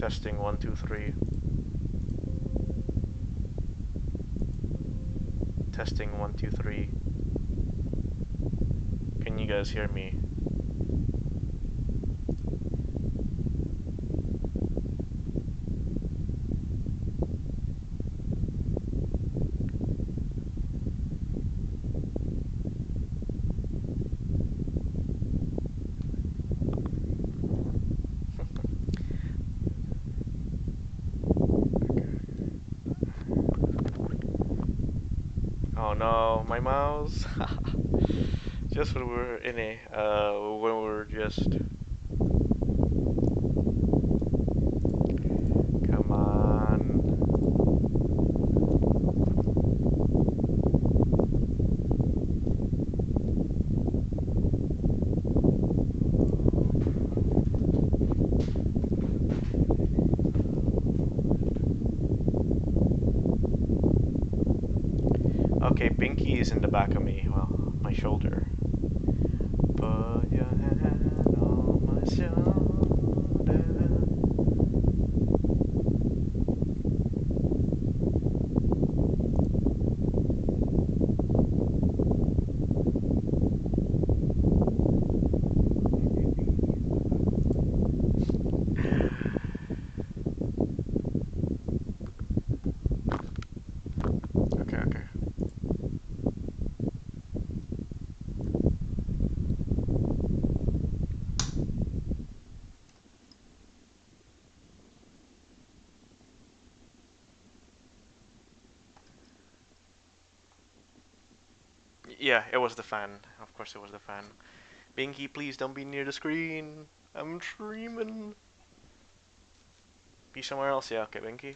Testing 1 2 3. Testing 1 2 3. Can you guys hear me? Oh no, my mouse. Just when we were in a when we were just come on. Okay, Binky is in the back of me, well, my shoulder. Put your hand on my shoulder. Okay, okay. Yeah, it was the fan. Of course it was the fan. Binky, please don't be near the screen. I'm streaming. Be somewhere else, yeah, okay, Binky.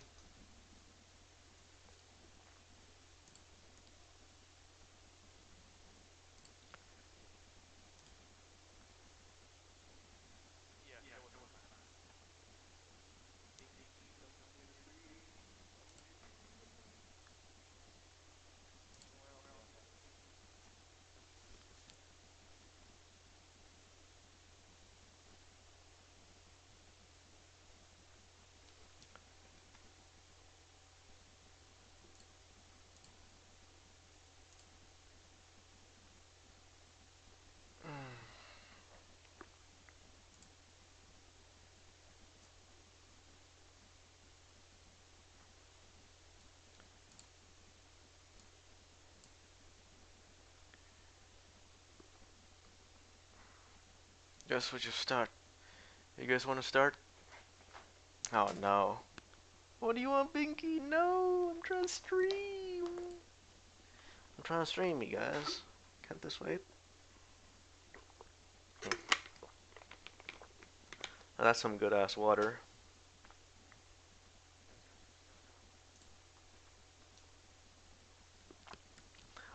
Guess we just start. You guys want to start? Oh no. What do you want, Binky? No, I'm trying to stream. I'm trying to stream, you guys. Can't this wait? Oh, that's some good ass water.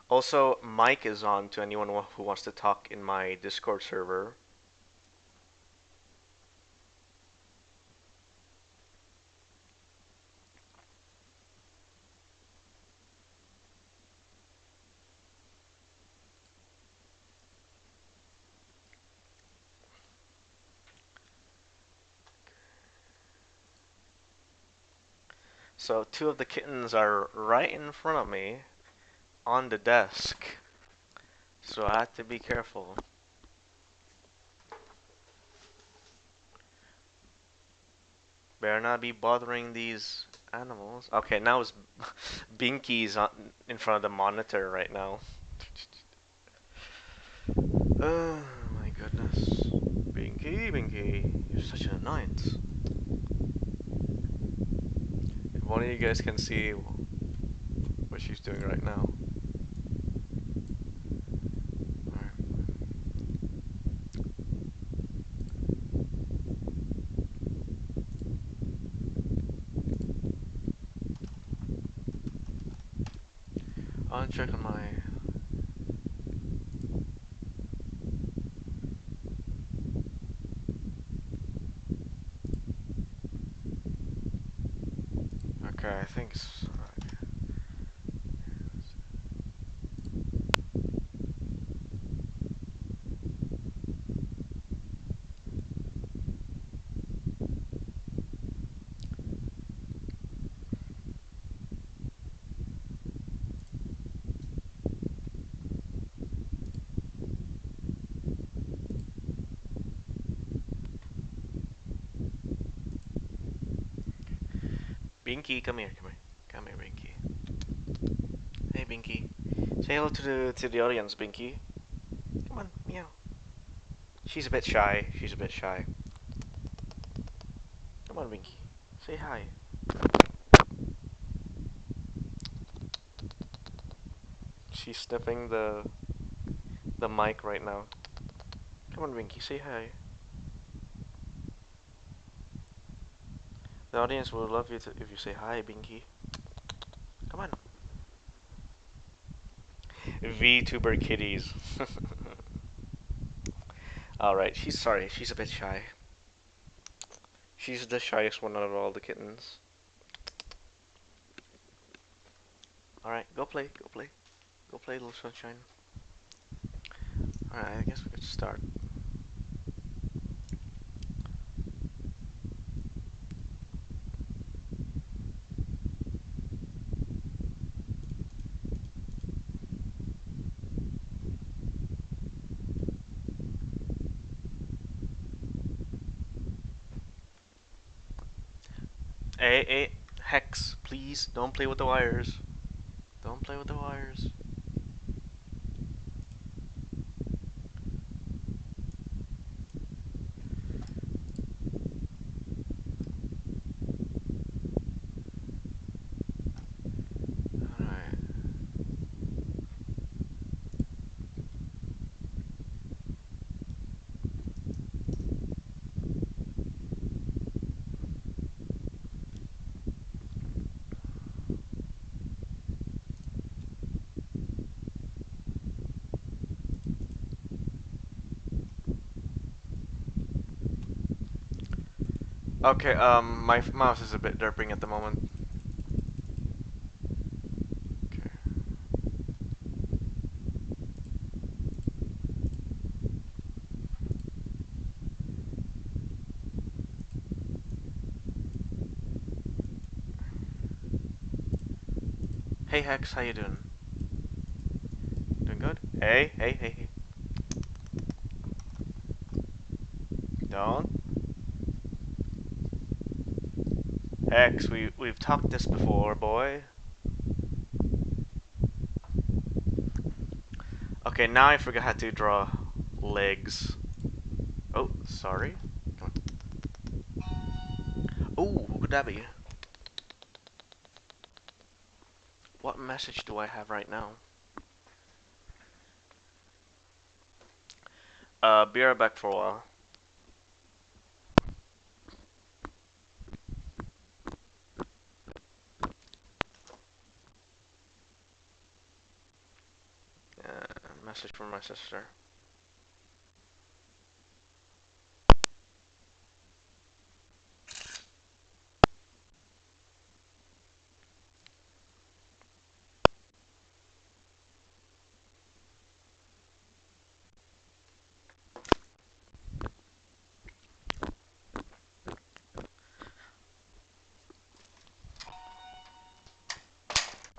Also, mic is on to anyone who wants to talk in my Discord server. So two of the kittens are right in front of me on the desk. So I have to be careful. Better not be bothering these animals. Okay, now it's Binky's in front of the monitor right now. Oh my goodness. Binky, Binky, you're such an annoyance. If one of you guys can see what she's doing right now. I'll check on my... Okay, I think... Binky, come here, come here. Come here, Binky. Hey, Binky. Say hello to the audience, Binky. Come on, meow. She's a bit shy. She's a bit shy. Come on, Binky. Say hi. She's sniffing the mic right now. Come on, Binky. Say hi. The audience will love you if you say hi, Binky. Come on. VTuber kitties. Alright, she's sorry. She's a bit shy. She's the shyest one out of all the kittens. Alright, go play, go play. Go play, little sunshine. Alright, I guess we could start. Hey, Hex, please, don't play with the wires. Don't play with the wires. Alright. Okay, my mouse is a bit derping at the moment. Okay. Hey Hex, how you doing? Doing good? Hey. Don't. Hex, we've talked this before, boy. Okay, now I forgot how to draw legs. Oh, sorry. Come on. Oh, who could that be? What message do I have right now? Be right back for a while. Message from my sister.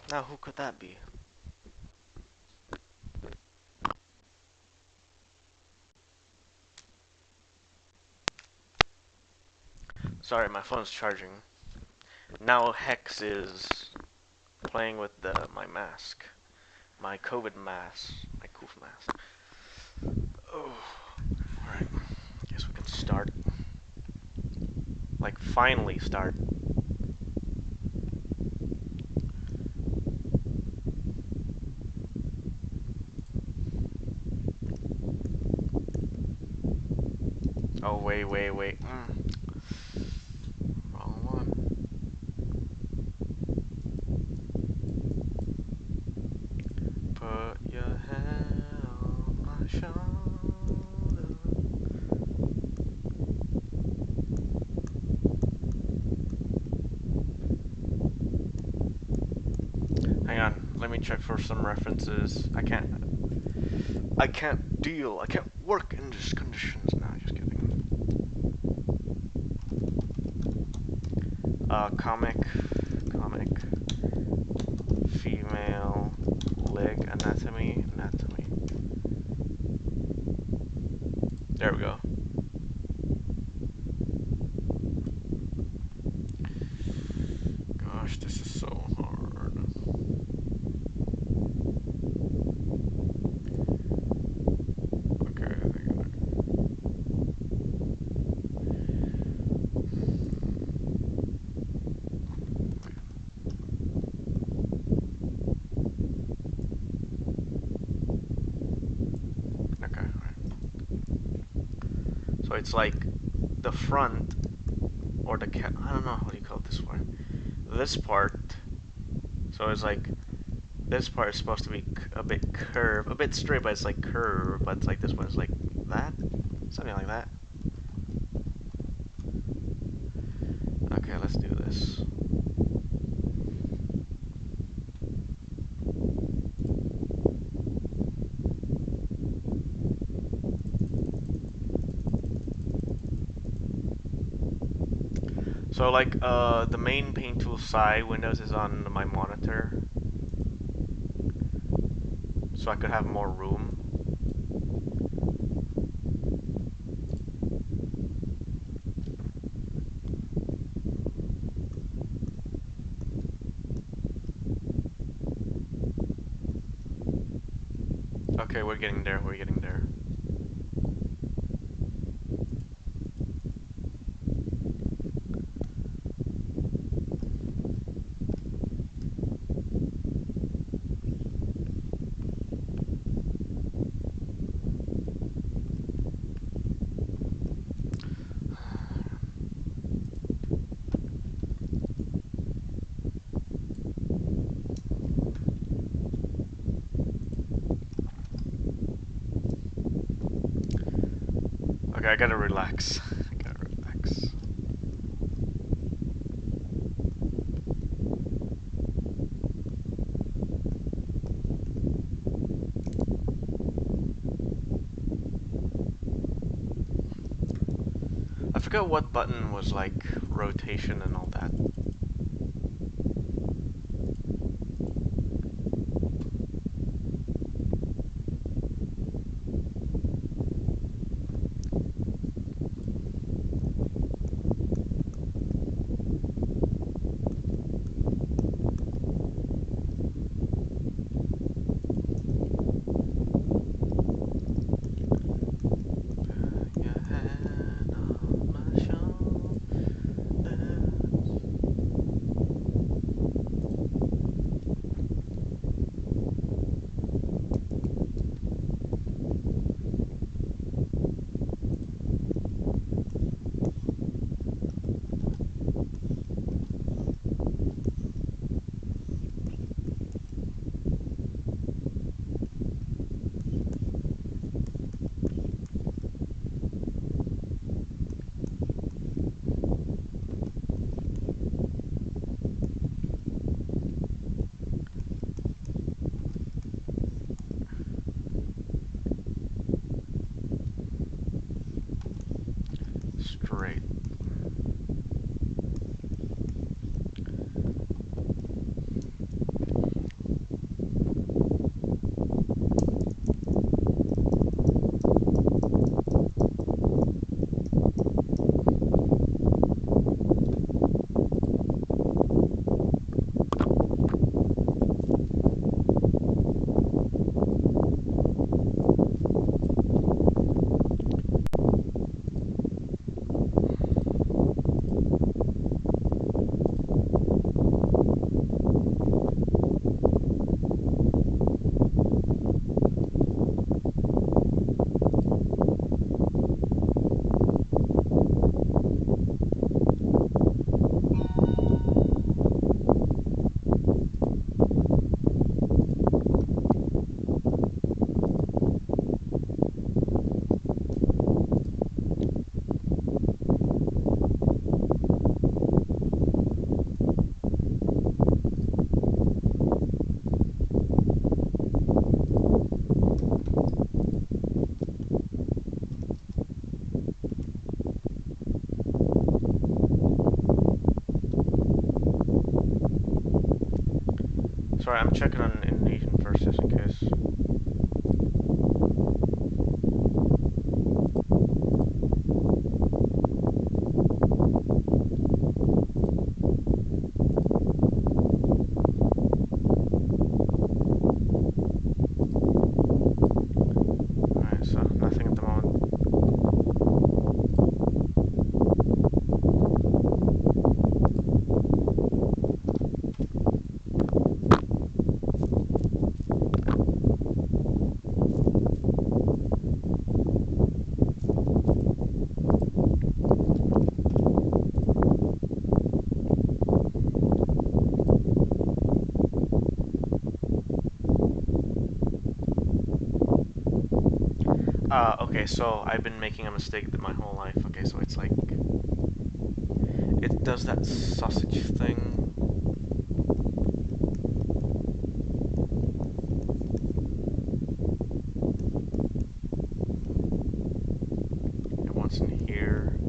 Now, who could that be? Sorry, my phone's charging. Now Hex is playing with my mask. My COVID mask. My coof mask. Oh, alright. Guess we can start. Like, finally start. Oh, wait. Wrong one. Put your head on my shoulder. Hang on, let me check for some references. I can't work in these conditions. No, just kidding. Comic, female, leg anatomy. There we go. So it's like the front or the I don't know what do you call this one. This part. So it's like this part is supposed to be a bit curved, a bit straight, but it's like curved. But it's like this one's like that, something like that. Okay, let's do this. So like the main paint tool side windows is on my monitor, so I could have more room. Okay, we're getting there. We're getting there. Okay, I gotta relax. I gotta relax. I forgot what button was like rotation and all that. Straight. Sorry, I'm checking on Indonesian first just in case. Alright, so nothing at the moment. Okay, so I've been making a mistake my whole life. Okay, so it's like it does that sausage thing. It wants in here.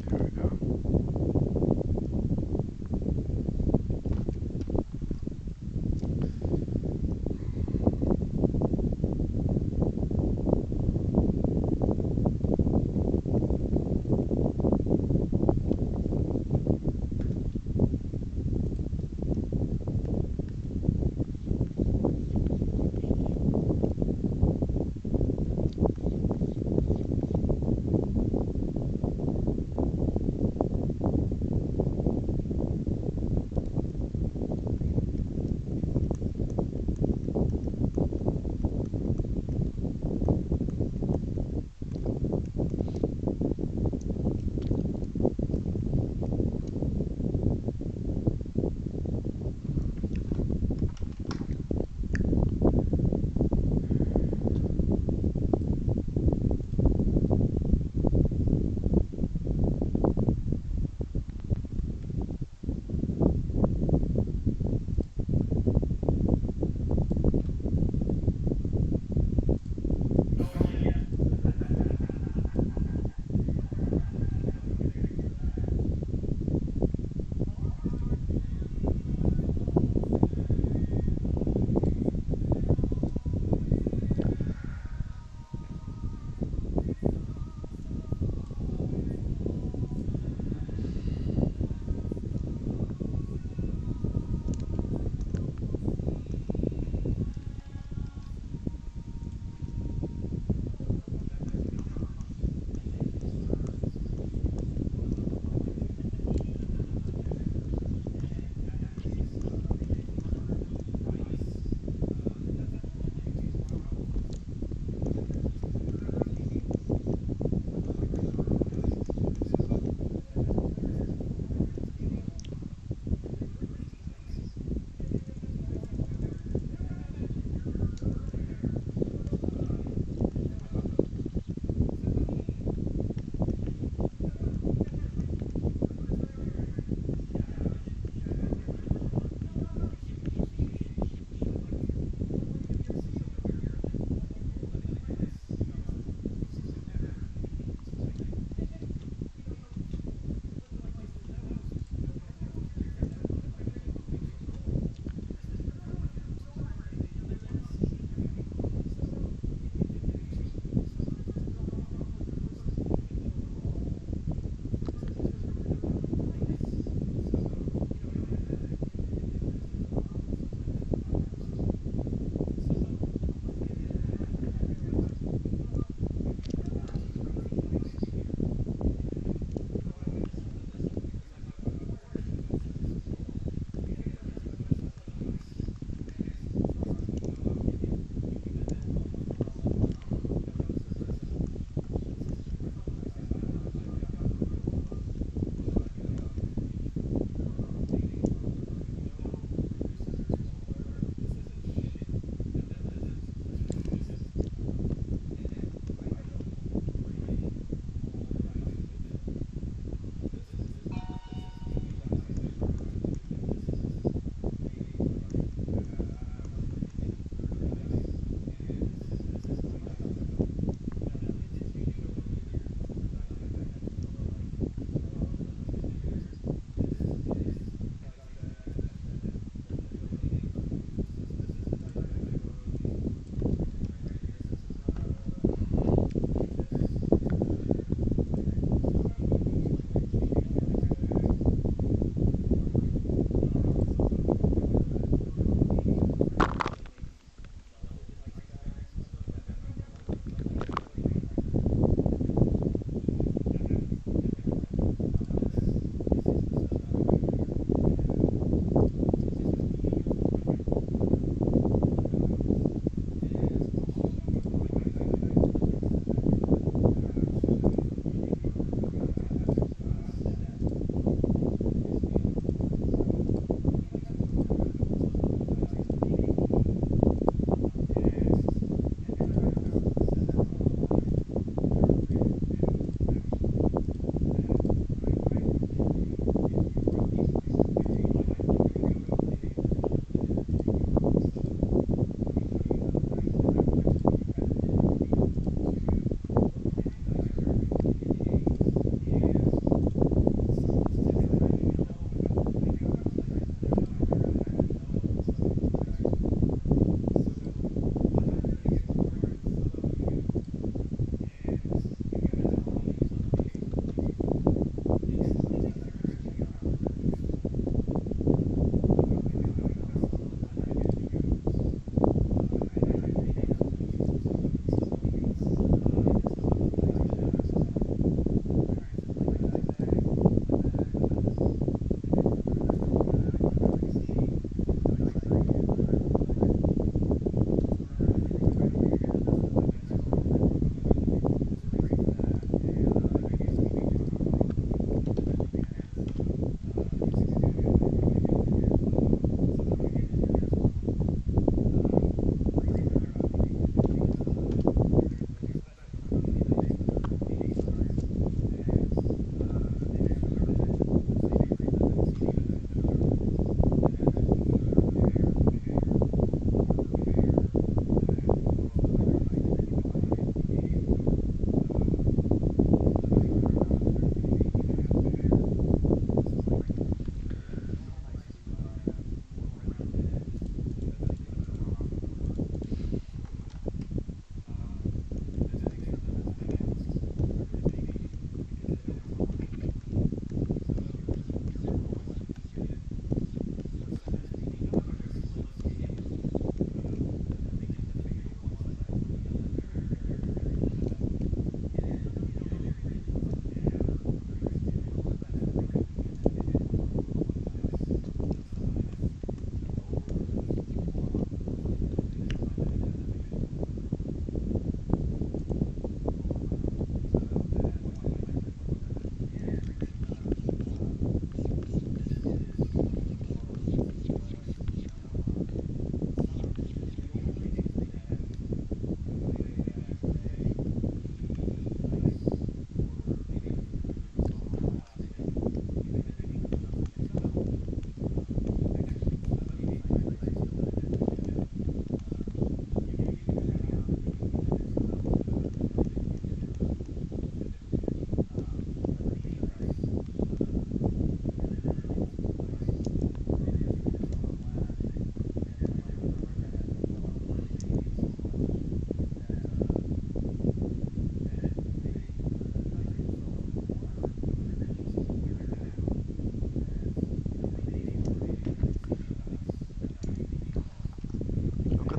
There we go.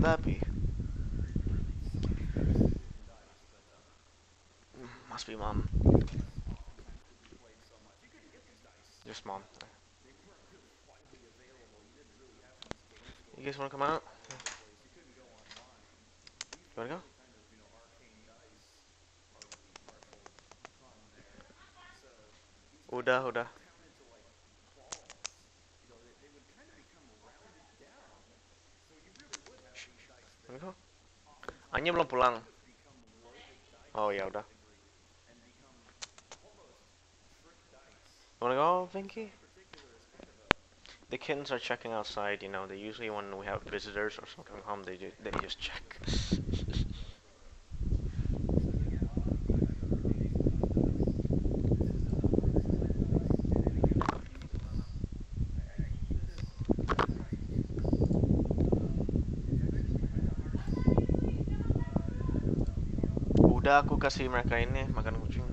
Slappy. Must be mom. Just mom. You guys wanna come out? You wanna go? Udah, udah. Wanna go? Anya belum pulang. Oh ya udah. Wanna go, Vinky? The kittens are checking outside. You know, they usually when we have visitors or something home, they just check. Udah aku kasih mereka ini makan kucing.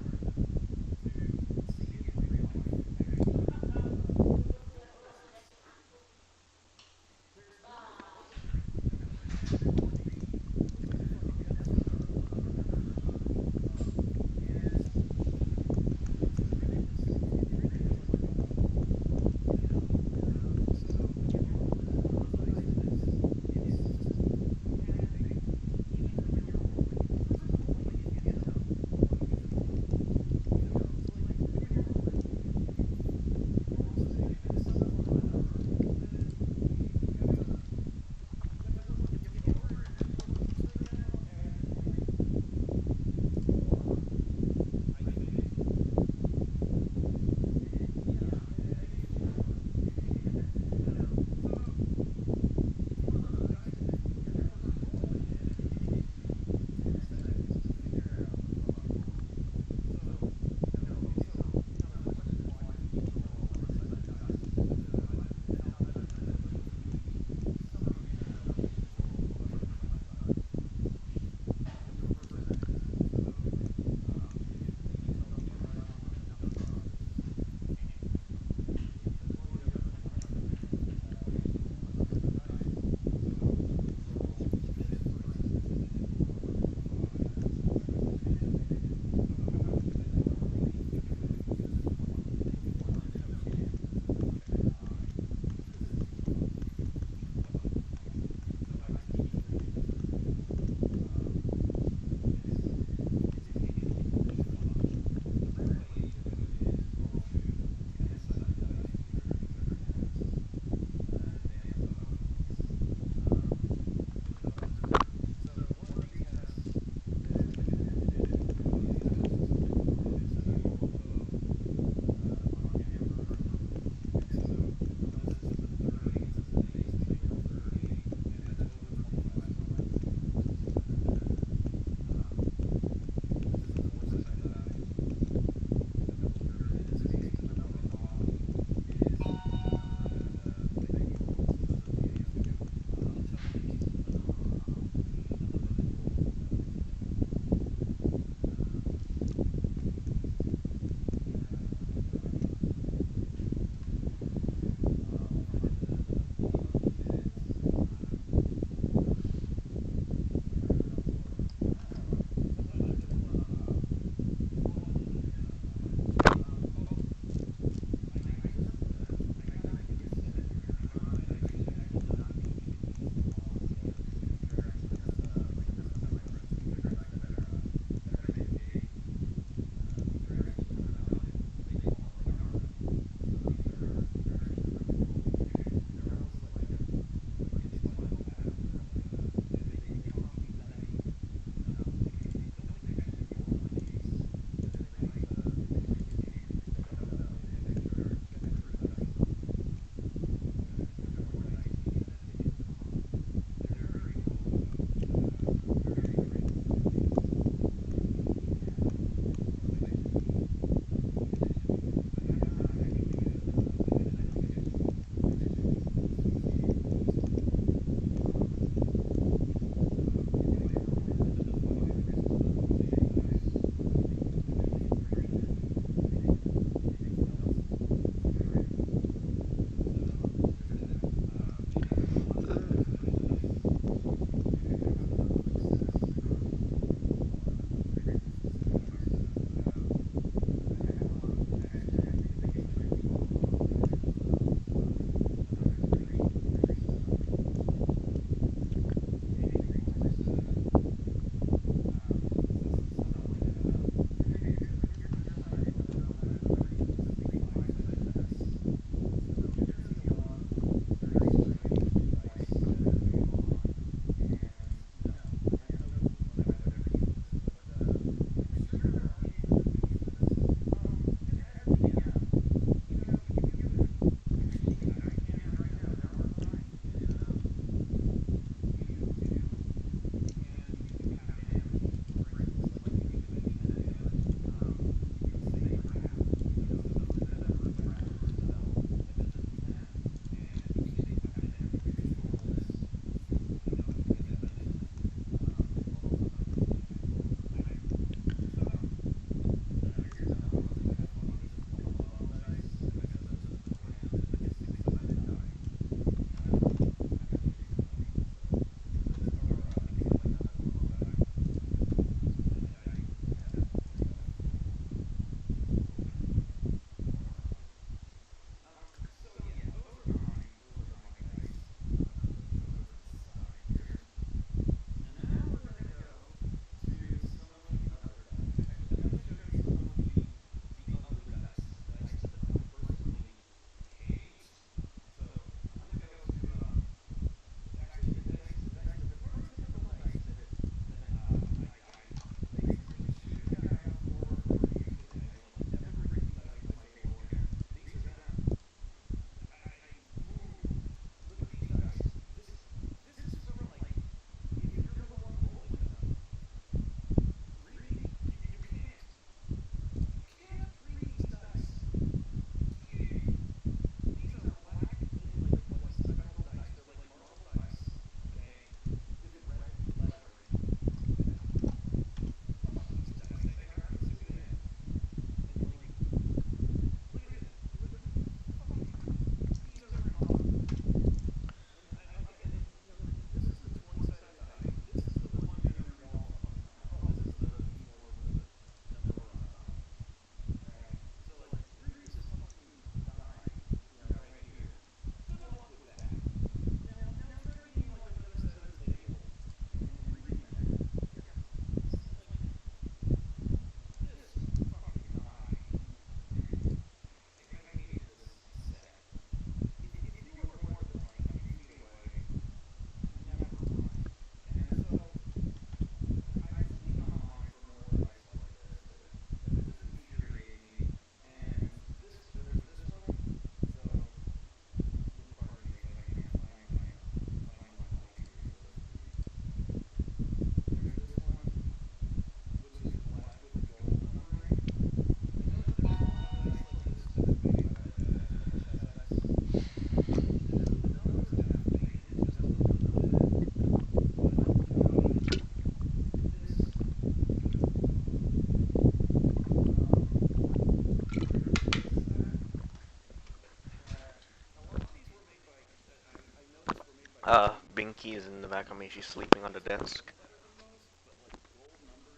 Binky is in the back of me. She's sleeping on the desk.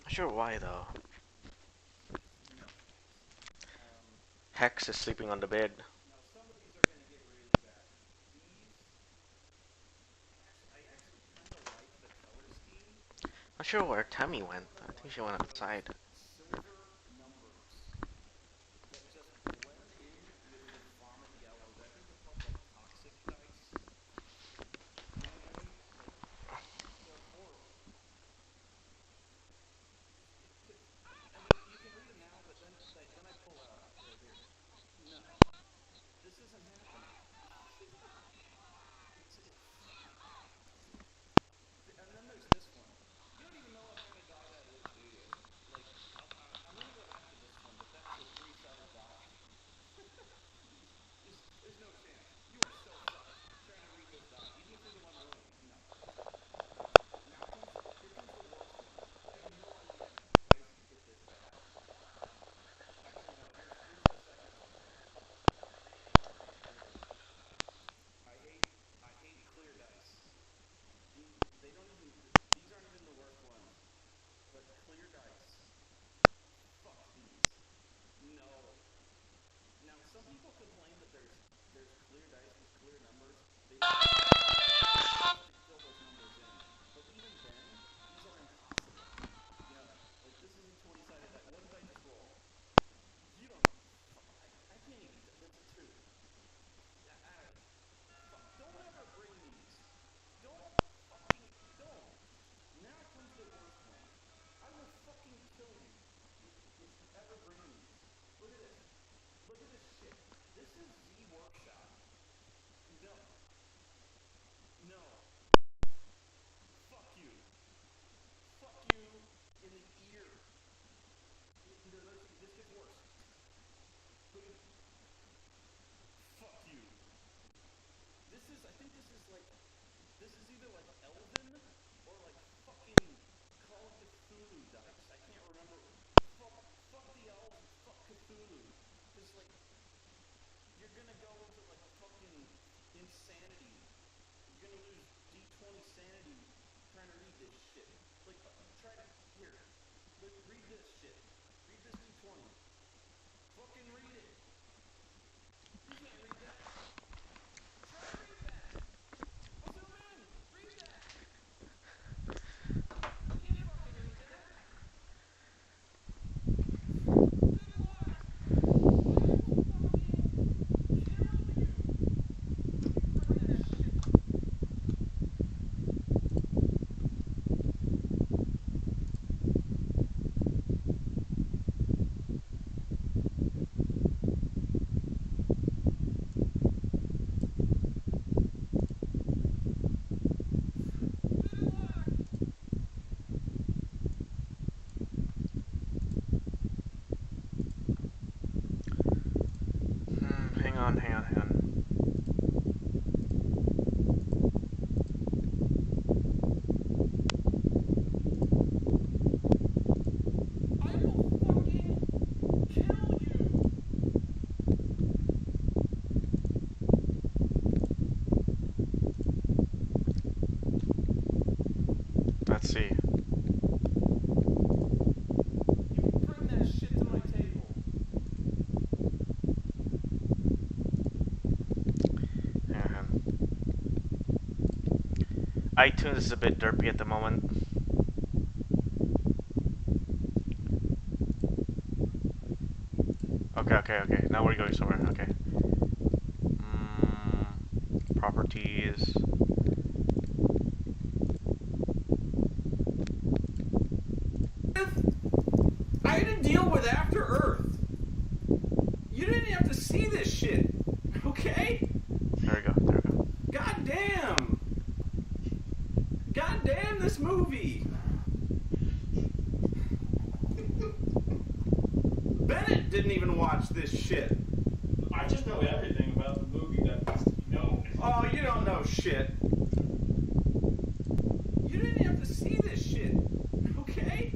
Not sure why though. Hex is sleeping on the bed. Not sure where Tammy went. I think she went outside. Hang on. Let's see. Hang on. iTunes is a bit derpy at the moment. Okay. Now we're going somewhere. Okay. Properties. I had to deal with After Earth. You didn't have to see this shit, okay? There we go. God damn this movie. Bennett didn't even watch this shit. I just know everything about the movie that needs to be known. Oh, you don't know shit. You didn't have to see this shit, okay?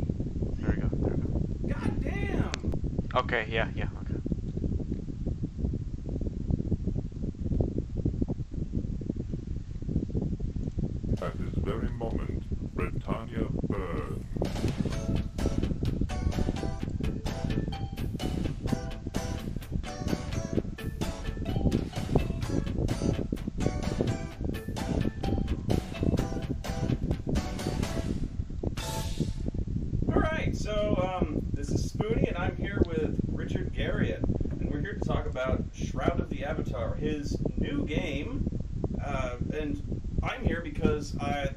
There we go. God damn. Okay, yeah, okay. At this very moment, Britannia burns. Alright, so this is Spoony, and I'm here with Richard Garriott, and we're here to talk about Shroud of the Avatar, his new game, and I'm here because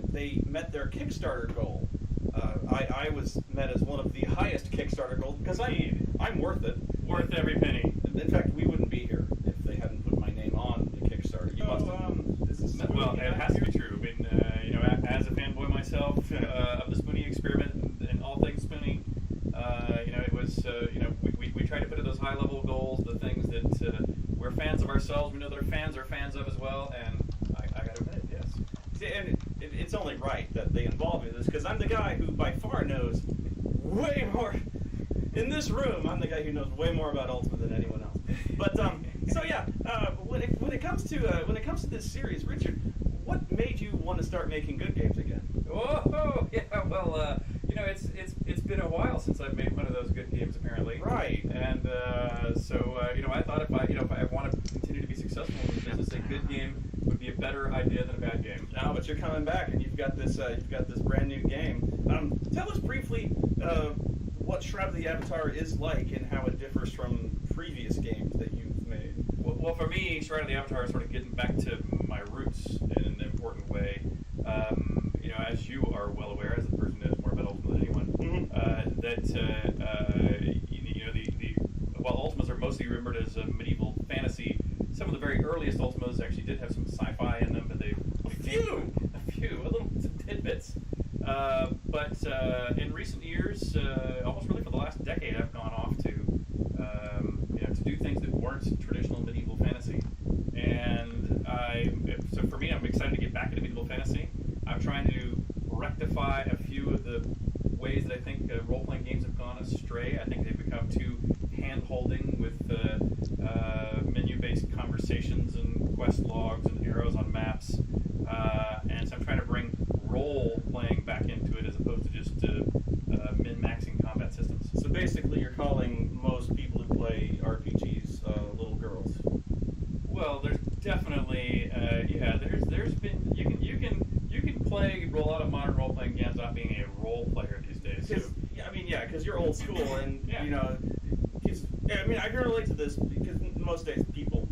they met their Kickstarter goal. I was met as one of the highest Kickstarter goals, because I'm worth it. Worth every penny. In fact, we wouldn't be here if they hadn't put my name on the Kickstarter. You must have. This is Spoony. Well, it has to be true. I mean, as a fanboy myself of the Spoony experiment and all things Spoony, it was, we try to put at those high-level goals, the things that we're fans of ourselves, we know that our fans are fans of as well, and I got to admit, yes. See, and it's only right that they involve me in this, because I'm the guy who by far knows way more. In this room, I'm the guy who knows way more about Ultimate than anyone else. But so yeah, when it comes to this series, Richard, what made you want to start making good games again? Oh, yeah, well, it's been a while since I've made one of those good games, apparently. Right. And so I thought if I want to continue to be successful in this business, a good game would be a better idea than a bad game. No, but you're coming back, and you've got this brand new game. Tell us briefly what Shroud of the Avatar is like and how it differs from previous games that you've made. Well, for me, Shroud of the Avatar is sort of getting back to my roots in an important way. As you are well aware, as the person who knows more about Ultima than anyone, while Ultimas are mostly remembered as a medieval fantasy, some of the very earliest Ultimas actually did have some sci-fi in them, but they little tidbits. But in recent years, almost really for the last decade, I've gone off to do things that weren't traditional medieval fantasy. And so for me, I'm excited to get back into medieval fantasy. I'm trying to rectify a few of the ways that I think role-playing games have gone astray. I think they've become too hand-holding with menu-based conversations and quest logs and arrows on maps. And so I'm trying to bring role-playing back into it as opposed to just min-maxing combat systems. So basically, you're calling most people who play RPGs little girls. Well, there's definitely there's been you can play a lot of modern role-playing games without being a role player these days. Because you're old school, and Yeah. I can relate to this because most days people,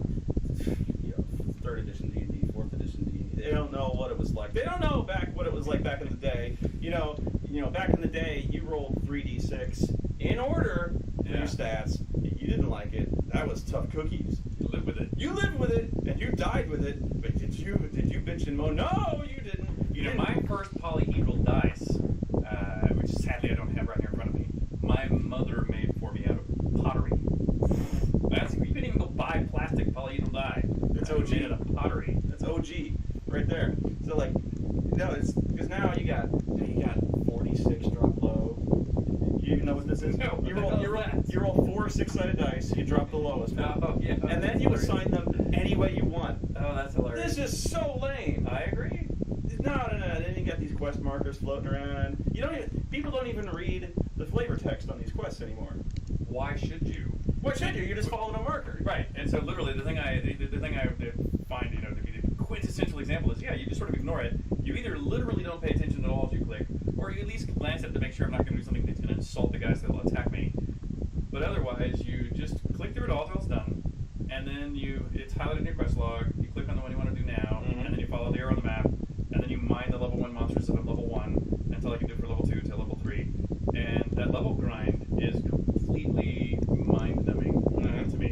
third edition D&D, fourth edition D&D, they don't know what it was like. They don't know what it was like back in the day. Back in the day, you rolled 3d6 in order for your stats. You didn't like it. That was tough cookies. You live with it. You lived with it, and you died with it. But did you bitch and moan? No, you didn't. My first polyhedral dice, which sadly I don't have right here in front of me, my mother made for me out of pottery. You couldn't even go buy plastic polyhedral die. It's I OG. made it of pottery. That's OG right there. So it's because now you got 46 drop low. You know what this is? No, You roll 4 6-sided dice. You drop the lowest one. Oh, yeah. And then you assign them any way you want. Oh, that's hilarious. This is so lame. I agree. No. Then you got these quest markers floating around. People don't even read the flavor text on these quests anymore. Why should you? What should you? You're just following a marker. Right, and so literally the thing I find to be the quintessential example is you just sort of ignore it. You either literally don't pay attention at all as you click, or you at least glance at it to make sure I'm not going to do something that's going to insult the guys that'll attack me. But otherwise, you just click through it all till it's done, and then it's highlighted in your quest log. You click on the one you want to do now, and then you follow the arrow on the map, and then you mine the level 1 monsters at level 1 until I can do it for level 2 until level 3, and that level grind is completely mind-numbing to me.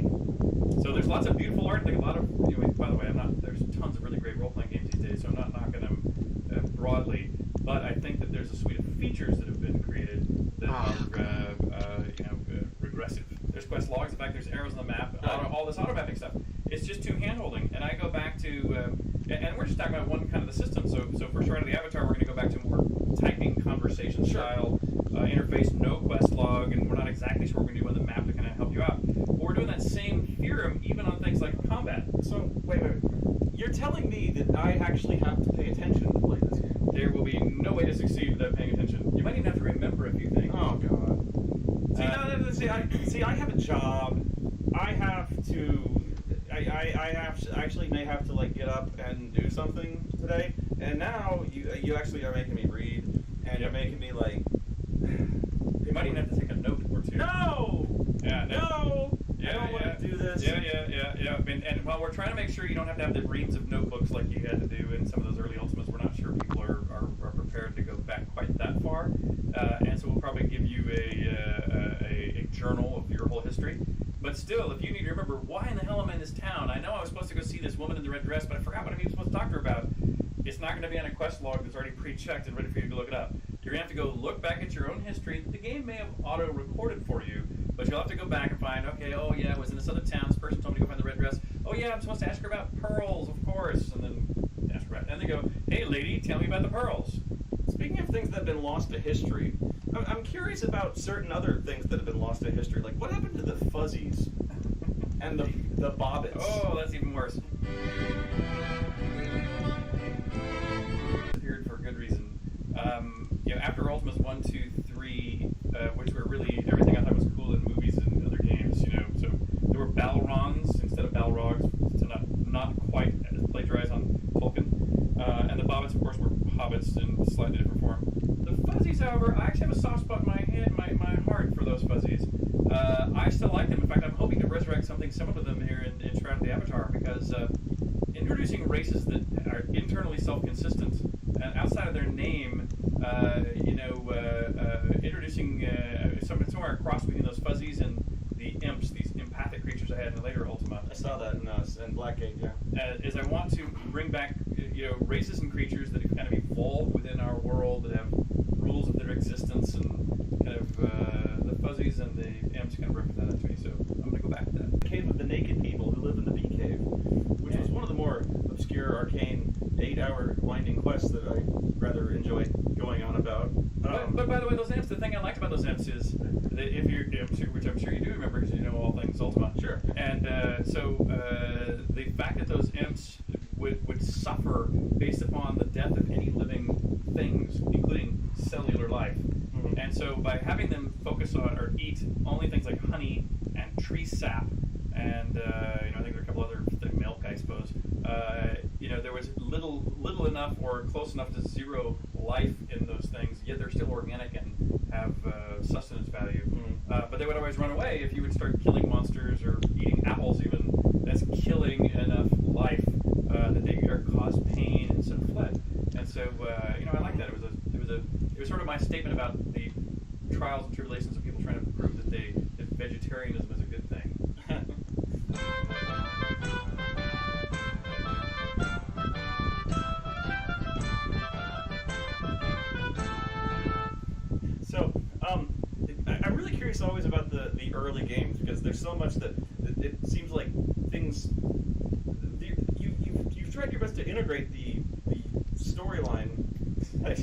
So there's lots of beautiful art, like a lot of, by the way, there's tons of really great role-playing games these days, so I'm not knocking them broadly, but I think that there's a suite of features that have been created that are, regressive. There's quest logs, in fact, there's arrows on the map, all this auto-mapping stuff. It's just too hand-holding, and I go back to, and we're just talking about one kind of the system, so for Shroud of the Avatar, we're going to go back to more typing conversation style interface, no quest log, and we're not exactly sure what we're going to do on the map to kind of help you out. But we're doing that same theorem even on things like combat. So, wait. You're telling me that I actually have to pay attention to play this game? to succeed without paying attention. You might even have to remember a few things. Oh god. I have a job. I have to. I may have to like get up and do something today. And now you actually are making me read, and you're making me like. You might even have to take a note or two. No. Yeah. No. Yeah, I don't want to do this. Yeah. And while we're trying to make sure you don't have to have the reams of notebooks like you had to do in some of those early Ultimas, we're not sure people are prepared to go back quite that far. And so we'll probably give you a journal of your whole history. But still, if you need to remember, why in the hell am I in this town? I know I was supposed to go see this woman in the red dress, but I forgot what I'm even supposed to talk to her about. It's not going to be on a quest log that's already pre-checked and ready for you to look it up. You're going to have to go look back at your own history. The game may have auto-recorded for you, but you'll have to go back and find, okay, oh yeah, I was in this other town, this person told me to go find the red dress. Oh yeah, I'm supposed to ask her about pearls, of course. And then ask her about it. And they go, hey lady, tell me about the pearls. Speaking of things that have been lost to history, I'm curious about certain other things that have been lost to history. Like, what happened to the fuzzies and the bobbits? Oh, that's even worse. Disappeared for a good reason. After Ultimas 1, 2, 3, which were really everything I thought was cool in movies and other games, so there were Balrons instead of Balrogs, to not quite plagiarize on Tolkien. And the bobbits, of course, were hobbits in slightly different form. The fuzzies, however, I actually have a soft spot in my heart for those fuzzies. I still like them. In fact, I'm hoping to resurrect something similar to them here in Shroud of the Avatar, because introducing races that are internally self-consistent and outside of their name, introducing somewhere across between those fuzzies and the imps, these empathic creatures I had in the later Ultima. I saw that in Blackgate, yeah. Is I want to bring back races and creatures that have kind of evolved within our world, that have rules of their existence, and kind of the fuzzies and the imps kind of represent that to me. So I'm going to go back to that. The Cave of the Naked People Who Live in the Bee Cave, which was one of the more obscure, arcane, 8-hour winding quests that I rather enjoy going on about. But by the way, those imps, the thing I liked about those imps is that which I'm sure you do remember because you know all things Ultima. Sure. And the fact that those imps would suffer based upon the death of any living things, including cellular life. Mm-hmm. And so by having them focus on or eat only things like honey and tree sap, and I think there are a couple other milk, I suppose. There was little enough or close enough to zero life in those things, yet they're still organic and have sustenance value. Mm-hmm. But they would always run away if you would start killing monsters or eating apples even. That's killing enough life that they cause pain and so fled. And so I like that. It was sort of my statement about the trials and tribulations of people trying to prove that vegetarianism is a good thing. So, I'm really curious always about the early games, because there's so much that it seems like things. You've tried your best to integrate the storyline. I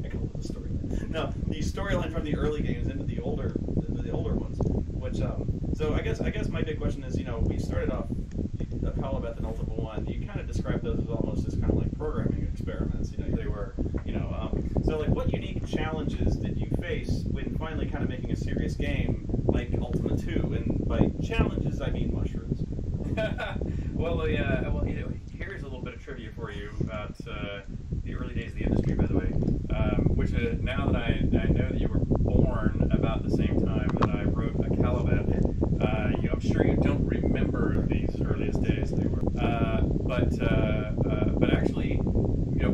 call it the storyline. No, the storyline from the early games into the older ones. Which so I guess my big question is, we started off Calabeth and Ultima 1. You kind of described those as almost as kind of like programming experiments. They were. So like, what unique challenges did you face when finally kind of making a serious game like Ultima 2? And by challenges, I mean mushrooms. Here's a little bit of trivia for you about the early days of the industry, by the way. Which now that I know that you were born about the same time that I wrote a Calabeth, I'm sure you don't remember these earliest days. They were, but actually,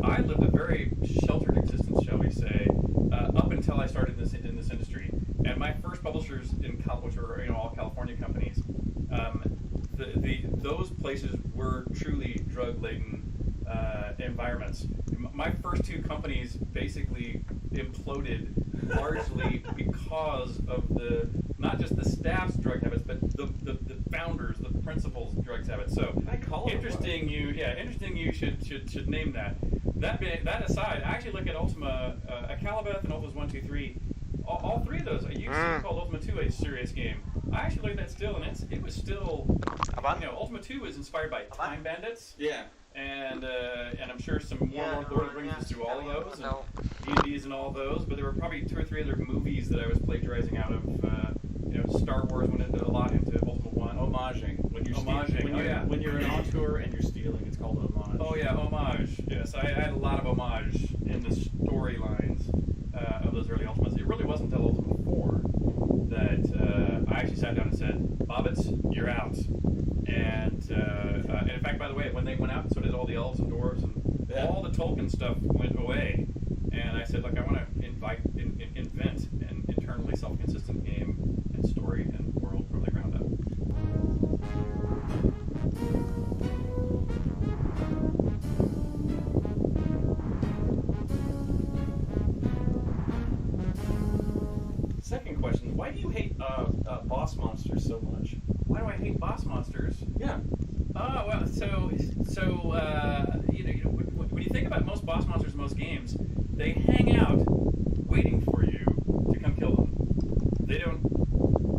I lived a very sheltered existence, shall we say, up until I started in this industry. And my first publishers which were all California companies, those places were truly drug-laden environments. My first two companies basically imploded largely because of not just the staff's drug habits, but the founders, the principals' drug habits. So interesting you should name that. That aside, I actually look at Ultima, Calabeth and Ultimas 1, 2, 3. All three of those, you called Ultima 2 a serious game. I actually look at that still, and it was still, Ultima 2 was inspired by Time Bandits. Yeah. and I'm sure some more Lord of the Rings do all of those, No. and D&Ds and all of those. But there were probably 2 or 3 other movies that I was plagiarizing out of. Star Wars went into a lot into Ultimate One. Homaging. When you're Homaging. when you're an auteur and you're stealing, it's called an homage. Oh yeah, homage. Yes, I had a lot of homage in the storylines of those early Ultimates. It really wasn't until Ultimate 4 that I actually sat down and said, "Bobbits, you're out." And in fact, by the way, when they went out, so did all the elves and dwarves, and all the Tolkien stuff went away. And I said, look, I want to invent an internally self-consistent game and story and world from the ground up. Second question: why do you hate boss monsters so much? Why do I hate boss monsters? Yeah. Oh well, when you think about most boss monsters in most games, they hang out waiting for you to come kill them. They don't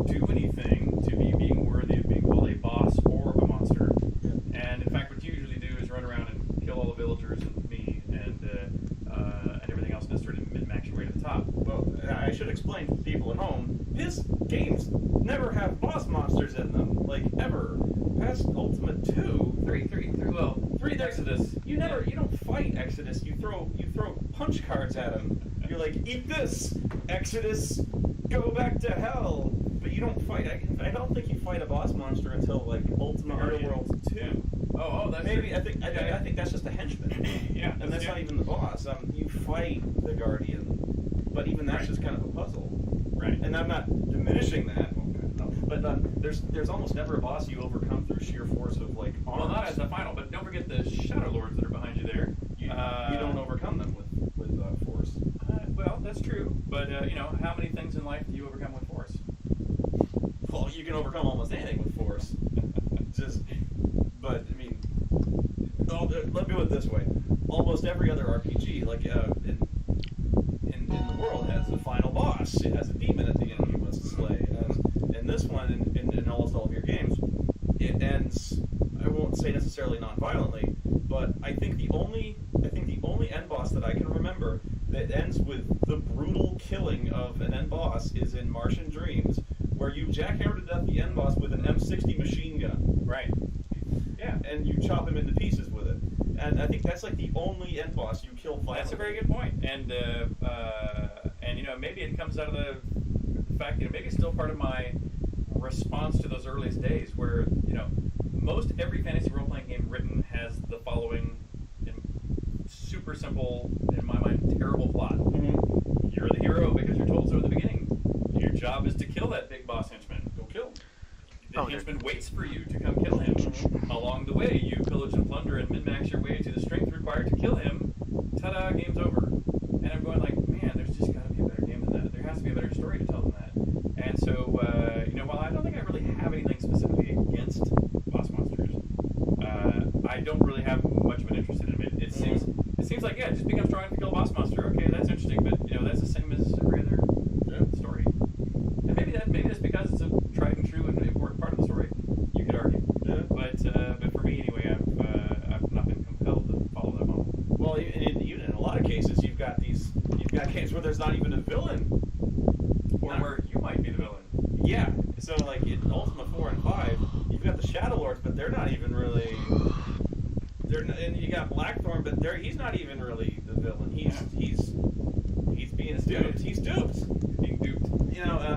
do anything to be being worthy of being called a boss or a monster. Yeah. And in fact, what you usually do is run around and kill all the villagers and me and everything else, and just sort of min-max your way to the top. Well, I should explain to people at home. His games never have boss monsters in them, like ever. Past Ultimate 2, 3 Exodus. You don't fight Exodus. You throw punch cards at him. You're like, eat this, Exodus, go back to hell. But you don't fight. I don't think you fight a boss monster until like Ultimate Underworld 2. Yeah. Oh, that's maybe. True. I think that's just a henchman. Yeah, and that's not even the boss. You fight the Guardian, but even that's just kind of a puzzle. Right. And I'm not diminishing that. But there's almost never a boss you overcome through sheer force of like arms. Well, not as the final, but don't forget the Shadow Lords that are behind you there. You don't overcome them with force. Well, that's true. But how many things in life do you overcome with force? Well, you can overcome almost anything with force. But I mean, let me put it this way: almost every other RPG, like in the world, has a final boss. It has a demon at the end you must slay. And this one, in almost all of your games, it ends. I won't say necessarily non-violently, but I think the only end boss that I can remember that ends with the brutal killing of an end boss is in Martian Dreams, where you jackhammer to death the end boss with an M60 machine gun. Right. Yeah. And you chop him into pieces with it. And I think that's like the only end boss you kill violently. That's a very good point. And maybe it comes out of the fact, maybe it's still part of my response to those earliest days where, most every fantasy role-playing game written has the following super simple, in my mind, terrible plot. Mm-hmm. You're the hero because you're told so at the beginning. Your job is to kill that big boss henchman. Go kill. The henchman waits for you to come kill him. Along the way, you pillage and plunder and min-max your way to the strength required to kill him. Ta-da, game's over. And I'm going like, man, there's just got to be a better game than that. There has to be a better story to tell than that. And so, while I don't think I really have anything specifically against boss monsters, I don't really have much of an interest in them. It seems like, yeah, it just becomes strong enough to kill a boss monster. Okay, that's interesting, but that's the same as every other story. And maybe that's because it's a tried and true and important part of the story. You could argue. Yeah. But for me anyway, I've not been compelled to follow that model. Well, even in a lot of cases, you've got games where there's not even a villain, or where you might be the villain. Yeah. So like in Ultima 4 and 5, you've got the Shadow Lords, but they're not even really. And you got Blackthorn, but he's not even really the villain. He's being duped. He's duped. Being duped.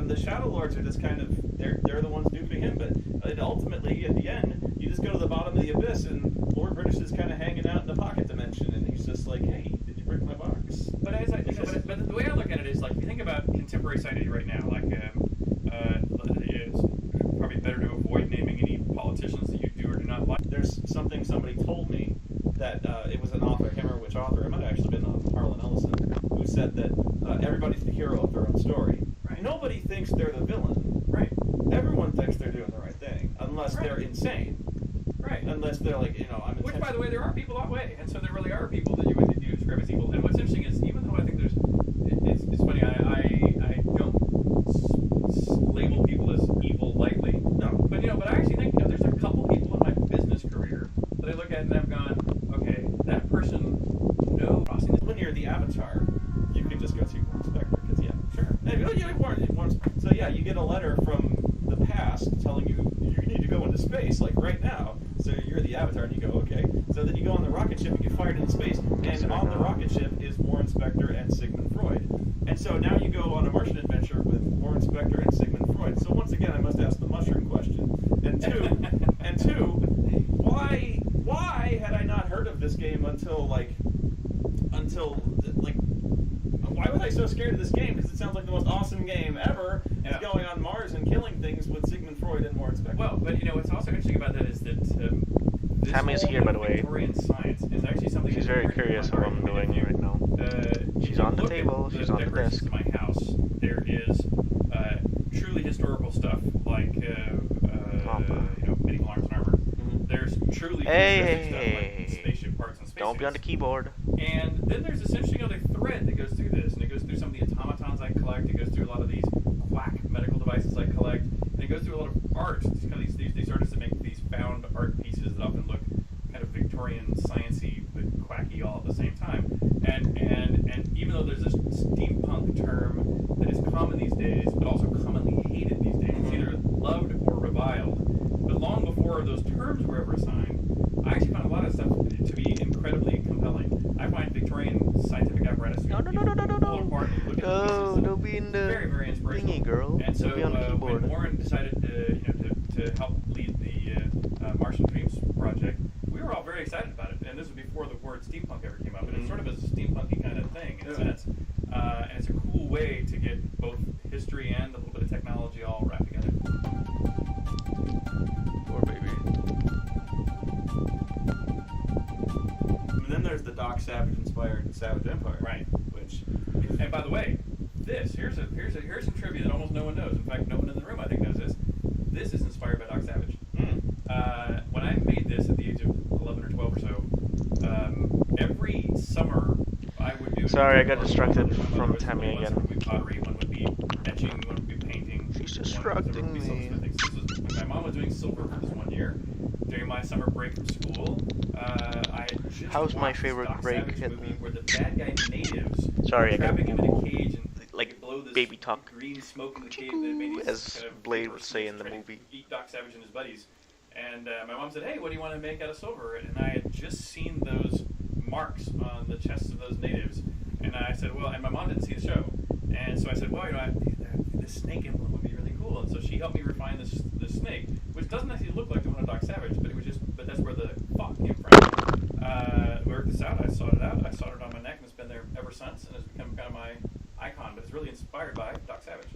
The Shadow Lords are just kind of they're the ones duping him. But ultimately, at the end, you just go to the bottom of the abyss, and Lord British is kind of hanging out in the pocket dimension, and he's just like, "Hey, did you break my box?" But but the way I look at it is like, if you think about contemporary society right now, like it's probably better to avoid naming any politicians that you do or do not like. There's something somebody told me that it was an author, I can't remember which author, it might have actually been Harlan Ellison, who said that everybody's the hero of their own story. Right. Nobody thinks they're the villain. Right. Everyone thinks they're doing the right thing, unless they're insane. Right. Unless they're like, I'm Which, by the way, there are people that way, and so there really are people that you describe as evil. And what's interesting is, even though I think it's funny, I don't label people as evil lightly. No. But I actually think, there's a couple people in my business career that I look at and I've gone, the Avatar, you can just go see Warren Spector, because, yeah, sure. Hey, Warren. So, yeah, you get a letter from the past telling you need to go into space, like, right now. So you're the Avatar, and you go, okay. So then you go on the rocket ship and get fired into space, and on the rocket ship is Warren Spector and Sigmund Freud. And so now you go on a Martian adventure with Warren Spector and Sigmund Freud. So once again, I must ask the mushroom question. And two, why had I not heard of this game until why was I so scared of this game? Because it sounds like the most awesome game ever. Yeah. It's going on Mars and killing things with Sigmund Freud and Warren Spector. Well, but what's also interesting about that is that this Tammy's here, by the way. Victorian science is actually something. She's very curious what I'm doing right now. She's on the table. She's on the desk. In my house, there is truly historical stuff like medieval arms and armor. Mm-hmm. There's truly stuff like spaceship parts and spaceships. Don't be on the keyboard. And then there's this interesting other thread that goes through this, and it goes through some of the automatons I collect. It goes through a lot of these quack medical devices I collect, and it goes through a lot of art. It's kind of these artists that make these found art pieces that often look kind of Victorian, sciencey, but quacky all at the same time. And even though there's this steampunk term that is common these days, but also commonly hated these days, it's either loved or reviled. But long before those terms were ever assigned, I actually found a lot of stuff to be incredibly compelling. I find Victorian scientific apparatus to pull apart and look at the pieces. No, be in the very, very inspirational. Thingy, girl. And so be on the keyboard. when Warren decided to help lead the Martian Dreams project, we were all very excited about it. And this was before the word steampunk ever came up. And it's sort of a steampunky kind of thing in a sense. And it's a cool way to get both history and a little bit of technology all wrapped together. Poor baby. And then there's the Doc Savage inspired Savage Empire, right? Which, and by the way, here's some trivia that almost no one knows. In fact, no one in the room I think knows this. This is inspired by Doc Savage. When I made this at the age of 11 or 12 or so, every summer I would do. Sorry, I got distracted from Tammy again. One would be pottery, one would be etching, one would be painting. She's distracting me. My mom was doing silver for this one year. During my summer break from school, I had just How's my watched favorite Doc break Savage hidden? movie where the bad guy natives Sorry, I got trapping him in a cage and like blow this baby talk. green smoke in the cave that made these As kind of Blade would say in the trying to movie. Eat Doc Savage and his buddies. And my mom said, "Hey, what do you want to make out of silver?" And I had just seen those marks on the chests of those natives, and I said, "Well," and my mom didn't see the show, and so I said, "Well, this snake emblem would be really cool." And so she helped me refine this snake, which doesn't actually look like the one of Doc Savage, but that's where the thought came from. We worked this out. I sought it out. I soldered it on my neck, and it's been there ever since, and it's become kind of my icon. But it's really inspired by Doc Savage.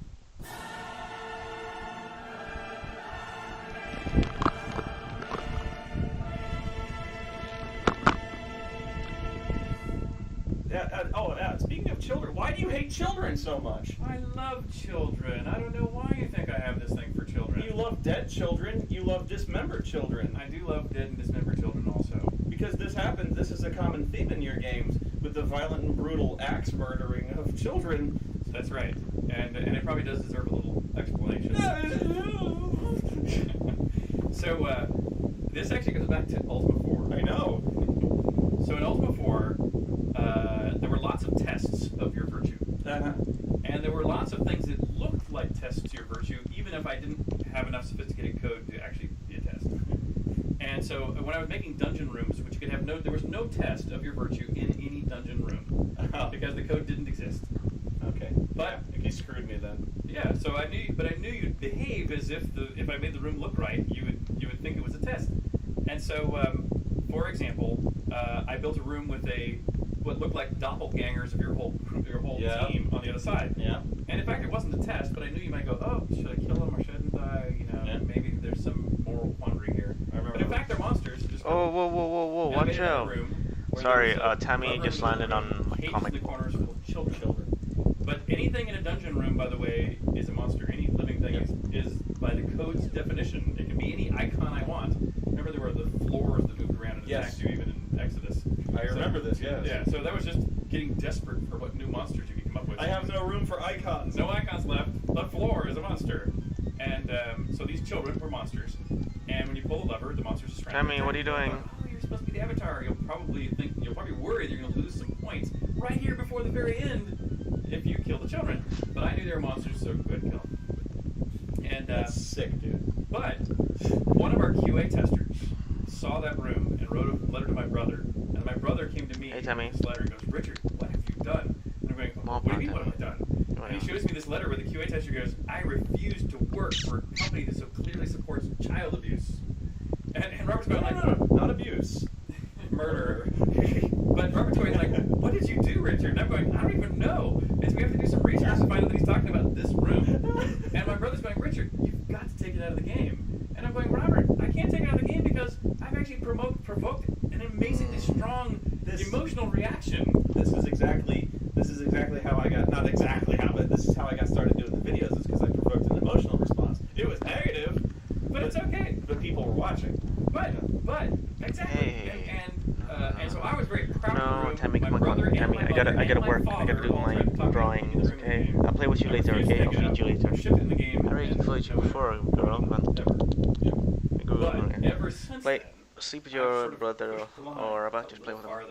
Speaking of children, why do you hate children so much? I love children. I don't know why you think I have this thing for children. You love dead children. You love dismembered children. I do love dead and dismembered children also. Because this happens. This is a common theme in your games with the violent and brutal axe murdering of children. That's right. And it probably does deserve a little explanation. So, this actually goes back to Ultima 4. I know. So in Ultima 4, there were lots of tests of your virtue. Uh-huh. And there were lots of things that looked like tests to your virtue, even if I didn't have enough sophisticated code to actually be a test. And so when I was making dungeon rooms, which could have there was no test of your virtue in any dungeon room, because the code didn't exist. Okay. But you screwed me then. Yeah, so I knew you'd behave as if I made the room look right, you would think it was a test. And so, for example, I built a room with what looked like doppelgangers of your whole team on the other side. Yeah. And in fact, it wasn't a test, but I knew you might go, "Oh, should I kill them or shouldn't I?" Maybe there's some moral quandary here. But in fact, they're monsters. Whoa! Watch out! Sorry, Tammy just landed on my comic. In the corners full of children. But anything in a dungeon room, by the way, is a monster. Any living thing is by the code's definition. It can be any icon I want. Remember, there were the floors that moved around and attacked you, even in Exodus. I remember this. Yes. Yeah. So that was just getting desperate for what new monsters you could come up with. I have no room for icons. No icons left. The floor is a monster. And so these children were monsters. And when you pull the lever, the monsters are Tammy, what are you doing? Oh, you're supposed to be the Avatar. You'll probably worry that you're going to lose some points right here the very end if you kill the children. But I knew they were monsters, so go ahead and kill them. And That's sick, dude. but one of our QA testers saw that room and wrote a letter to my brother. And my brother came to me Hey, with Timmy. this letter and goes, Richard, what have you done? And I'm going, what do you mean, what have I done? And he shows me this letter where the QA tester goes, I refuse to work for a company that so clearly supports child abuse. And Robert's going like, No, not abuse. murder. But Robert's going like, what did you do, Richard? And I'm going, I don't even know. And so we have to do some research to find out that he's talking about this room. And my brother's going, Richard, you've got to take it out of the game. And I'm going, Robert, I can't take it out of the game because I've actually provoked an amazingly strong emotional reaction. This is exactly how I got, not exactly how, but this is how I got started doing the videos, is because I provoked an emotional response. It was negative, But it's okay. but people were watching. But exactly. Hey. And so I was very proud No, of the room. Tammy, My come on, brother and Tammy. my I gotta mother and work. my I gotta father do all my tried to talk me drawings. into the room. Okay, I'll play with you I later. refused to Okay, I'll take it feed you out. later. Shipped it in the game. I already and told you no, before, girl. Man. never. Go But ever since Play, then, sleep with I've your sort of brother pushed the line or about a to play with little him.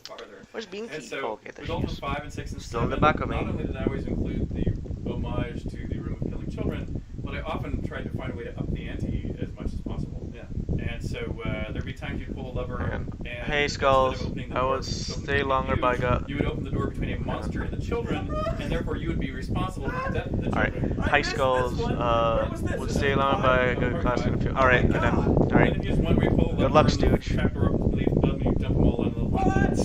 farther. Where's Beanky? And so, Oh, okay, there with she Ultimate is. 5 and 6 and Still 7, in the back of me. not only did I always include the homage to the Room of Killing Children, but I often tried to find a way to up the ante as much as possible. Yeah. And so there'd be times you'd pull a lever and Hey, instead Skulls. of opening the I door would so the stay children longer, could but I use, got. you would open the door between a monster and the children, and therefore you would be responsible for the death of the Alright, children. High missed Skulls. this one. Where was this? Would Is stay it longer, five? but I got Number class in a five. few. Oh Alright, my and then. God. And then Alright. if you just one where you pull a Good lever luck, and the Stooge. trapdoor opens, leaves blood, and you dump them all into the one. What?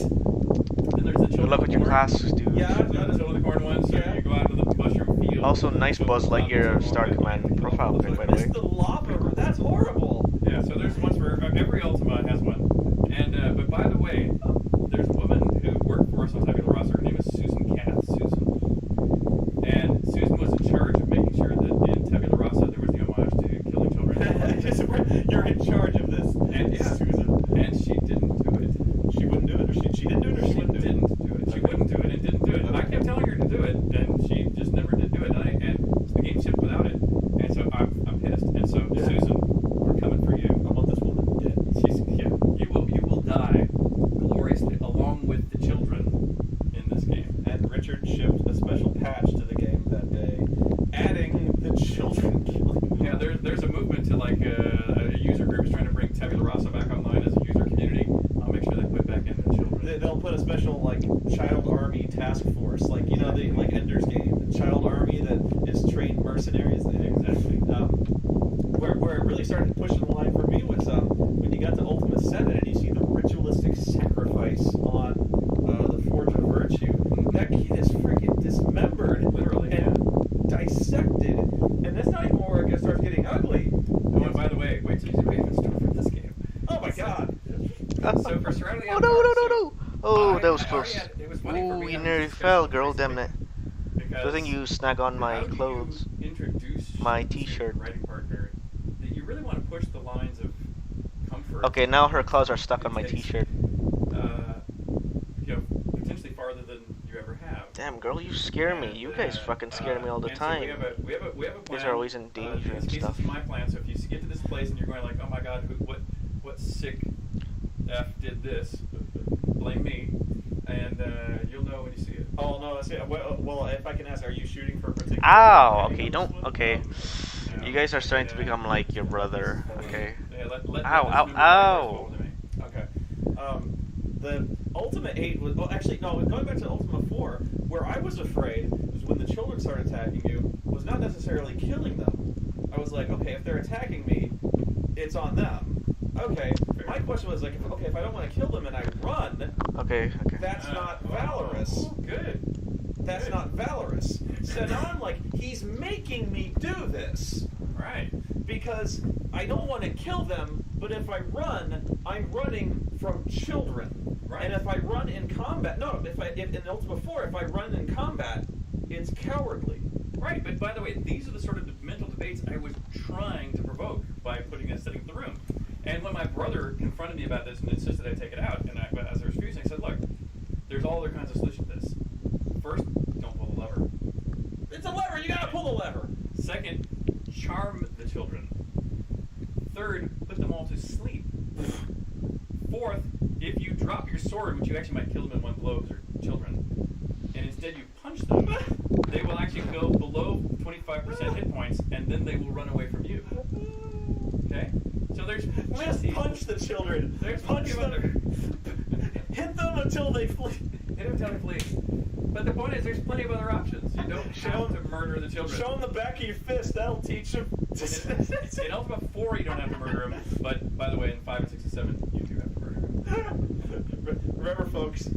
Then there's the children. Good luck with your corn. class, dude. Yeah. The children of the corn ones. So Yeah. you go out to the mushroom field. Also, nice Buzz Lightyear Star Command profile pic, by the way. Missed the lava. That's horrible. Yeah, so there's ones where every Ultima has one. And but by the way, there's a woman who worked for us on Tabula Rasa. Her name is Susan Kath. And Susan was in charge of making sure that in Tabula Rasa there was the homage to killing children. You're in charge of this. And yeah, Susan. and she didn't do it. She wouldn't do it, or she didn't do it, or she wouldn't do it. Didn't do it. She wouldn't do it and didn't do it. And I kept telling her to do it, and she just never did do it. And the game shipped without it. And so I'm pissed. And so Yeah. Susan, we're coming for you. I want this woman dead. You will die gloriously along with the children in this game. And Richard shipped a special patch to the game that day, adding the children killing. Yeah, there's a movement to like user groups trying to bring Tabula Rasa back online as a user community. I'll make sure they put back in the children. They'll put a special like child army task force, like you know the like Ender's Game, the child army that is trained mercenaries. Exactly. Where it really started pushing the line for me was when you got to Ultima 7 and you see the ritualistic sacrifice on the Forge of Virtue. That kid is freaking dismembered, Literally, and dissected, and that's not even where it starts getting ugly. Oh, and by the way, wait till you see what we have in store for this game. Oh my god! So for Surrounding Oh no! Oh, that was I close. already it was funny for Ooh, me you on nearly this fell, discussion girl. Damn it. because Good thing you snag on my how do you clothes. introduce My to your t-shirt. writing partner that you really want to push the lines of comfort. Okay, now her claws are stuck on my It takes, t-shirt. Potentially farther than you ever have. Damn, girl, you scare me. You guys fucking scare me all the and so time. we have a plan. These are always in danger in and case stuff. This is my plan. So if you get to this place and you're going like, oh my god, what sick F did this? Blame me, and you'll know when you see it. Oh no! Well, if I can ask, are you shooting for a particular? Ow! thing Okay, on don't. this one? Okay. Yeah. You guys are starting to Yeah. become like your brother. Okay. Yeah, let Ow, this ow, move ow. over to me. Okay. The Ultima 8 was, well, actually, no, going back to Ultima 4, where I was afraid was when the children started attacking you, was not necessarily killing them. I was like, okay, if they're attacking me, it's on them. Okay, my question was like, if I don't want to kill them and I run, Okay. that's not valorous. Oh, good. That's Good. not valorous. So now I'm like, he's making me do this. Right. Because I don't want to kill them, but if I run, I'm running from children. Right. And if I run in combat, if in Ultima 4, if I run in combat, it's cowardly. Right, but by the way, these are the sort of mental debates I was trying to provoke by putting a setting of the room. And when my brother confronted me about this and insisted I take it out, and as I was refusing, I said, look, there's all other kinds of solutions to this. First, don't pull the lever. It's a lever, you gotta pull the lever. Second, charm the children. Third, put them all to sleep. Fourth, if you drop your sword, which you actually might kill them in one blow because they're children, instead you punch them, they will actually go below 25% hit points, and then they will run away from you. Okay? So there's plenty. Just punch the children. There's Punch plenty of them. Hit them until they flee. Hit them until they flee. But the point is, there's plenty of other options. You don't have to murder the children. Show them the back of your fist. That'll teach them. In Ultima 4, you don't have to murder them. But, by the way, in 5 and 6 and 7, you do have to murder them. Remember, folks.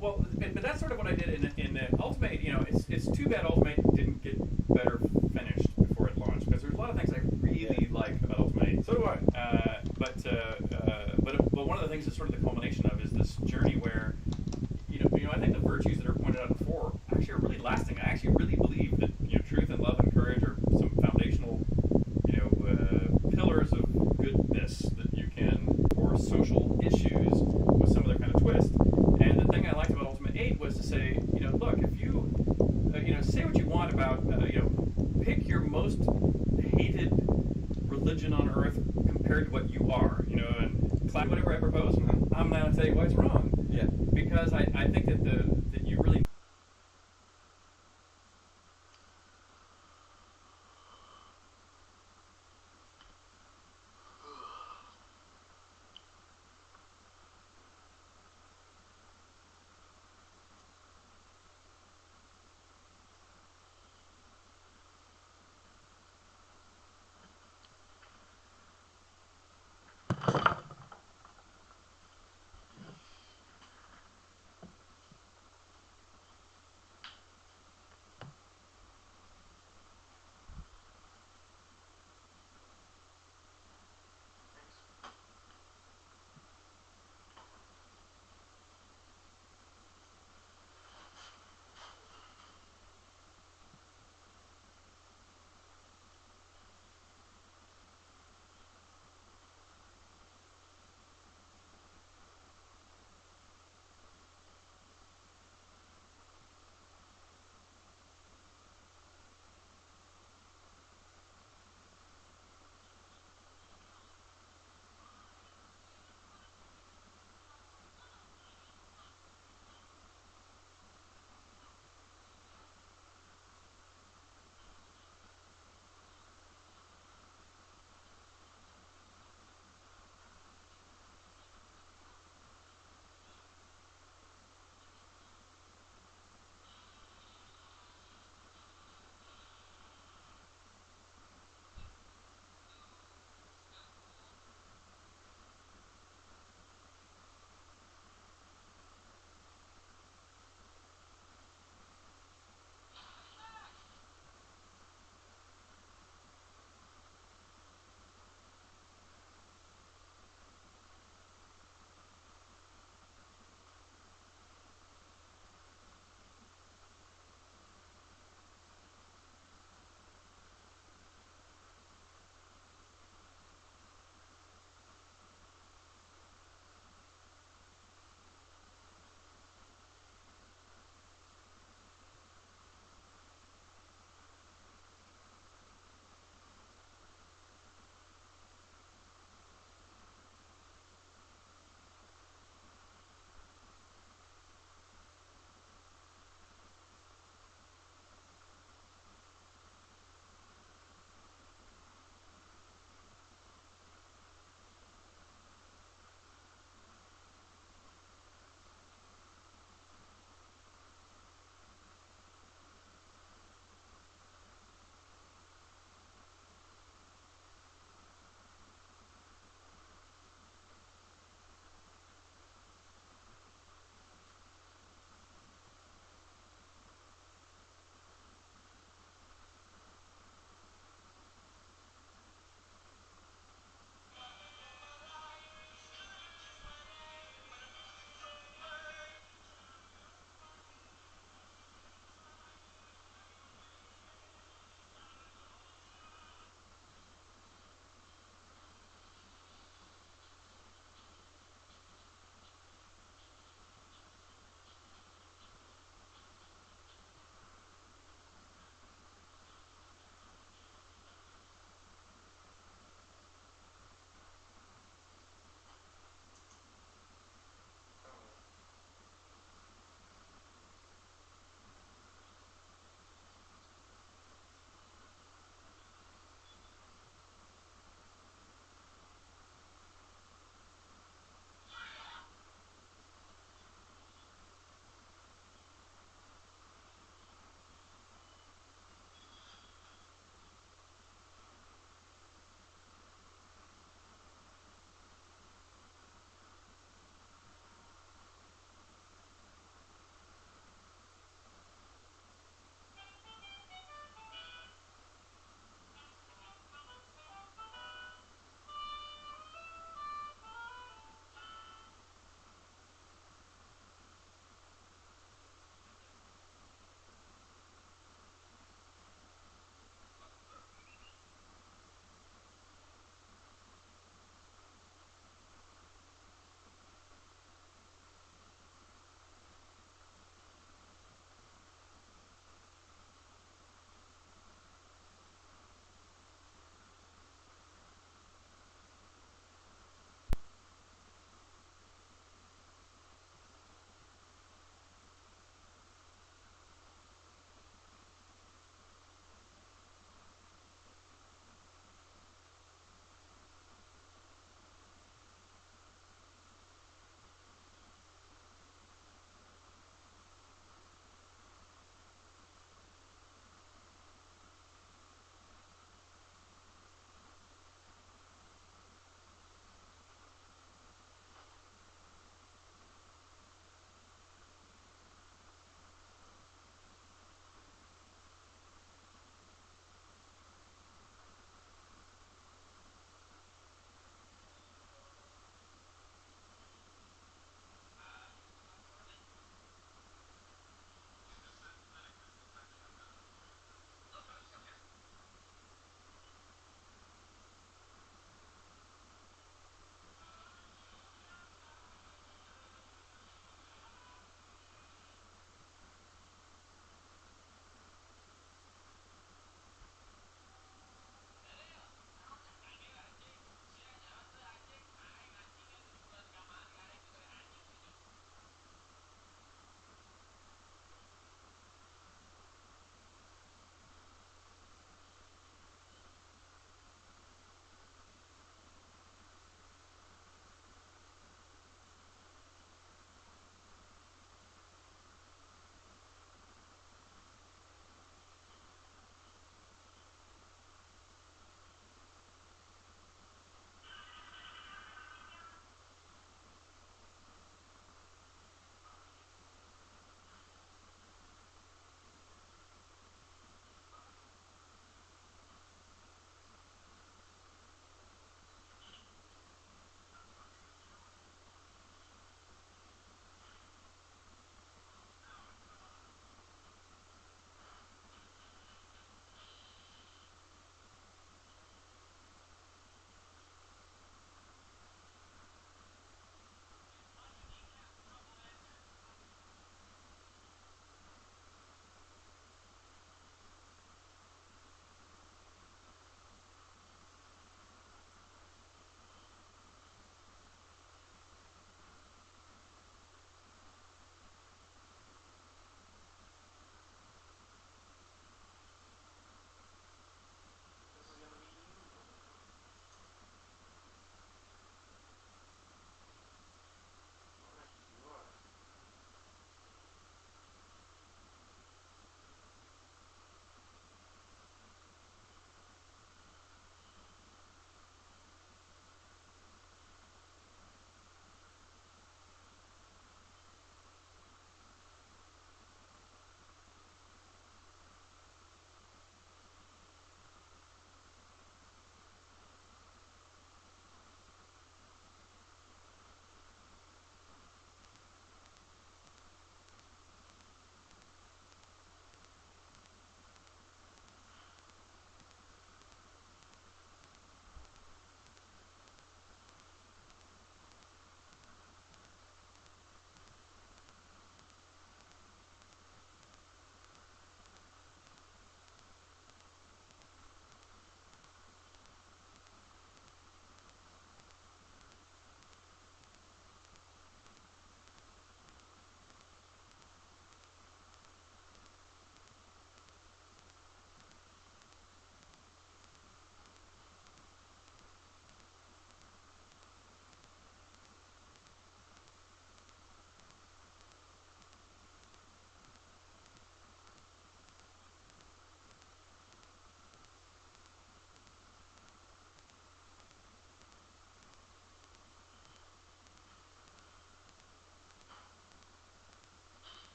Well, but that's sort of what I did in Ultimate. You know, it's too bad Ultimate didn't get better finished before it launched, because there's a lot of things I really like about Ultimate. So do I. But one of the things that's sort of the culmination of is this journey where, I think the virtues that are pointed out before actually are really lasting. I actually really believe that truth and love and courage are some foundational pillars of goodness that you can, or social issues with some other kind of twist. And the thing I liked about Ultimate 8 was to say, look, if you say what you want about pick your most hated religion on earth compared to what you are, and clap whatever I propose, I'm not going to tell you why it's wrong. Yeah. Because I think that you really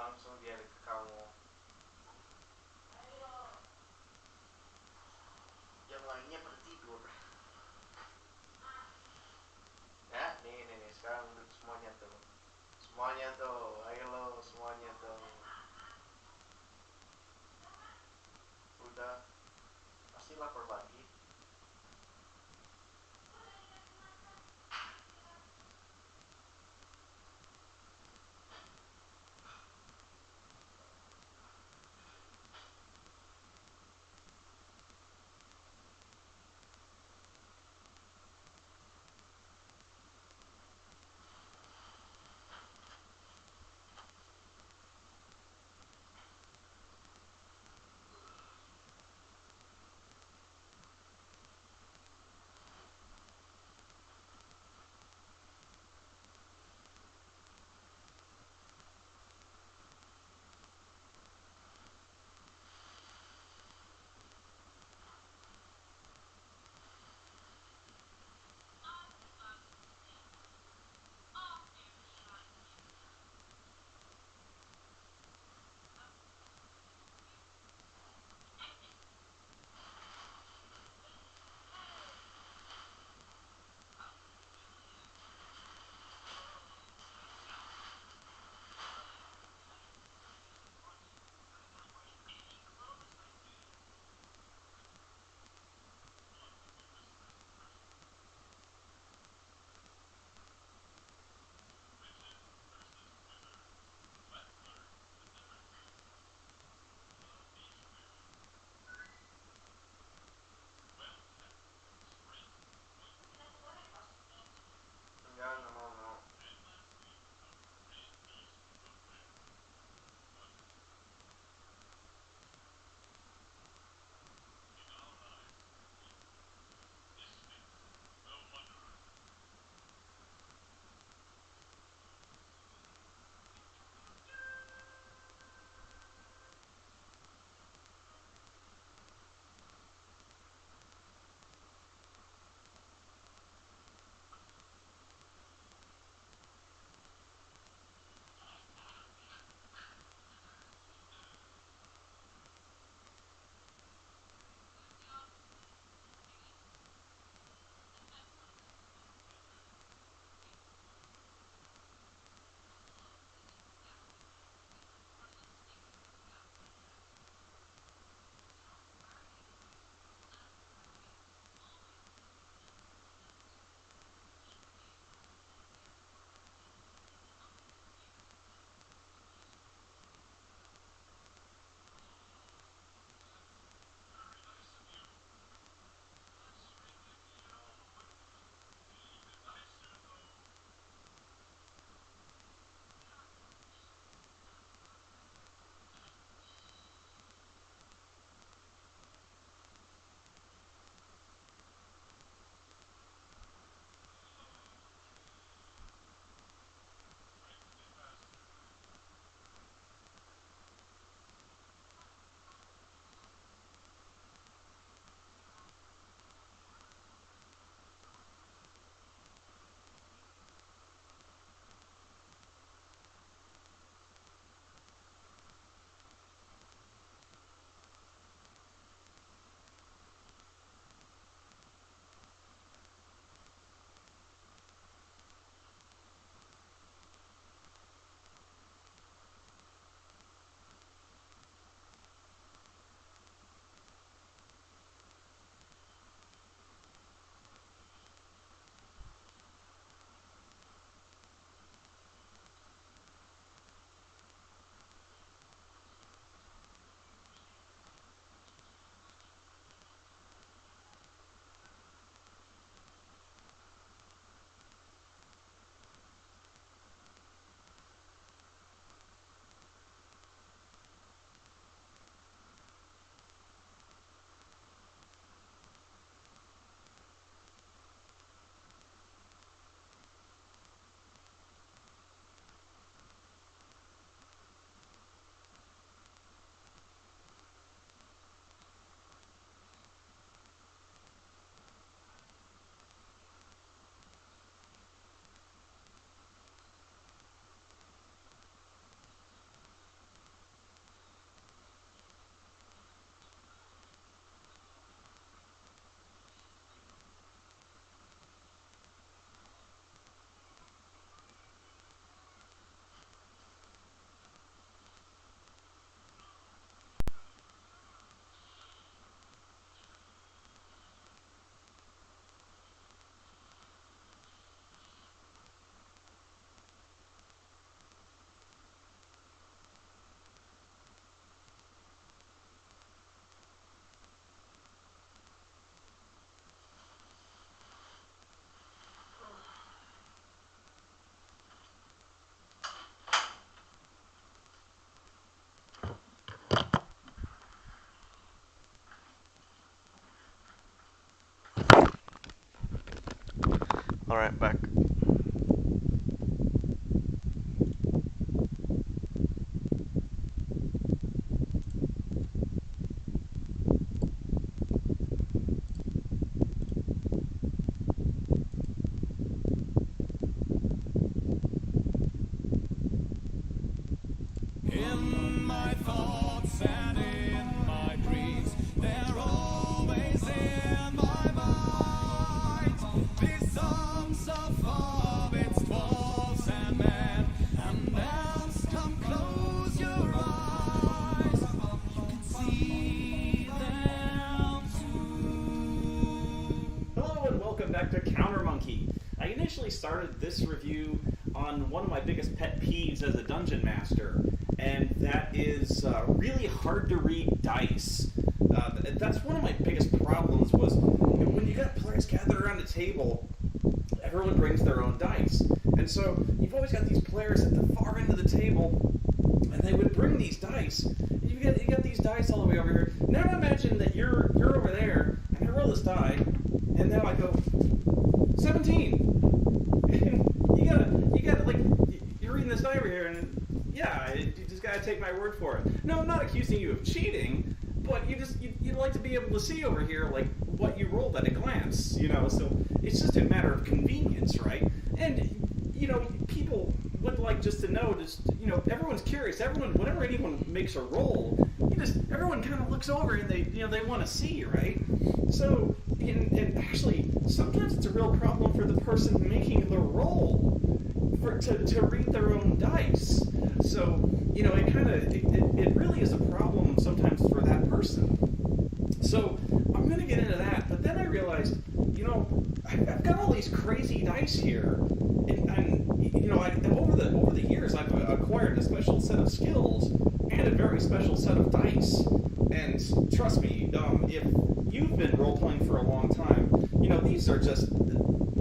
langsung dia ke kamu. Yang lainnya pada tidur. Ya, nih, sekarang duduk semuanya tuh. Semuanya tuh, ayo lo semuanya tuh. Udah, pasti lapar lagi. Alright, back. In my thoughts and in my dreams, they're always in my mind. These songs of hobbits, dwarves, and men, and elves, come close your eyes. You can see them too. Hello and welcome back to Counter Monkey. I initially started this review on one of my biggest pet peeves as a dungeon master, and that is really hard to read dice. That's one of my biggest problems was when you got players gathered around a table, everyone brings their own dice. And so you've always got these players at the far end of the table, and they would bring these dice. And you got these dice all the way over here. Now imagine that you're over there, and I roll this die, and now I go 17. And you gotta like you're reading this die over here, and yeah, you just gotta take my word for it. No, I'm not accusing you of cheating, but you'd like to be able to see over here like what you rolled at a glance, you know. So it's just a matter of convenience, right? And you know, people would like just to know, everyone's curious. Whenever anyone makes a roll, everyone kind of looks over and they want to see, right? So, and actually, sometimes it's a real problem for the person making the roll to read their own dice. So, it really is a problem sometimes for that person. So, I'm going to get into that, but then I realized, I've got all these crazy dice here, and over the years, I've acquired a special set of skills and a very special set of dice. And trust me, if you've been role-playing for a long time,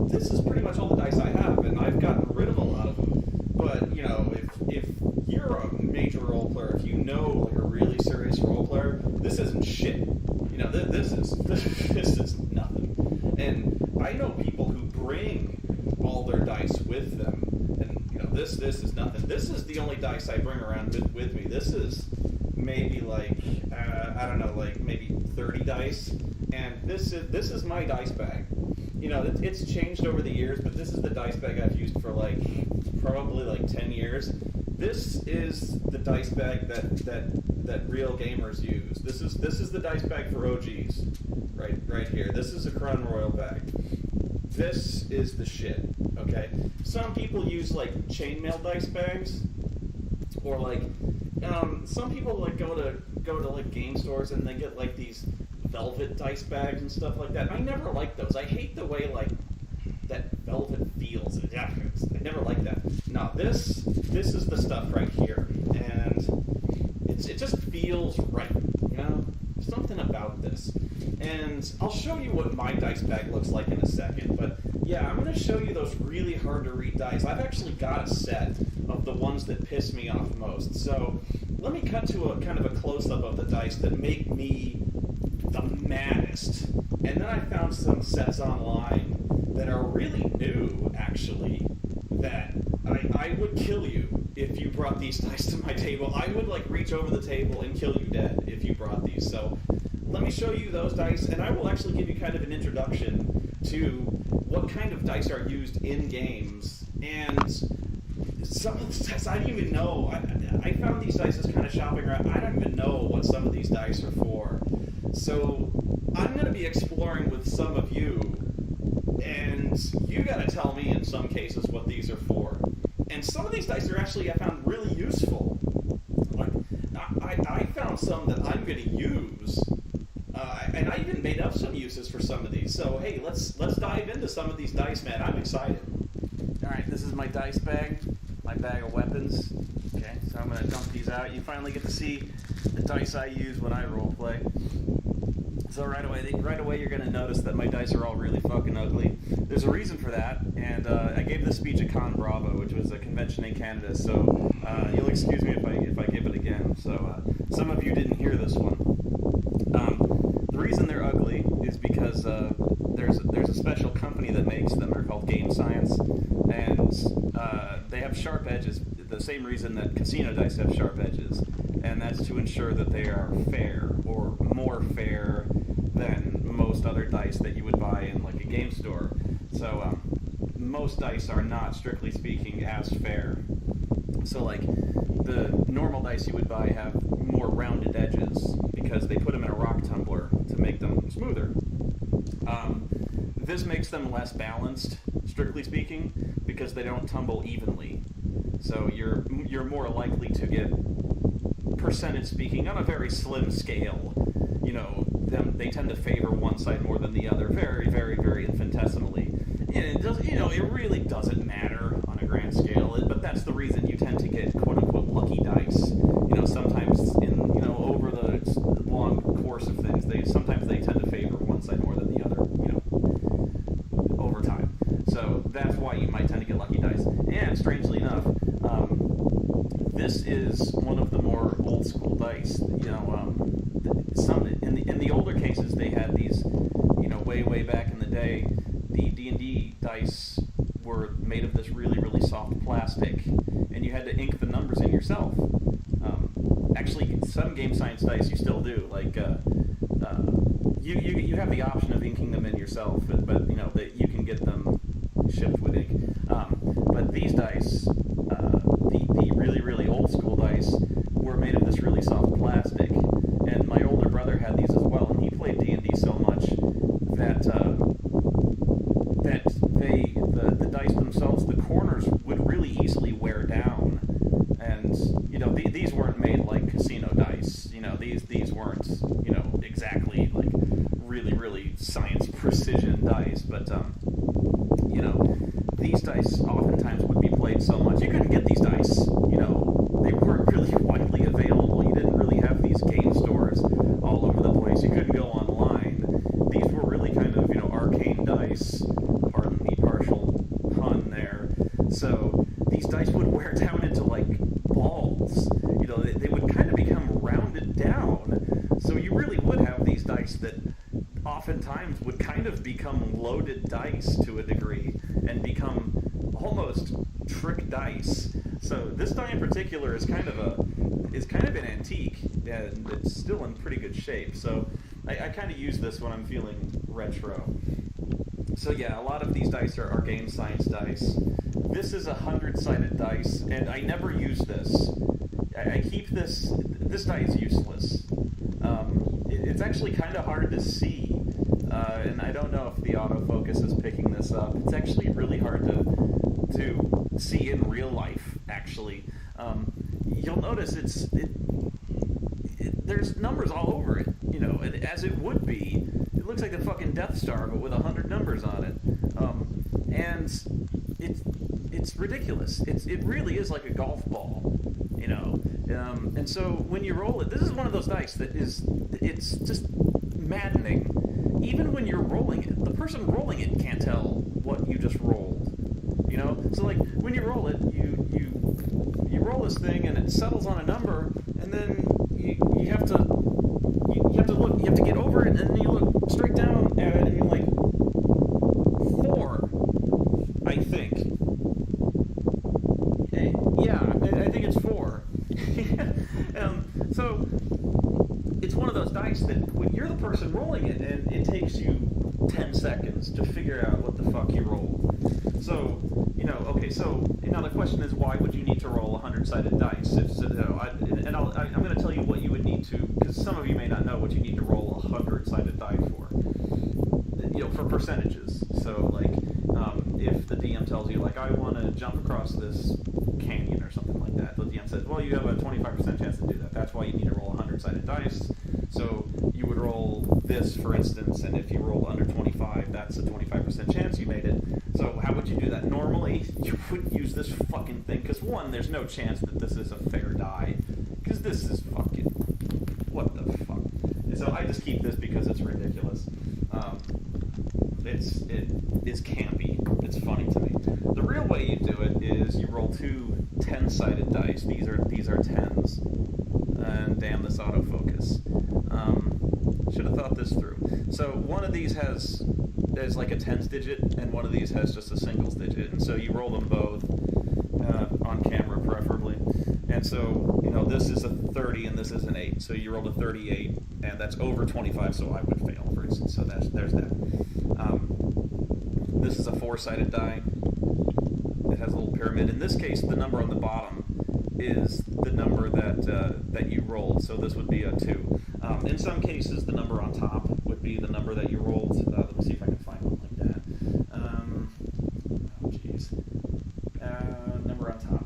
this is pretty much all the dice I have, and I've gotten rid of a lot of them. But, if you're a major role player, if you know like a really serious role player, this isn't shit. This is nothing. And I know people who bring all their dice with them, and this is nothing. This is the only dice I bring around with me. This is maybe like maybe 30 dice, and this is my dice bag. It's changed over the years, but this is the dice bag I've used for probably 10 years. This is the dice bag that real gamers use. This is the dice bag for OGs, right here. This is a Crown Royal bag. This is the shit. Okay. Some people use chainmail dice bags, or some people go to game stores and they get these velvet dice bags and stuff like that. I never like those. I hate the way that velvet feels. I never like that. No, this is the stuff right here, and it just feels right. Something about this. And I'll show you what my dice bag looks like in a second. But yeah, I'm going to show you those really hard to read dice. I've actually got a set of the ones that piss me off most. So let me cut to a kind of a close-up of the dice that make me the maddest. And then I found some sets online that are really new, actually, that I would kill you if you brought these dice to my table. I would reach over the table and kill you dead if you brought these. So let me show you those dice, and I will actually give you kind of an introduction to what kind of dice are used in games. And some of the dice I didn't even know. I found these dice as kind of shopping around. I don't even know what some of these dice are for. So I'm going to be exploring with some of you, and you got to tell me in some cases what these are for. And some of these dice are actually, I found, really useful. I found some that I'm going to use, and I even made up some uses for some of these. So hey, let's dive into some of these dice, man. I'm excited. All right, this is my dice bag, my bag of weapons. Okay, so I'm going to dump these out. You finally get to see the dice I use when I roleplay. So right away you're going to notice that my dice are all really fucking ugly. There's a reason for that, and I gave this speech at Con Bravo, which was a convention in Canada, so you'll excuse me if I give it again. So some of you didn't hear this one. The reason they're ugly is because there's a special company that makes them. They're called Game Science, and they have sharp edges. The same reason that casino dice have sharp edges, and that's to ensure that they are fair, or more fair than most other dice that you would buy in like a game store. So most dice are not, strictly speaking, as fair. So like the normal dice you would buy have more rounded edges because they put them in a rock tumbler to make them smoother. This makes them less balanced, strictly speaking, because they don't tumble evenly. So you're more likely to get, percentage speaking, on a very slim scale, you know, they tend to favor one side more than the other, very, very, very infinitesimally. And it does, you know, it really doesn't matter on a grand scale, but that's the reason you tend to get quote unquote lucky dice. You know, sometimes over the long course of things, sometimes they tend to favor one side more than the other, you know, over time. So that's why you might tend to get lucky dice. And strangely enough, this is one of the more old school dice. You know, some in the older cases they had these, you know, way back in the day, the D&D dice were made of this really, really soft plastic, and you had to ink the numbers in yourself. Actually, some Game Science dice you still do. Like, you have the option of inking them in yourself, but you know that you can get them shipped with ink. But these dice, the really, really old school dice, were made of this really soft plastic. And my older brother had these as well, and he played D&D so much that the dice themselves, the corners would really easily wear down. And you know, these weren't made like casino dice. You know, these weren't, you know, exactly like really, really science precision dice. But you know, these dice oftentimes would be played so much. You couldn't get these dice. You know, they weren't really widely available. You didn't really have these game stores all over the place. You couldn't go online. These were really kind of, you know, arcane dice. Pardon the partial pun there. So these dice would wear down into like balls. You know, they would kind of become rounded down. So you really would have these dice that oftentimes would kind of become loaded dice to a degree and become almost trick dice. So this die in particular is kind of an antique, and it's still in pretty good shape. So I kind of use this when I'm feeling retro. So yeah, a lot of these dice are Game Science dice. This is 100-sided dice, and I never use this. I keep this. This die is useless. It's actually kind of hard to see, and I don't know if the autofocus is picking this up. It's actually really hard to see in real life. Actually, you'll notice there's numbers all over it. You know, as it would be. It looks like a fucking Death Star, but with 100 numbers on it, and it's ridiculous. It really is like a golf ball, you know. And so when you roll it, this is one of those dice that it's just maddening. Even when you're rolling it, the person rolling it can't tell what you just rolled, you know. So like when you roll it, you roll this thing and it settles on a number, and then you have to look, you have to get over it, and then you look straight down at it, and you're like, 4, I think. Yeah, I think it's 4. So it's one of those dice that when you're the person rolling it, and it takes you 10 seconds to figure out what the fuck you rolled. So, you know, okay, so now the question is, why would you need to roll 100-sided dice? I'm going to tell you what you would need to, because some of you may not know what you need to roll a 100-sided die for. You know, for percentages. So, like, if the DM tells you, like, I want to jump across this canyon or something like that, the DM says, well, you have a 25% chance to do that. That's why you need to roll 100-sided dice. So you would roll this, for instance, and if you rolled under 25, that's a 25% chance you made it. So how would you do that? Normally, you wouldn't use this fucking thing, because one, there's no chance that this is a fair die, because this is fucking, what the fuck? And so I just keep this because it's ridiculous. It is campy. It's funny to me. The real way you do it is you roll 2 10-sided dice. These are 10s. And damn this autofocus. Should have thought this through. So one of these has is like a tens digit, and one of these has just a singles digit. And so you roll them both on camera, preferably. And so, you know, this is a 30 and this is an 8. So you rolled a 38, and that's over 25, so I would fail, for instance. So there's that. This is a 4-sided die. It has a little pyramid. In this case, the number on the bottom is the number that you rolled. So this would be a 2. In some cases, the number on top would be the number that you rolled. Let me see if I can find one like that. Oh, jeez. Number on top.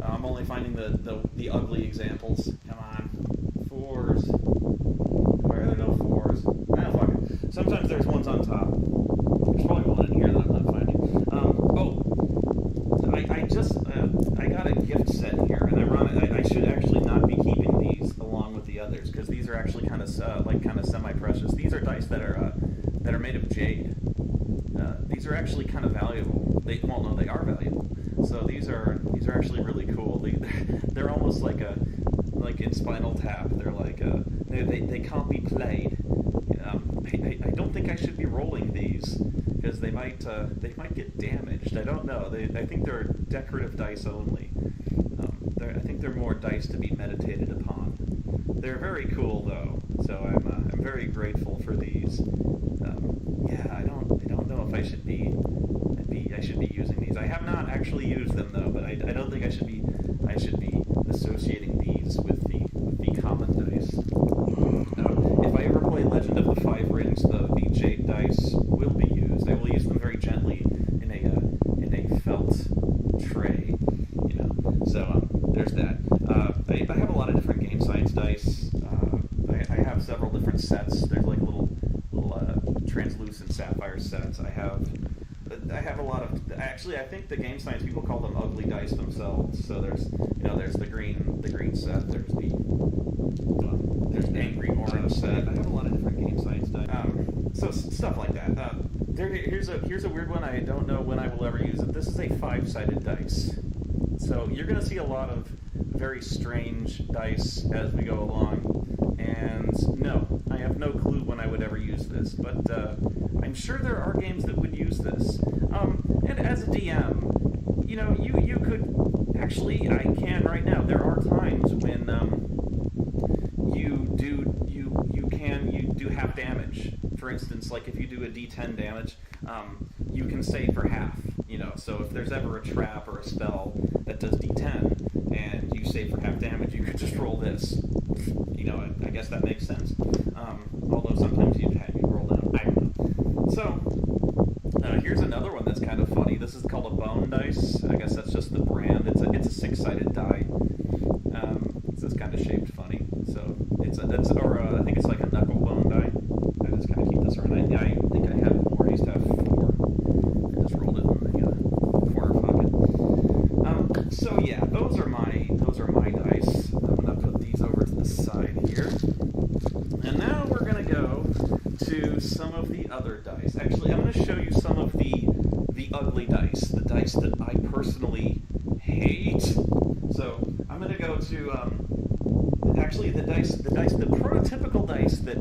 I'm only finding the ugly examples. Come on. 4s. Why are there no 4s? Ah, fuck it. Sometimes there's ones on top. There's probably one in here that I'm not finding. I got a gift set here, and I should actually not be keeping these along with the others, because these are actually kind of semi-precious. These are dice that are made of jade. These are actually kind of valuable. They are valuable. So these are actually really cool. They're almost like in Spinal Tap. They're like they can't be played. I don't think I should be rolling these, because they might get damaged. I don't know. I think they're decorative dice only. I think they're more dice to be meditated upon. They're very cool though, so I'm very grateful for these. I don't know if I should be using these. I have not actually used them though, but I don't think I should be associating these with the common dice. If I ever play Legend of the Five Rings, the jade dice will be used. I will use them very gently in a felt tray, you know. So there's that. I have a lot of different game science dice. I have several different sets. There's like little translucent sapphire sets. I have a lot of. Actually, I think the game science people call them ugly dice themselves. So there's the green set. There's angry orange set. I have a lot of different game science dice. So stuff like that. Here's a weird one. I don't know when I will ever use it. This is a 5-sided dice. So you're going to see a lot of very strange dice as we go along. And no, I have no clue when I would ever use this, but I'm sure there are games that would use this. And as a DM, you know, you could actually, I can right now. There are times when you do half damage. For instance, like if you do a D10 damage, you can save for half. You know, so if there's ever a trap or a spell that does D10 and you save for half damage, you could just roll this. You know, I guess that makes sense. Although sometimes you roll down. I don't know. So here's another one that's kind of funny. This is called a bone dice. I guess that's just the brand. It's a 6-sided die. It's kind of shaped funny. So I think it's like a knuckle bone die. I just kind of keep this around. I think I have more. I used to have 4. I just rolled it in the corner pocket. So yeah, those are my dice. I'm gonna put these over to the side here. And now we're gonna go to some of the other dice. Actually, I'm gonna show you some of the ugly dice, the dice that I personally hate. So I'm gonna go to actually the prototypical dice that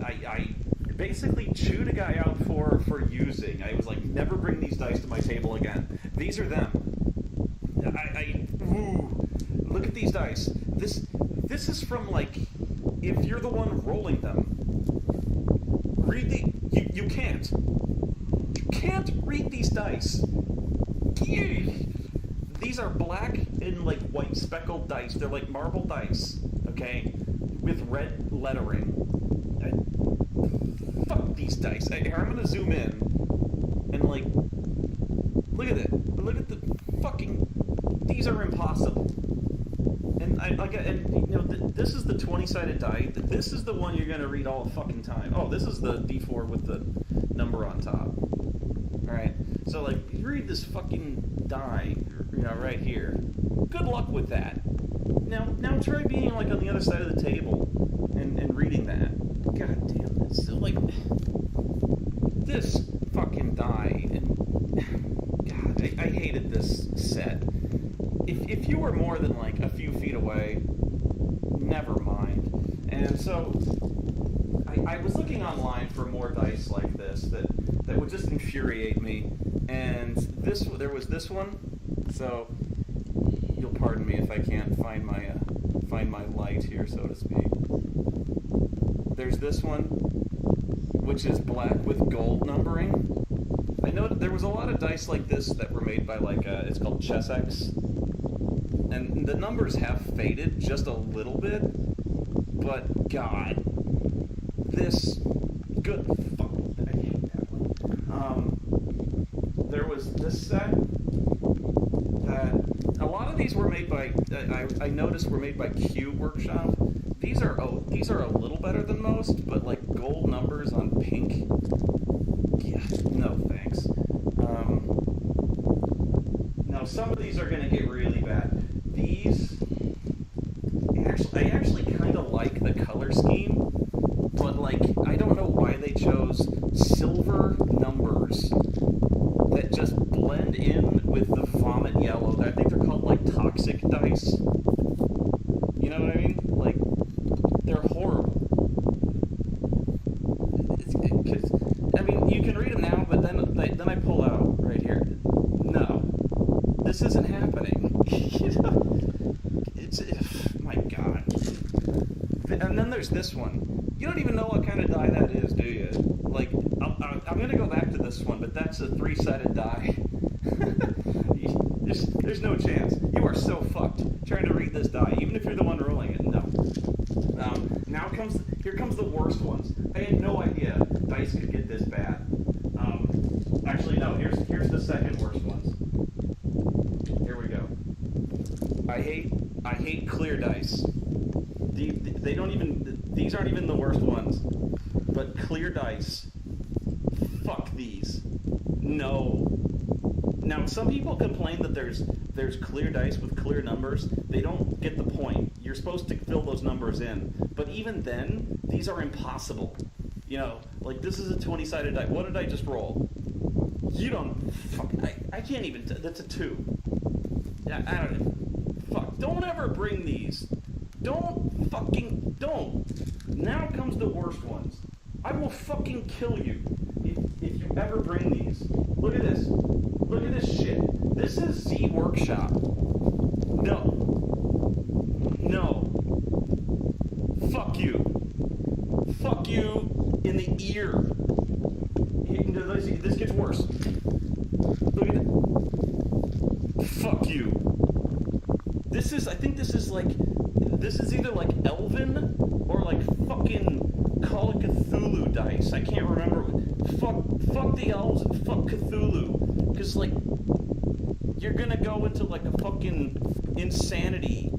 I basically chewed a guy out for using. I was like, never bring these dice to my table again. These are them. Look at these dice. This is from, like, if you're the one rolling them. You can't. You can't read these dice. These are black and like white speckled dice. They're like marble dice, okay, with red lettering. Fuck these dice. I'm gonna zoom in and like, look at it. Look at the fucking. These are impossible. And this is the 20-sided die. This is the one you're gonna read all the fucking time. Oh, this is the D4 with the number on top. All right. So like, you read this fucking die, you know, right here. Good luck with that. Now try being like on the other side of the table and reading that. God damn it. So like, this fucking die, and God, I hated this set. If you were more than like a few feet away, never mind. And so I was looking online for more dice like this that would just infuriate me, and there was this one. So you'll pardon me if I can't find my light here, so to speak. There's this one, which is black with gold numbering. I know there was a lot of dice like this that were made by it's called Chessex, and the numbers have faded just a little bit, but God, this good fuck. I hate that one. There was this set that a lot of these were made by I noticed were made by Q Workshop. These are a little better than most, but like gold numbers on pink. Yeah, no thanks. Now some of these are gonna get really bad. These, I actually kind of like the color scheme, but like I don't know why they chose silver numbers that just blend in with the vomit yellow. I think they're called like toxic dice. You know what I mean? Like they're horrible. I mean, you can read them now, but then I pull out right here. No, this isn't happening. You know, my God. And then there's this one. You don't even know what kind of die that is, do you? Like, I'm gonna go back to this one, but that's a 3-sided die. There's no chance. You are so fucked trying to read this die, even if you're the one rolling it. No. Here comes the worst ones. I had no idea dice could get this bad. Actually, no. Here's the second worst ones. Here we go. I hate clear dice. They don't even. These aren't even the worst ones. But clear dice. Fuck these. No. Now, some people complain that there's clear dice with clear numbers. They don't get the point. You're supposed to fill those numbers in. But even then, these are impossible. You know, like this is a 20-sided die. What did I just roll? You don't... Fuck, I can't even... That's a 2. Yeah, I don't... Fuck, don't ever bring these. Don't. Now comes the worst ones. I will fucking kill you if you ever bring these. Look at this. Look at this shit. This is Z Workshop. No. Fuck you. Fuck you in the ear. This gets worse. Look at it. Fuck you. I think this is either like Elven or like fucking Call of Cthulhu dice. I can't remember. Fuck the elves and fuck Cthulhu. Because like, you're gonna go into like a fucking insanity.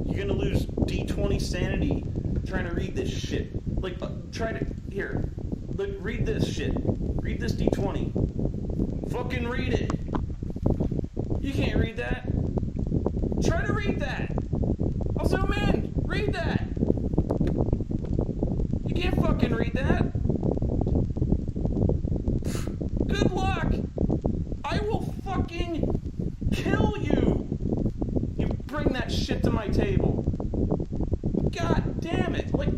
You're gonna lose D20 sanity trying to read this shit. Like, here. Look, read this shit. Read this D20. Fucking read it. You can't read that. Try to read that. I'll zoom in. Read that. You can't fucking read that. Good luck. I will fucking kill you. You bring that shit to my table. God damn it. Like,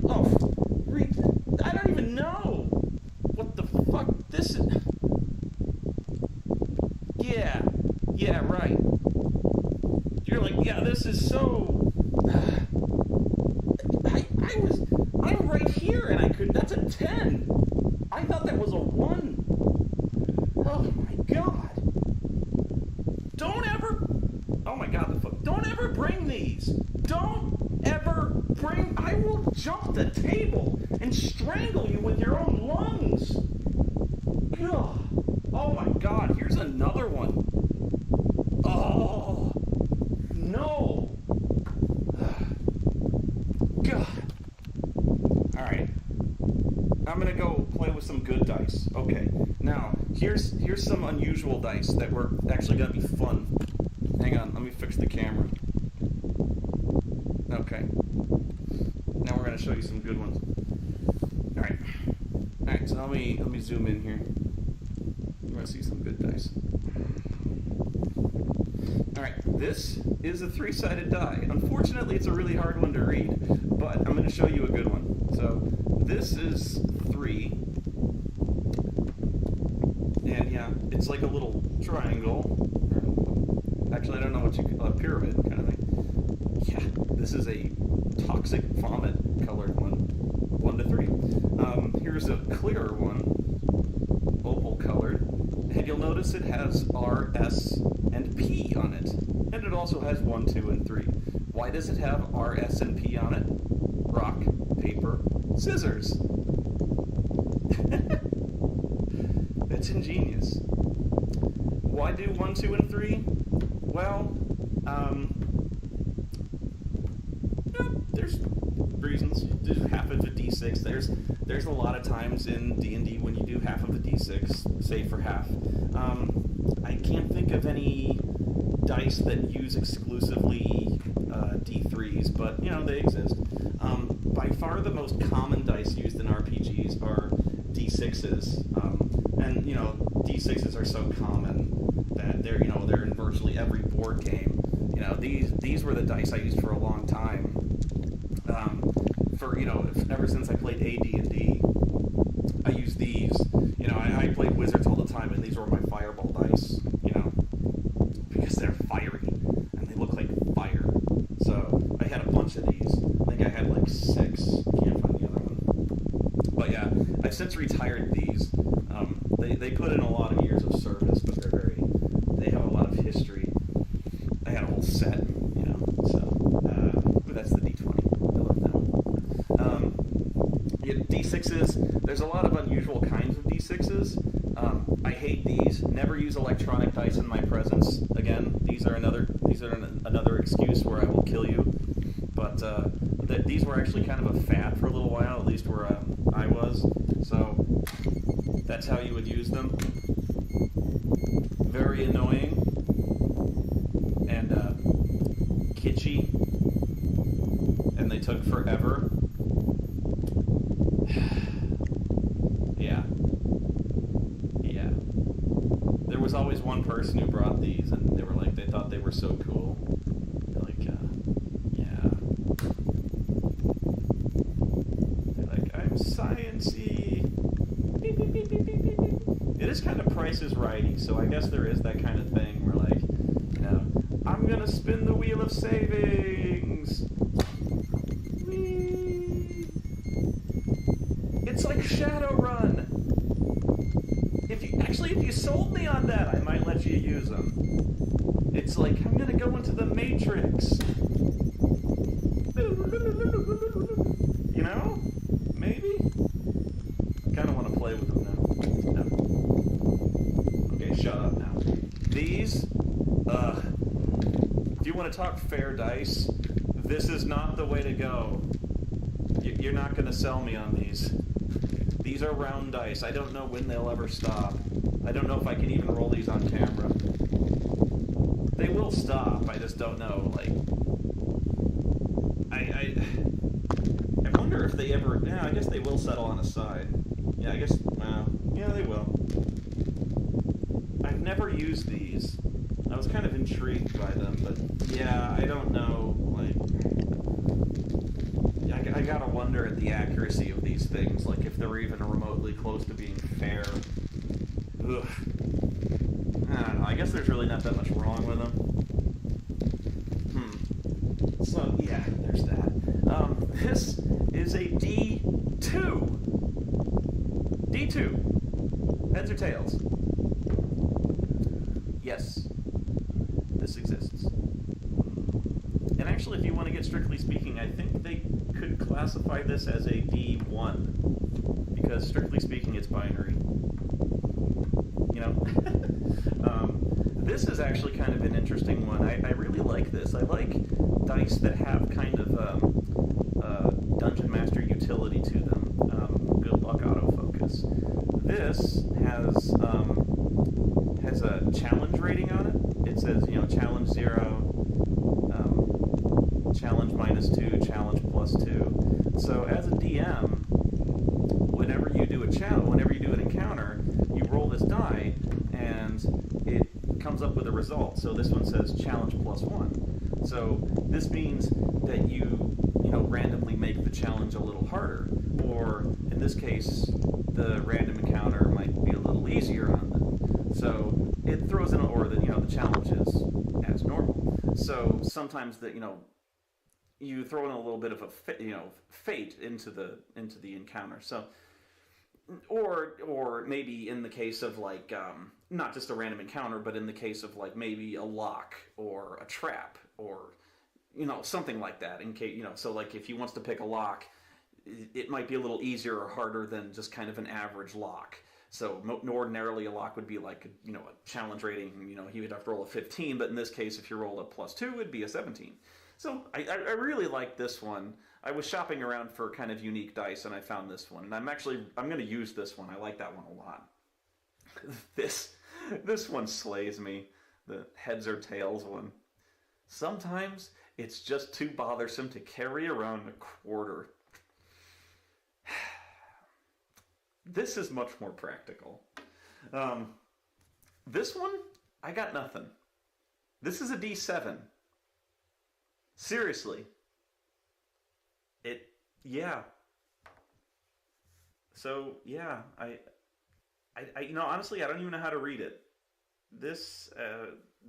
I don't even know. What the fuck? This is... Yeah, right. You're like, yeah, this is so... I'm right here and I could... That's a 10. I thought that was a 1. Oh my God. Don't ever... Oh my God, the fuck. Don't ever bring these. Don't ever bring... I will jump the table and strangle you with your own lungs. Ugh. Oh my God, here's another one. Oh, no. God. Alright. I'm gonna go play with some good dice. Okay. Now, here's some unusual dice that were actually gonna be fun. Hang on, let me fix the camera. Okay. Now we're gonna show you some good ones. Alright. Alright, so let me zoom in here. You wanna see some good dice. Alright, this is a 3-sided die. Unfortunately, it's a really hard one to read, but I'm going to show you a good one. So, this is 3. And yeah, it's like a little triangle. Actually, I don't know what you call a pyramid kind of thing. Yeah, this is a toxic vomit colored one. 1 to 3. Here's a clearer one, opal colored, and you'll notice it has R, S, and P on it. And it also has 1, 2, and 3. Why does it have R, S, and P on it? Rock, paper, scissors. It's ingenious. Why do 1, 2, and 3? Well, there's reasons. Do half of a d6. There's a lot of times in D&D when you do half of a d6, save for half. I can't think of any dice that use exclusively d3s, but they exist. By far the most common dice used in RPGs are d6s, and d6s are so common that they're in virtually every board game. These were the dice I used for a long time. Ever since I played AD&D, I used these. I played Wizards all the time, and these were my fireball dice. Because they're fiery and they look like fire. So I had a bunch of these. I think I had like 6. Can't find the other one. But yeah, I've since retired these. They put in a lot of years of service, but they have a lot of history. I had a whole set, so that's the D20. I love that one. D6s, there's a lot of unusual kinds of D6s. I hate these. Never use electronic dice in my presence. Again, these are another excuse where I will kill you. But these were actually kind of a fad for a little while, at least where I was. So that's how you would use them. Very annoying and kitschy, and they took forever. Yeah. There was always one person who brought these, and they thought they were so cool. I'm sciencey. Beep, beep, beep, beep, beep, beep, beep. It is kind of Price is Righty, so I guess there is that kind of thing where, I'm gonna spin the wheel of savings. Whee! It's like Shadowrun. If you sold me on that, I might let you use them. It's like, I'm gonna go into the Matrix. Maybe? I kind of want to play with them now. No. Okay, shut up now. These, if you want to talk fair dice, this is not the way to go. You're not going to sell me on these. These are round dice. I don't know when they'll ever stop. I don't know if I can even roll these on camera. They will stop, I just don't know, I wonder if they ever... Yeah, I guess they will settle on a side. Yeah, I guess... yeah, they will. I've never used these. I was kind of intrigued by them, but yeah, I don't know, I gotta wonder at the accuracy of these things, if they're even remotely close to being fair. Ugh. I don't know, I guess there's really not that much wrong with them. So, yeah, there's that. This is a D2. D2. Heads or tails? Yes. This exists. And actually, if you want to get strictly speaking, I think they could classify this as a D1. Because strictly speaking, it's binary. This is actually kind of an interesting one. I really like this. I like dice that have kind of Dungeon Master utility to them. Good luck autofocus. This has a challenge rating on it. It says, challenge 0, challenge -2, challenge +2. So as a DM, whenever you do an encounter, you roll this die, and it comes up with a result. So this one says challenge +1. So this means that you randomly make the challenge a little harder, or in this case, the random encounter might be a little easier on them. So it throws in, or the challenge is as normal. So sometimes you throw in a little bit of a fate into the encounter. So or maybe in the case of not just a random encounter, but in the case of maybe a lock or a trap or something like that. In case so if he wants to pick a lock, it might be a little easier or harder than just kind of an average lock. So ordinarily a lock would be a challenge rating. He would have to roll a 15, but in this case, if you roll a +2, it'd be a 17. So I really like this one. I was shopping around for kind of unique dice, and I found this one. And I'm going to use this one. I like that one a lot. This one slays me. The heads or tails one. Sometimes it's just too bothersome to carry around a quarter. This is much more practical. This one, I got nothing. This is a D7. Seriously. So, yeah, I honestly, I don't even know how to read it. This,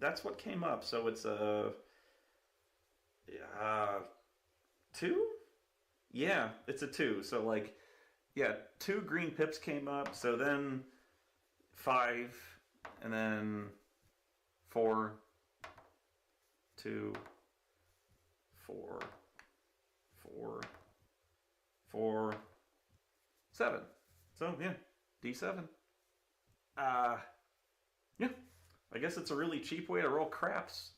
that's what came up. So it's a, 2? Yeah, it's a 2. So 2 green pips came up. So then 5, and then 4, 2, 4, 4, 4, 7. So yeah, D7. Yeah, I guess it's a really cheap way to roll craps.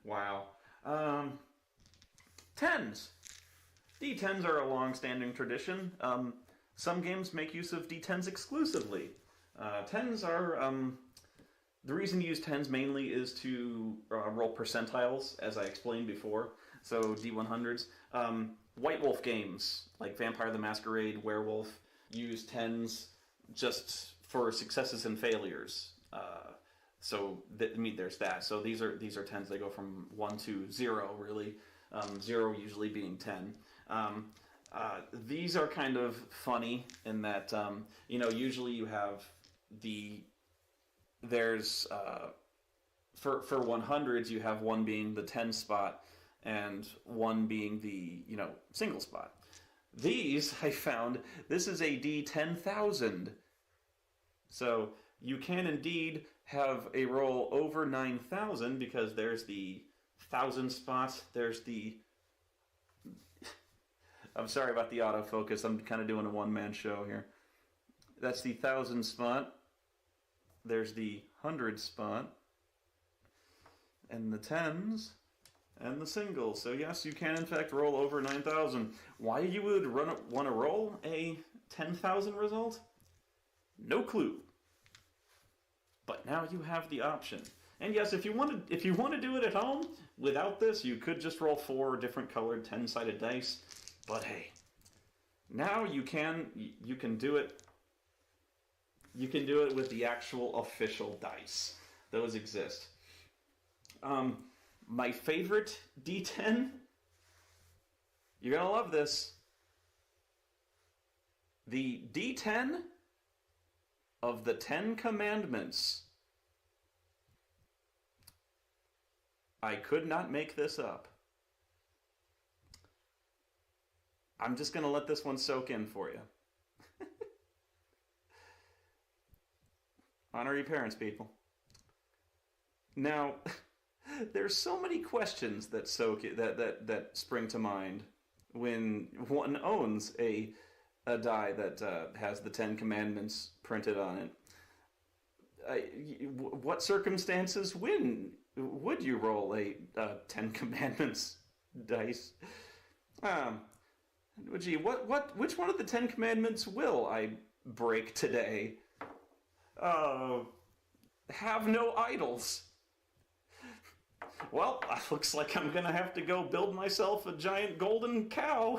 Wow. 10s. D10s are a long-standing tradition. Some games make use of D10s exclusively. 10s are... the reason you use 10s mainly is to roll percentiles, as I explained before. So D100s. White Wolf games, like Vampire the Masquerade, Werewolf, use 10s just for successes and failures. There's that. So these are 10s. They go from 1 to 0, really. 0 usually being 10. These are kind of funny in that, usually you have there's for 100s you have one being the 10 spot and one being the single spot. These I found, this is a D10,000. So you can indeed have a roll over 9,000 because there's the 1,000 spot. There's the I'm sorry about the autofocus. I'm kind of doing a one-man show here. That's the 1,000 spot. There's the 100 spot, and the 10s, and the singles. So yes, you can in fact roll over 9,000. Why you would want to roll a 10,000 result? No clue. But now you have the option. And yes, if you want to do it at home without this, you could just roll 4 different colored 10-sided dice. But hey, now you can do it. You can do it with the actual official dice. Those exist. My favorite D10, you're going to love this. The D10 of the 10 Commandments. I could not make this up. I'm just going to let this one soak in for you. Honor your parents, people. Now, there's so many questions that spring to mind when one owns a die that has the 10 Commandments printed on it. What circumstances would you roll a 10 Commandments dice? Gee, which one of the 10 Commandments will I break today? Have no idols. Well, looks like I'm gonna have to go build myself a giant golden cow.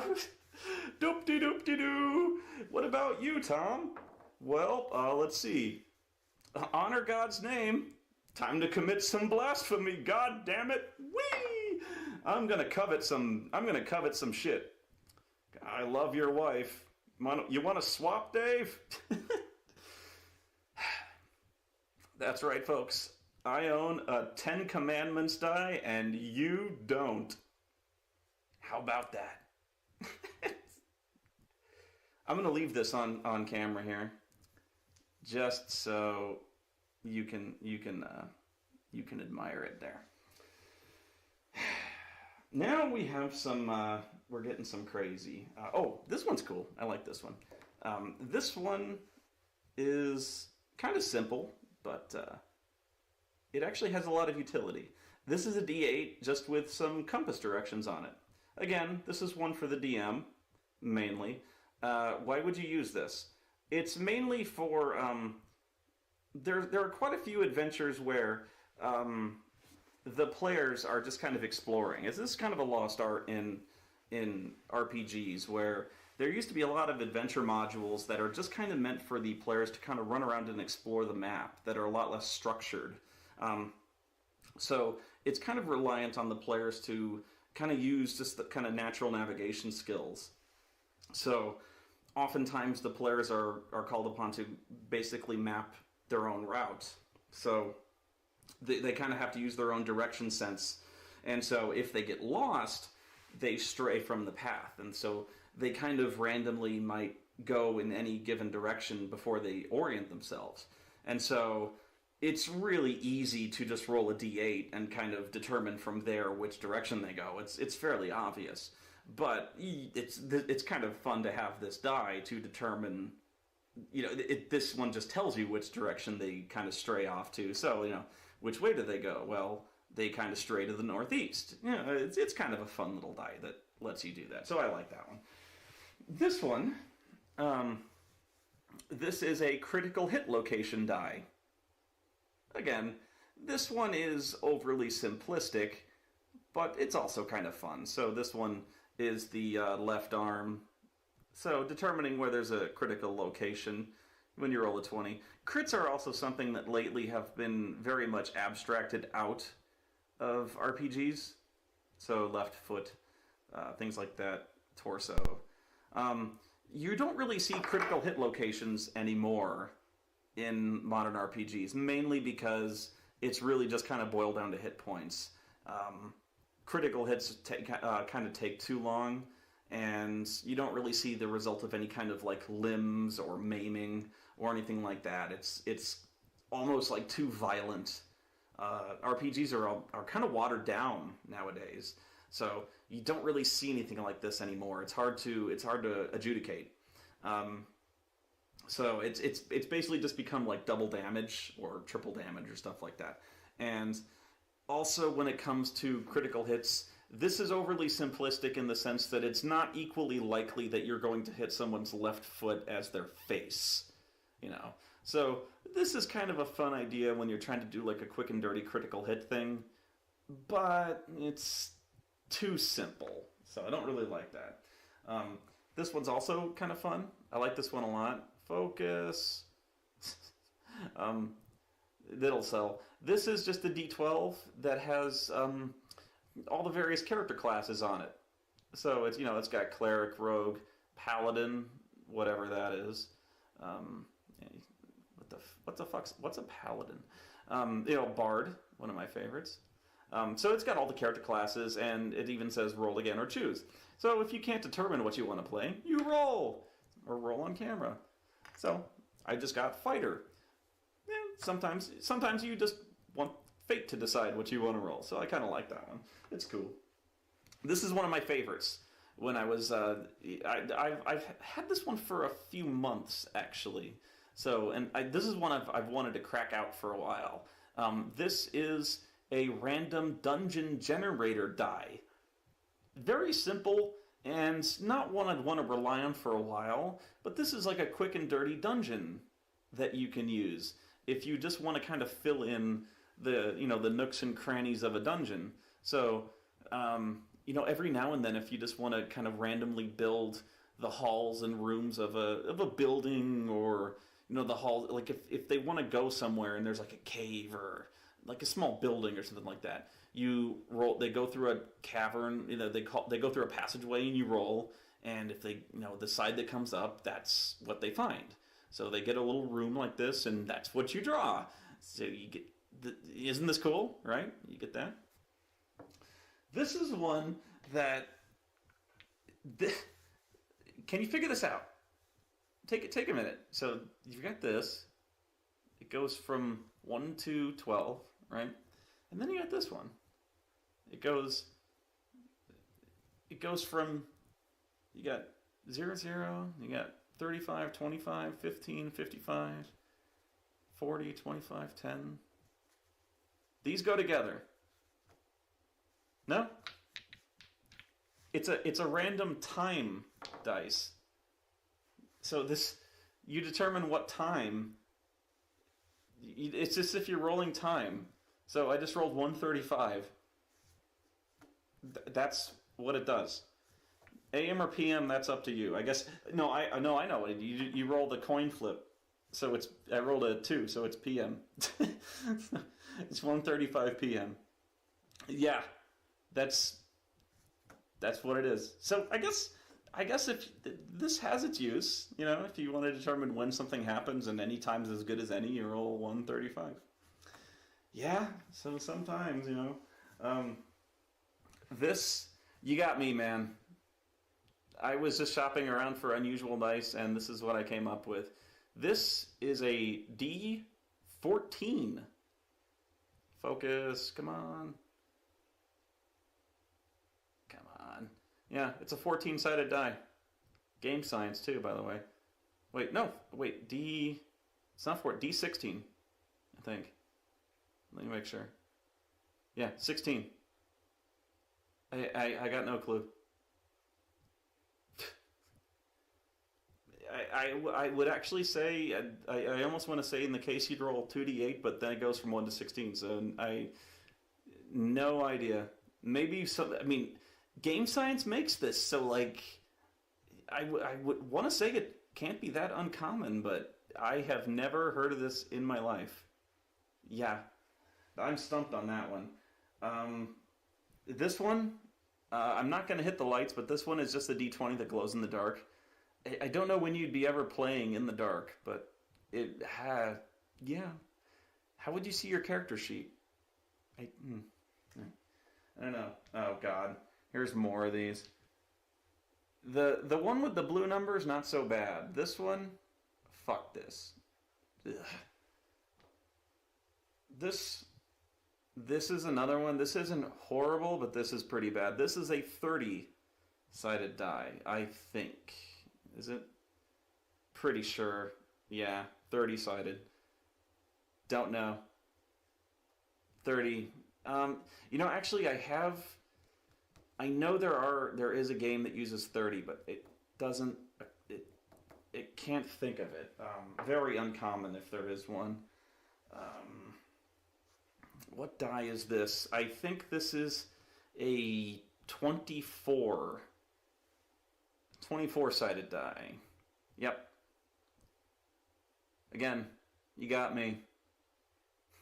Doop-de-doop-de-doo. What about you, Tom? Well, let's see. Honor God's name. Time to commit some blasphemy, god damn it. Whee! I'm gonna covet some shit. I love your wife. You want to swap, Dave? That's right, folks. I own a 10 Commandments die, and you don't. How about that? I'm gonna leave this on camera here, just so you can admire it there. Now we have some. We're getting some crazy. Oh, this one's cool. I like this one. This one is kind of simple, but it actually has a lot of utility. This is a D8 just with some compass directions on it. Again, this is one for the DM, mainly. Why would you use this? It's mainly for... there are quite a few adventures where the players are just kind of exploring. This is kind of a lost art in RPGs, where there used to be a lot of adventure modules that are just kind of meant for the players to kind of run around and explore the map, that are a lot less structured. So it's kind of reliant on the players to kind of use just the kind of natural navigation skills. So oftentimes the players are called upon to basically map their own route. So they kind of have to use their own direction sense. And so if they get lost, they stray from the path. And so they kind of randomly might go in any given direction before they orient themselves. And so it's really easy to just roll a d8 and kind of determine from there which direction they go. It's fairly obvious. But it's kind of fun to have this die to determine, this one just tells you which direction they kind of stray off to. So, which way do they go? Well, they kind of stray to the northeast. It's kind of a fun little die that lets you do that. So I like that one. This one, this is a critical hit location die. Again, this one is overly simplistic, but it's also kind of fun. So this one is the left arm. So determining where there's a critical location when you roll a 20. Crits are also something that lately have been very much abstracted out of RPGs. So left foot, things like that, torso. You don't really see critical hit locations anymore in modern RPGs, mainly because it's really just kind of boiled down to hit points. Critical hits kind of take too long, and you don't really see the result of any kind of like limbs or maiming or anything like that. It's almost like too violent. RPGs are kind of watered down nowadays, so you don't really see anything like this anymore. It's hard to adjudicate. So it's basically just become like double damage or triple damage or stuff like that. And also when it comes to critical hits, this is overly simplistic in the sense that it's not equally likely that you're going to hit someone's left foot as their face. So this is kind of a fun idea when you're trying to do like a quick and dirty critical hit thing, but it's too simple. So I don't really like that. This one's also kind of fun. I like this one a lot. Focus. That'll sell. This is just the D12 that has all the various character classes on it. So it's it's got cleric, rogue, paladin, whatever that is. What's a paladin? Bard, one of my favorites. So it's got all the character classes, and it even says roll again or choose. So if you can't determine what you want to play, you roll or roll on camera. So I just got fighter. Sometimes you just want fate to decide what you want to roll. So I kind of like that one. It's cool. This is one of my favorites. When I was, I've had this one for a few months actually. So this is one I've wanted to crack out for a while. This is a random dungeon generator die. Very simple. And not one I'd want to rely on for a while, but this is like a quick and dirty dungeon that you can use if you just want to kind of fill in the nooks and crannies of a dungeon. So every now and then, if you just want to kind of randomly build the halls and rooms of a building, or the halls, like if they want to go somewhere and there's like a cave or like a small building or something like that. You roll. They go through a cavern. They go through a passageway, and you roll. And if they, the side that comes up, that's what they find. So they get a little room like this, and that's what you draw. So you get. Isn't this cool? Right? You get that. This is one that. Can you figure this out? Take a minute. So you've got this. It goes from 1 to 12, right? And then you got this one. It goes from, you got 0, 0, you got 35, 25, 15, 55, 40, 25, 10. These go together. No? It's a random time dice. So you determine what time. It's just if you're rolling time. So I just rolled 135. That's what it does. AM or PM, that's up to you. I guess. No, I know what you roll the coin flip. So I rolled a 2, so it's PM. It's 1:35 PM. Yeah, that's what it is. So I guess if this has its use, if you want to determine when something happens and any time's as good as any, you roll 135. Yeah, so sometimes, this, you got me, man. I was just shopping around for unusual dice, and this is what I came up with. This is a D14. Focus, come on. Come on. Yeah, it's a 14-sided die. Game science, too, by the way. It's not D16, I think. Let me make sure. Yeah, 16. I got no clue. I would actually say, I almost want to say in the case you'd roll 2d8, but then it goes from 1 to 16, so no idea. Maybe game science makes this, so I would want to say it can't be that uncommon, but I have never heard of this in my life. Yeah, I'm stumped on that one. This one, I'm not going to hit the lights, but this one is just a D20 that glows in the dark. I don't know when you'd be ever playing in the dark, but it had, yeah. How would you see your character sheet? I don't know. Oh, God. Here's more of these. The one with the blue numbers, not so bad. This one, fuck this. Ugh. This is another one. This isn't horrible, but this is pretty bad. This is a 30-sided die, I think. Is it? Pretty sure. Yeah, 30-sided. Don't know. 30. Actually, I know there is a game that uses 30, but it doesn't. It can't think of it. Very uncommon if there is one. What die is this? I think this is a 24-sided die. Yep. Again, you got me.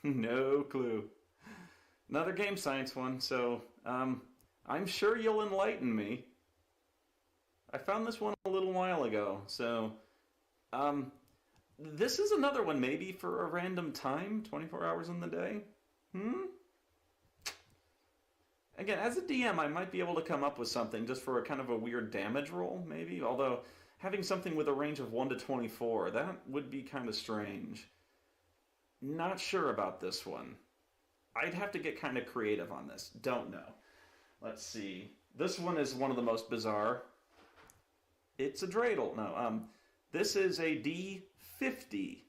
No clue. Another game science one, so I'm sure you'll enlighten me. I found this one a little while ago, so this is another one maybe for a random time, 24 hours in the day. Again, as a DM, I might be able to come up with something just for a kind of a weird damage roll, maybe. Although, having something with a range of 1 to 24, that would be kind of strange. Not sure about this one. I'd have to get kind of creative on this. Don't know. Let's see. This one is one of the most bizarre. It's a dreidel. No, this is a D50.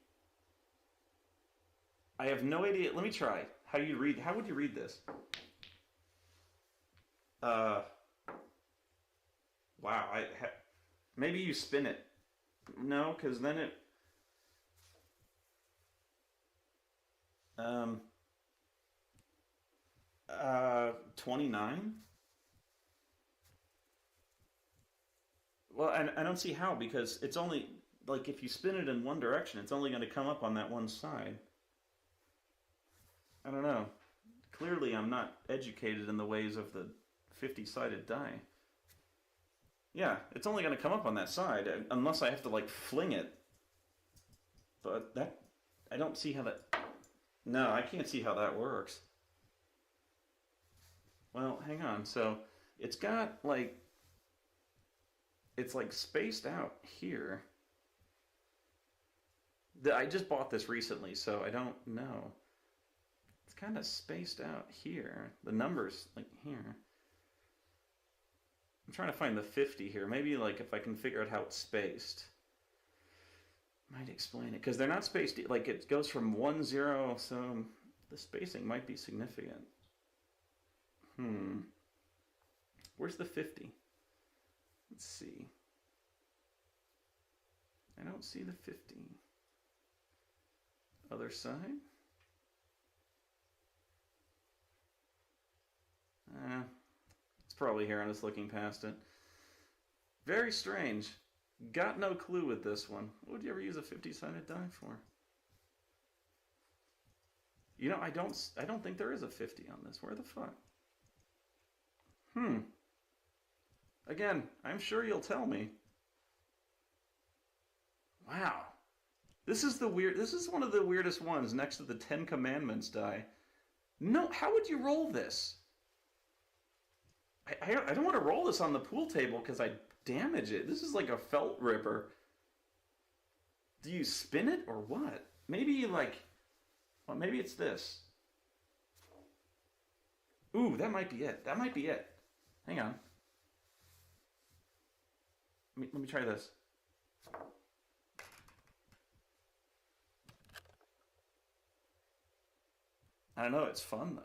I have no idea. Let me try. How would you read this? Wow. Maybe you spin it. No, because then it. 29. Well, I don't see how, because it's only if you spin it in one direction, it's only going to come up on that one side. I don't know. Clearly, I'm not educated in the ways of the 50-sided die. Yeah, it's only going to come up on that side, unless I have to, like, fling it. But that... I don't see how that... No, I can't see how that works. Well, hang on. So, it's got, like... It's, like, spaced out here. I just bought this recently, so I don't know. It's kind of spaced out here. The numbers, like, here. I'm trying to find the 50 here. Maybe, like, if I can figure out how it's spaced. Might explain it. Because they're not spaced, like, it goes from 1, 0, so the spacing might be significant. Where's the 50? Let's see. I don't see the 50. Other side? It's probably here. I'm just looking past it. Very strange. Got no clue with this one. What would you ever use a 50-sided die for? You know, I don't think there is a 50 on this. Where the fuck? Again, I'm sure you'll tell me. Wow. This is one of the weirdest ones next to the 10 Commandments die. No, how would you roll this? I don't want to roll this on the pool table because I damage it. This is like a felt ripper. Do you spin it or what? Maybe maybe it's this. Ooh, that might be it. That might be it. Hang on. Let me try this. I don't know, it's fun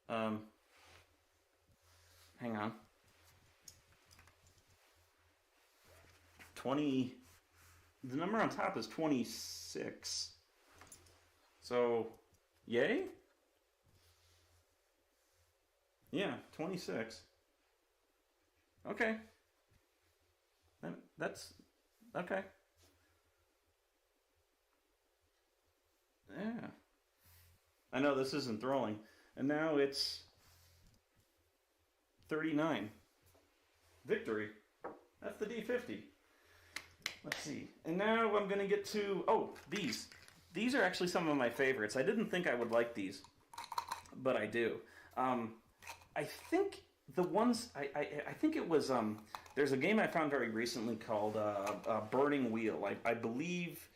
though. Hang on. 20. The number on top is 26. So, yay? Yeah, 26. Okay. That's okay. Yeah. I know this isn't throwing. And now it's 39. Victory. That's the D50. Let's see. And now I'm going to get to... Oh, these. These are actually some of my favorites. I didn't think I would like these, but I do. I think the ones... I think it was... there's a game I found very recently called Burning Wheel. I believe...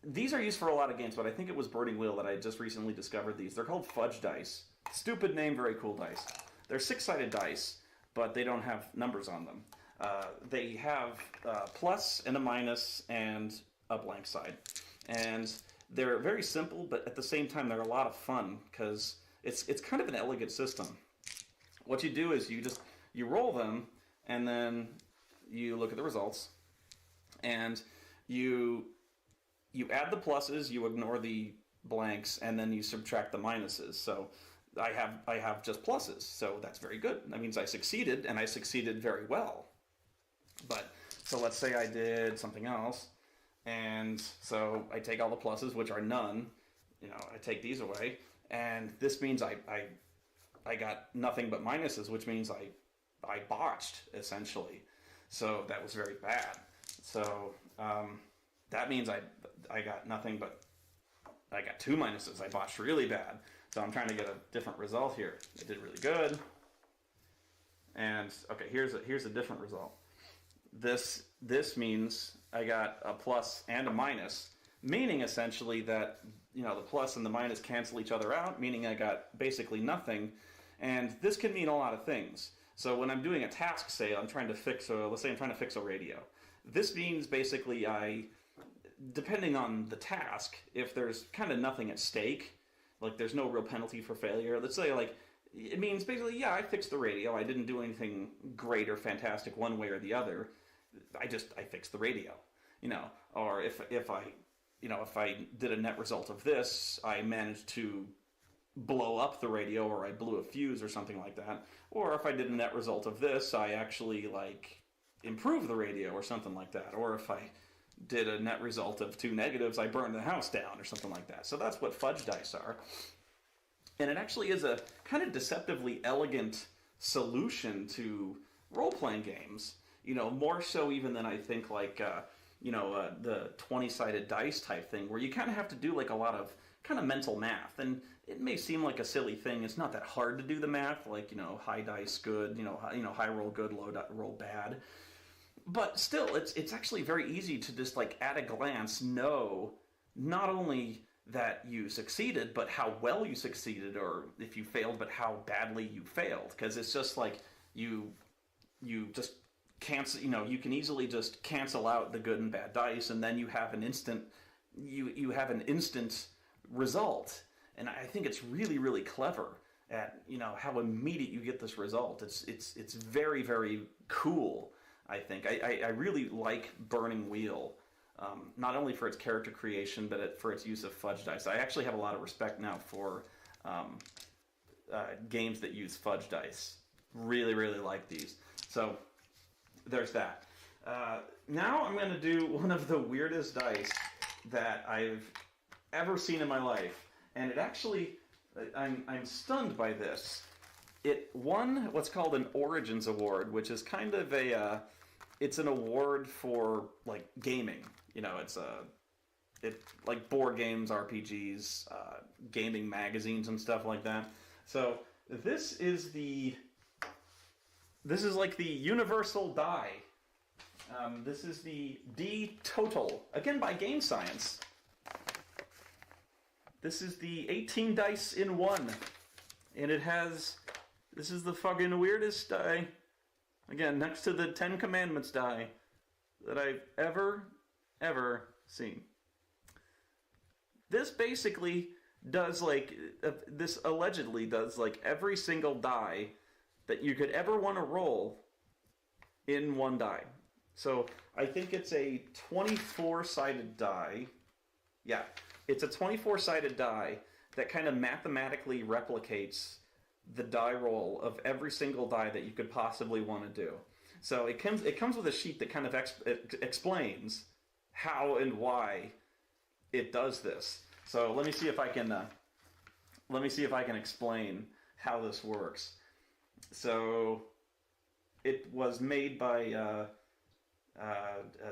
These are used for a lot of games, but I think it was Burning Wheel that I just recently discovered these. They're called fudge dice. Stupid name, very cool dice. They're 6-sided dice, but they don't have numbers on them. They have a plus and a minus and a blank side. And they're very simple, but at the same time they're a lot of fun because it's kind of an elegant system. What you do is you roll them and then you look at the results and you add the pluses, you ignore the blanks, and then you subtract the minuses. So I have just pluses, so that's very good. That means I succeeded, and I succeeded very well. But, so let's say I did something else, and so I take all the pluses, which are none, I take these away, and this means I got nothing but minuses, which means I botched, essentially. So that was very bad. So, that means I got nothing but... I got 2 minuses. I botched really bad. So I'm trying to get a different result here. I did really good. And, okay, here's a different result. This means I got a plus and a minus, meaning essentially that, the plus and the minus cancel each other out, meaning I got basically nothing. And this can mean a lot of things. So when I'm doing a task, say, let's say I'm trying to fix a radio. This means basically depending on the task, if there's kind of nothing at stake, like there's no real penalty for failure, let's say it means basically, yeah, I fixed the radio, I didn't do anything great or fantastic one way or the other, I fixed the radio, or if I did a net result of this, I managed to blow up the radio, or I blew a fuse or something like that, or if I did a net result of this, I actually improved the radio or something like that, or if I did a net result of 2 negatives, I burned the house down or something like that. So that's what fudge dice are. And it actually is a kind of deceptively elegant solution to role-playing games. More so even than I think like, the 20-sided dice type thing, where you kind of have to do like a lot of kind of mental math. And it may seem like a silly thing. It's not that hard to do the math, like, high dice good, high roll good, low roll bad. But still, it's actually very easy to just like at a glance know not only that you succeeded, but how well you succeeded, or if you failed, but how badly you failed. Because it's just like you just cancel. You can easily just cancel out the good and bad dice, and then you have an instant you have an instant result. And I think it's really, really clever at how immediate you get this result. It's very, very cool. I think I really like Burning Wheel, not only for its character creation, but for its use of fudge dice. I actually have a lot of respect now for games that use fudge dice. Really, really like these. So there's that. Now I'm going to do one of the weirdest dice that I've ever seen in my life, and it actually, I'm stunned by this. It won what's called an Origins Award, which is kind of it's an award for like gaming. It's like board games, RPGs, gaming magazines and stuff like that. So this is like the universal die. This is the D Total, again by Game Science. This is the 18 dice in one, and this is the fucking weirdest die, again, next to the 10 Commandments die, that I've ever seen. This basically does this allegedly does like every single die that you could ever want to roll in one die. So I think it's a 24-sided die. Yeah, it's a 24-sided die that kind of mathematically replicates the die roll of every single die that you could possibly want to do. So it comes with a sheet that kind of explains how and why it does this. So let me see if I can explain how this works. So it was made by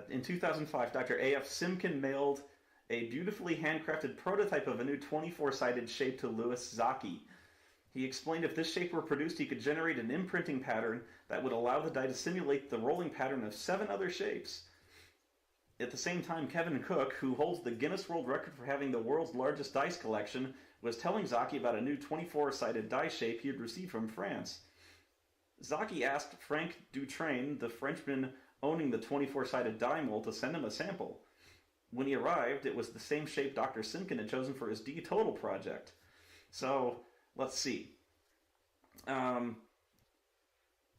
in 2005, Dr. A.F. Simkin mailed a beautifully handcrafted prototype of a new 24-sided shape to Louis Zaki. He explained if this shape were produced, he could generate an imprinting pattern that would allow the die to simulate the rolling pattern of 7 other shapes. At the same time, Kevin Cook, who holds the Guinness World Record for having the world's largest dice collection, was telling Zaki about a new 24-sided die shape he had received from France. Zaki asked Frank Dutrain, the Frenchman owning the 24-sided die mold, to send him a sample. When he arrived, it was the same shape Dr. Simkin had chosen for his D Total project. So, let's see.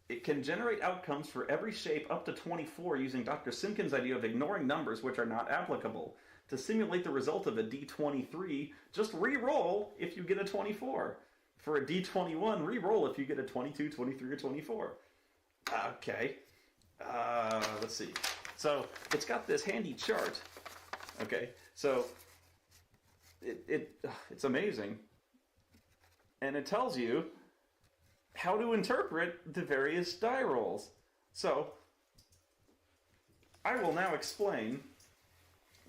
It can generate outcomes for every shape up to 24 using Dr. Simkin's idea of ignoring numbers which are not applicable. To simulate the result of a D23, just re-roll if you get a 24. For a D21, re-roll if you get a 22, 23, or 24. Okay. Let's see. So, it's got this handy chart. Okay, so it's amazing. And it tells you how to interpret the various die rolls. So, I will now explain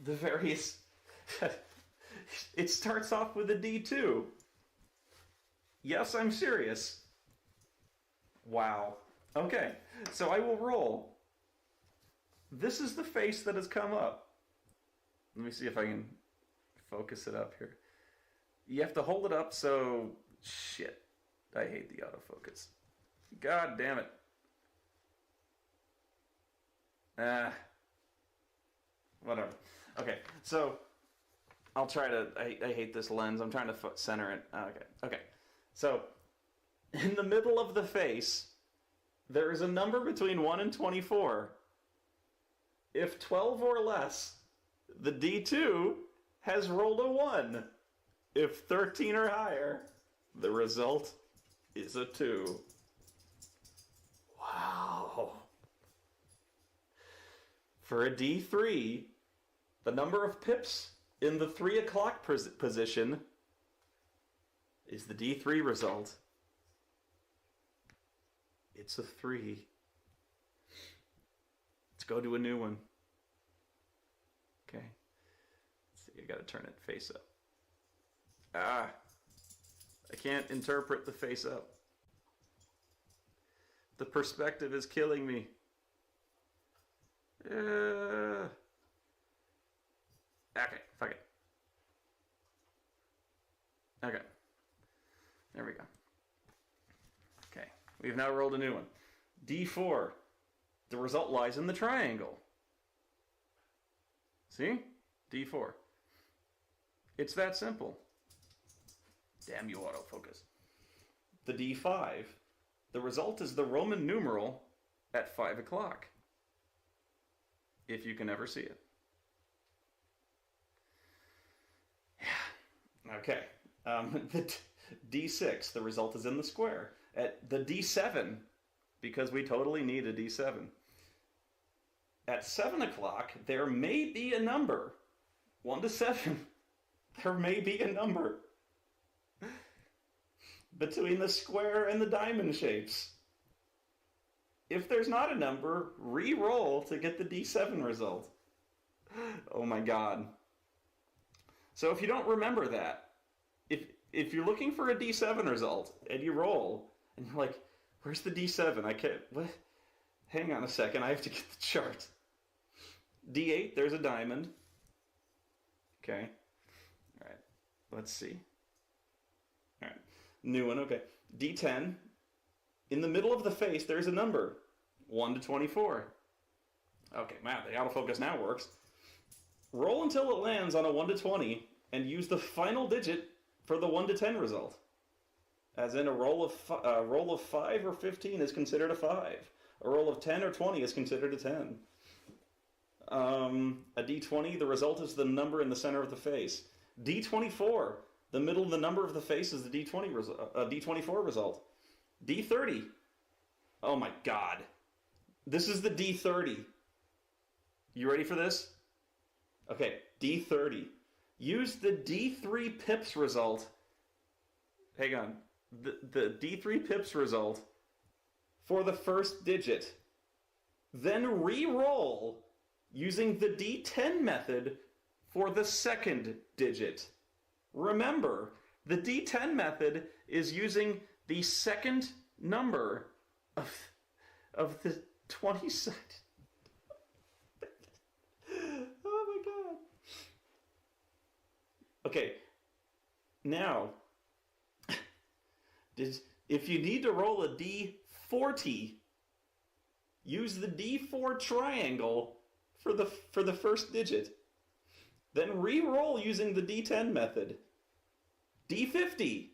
the various... It starts off with a D2. Yes, I'm serious. Wow. Okay, so I will roll. This is the face that has come up. Let me see if I can focus it up here. You have to hold it up so... Shit. I hate the autofocus. God damn it. Whatever. Okay, so... I'll try to... I hate this lens. I'm trying to center it. Okay. So, in the middle of the face, there is a number between 1 and 24. If 12 or less... The D2 has rolled a 1. If 13 or higher, the result is a 2. Wow. For a D3, The number of pips in the 3 o'clock position is the D3 result. It's a 3. Let's go to a new one. Okay. Let's see, I gotta turn it face up. I can't interpret the face up. The perspective is killing me. Okay, fuck it. Okay. There we go. Okay, we've now rolled a new one. D4. The result lies in the triangle. See? D4. It's that simple. Damn you, autofocus. The D5. The result is the Roman numeral at 5 o'clock. If you can ever see it. Yeah. Okay. The D6. The result is in the square. At the D7, because we totally need a D7. At 7 o'clock, there may be a number. 1 to 7. There may be a number. Between the square and the diamond shapes. If there's not a number, re-roll to get the D7 result. Oh my god. So if you don't remember that, if you're looking for a D7 result, and you roll, and you're like, where's the D7? I can't... What? Hang on a second, I have to get the chart. D8, there's a diamond. Okay. Alright, let's see. Alright, new one, okay. D10, in the middle of the face, there's a number. 1 to 24. Okay, wow, the autofocus now works. Roll until it lands on a 1 to 20, and use the final digit for the 1 to 10 result. As in, a roll of 5 or 15 is considered a 5. A roll of 10 or 20 is considered a 10. A D20, the result is the number in the center of the face. D24, the middle of the number of the face is the D24 result. D30, oh my god. This is the D30. You ready for this? Okay, D30. Use the D3 pips result. Hang on. The D3 pips result for the first digit. Then re-roll using the D10 method for the second digit. Remember, the D10 method is using the second number of the 20-sided. Oh my god. Okay, now, if you need to roll a D40, use the D4 triangle for the first digit. Then re-roll using the D10 method. D50.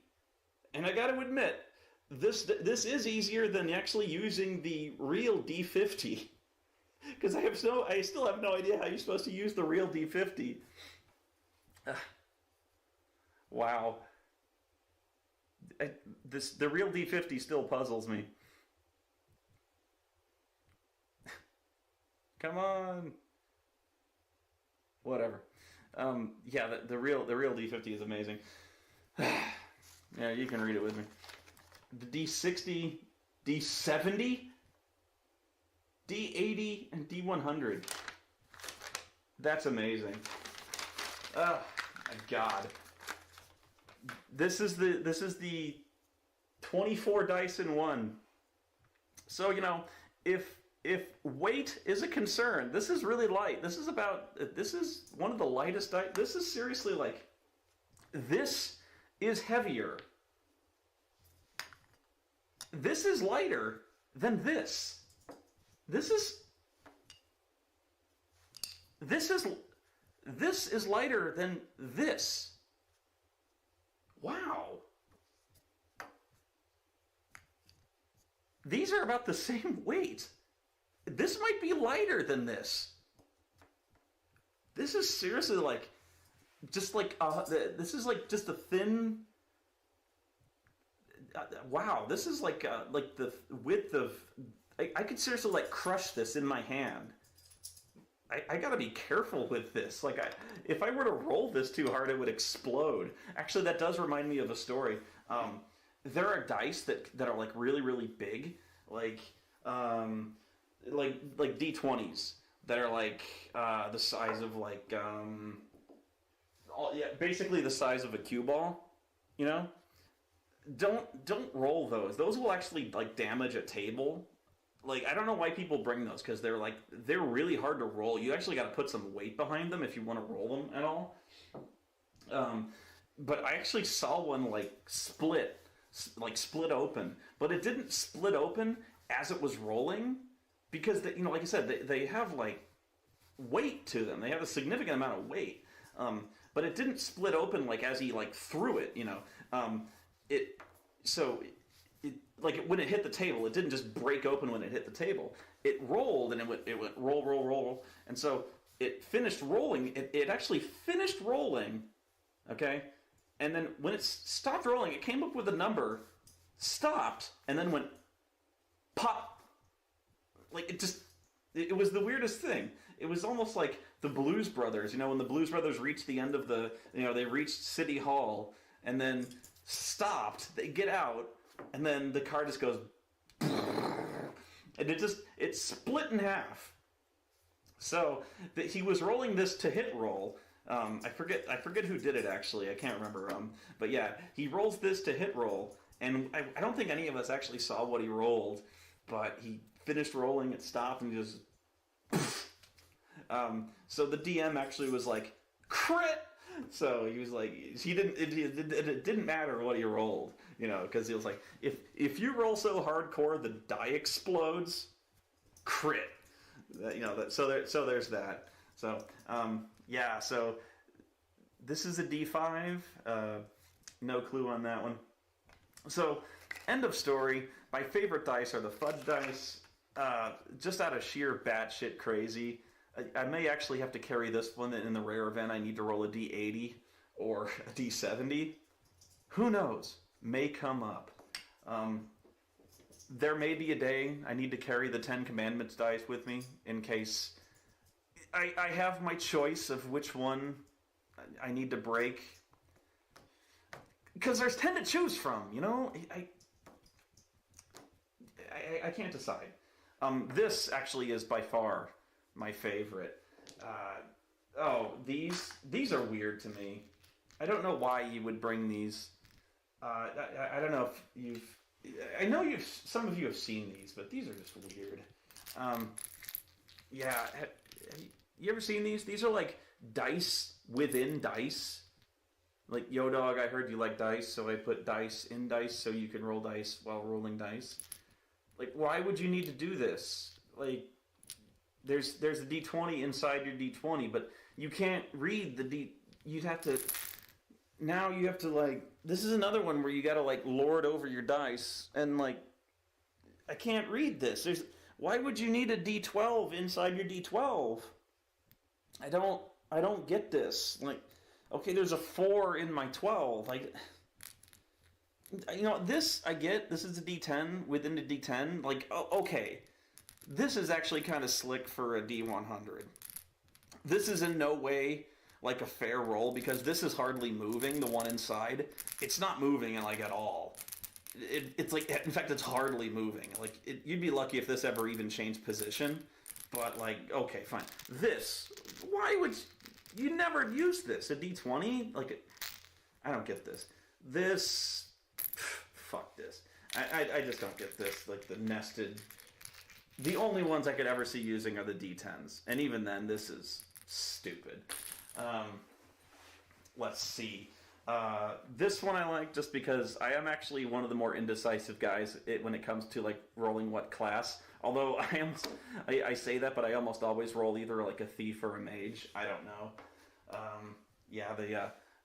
And I gotta admit, this is easier than actually using the real D50. Because I still have no idea how you're supposed to use the real D50. Wow. The real D50 still puzzles me. Come on. Whatever. Yeah, the real D50 is amazing. Yeah, you can read it with me. The D60, D70, D80, and D100. That's amazing. Oh my god. This is the 24 dice in one. So, if weight is a concern, this is really light. This is one of the lightest dice. This is seriously like, this is heavier. This is lighter than this. This is lighter than this. Wow. These are about the same weight. This might be lighter than this. This is seriously like, just like, this is like just a thin, wow, this is like the width of, I could seriously like crush this in my hand. I gotta be careful with this. Like, if I were to roll this too hard, it would explode. Actually, that does remind me of a story. There are dice that are like really, really big, like D20s that are like the size of like basically the size of a cue ball. You know, don't roll those. Those will actually like damage a table. Like, I don't know why people bring those, because they're really hard to roll. You actually got to put some weight behind them if you want to roll them at all. But I actually saw one split open, but it didn't split open as it was rolling, because like I said, they have like weight to them. They have a significant amount of weight. But it didn't split open like as he like threw it. When it hit the table, it didn't just break open when it hit the table. It rolled, and it went roll, roll, roll, and so it finished rolling. It actually finished rolling, okay? And then when it stopped rolling, it came up with a number, stopped, and then went pop. Like, it was the weirdest thing. It was almost like the Blues Brothers. When the Blues Brothers reached the end of they reached City Hall, and then stopped. They get out. And then the car just goes, and it split in half. So he was rolling this to hit roll. I forget who did it actually. I can't remember. But yeah, he rolls this to hit roll, and I don't think any of us actually saw what he rolled. But he finished rolling, it stopped, and he just. So the DM actually was like, crit. So he was like, it didn't matter what he rolled, because he was like, if you roll so hardcore the die explodes, crit, so there's that. So so this is a D5, no clue on that one. So end of story. My favorite dice are the fudge dice, just out of sheer batshit crazy. I may actually have to carry this one in the rare event I need to roll a D80 or a D70. Who knows? May come up. There may be a day I need to carry the 10 Commandments dice with me in case I have my choice of which one I need to break. Because there's 10 to choose from, I can't decide. This actually is by far my favorite. These are weird to me. I don't know why you would bring these. I don't know if you've. I know some of you have seen these, but these are just weird. Have you ever seen these? These are like dice within dice. Like, yo dog, I heard you like dice, so I put dice in dice so you can roll dice while rolling dice. Like, why would you need to do this? Like, there's a D20 inside your D20, but you can't read the D. You'd have to. Now you have to This is another one where you got to lord over your dice, and I can't read this. Why would you need a D12 inside your D12? I don't get this. Okay, there's a 4 in my 12. This I get. This is a D10 within the D10. Okay. This is actually kind of slick for a D100. This is in no way a fair roll, because this is hardly moving, the one inside. It's not moving at all. It's in fact, it's hardly moving. You'd be lucky if this ever even changed position. But okay, fine. This, why would you never use this? A D20? I don't get this. This, fuck this. I just don't get this. The nested. The only ones I could ever see using are the D10s. And even then, this is stupid. Let's see. This one I like just because I am actually one of the more indecisive guys when it comes to rolling what class. Although I say that, but I almost always roll either a thief or a mage. I don't know.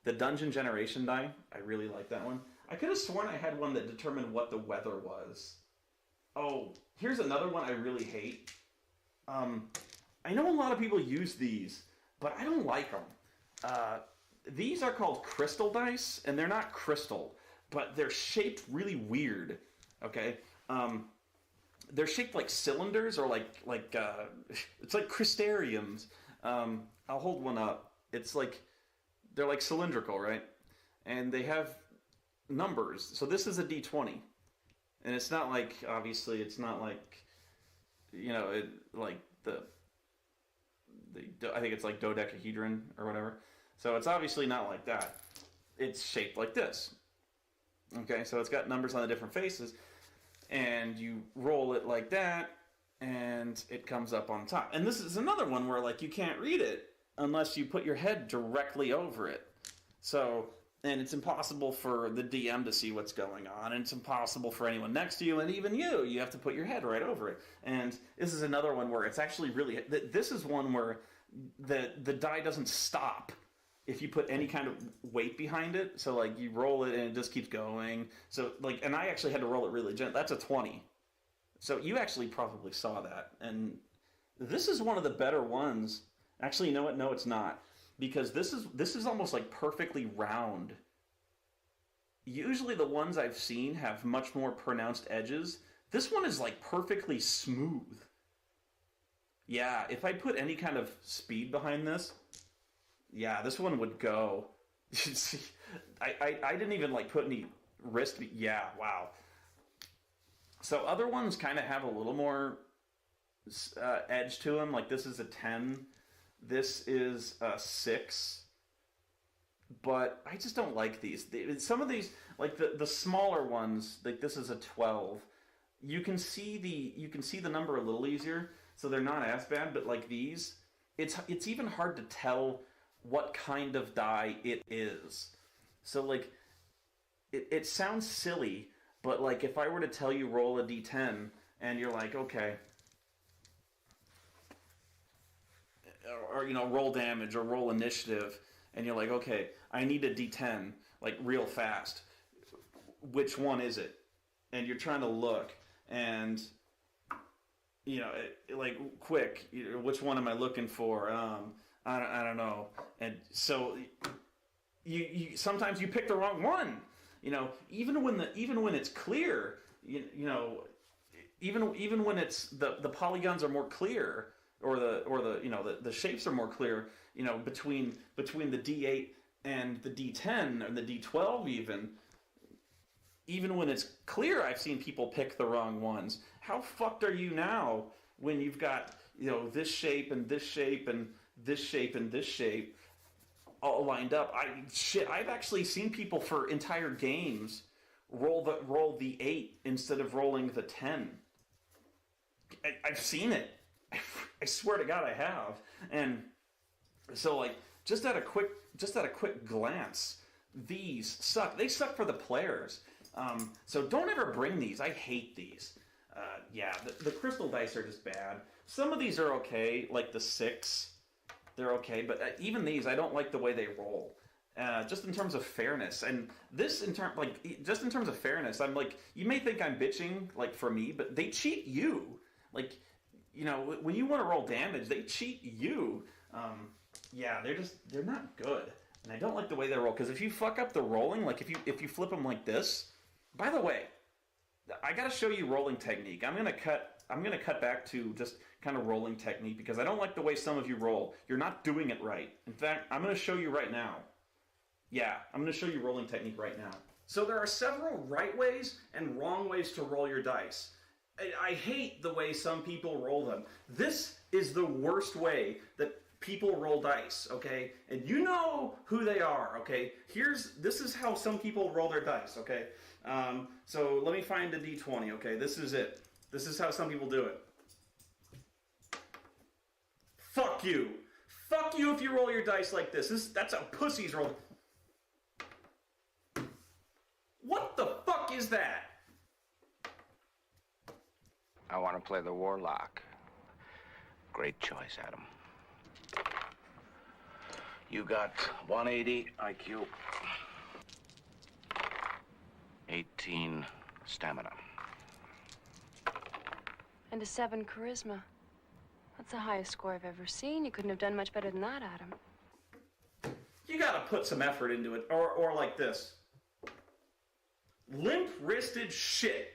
The Dungeon Generation die, I really like that one. I could have sworn I had one that determined what the weather was. Oh, here's another one I really hate. I know a lot of people use these, but I don't like them. These are called crystal dice, and they're not crystal, but they're shaped really weird. Okay? they're shaped like cylinders or it's like crystariums. I'll hold one up. It's like they're like cylindrical, right? And they have numbers. So this is a D20, and it's not like obviously it's not like like the I think it's like dodecahedron or whatever. So it's obviously not like that. It's shaped like this. Okay, so it's got numbers on the different faces, and you roll it like that, and it comes up on top. And this is another one where like you can't read it unless you put your head directly over it. So, and it's impossible for the DM to see what's going on, and it's impossible for anyone next to you, and even you have to put your head right over it. And this is another one where it's actually really, this is one where the die doesn't stop if you put any kind of weight behind it. So like you roll it and it just keeps going. So like, and I actually had to roll it really gently. That's a 20. So you actually probably saw that. And this is one of the better ones. Actually, you know what? No, it's not. Because this is almost like perfectly round. Usually the ones I've seen have much more pronounced edges. This one is like perfectly smooth. Yeah, if I put any kind of speed behind this, yeah, this one would go. I didn't even like put any wrist. Yeah, wow. So other ones kind of have a little more edge to them. Like this is a 10. This is a 6. But I just don't like these. Some of these, like the smaller ones, like this is a 12. You can see the number a little easier, so they're not as bad. But like these, it's even hard to tell what kind of die it is. So like it sounds silly, but like if I were to tell you roll a d10 and you're like, okay, or roll damage or roll initiative, and you're like, okay, I need a d10 like real fast, which one is it? And you're trying to look, and like quick, which one am I looking for? I don't know. And so you sometimes you pick the wrong one. Even when it's clear, even when it's the polygons are more clear, or the shapes are more clear, between the D8 and the D10 and the D12 even when it's clear, I've seen people pick the wrong ones. How fucked are you now when you've got this shape and this shape and this shape and this shape all lined up? I've actually seen people for entire games roll the 8 instead of rolling the 10. I've seen it. I swear to God, I have. And so, like, just at a quick glance, these suck. They suck for the players. So don't ever bring these. I hate these. The crystal dice are just bad. Some of these are okay, like the 6. They're okay, but even these, I don't like the way they roll. Just in terms of fairness, and this in terms of fairness, I'm like, you may think I'm bitching like for me, but they cheat you. Like, when you want to roll damage, they cheat you. They're not good, and I don't like the way they roll, because if you fuck up the rolling, like if you flip them like this. By the way, I got to show you rolling technique. I'm gonna cut back to just kind of rolling technique, because I don't like the way some of you roll. You're not doing it right. In fact, I'm gonna show you right now. Yeah, I'm gonna show you rolling technique right now. So there are several right ways and wrong ways to roll your dice. I hate the way some people roll them. This is the worst way that people roll dice, okay? And you know who they are, okay? This is how some people roll their dice, okay? So let me find a d20, okay? This is it. This is how some people do it. Fuck you. Fuck you if you roll your dice like this. That's a pussy's roll. What the fuck is that? I want to play the Warlock. Great choice, Adam. You got 180 IQ, 18 stamina. And a 7 charisma. That's the highest score I've ever seen. You couldn't have done much better than that, Adam. You gotta put some effort into it, or like this. Limp-wristed shit.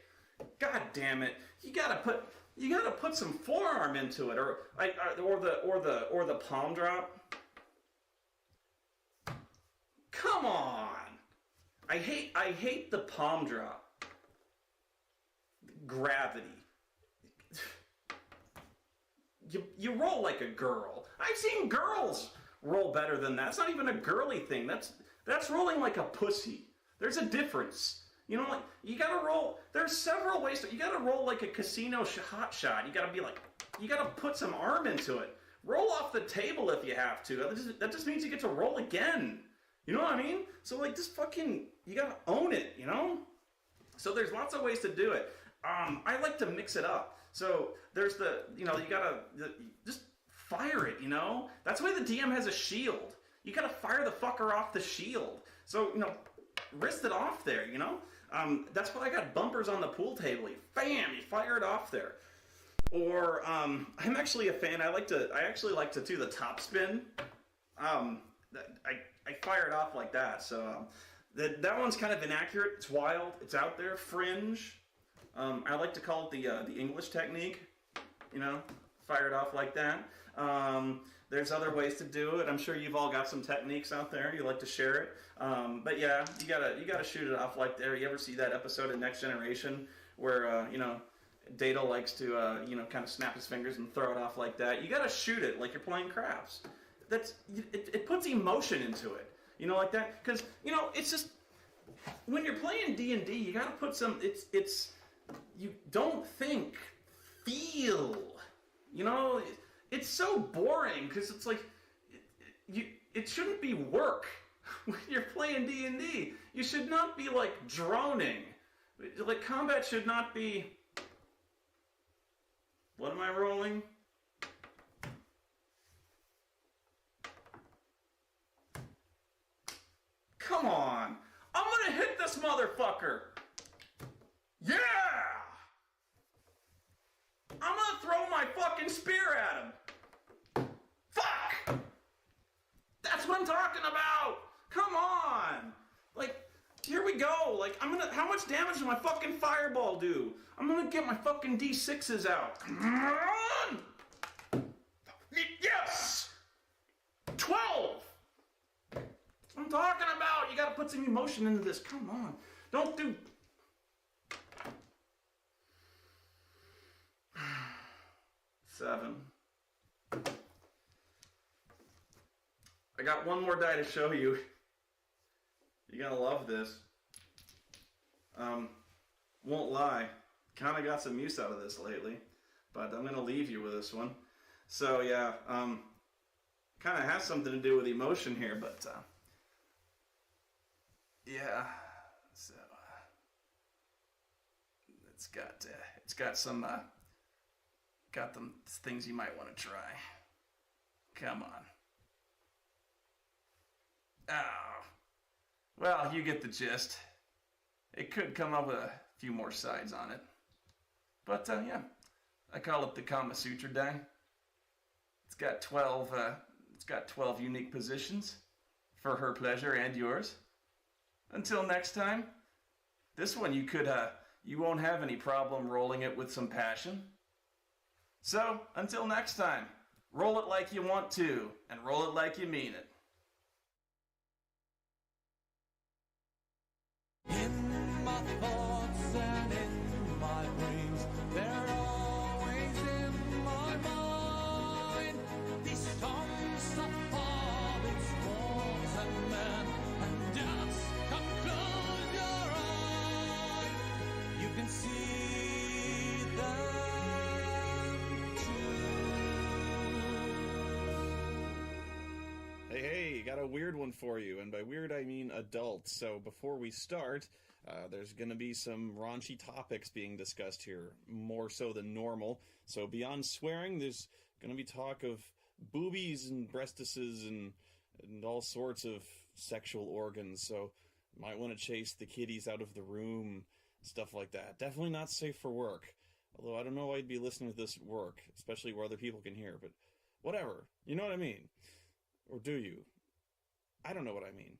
God damn it! You gotta put some forearm into it, or the palm drop. Come on! I hate the palm drop. Gravity. You roll like a girl. I've seen girls roll better than that. It's not even a girly thing. That's rolling like a pussy. There's a difference. You know, like, you gotta roll. There's several ways you gotta roll like a casino hot shot. You gotta put some arm into it. Roll off the table if you have to. That just means you get to roll again. You know what I mean? So, like, you gotta own it, you know? So there's lots of ways to do it. I like to mix it up. So there's you gotta just fire it, you know? That's why the DM has a shield. You gotta fire the fucker off the shield. So, wrist it off there, you know? That's why I got bumpers on the pool table. Bam! You fire it off there. Or, I'm actually a fan. I actually like to do the top spin. I fire it off like that. So, that one's kind of inaccurate. It's wild. It's out there. Fringe. I like to call it the English technique, you know, fire it off like that. There's other ways to do it. I'm sure you've all got some techniques out there. You like to share it. But yeah, you gotta shoot it off like there. You ever see that episode of Next Generation where, Data likes to, kind of snap his fingers and throw it off like that? You gotta shoot it like you're playing craps. It puts emotion into it, like that. Because, it's just, when you're playing D&D, you gotta put some, you don't think, feel. It's so boring because it's like it shouldn't be work when you're playing D&D. You should not be like droning. Like combat should not be. What am I rolling? Come on! I'm gonna hit this motherfucker! Yeah! I'm gonna throw my fucking spear at him. Fuck! That's what I'm talking about! Come on! Like, here we go. Like, how much damage does my fucking fireball do? I'm gonna get my fucking D6s out. Come on! Yes! 12! That's what I'm talking about. You gotta put some emotion into this. Come on. Don't do... 7. I got one more die to show you. You're gonna love this. Won't lie. Kinda got some use out of this lately. But I'm gonna leave you with this one. So yeah, kinda has something to do with emotion here, but yeah. So it's got some got them things you might want to try. Come on. Oh. Well, you get the gist. It could come up with a few more sides on it. But, yeah. I call it the Kama Sutra die. It's got 12 unique positions for her pleasure and yours. Until next time, this one you won't have any problem rolling it with some passion. So, until next time, roll it like you want to, and roll it like you mean it. In my thoughts and in my dreams, they're always in my mind. These songs of hobbits, dwarves, and men, and just come close your eyes. You can see them too. Hey, got a weird one for you, and by weird I mean adult. So before we start, there's going to be some raunchy topics being discussed here, more so than normal. So beyond swearing, there's going to be talk of boobies and breastises and all sorts of sexual organs. So might want to chase the kiddies out of the room, stuff like that. Definitely not safe for work. Although I don't know why you'd be listening to this at work, especially where other people can hear. But whatever, you know what I mean. Or do you? I don't know what I mean.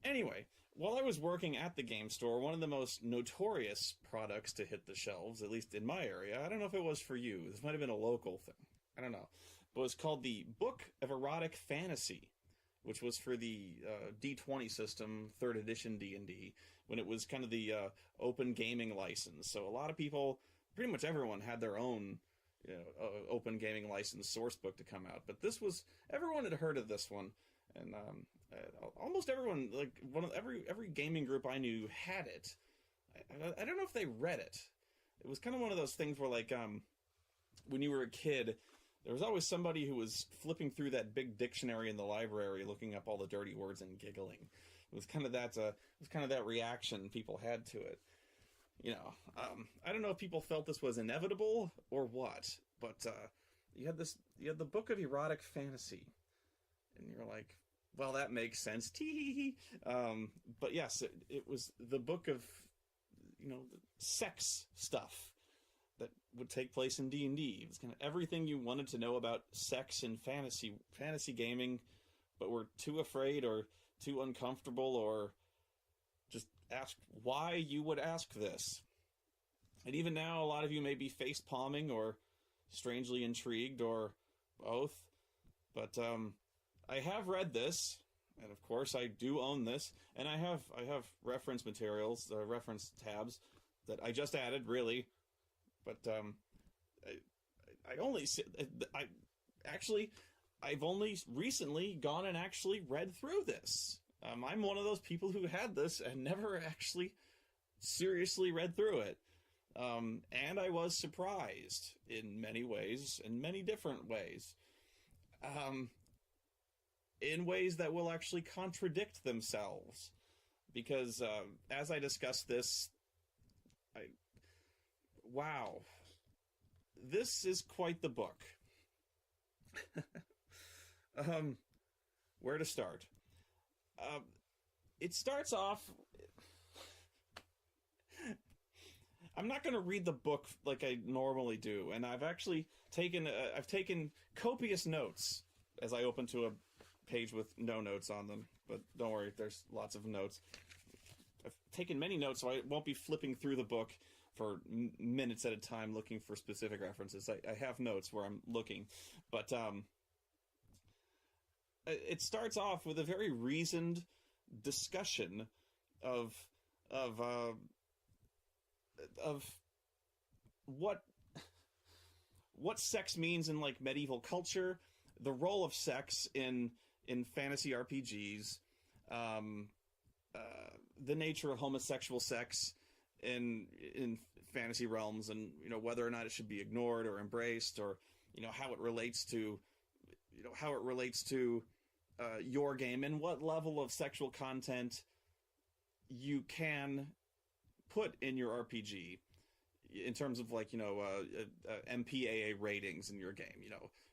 Anyway, while I was working at the game store, one of the most notorious products to hit the shelves, at least in my area, I don't know if it was for you, this might have been a local thing, I don't know, but it was called the Book of Erotic Fantasy, which was for the D20 system, 3rd edition D&D, when it was kind of the open gaming license. So a lot of people, pretty much everyone, had their own open gaming license source book to come out. But this was, everyone had heard of this one, and almost everyone, like every gaming group I knew had it. I don't know if they read it. It was kind of one of those things where, like, when you were a kid, there was always somebody who was flipping through that big dictionary in the library, looking up all the dirty words and giggling. It was kind of that reaction people had to it. I don't know if people felt this was inevitable or what, but you had the Book of Erotic Fantasy, and you're like, well, that makes sense. Tee. But yes, it was the book of sex stuff that would take place in D&D. It was kind of everything you wanted to know about sex and fantasy gaming, but were too afraid or too uncomfortable or just asked why you would ask this. And even now, a lot of you may be face-palming or strangely intrigued or both. But I have read this, and of course I do own this, and I have reference materials, reference tabs that I just added, really. But I've only recently gone and actually read through this. I'm one of those people who had this and never actually seriously read through it. And I was surprised in many ways, in many different ways. In ways that will actually contradict themselves. Because as I discuss this, wow. This is quite the book. Where to start? It starts off... I'm not going to read the book like I normally do, and I've actually taken copious notes as I open to a page with no notes on them, but don't worry, there's lots of notes. I've taken many notes, so I won't be flipping through the book for minutes at a time looking for specific references. I have notes where I'm looking, but it starts off with a very reasoned discussion of what sex means in, like, medieval culture, the role of sex in fantasy RPGs, the nature of homosexual sex in fantasy realms, and whether or not it should be ignored or embraced, or how it relates to your game, and what level of sexual content you can put in your RPG in terms of, like, MPAA ratings in your game,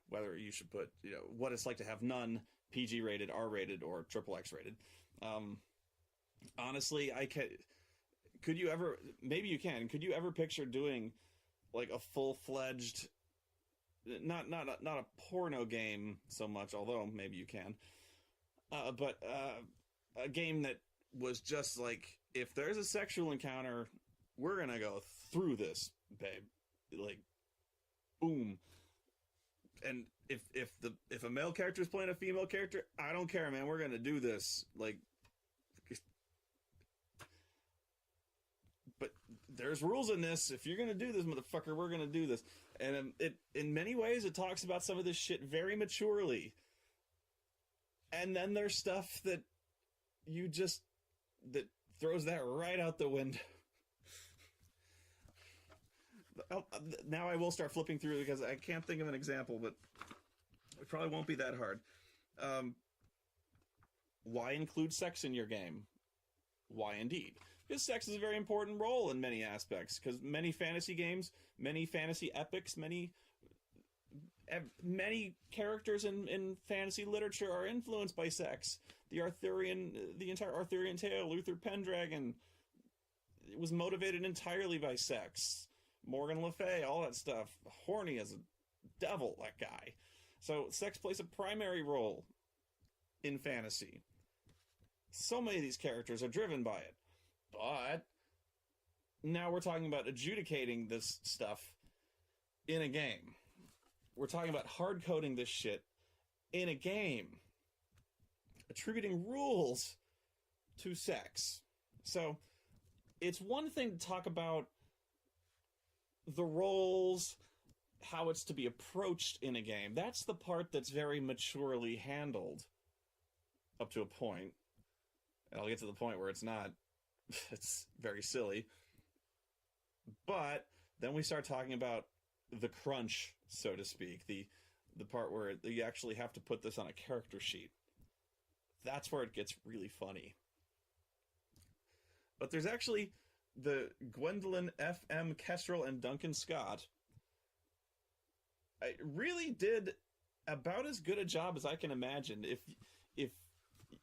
whether you should put, what it's like to have none, PG rated, R rated, or XXX rated. Honestly, could you ever picture doing, like, a full-fledged, not a porno game so much, although maybe you can, but a game that was just like, if there's a sexual encounter, we're gonna go through this, babe. Like, boom. And if a male character is playing a female character, I don't care, man. We're gonna do this. Like, but there's rules in this. If you're gonna do this, motherfucker, we're gonna do this. And it, in many ways, it talks about some of this shit very maturely. And then there's stuff that that throws that right out the window. Now I will start flipping through because I can't think of an example, but it probably won't be that hard. Why include sex in your game? Why indeed? Because sex is a very important role in many aspects. Because many fantasy games, many fantasy epics, many characters in fantasy literature are influenced by sex. The entire Arthurian tale, Uther Pendragon, it was motivated entirely by sex. Morgan Le Fay, all that stuff. Horny as a devil, that guy. So sex plays a primary role in fantasy. So many of these characters are driven by it. But now we're talking about adjudicating this stuff in a game. We're talking about hard coding this shit in a game. Attributing rules to sex. So, it's one thing to talk about the roles, how it's to be approached in a game. That's the part that's very maturely handled up to a point. And I'll get to the point where it's not. It's very silly. But then we start talking about the crunch, so to speak, the part where you actually have to put this on a character sheet. That's where it gets really funny. But there's actually the Gwendolyn F.M. Kestrel and Duncan Scott. I really did about as good a job as I can imagine. If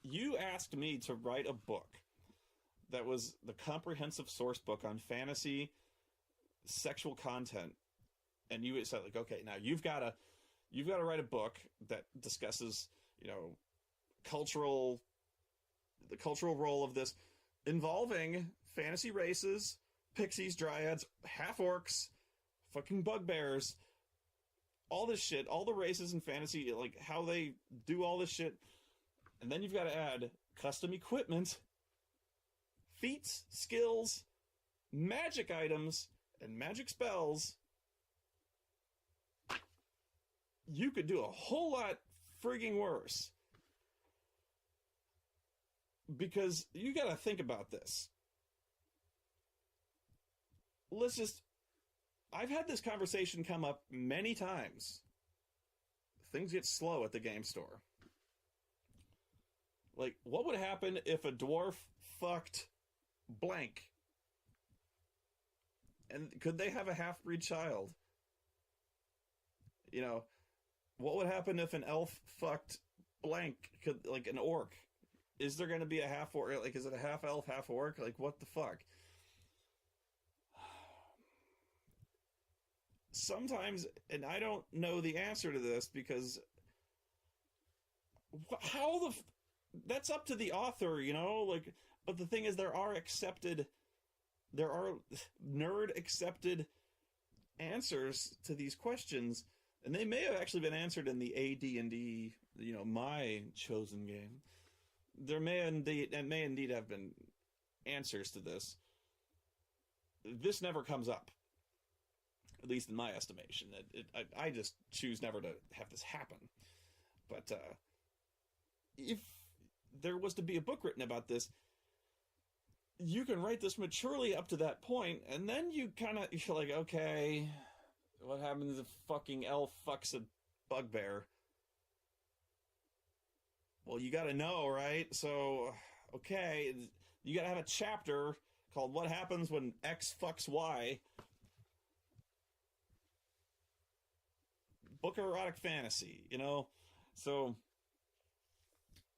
you asked me to write a book that was the comprehensive source book on fantasy sexual content, and you said, like, okay, now you've got to write a book that discusses, you know, the cultural role of this, involving fantasy races, pixies, dryads, half-orcs, fucking bugbears, all this shit, all the races in fantasy, like, how they do all this shit. And then you've got to add custom equipment, feats, skills, magic items, and magic spells. You could do a whole lot frigging worse. Because you gotta think about this. I've had this conversation come up many times. Things get slow at the game store. Like, what would happen if a dwarf fucked blank? And could they have a half-breed child? You know, what would happen if an elf fucked blank? Like an orc? Is there going to be a half-orc? Like, is it a half-elf, half-orc? Like, what the fuck? Sometimes, and I don't know the answer to this, because that's up to the author, you know? Like, but the thing is, there are nerd-accepted answers to these questions, and they may have actually been answered in the AD&D, you know, my chosen game. There may indeed have been answers to this. This never comes up, at least in my estimation. I just choose never to have this happen. But if there was to be a book written about this, you can write this maturely up to that point, and then you're like, okay, what happens if fucking elf fucks a bugbear? Well, you gotta know, right? So, okay, you gotta have a chapter called What Happens When X Fucks Y. Book of erotic fantasy, you know? So,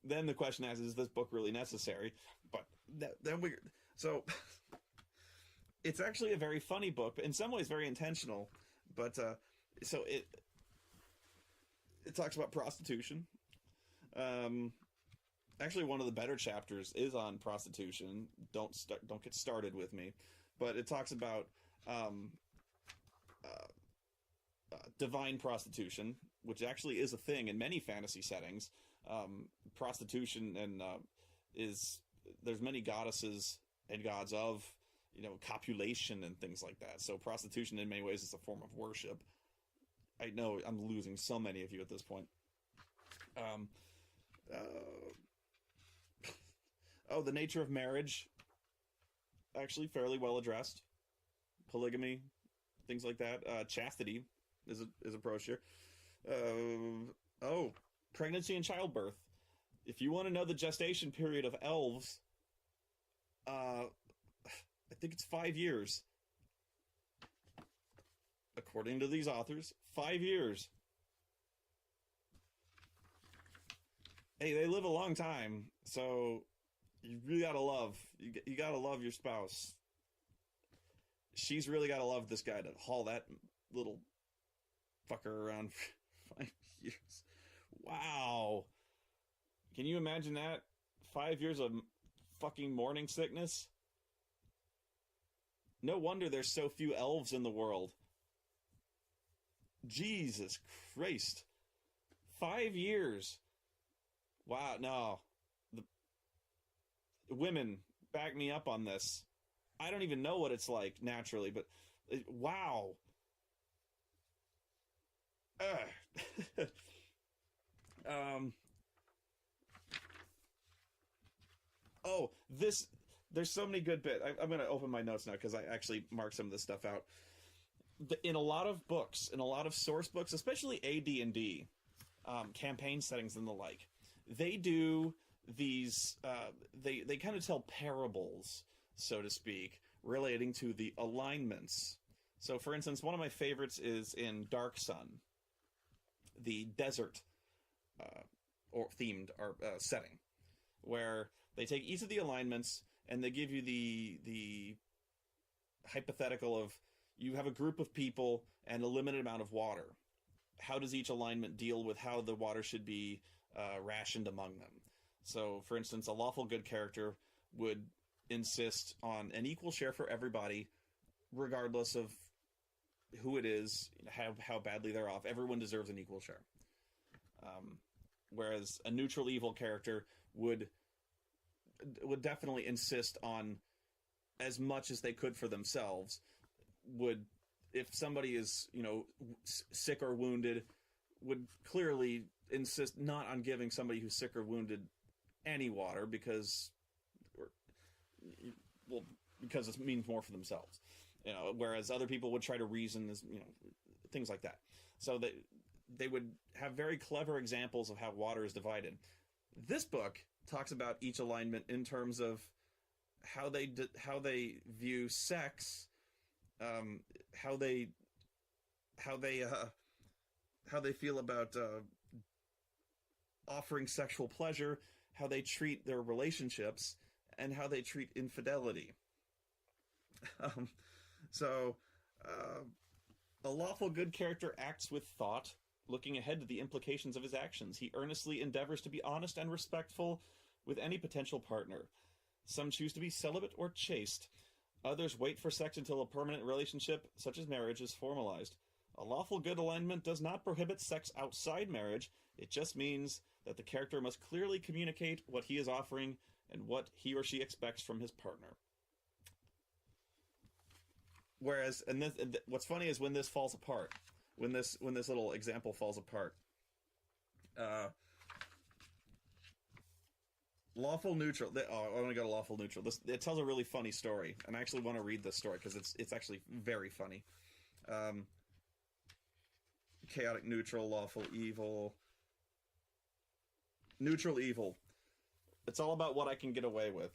then the question is this book really necessary? But so, it's actually a very funny book, but in some ways very intentional. But, so it talks about prostitution. Actually, one of the better chapters is on prostitution. Don't get started with me, but it talks about divine prostitution, which actually is a thing in many fantasy settings. Prostitution and there's many goddesses and gods of, you know, copulation and things like that. So prostitution in many ways is a form of worship. I know I'm losing so many of you at this point. The nature of marriage, actually fairly well addressed. Polygamy, things like that. Chastity is approached here. Pregnancy and childbirth. If you want to know the gestation period of elves, I think it's 5 years. According to these authors, 5 years. Hey, they live a long time, so you really gotta love. You gotta love your spouse. She's really gotta love this guy to haul that little fucker around for 5 years. Wow. Can you imagine that? 5 years of fucking morning sickness? No wonder there's so few elves in the world. Jesus Christ. 5 years. Wow, no. The women, back me up on this. I don't even know what it's like naturally, but wow. Oh, there's so many good bits. I'm going to open my notes now because I actually marked some of this stuff out. In a lot of books, in a lot of source books, especially AD&D, campaign settings and the like, they do these, they kind of tell parables, so to speak, relating to the alignments. So, for instance, one of my favorites is in Dark Sun, the desert or themed setting, where they take each of the alignments and they give you the hypothetical of, you have a group of people and a limited amount of water. How does each alignment deal with how the water should be rationed among them? So, for instance, a lawful good character would insist on an equal share for everybody, regardless of who it is, how badly they're off. Everyone deserves an equal share. Whereas a neutral evil character would definitely insist on as much as they could for themselves. Would, if somebody is, sick or wounded, would clearly insist not on giving somebody who's sick or wounded any water because it means more for themselves. Whereas other people would try to reason, things like that. So they would have very clever examples of how water is divided. This book talks about each alignment in terms of how they view sex, how they feel about offering sexual pleasure, how they treat their relationships, and how they treat infidelity. A lawful good character acts with thought, looking ahead to the implications of his actions. He earnestly endeavors to be honest and respectful with any potential partner. Some choose to be celibate or chaste. Others wait for sex until a permanent relationship, such as marriage, is formalized. A lawful good alignment does not prohibit sex outside marriage. It just means that the character must clearly communicate what he is offering and what he or she expects from his partner. Whereas, what's funny is when this falls apart, when this little example falls apart, lawful neutral. I want to go to lawful neutral. It tells a really funny story, and I actually want to read this story because it's actually very funny. Chaotic neutral, lawful evil, neutral evil. It's all about what I can get away with.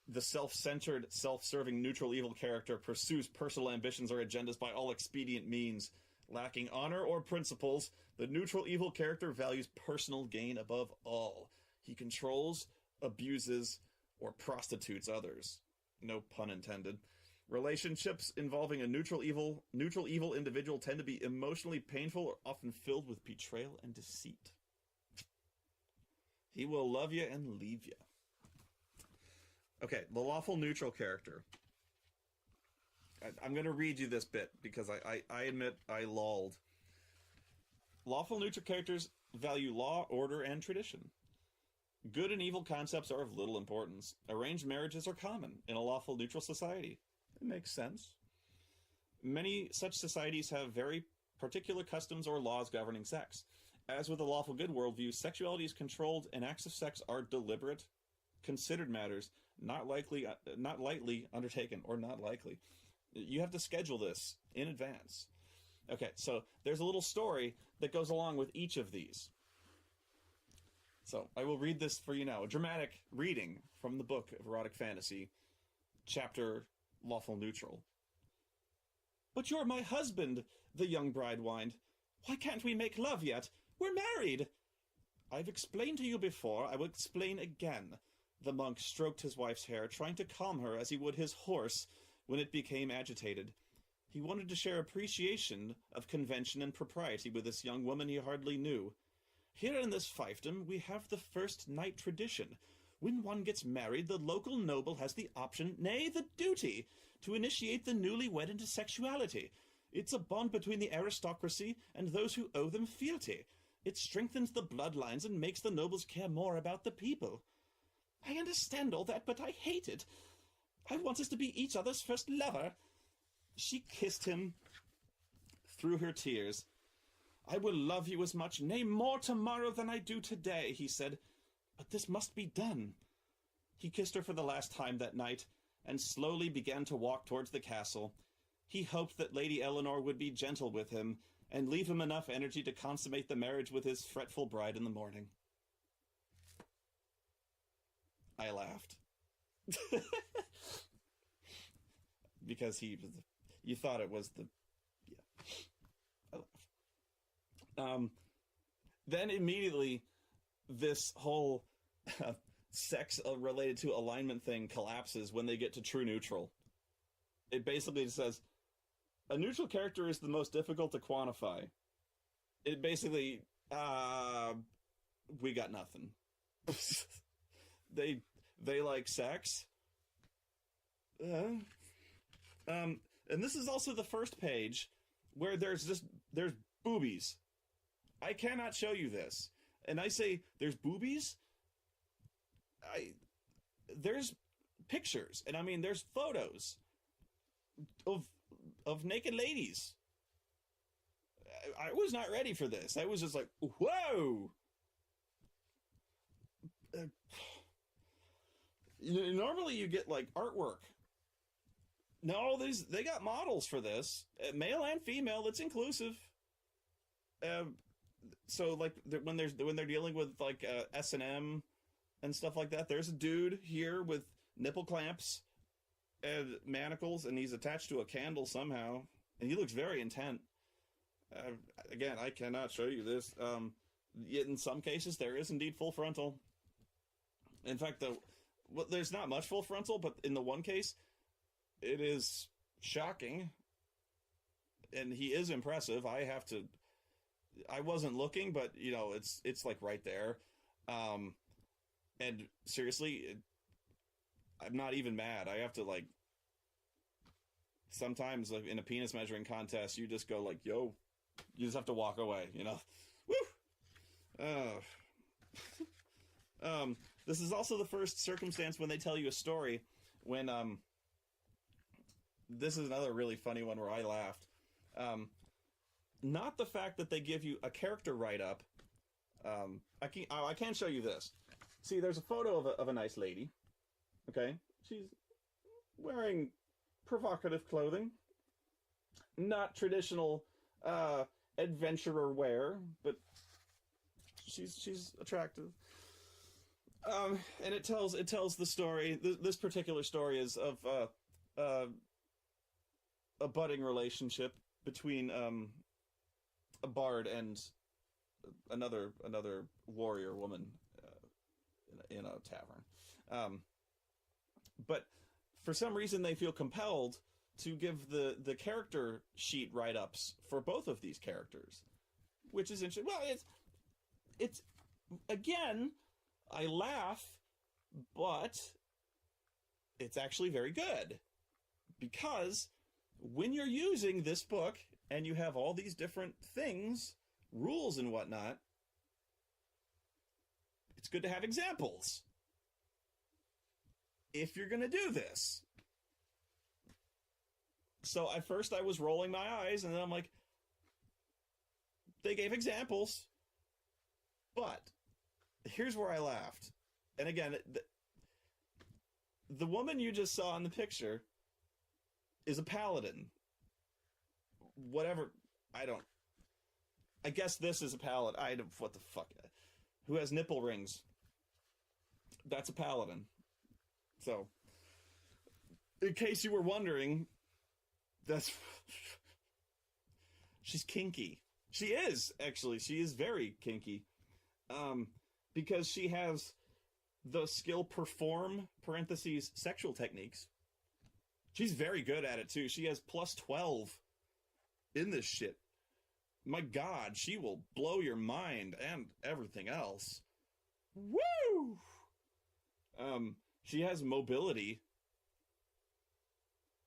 The self-centered, self-serving neutral evil character pursues personal ambitions or agendas by all expedient means. Lacking honor or principles, the neutral evil character values personal gain above all. He controls, abuses, or prostitutes others. No pun intended. Relationships involving a neutral evil individual tend to be emotionally painful or often filled with betrayal and deceit. He will love you and leave you. Okay, the lawful neutral character. I'm going to read you this bit because I admit I lolled. Lawful neutral characters value law, order, and tradition. Good and evil concepts are of little importance. Arranged marriages are common in a lawful neutral society. It makes sense. Many such societies have very particular customs or laws governing sex. As with the lawful good worldview, sexuality is controlled and acts of sex are deliberate, considered matters, not lightly undertaken, or not likely. You have to schedule this in advance. Okay, so there's a little story that goes along with each of these. So I will read this for you now. A dramatic reading from the book of erotic fantasy, chapter Lawful Neutral. But you're my husband, the young bride whined. Why can't we make love yet? We're married. I've explained to you before. I will explain again. The monk stroked his wife's hair, trying to calm her as he would his horse when it became agitated. He wanted to share appreciation of convention and propriety with this young woman he hardly knew. Here in this fiefdom we have the first night tradition. When one gets married, the local noble has the option, nay, the duty, to initiate the newlywed into sexuality. It's a bond between the aristocracy and those who owe them fealty. It strengthens the bloodlines and makes the nobles care more about the people. I understand all that, but I hate it. I want us to be each other's first lover. She kissed him through her tears. I will love you as much, nay, more tomorrow than I do today, he said. But this must be done. He kissed her for the last time that night, and slowly began to walk towards the castle. He hoped that Lady Eleanor would be gentle with him, and leave him enough energy to consummate the marriage with his fretful bride in the morning. I laughed. Because you thought it was the... Yeah. I laughed. Then immediately, this whole sex related to alignment thing collapses when they get to true neutral. It basically says, a neutral character is the most difficult to quantify. It basically, we got nothing. They like sex. And this is also the first page where there's boobies. I cannot show you this. And I say, there's boobies? There's pictures. And I mean, there's photos of naked ladies. I was not ready for this. I was just like, whoa! Normally you get, like, artwork. No, they got models for this. Male and female, it's inclusive. So, like, when they're dealing with, like, S&M and stuff like that, there's a dude here with nipple clamps and manacles, and he's attached to a candle somehow, and he looks very intent. Again, I cannot show you this. Yet in some cases, there is indeed full frontal. In fact, there's not much full frontal, but in the one case, it is shocking, and he is impressive. I wasn't looking, but, you know, it's like right there. And seriously, I'm not even mad. I have to, like, sometimes, like, in a penis measuring contest, you just go like, yo, you just have to walk away, you know? Woo! This is also the first circumstance when they tell you a story when, this is another really funny one where I laughed. Not the fact that they give you a character write-up. I can show you this. See, there's a photo of a nice lady. Okay? She's wearing provocative clothing. Not traditional adventurer wear, but she's attractive. And it tells the story. This particular story is of a budding relationship between a bard and another warrior woman in a tavern. But for some reason they feel compelled to give the character sheet write-ups for both of these characters, which is interesting. Well, it's again, I laugh, but it's actually very good, because when you're using this book and you have all these different things, rules and whatnot, it's good to have examples if you're going to do this. So at first I was rolling my eyes, and then I'm like, they gave examples, but here's where I laughed. And again, the woman you just saw in the picture is a paladin. Whatever, I guess this is a paladin. What the fuck? Who has nipple rings. That's a paladin. So, in case you were wondering, she's kinky. She is, actually. She is very kinky. Because she has the skill perform, parentheses, sexual techniques. She's very good at it, too. She has plus 12 in this shit. My God, she will blow your mind and everything else. Woo! She has mobility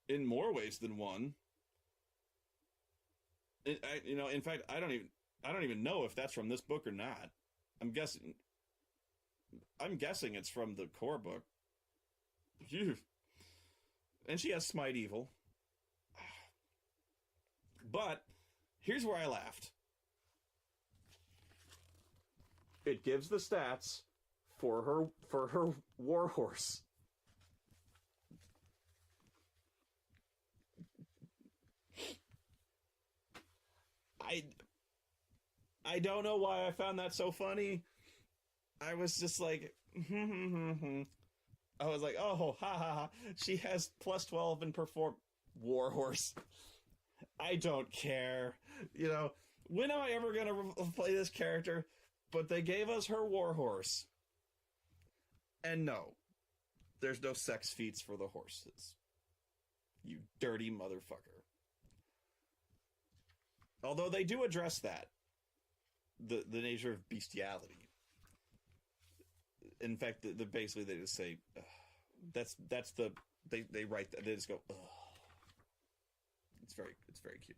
in more ways than one. In fact, I don't even know if that's from this book or not. I'm guessing it's from the core book. Phew. And she has Smite Evil. But here's where I laughed. It gives the stats for her warhorse. I don't know why I found that so funny. I was just like, I was like, oh, ha ha ha. She has plus 12 in perform warhorse. I don't care. When am I ever gonna play this character? But they gave us her warhorse. And no, there's no sex feats for the horses. You dirty motherfucker. Although they do address that. The nature of bestiality. In fact, basically they just say, they write that, they just go, ugh. It's very cute.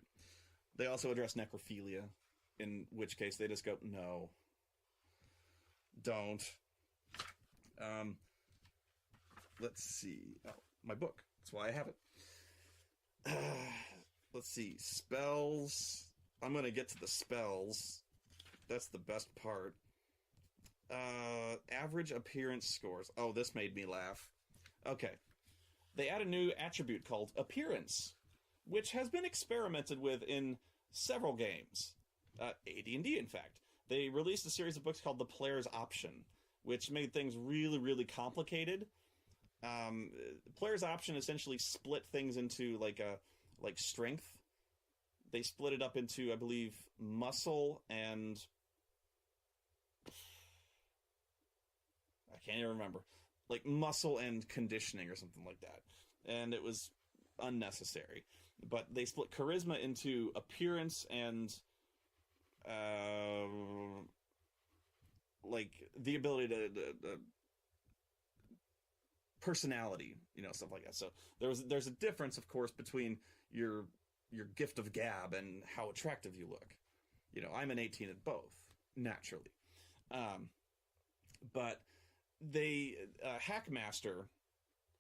They also address necrophilia, in which case they just go, no. Don't. Let's see. Oh, my book. That's why I have it. Let's see. Spells. I'm going to get to the spells. That's the best part. Average appearance scores. Oh, this made me laugh. Okay. They add a new attribute called appearance, which has been experimented with in several games. AD&D, in fact. They released a series of books called The Player's Option, which made things really, really complicated. Player's Option essentially split things into like strength. They split it up into, I believe, muscle and... I can't even remember. Like muscle and conditioning or something like that. And it was unnecessary. But they split charisma into appearance and... like the ability to personality, stuff like that. So there's a difference, of course, between your gift of gab and how attractive you look. I'm an 18 at both, naturally. But Hackmaster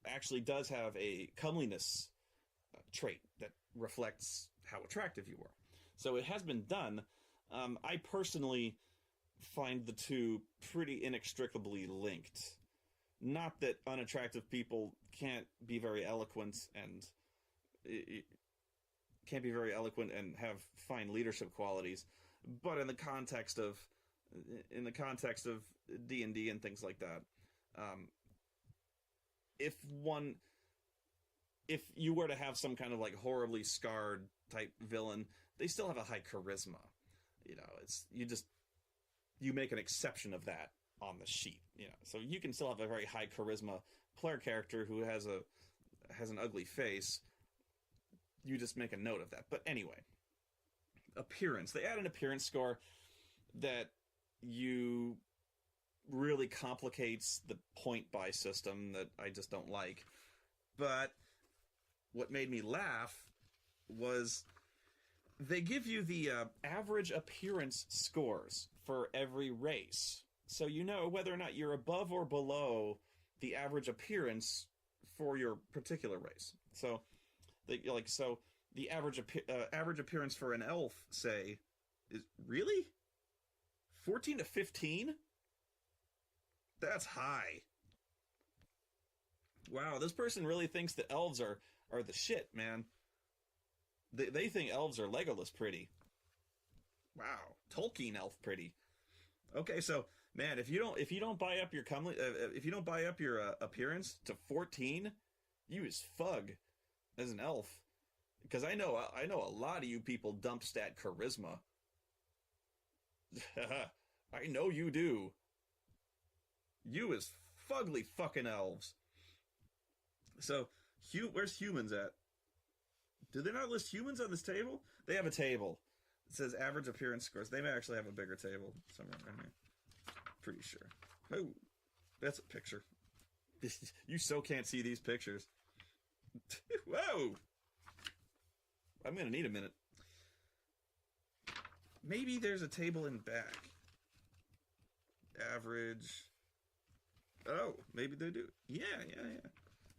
actually does have a comeliness trait that reflects how attractive you are. So it has been done. I personally find the two pretty inextricably linked. Not that unattractive people can't be very eloquent and have fine leadership qualities, but in the context of D&D and things like that, if you were to have some kind of like horribly scarred type villain, they still have a high charisma. You make an exception of that on the sheet. So you can still have a very high charisma player character who has an ugly face. You just make a note of that. But anyway, appearance. They add an appearance score that really complicates the point buy system that I just don't like. But what made me laugh was they give you the average appearance scores for every race. So you know whether or not you're above or below the average appearance for your particular race. So the average appearance for an elf, say, is really 14 to 15? That's high. Wow, this person really thinks that elves are the shit, man. They think elves are Legolas pretty. Wow, Tolkien elf pretty. Okay, so man, if you don't buy up your appearance to 14, you is fug as an elf. Because I know a lot of you people dump stat charisma. I know you do. You is fugly fucking elves. So, where's humans at? Do they not list humans on this table? They have a table. It says average appearance scores. They may actually have a bigger table somewhere around here. Pretty sure. Oh, that's a picture. You so can't see these pictures. Whoa! I'm gonna need a minute. Maybe there's a table in back. Average. Oh, maybe they do. Yeah.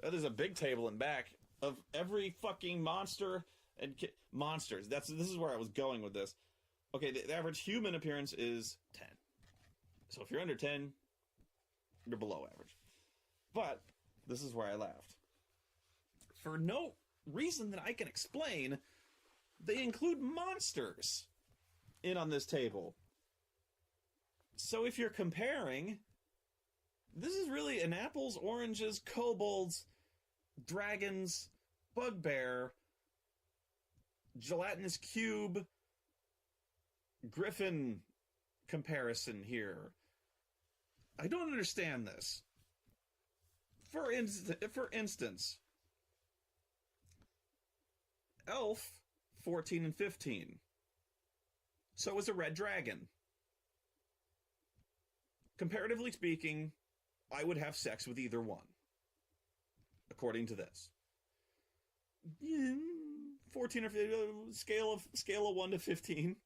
Oh, there's a big table in back of every fucking monster and monsters. This is where I was going with this. Okay, the average human appearance is 10. So if you're under 10, you're below average. But this is where I laughed. For no reason that I can explain, they include monsters in on this table. So if you're comparing, this is really an apples, oranges, kobolds, dragons, bugbear, gelatinous cube, griffin comparison here. I don't understand this. For instance, elf, 14 and 15. So is a red dragon. Comparatively speaking, I would have sex with either one. According to this. 14 or 15, scale of 1 to 15.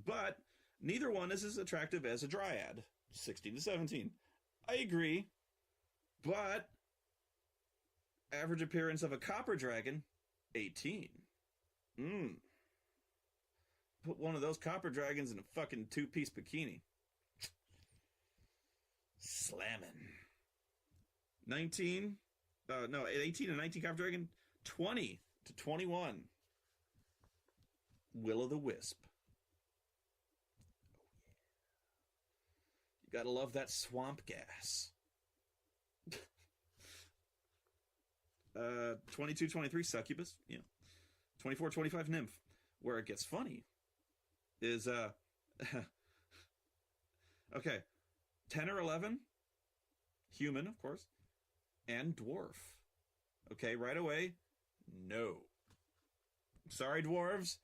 But neither one is as attractive as a dryad. 16 to 17. I agree. But average appearance of a copper dragon, 18. Put one of those copper dragons in a fucking 2-piece bikini. Slamming. 18 and 19 copper dragon, 20 to 21. Will-o'-the-wisp. You gotta love that swamp gas. 22, 23 succubus. 24, 25 nymph. Where it gets funny is okay, 10 or 11 human, of course, and dwarf. Okay, right away, no. Sorry, dwarves.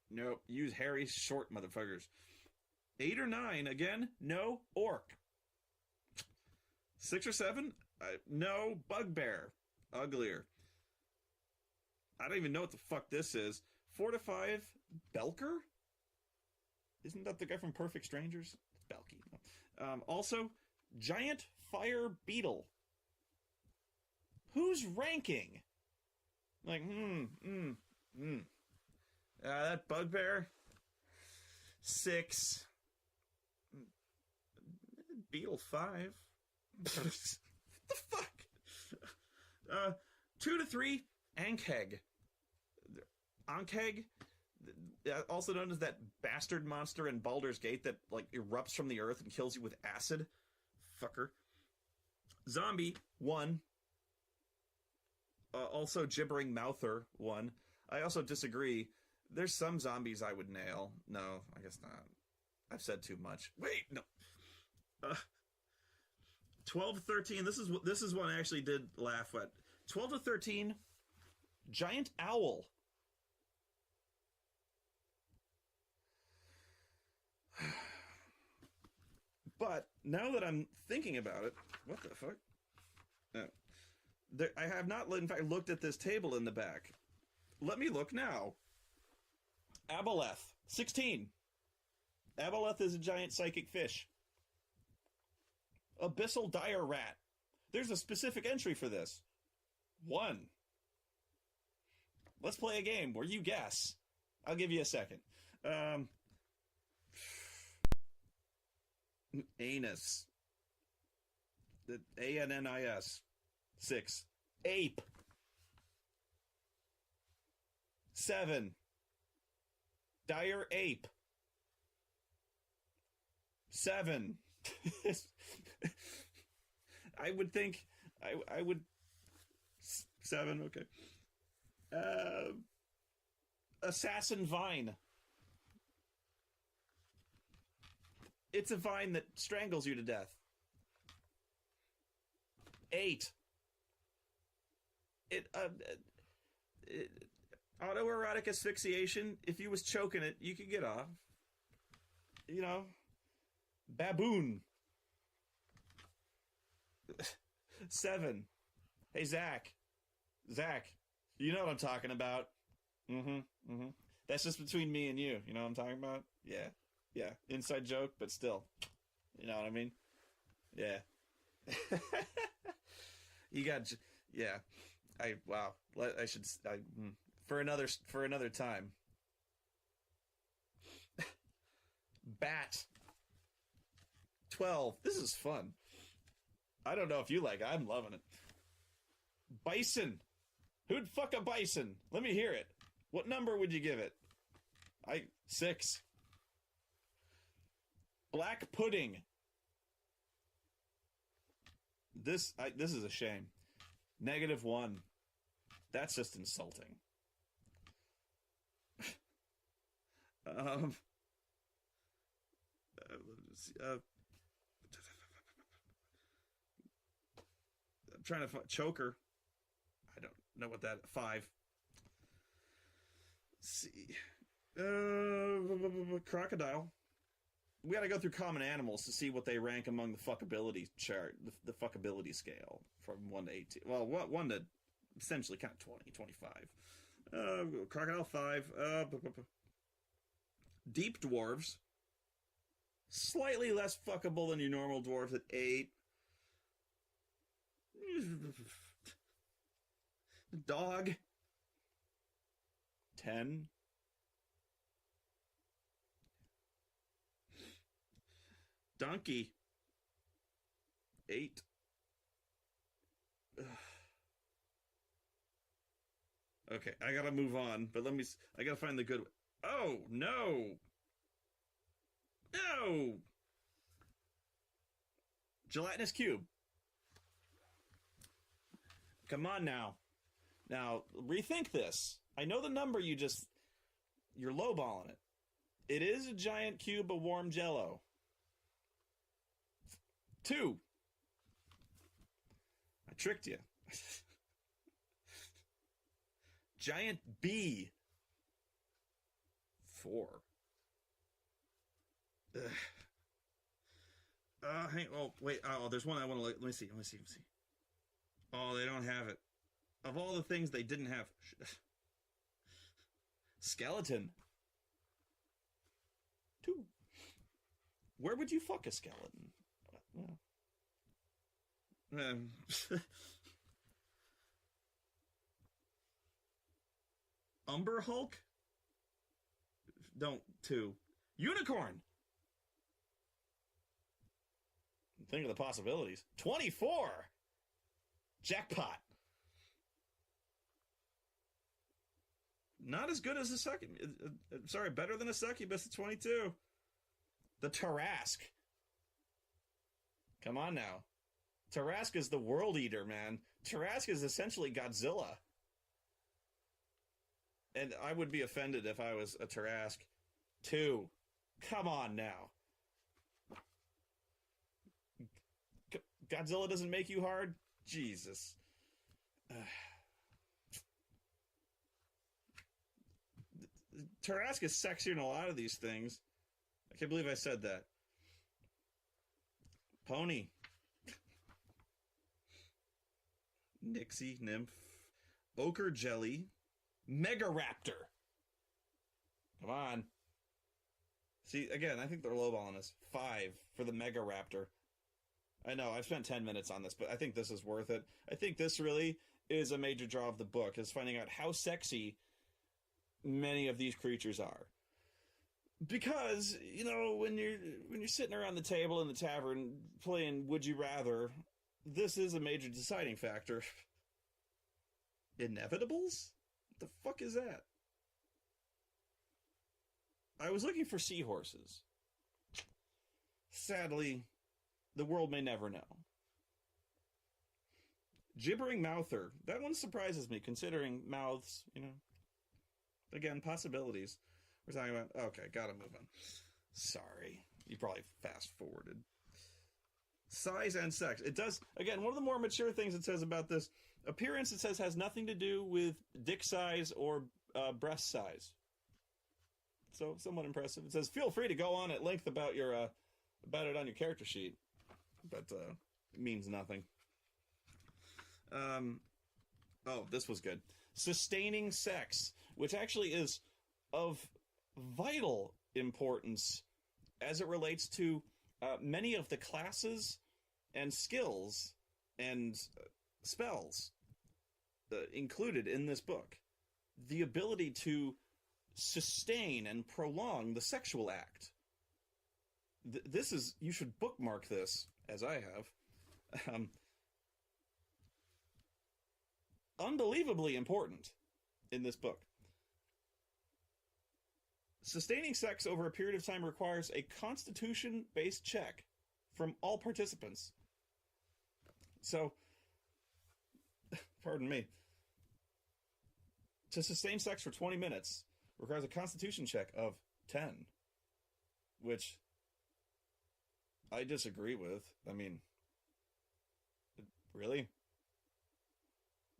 Nope, use hairy, short motherfuckers. 8 or 9, again, no. Orc. 6 or 7, no. Bugbear. Uglier. I don't even know what the fuck this is. 4 to 5, Belker? Isn't that the guy from Perfect Strangers? It's Belky. Also, giant fire beetle. Who's ranking? Like, that bugbear, 6. Beetle, 5. What the fuck? 2 to 3, Ankheg. Ankheg, also known as that bastard monster in Baldur's Gate that like erupts from the earth and kills you with acid. Fucker. Zombie, 1. Also gibbering mouther, 1. I also disagree. There's some zombies I would nail. No, I guess not. I've said too much. Wait, no. 12 to 13. This is one I actually did laugh at. 12 to 13, giant owl. But now that I'm thinking about it, what the fuck? I have not, in fact, looked at this table in the back. Let me look now. Aboleth, 16. Aboleth is a giant psychic fish. Abyssal dire rat. There's a specific entry for this. 1. Let's play a game where you guess. I'll give you a second. Anus. The ANNIS. 6. Ape. 7. Dire ape. 7. I would think I would 7, okay. Assassin vine. It's a vine that strangles you to death. 8. Autoerotic asphyxiation. If you was choking it, you could get off. Baboon. 7. Hey, Zach. Zach, you know what I'm talking about. That's just between me and you. You know what I'm talking about? Yeah. Yeah. Inside joke, but still. You know what I mean? Yeah. You got... Yeah. Wow. For another time. Bat. 12. This is fun. I don't know if you like it. I'm loving it. Bison. Who'd fuck a bison? Let me hear it. What number would you give it? 6. Black pudding. This is a shame. -1. That's just insulting. I'm trying to find choker. I don't know what that 5. Let's see. Crocodile. We got to go through common animals to see what they rank among the fuckability chart, the fuckability scale from 1 to 18. Well, 1 to essentially kind of 20, 25. Crocodile 5. Deep dwarves. Slightly less fuckable than your normal dwarves at 8. Dog. 10. Donkey. 8. Okay, I gotta move on, but I gotta find the good one. Oh, no! No! Gelatinous cube. Come on now. Now, rethink this. I know the number you're lowballing it. It is a giant cube of warm jello. 2. I tricked you. Giant bee. 4. Wait. Oh, there's one I want to let me see. Let me see. Oh, they don't have it. Of all the things they didn't have. Skeleton. 2. Where would you fuck a skeleton? Umber Hulk? Don't. 2. Unicorn! Think of the possibilities. 24! Jackpot! Not as good as a sorry, better than a succubus at 22. The Tarrasque. Come on now. Tarrasque is the world eater, man. Tarrasque is essentially Godzilla. And I would be offended if I was a Tarrasque. 2. Come on now. Godzilla doesn't make you hard? Jesus. Tarrasque is sexier than a lot of these things. I can't believe I said that. Pony. Nixie, nymph. Ochre jelly. Megaraptor. Come on. See, again, I think they're lowballing us. 5 for the Megaraptor. I know, I've spent 10 minutes on this, but I think this is worth it. I think this really is a major draw of the book, is finding out how sexy many of these creatures are. Because, you know, when you're sitting around the table in the tavern playing Would You Rather, this is a major deciding factor. Inevitables? What the fuck is that? I was looking for seahorses. Sadly, the world may never know. Gibbering mouther. That one surprises me, considering mouths, you know. Again, possibilities. We're talking about... Okay, gotta move on. Sorry. You probably fast-forwarded. Size and sex. It does... Again, one of the more mature things it says about this, appearance, it says, has nothing to do with dick size or breast size. So, somewhat impressive. It says, feel free to go on at length about it on your character sheet. But it means nothing. Oh, this was good. Sustaining sex, which actually is of vital importance as it relates to many of the classes and skills and spells included in this book. The ability to sustain and prolong the sexual act. This is, you should bookmark this, as I have. Unbelievably important in this book. Sustaining sex over a period of time requires a constitution-based check from all participants. So, pardon me, to sustain sex for 20 minutes requires a constitution check of 10, which I disagree with. I mean, really?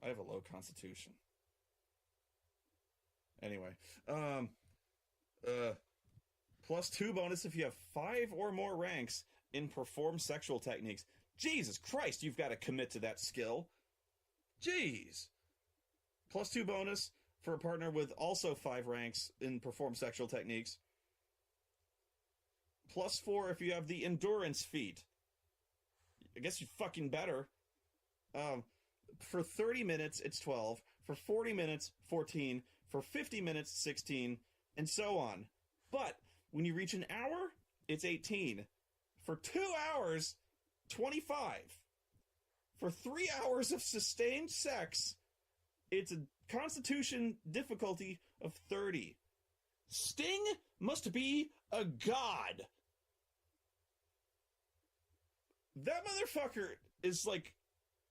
I have a low constitution. Anyway, plus 2 bonus if you have 5 or more ranks in perform sexual techniques. Jesus Christ, you've got to commit to that skill. Jeez. Plus 2 bonus for a partner with also 5 ranks in perform sexual techniques. Plus 4 if you have the endurance feat. I guess you fucking better. For 30 minutes, it's 12. For 40 minutes, 14. For 50 minutes, 16. And so on. But when you reach an hour, it's 18. For 2 hours, 25. For 3 hours of sustained sex, it's a constitution difficulty of 30. Sting must be a god. That motherfucker is like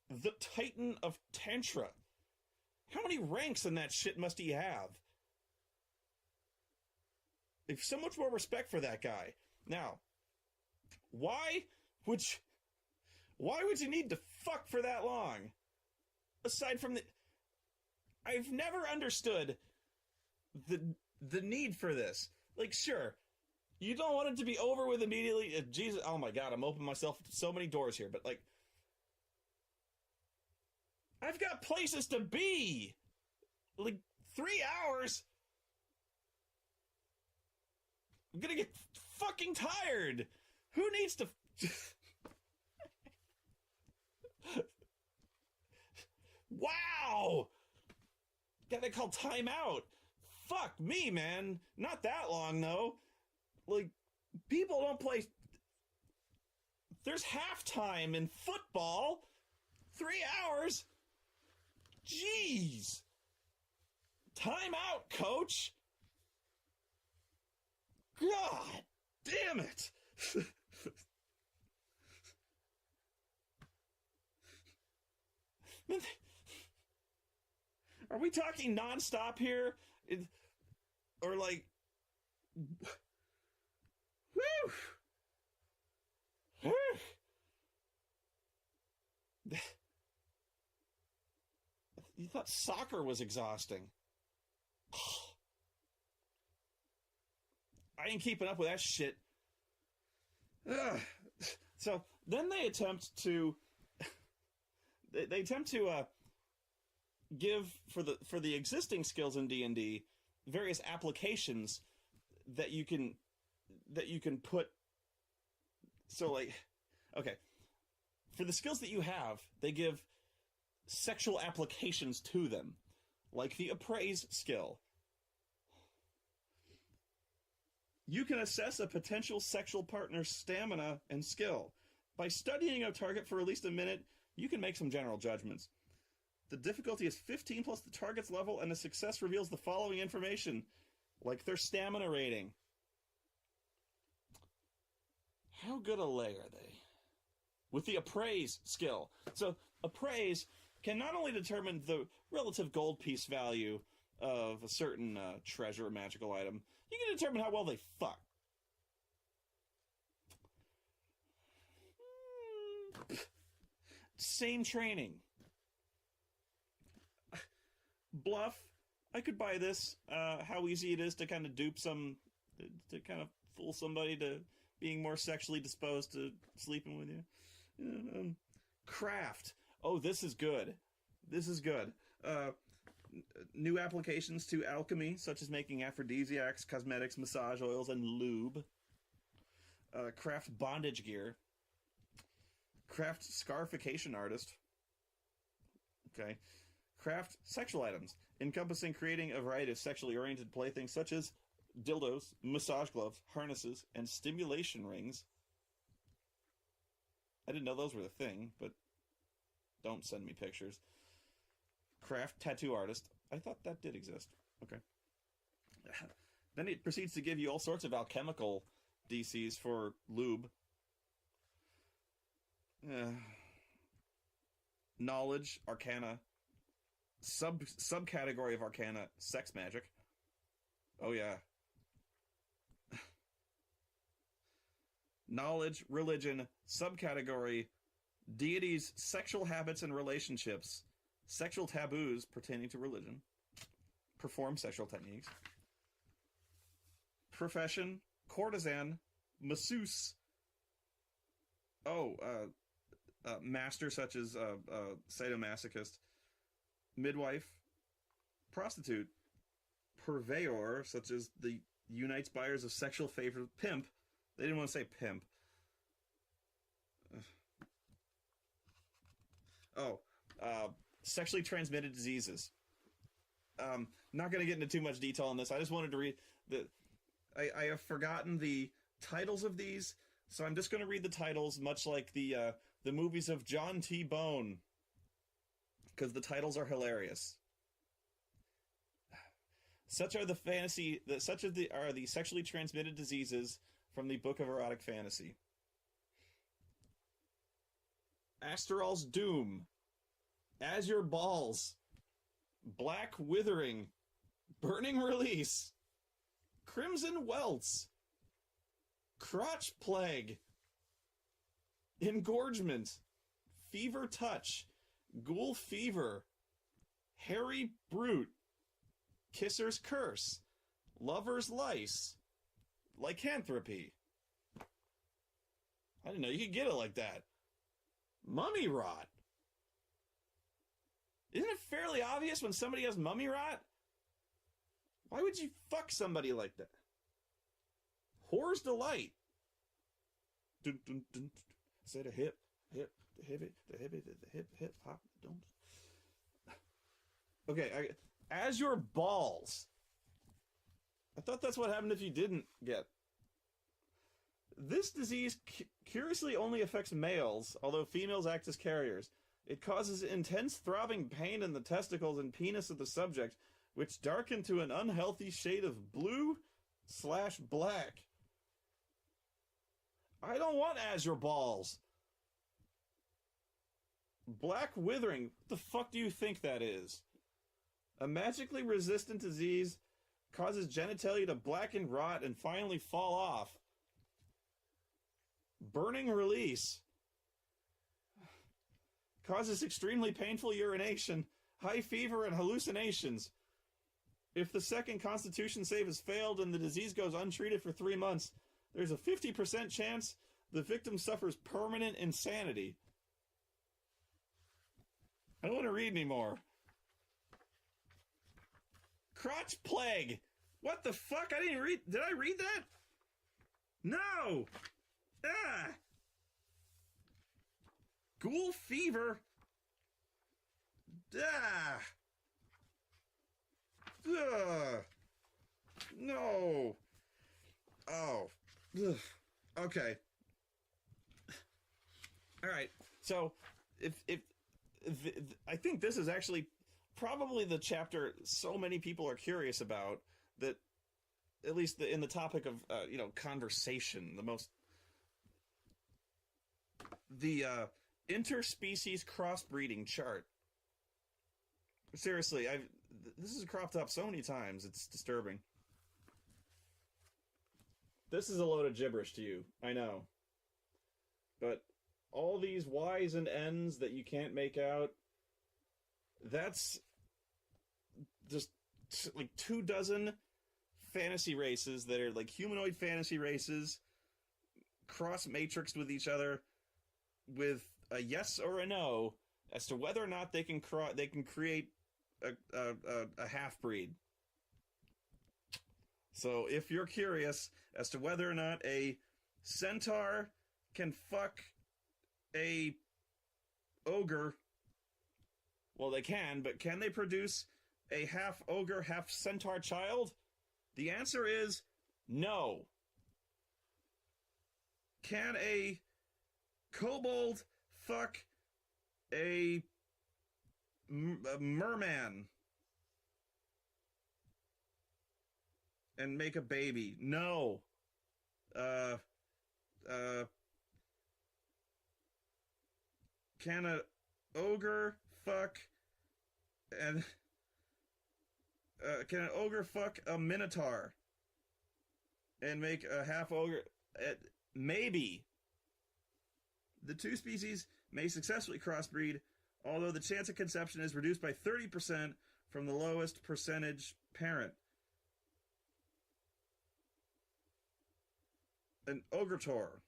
the Titan of Tantra. How many ranks in that shit must he have? If so much more respect for that guy. Now, why would you need to fuck for that long? Aside from I've never understood the need for this. Like, sure, you don't want it to be over with immediately. Jesus, oh my God, I'm opening myself to so many doors here. But like, I've got places to be. Like 3 hours. I'm gonna get fucking tired. Who needs to? Wow! Gotta call timeout. Fuck me, man. Not that long, though. Like, people don't play... There's halftime in football. 3 hours? Jeez. Timeout, coach. God damn it. Are we talking nonstop here? Or like... Whew. You thought soccer was exhausting. I ain't keeping up with that shit. So then they attempt to give for the existing skills in D&D various applications that you can put. So like, okay, for the skills that you have, they give sexual applications to them, like the appraise skill. You can assess a potential sexual partner's stamina and skill. By studying a target for at least a minute, you can make some general judgments. The difficulty is 15 plus the target's level, and the success reveals the following information, like their stamina rating. How good a lay are they? With the appraise skill. So, appraise can not only determine the relative gold piece value of a certain treasure or magical item, you can determine how well they fuck. Same training. Bluff. I could buy this. How easy it is to kind of dupe to kind of fool somebody to being more sexually disposed to sleeping with you. Craft. Oh, this is good. This is good. New applications to alchemy, such as making aphrodisiacs, cosmetics, massage oils, and lube. Craft bondage gear. Craft scarification artist. Okay. Craft sexual items, encompassing creating a variety of sexually oriented playthings such as dildos, massage gloves, harnesses, and stimulation rings. I didn't know those were the thing, but don't send me pictures. Craft tattoo artist. I thought that did exist. Okay. Then it proceeds to give you all sorts of alchemical DCs for lube. Knowledge, arcana. Subcategory of arcana, sex magic. Oh yeah. Knowledge, religion, subcategory, deities, sexual habits and relationships, sexual taboos pertaining to religion, perform sexual techniques, profession, courtesan, masseuse, master such as sadomasochist, midwife, prostitute, purveyor such as the unites buyers of sexual favor, pimp. They didn't want to say pimp. Sexually transmitted diseases. Not going to get into too much detail on this. I just wanted to read I have forgotten the titles of these, so I'm just going to read the titles, much like the movies of John T. Bone, because the titles are hilarious. Such are the sexually transmitted diseases from the Book of Erotic Fantasy. Asteral's Doom, Azure Balls, Black Withering, Burning Release, Crimson Welts, Crotch Plague, Engorgement, Fever Touch, Ghoul Fever, Hairy Brute, Kisser's Curse, Lover's Lice, Lycanthropy. I didn't know you could get it like that. Mummy Rot. Isn't it fairly obvious when somebody has mummy rot? Why would you fuck somebody like that? Whore's Delight. Dun, dun, dun, dun. Say the hip, the hip, hop, don't. Okay, as your balls. I thought that's what happened if you didn't get. This disease curiously only affects males, although females act as carriers. It causes intense throbbing pain in the testicles and penis of the subject, which darken to an unhealthy shade of blue/black. I don't want azure balls. Black Withering. What the fuck do you think that is? A magically resistant disease causes genitalia to blacken, rot, and finally fall off. Burning Release. Causes extremely painful urination, high fever, and hallucinations. If the second constitution save has failed and the disease goes untreated for 3 months, there's a 50% chance the victim suffers permanent insanity. I don't want to read anymore. Crotch Plague. What the fuck? I didn't read. Did I read that? No. Ah. Ghoul Fever. Ah. Ugh. No. Oh. Ugh. Okay. All right. So, if I think this is actually probably the chapter so many people are curious about, that at least in the topic of conversation, the interspecies crossbreeding chart. Seriously, this is cropped up so many times, it's disturbing. This is a load of gibberish to you, I know. But all these Y's and N's that you can't make out, that's just like 24 fantasy races that are like humanoid fantasy races, cross-matrixed with each other with a yes or a no as to whether or not they can create a half breed. So if you're curious as to whether or not a centaur can fuck a ogre, well, they can, but can they produce a half ogre, half centaur child? The answer is no. Can a kobold fuck a merman and make a baby? No. Can a ogre fuck and can an ogre fuck a minotaur and make a half ogre? Maybe. The two species may successfully crossbreed, although the chance of conception is reduced by 30% from the lowest percentage parent. An ogretor,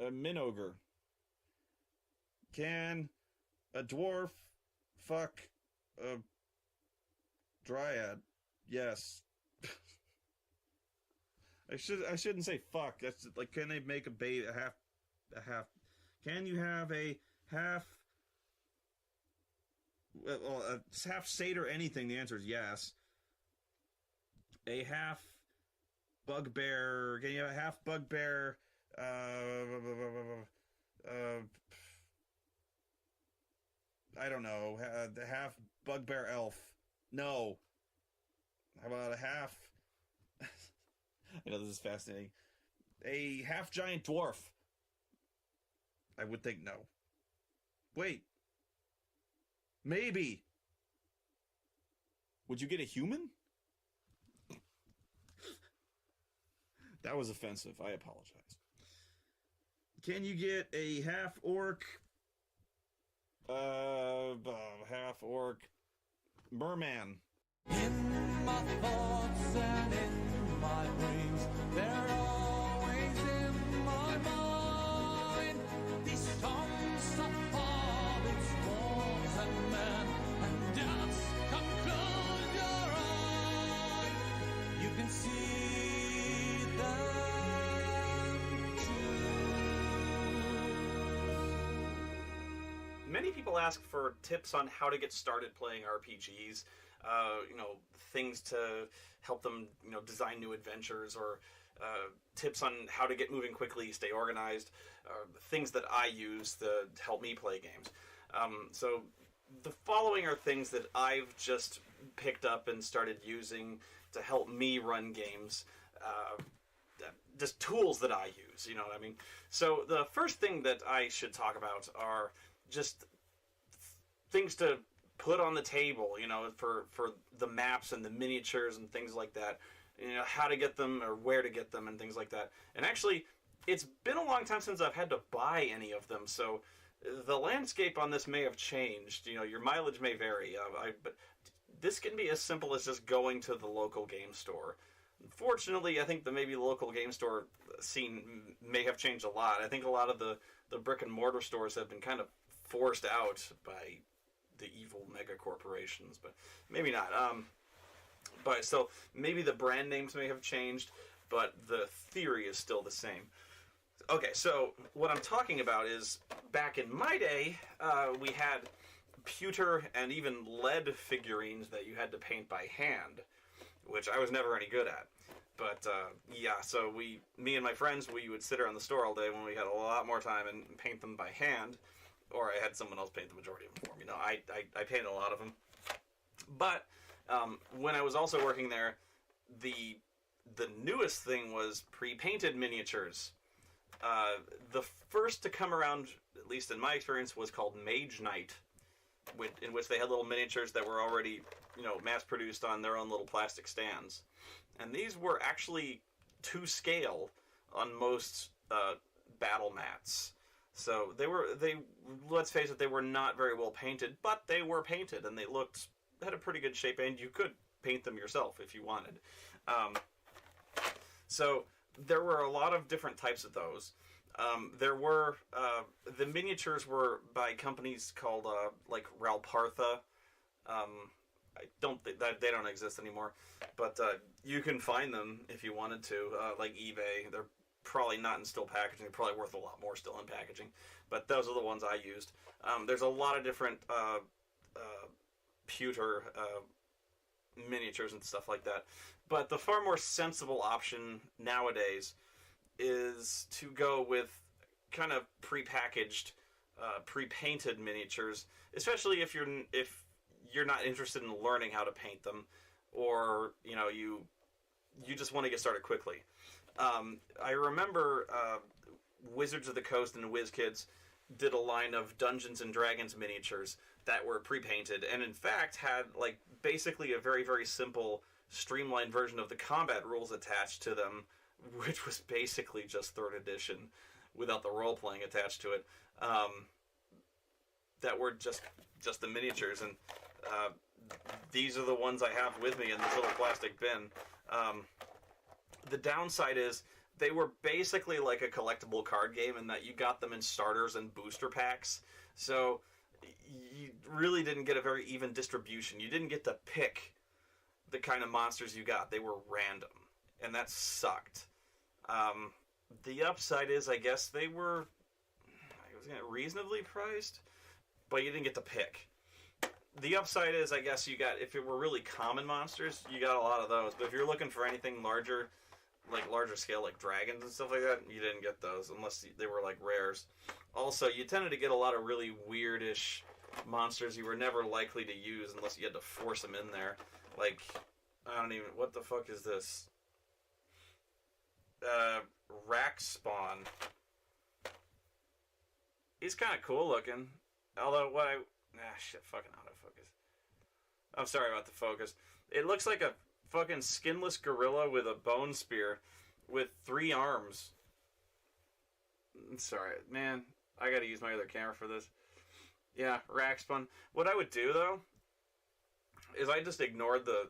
a min-ogre. Can a dwarf fuck a dryad? Yes. I shouldn't say fuck. That's like, can they make a baby, a half? Can you have a half? Well, a half satyr anything? The answer is yes. A half bugbear? Can you have a half bugbear? I don't know. The half bugbear elf? No. How about a half? I know this is fascinating. A half giant dwarf? I would think no. Wait. Maybe. Would you get a human? That was offensive. I apologize. Can you get a half orc? Half orc merman? In my thoughts and in my dreams, they're always in my mind. These songs of hobbits, dwarves, and men, and just come close your eye. You can see them too. Many people ask for tips on how to get started playing RPGs. Things to help them, design new adventures, or tips on how to get moving quickly, stay organized, things that I use to help me play games. So the following are things that I've just picked up and started using to help me run games. Just tools that I use, you know what I mean? So the first thing that I should talk about are just things to put on the table, for the maps and the miniatures and things like that. How to get them or where to get them and things like that. And actually, it's been a long time since I've had to buy any of them, so the landscape on this may have changed. Your mileage may vary, but this can be as simple as just going to the local game store. Unfortunately, I think the local game store scene may have changed a lot. I think a lot of the brick and mortar stores have been kind of forced out by the evil mega corporations, but maybe not. But so maybe the brand names may have changed, but the theory is still the same. Okay, so what I'm talking about is back in my day, we had pewter and even lead figurines that you had to paint by hand, which I was never any good at. But so me and my friends, we would sit around the store all day when we had a lot more time and paint them by hand. Or I had someone else paint the majority of them for me. I painted a lot of them. But when I was also working there, the newest thing was pre-painted miniatures. The first to come around, at least in my experience, was called Mage Knight, in which they had little miniatures that were already, mass-produced on their own little plastic stands. And these were actually to scale on most battle mats. So let's face it, they were not very well painted, but they were painted, and they had a pretty good shape, and you could paint them yourself if you wanted. So there were a lot of different types of those, There were the miniatures were by companies called like Ralpartha. I don't think that they don't exist anymore, but you can find them if you wanted to, like eBay. They're probably not in still packaging. They're probably worth a lot more still in packaging, but those are the ones I used. There's a lot of different pewter miniatures and stuff like that, but the far more sensible option nowadays is to go with kind of prepackaged, pre-painted miniatures, especially if you're not interested in learning how to paint them, or you just want to get started quickly. I remember Wizards of the Coast and WizKids did a line of Dungeons and Dragons miniatures that were pre-painted, and in fact had like basically a very, very simple, streamlined version of the combat rules attached to them, which was basically just 3rd edition without the role-playing attached to it. That were just the miniatures, and these are the ones I have with me in this little plastic bin. The downside is they were basically like a collectible card game in that you got them in starters and booster packs. So you really didn't get a very even distribution. You didn't get to pick the kind of monsters you got. They were random, and that sucked. The upside is, I guess they were reasonably priced, but you didn't get to pick. The upside is, I guess you got, if it were really common monsters, you got a lot of those. But if you're looking for anything larger, like larger scale, like dragons and stuff like that, you didn't get those unless they were like rares. Also, you tended to get a lot of really weirdish monsters you were never likely to use unless you had to force them in there. Like, I don't even, what the fuck is this? Rack Spawn. He's kind of cool looking. Although, fucking autofocus. I'm sorry about the focus. It looks like a fucking skinless gorilla with a bone spear with 3 arms. I'm sorry, man. I gotta use my other camera for this. Yeah, rack spawn. What I would do, though, is I just ignored the...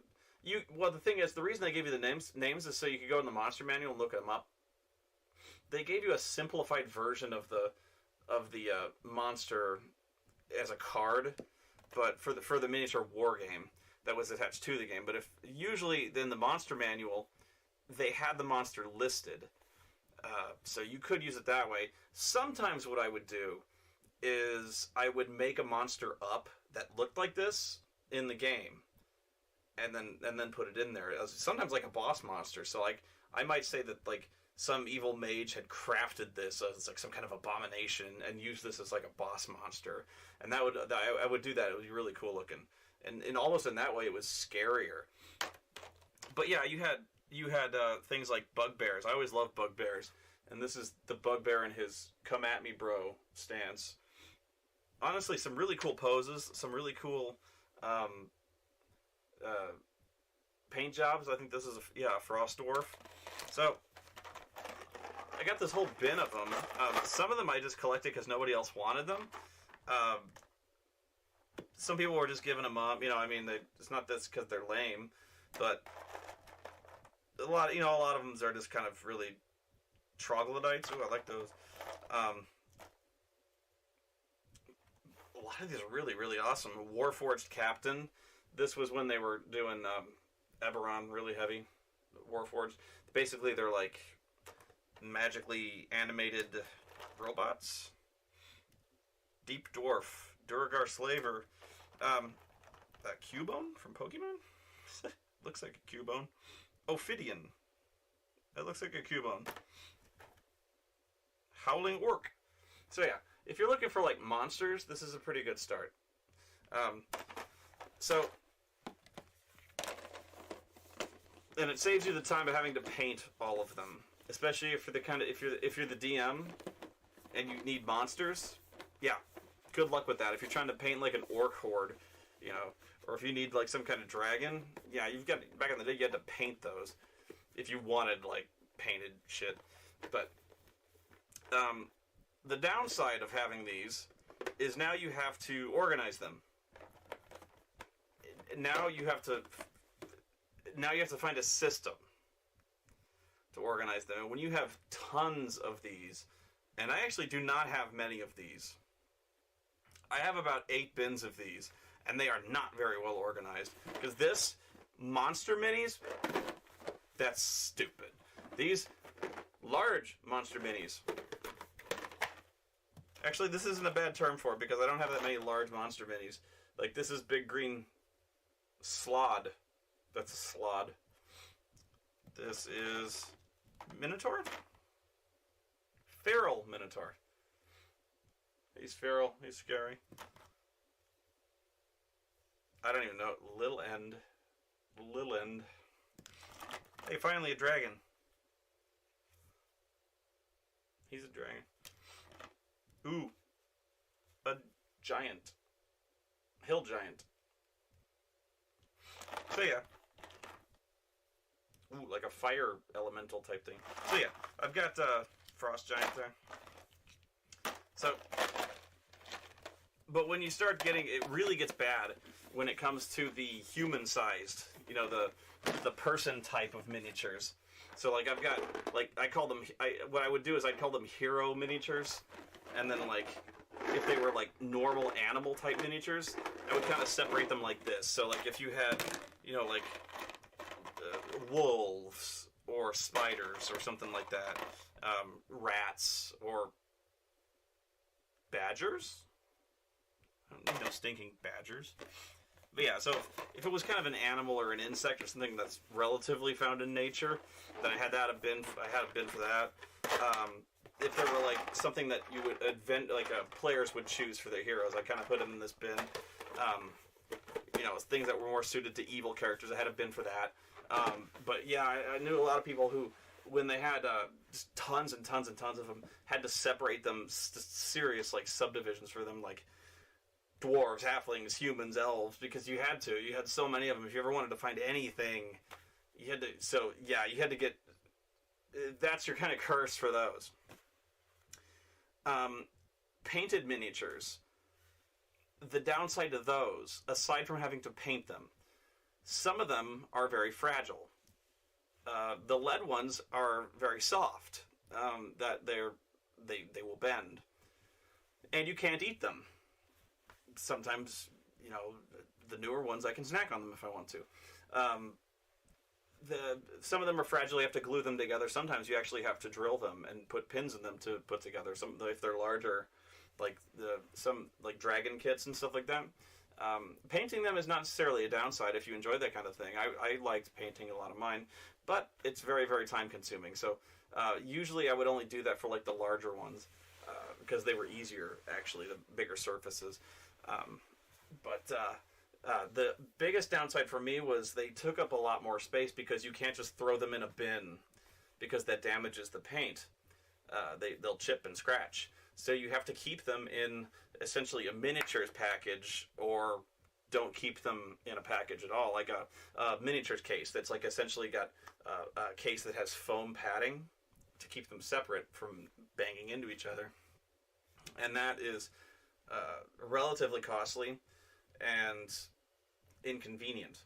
Well, the thing is, the reason they gave you the names is so you could go in the monster manual and look them up. They gave you a simplified version of the monster as a card, but for the miniature war game that was attached to the game. But if usually in the monster manual they had the monster listed, so you could use it that way. Sometimes what I would do is I would make a monster up that looked like this in the game, and then put it in there. Sometimes like a boss monster. So like I might say that like some evil mage had crafted this as like some kind of abomination and used this as like a boss monster, and I would do that. It would be really cool looking, and almost in that way it was scarier. But yeah, you had things like bugbears. I always loved bugbears, and this is the bugbear in his "come at me, bro" stance. Honestly, some really cool poses, some really cool paint jobs. I think this is a frost dwarf. So I got this whole bin of them. Some of them I just collected because nobody else wanted them. Some people were just giving them up. It's not this because they're lame, but a lot of them are just kind of really troglodytes. Ooh, I like those. A lot of these are really, really awesome. Warforged Captain. This was when they were doing Eberron really heavy. Warforged. Basically, they're like magically animated robots. Deep Dwarf, Duragar Slaver, Cubone from Pokemon? Looks like a Cubone. Ophidian. That looks like a Cubone. Howling Orc. So yeah, if you're looking for like monsters, this is a pretty good start. And it saves you the time of having to paint all of them. Especially if you're the DM and you need monsters, yeah, good luck with that. If you're trying to paint like an orc horde, or if you need like some kind of dragon, yeah, back in the day you had to paint those if you wanted like painted shit. But the downside of having these is now you have to organize them. Now you have to find a system to organize them. And when you have tons of these, And I actually do not have many of these. I have about 8 bins of these, and they are not very well organized. Because this, monster minis, that's stupid. These large monster minis. Actually, this isn't a bad term for it, because I don't have that many large monster minis. Like, this is big green slod. That's a slod. This is Minotaur? Feral Minotaur. He's feral. He's scary. I don't even know. Lil End. Hey, finally a dragon. He's a dragon. Ooh. A giant. Hill giant. So yeah. Ooh, like a fire elemental type thing. So yeah, I've got frost giant there. So, but when you start getting, it really gets bad when it comes to the human-sized, you know, the person type of miniatures. So like I've got, like I call them, what I would do is I'd call them hero miniatures, and then like if they were like normal animal type miniatures, I would kind of separate them like this. So like if you had, you know, like wolves or spiders or something like that, rats or badgers. I don't need no stinking badgers. But yeah, so if it was kind of an animal or an insect or something that's relatively found in nature, then I had a bin for that. If there were like something that you would players would choose for their heroes, I kind of put them in this bin. You know, things that were more suited to evil characters, I had a bin for that. But yeah, I knew a lot of people who, when they had just tons and tons and tons of them, had to separate them serious like subdivisions for them, like dwarves, halflings, humans, elves, because you had to. You had so many of them. If you ever wanted to find anything, you had to. So yeah, you had to get. That's your kind of curse for those. Painted miniatures. The downside to those, aside from having to paint them, some of them are very fragile. The lead ones are very soft. That they will bend, and you can't eat them. Sometimes, you know, the newer ones I can snack on them if I want to. Some of them are fragile. You have to glue them together. Sometimes you actually have to drill them and put pins in them to put together. Some, if they're larger, like some dragon kits and stuff like that. Painting them is not necessarily a downside if you enjoy that kind of thing. I liked painting a lot of mine, but it's very, very time consuming. So usually I would only do that for like the larger ones because they were easier, actually, the bigger surfaces. The biggest downside for me was they took up a lot more space because you can't just throw them in a bin because that damages the paint. They'll chip and scratch. So you have to keep them in essentially a miniatures package, or don't keep them in a package at all, like a miniatures case that's like essentially got a case that has foam padding to keep them separate from banging into each other. And that is relatively costly and inconvenient.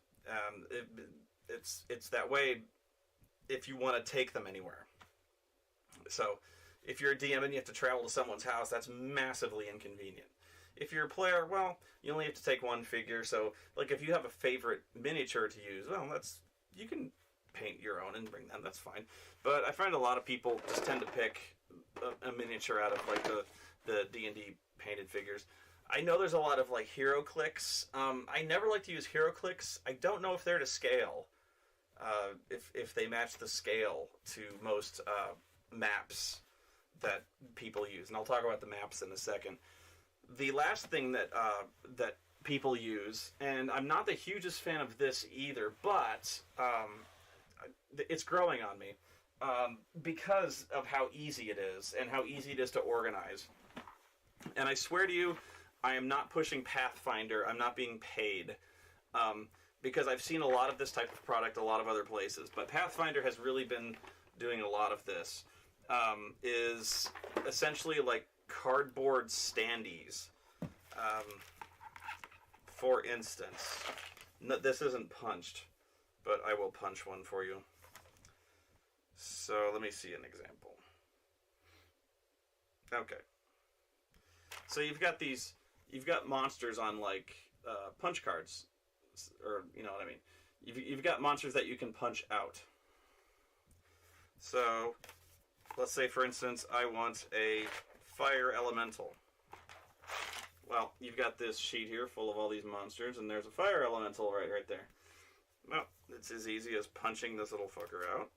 It's that way if you want to take them anywhere. So if you're a DM and you have to travel to someone's house, that's massively inconvenient. If you're a player, well, you only have to take one figure. So like if you have a favorite miniature to use, well, you can paint your own and bring them, that's fine. But I find a lot of people just tend to pick a miniature out of like the D&D painted figures. I know there's a lot of like hero clicks. I never like to use hero clicks. I don't know if they're to scale. If they match the scale to most maps that people use, and I'll talk about the maps in a second. The last thing that people use, and I'm not the hugest fan of this either, but it's growing on me because of how easy it is and how easy it is to organize. And I swear to you, I am not pushing Pathfinder. I'm not being paid because I've seen a lot of this type of product a lot of other places, but Pathfinder has really been doing a lot of this. Is essentially like cardboard standees. For instance, no, this isn't punched, but I will punch one for you. So let me see an example. Okay. So you've got monsters on like punch cards, or you know what I mean. You've got monsters that you can punch out. So let's say, for instance, I want a fire elemental. Well, you've got this sheet here full of all these monsters, and there's a fire elemental right there. Well, it's as easy as punching this little fucker out.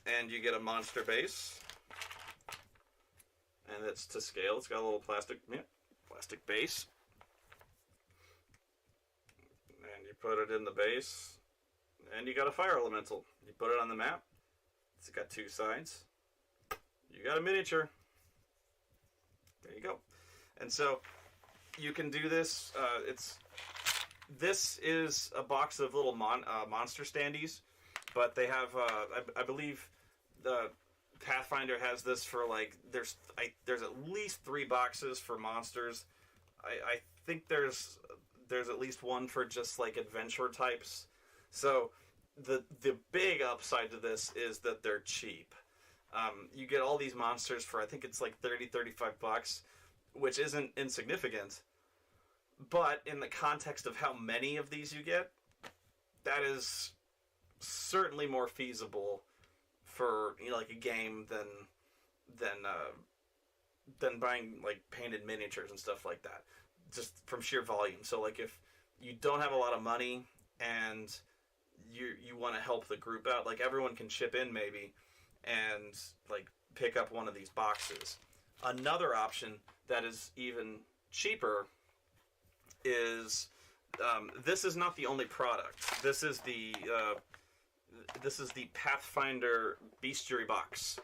And you get a monster base. And it's to scale. It's got a little plastic base. And you put it in the base. And you got a fire elemental. You put it on the map. It's got two sides. You got a miniature. There you go. And so you can do this. This is a box of little monster standees, but they have. I believe the Pathfinder has this for like. There's at least 3 boxes for monsters. I think there's at least one for just like adventure types. So the big upside to this is that they're cheap. You get all these monsters for, I think it's like $30-35, which isn't insignificant. But in the context of how many of these you get, that is certainly more feasible for, you know, like a game than buying like painted miniatures and stuff like that, just from sheer volume. So like if you don't have a lot of money and you want to help the group out, like everyone can chip in maybe and like pick up one of these boxes. Another option that is even cheaper is this is not the only product. This is the Pathfinder Bestiary box.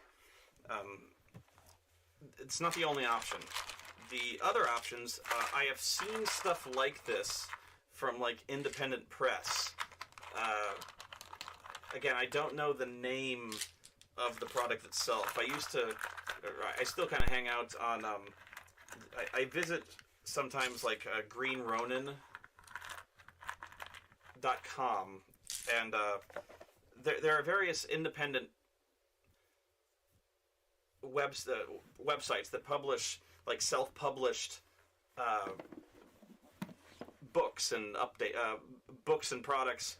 It's not the only option. The other options, I have seen stuff like this from like independent press. Again, I don't know the name of the product itself. I still kind of hang out on, I visit sometimes like greenronin.com, and there are various independent websites that publish like self-published books and books and products,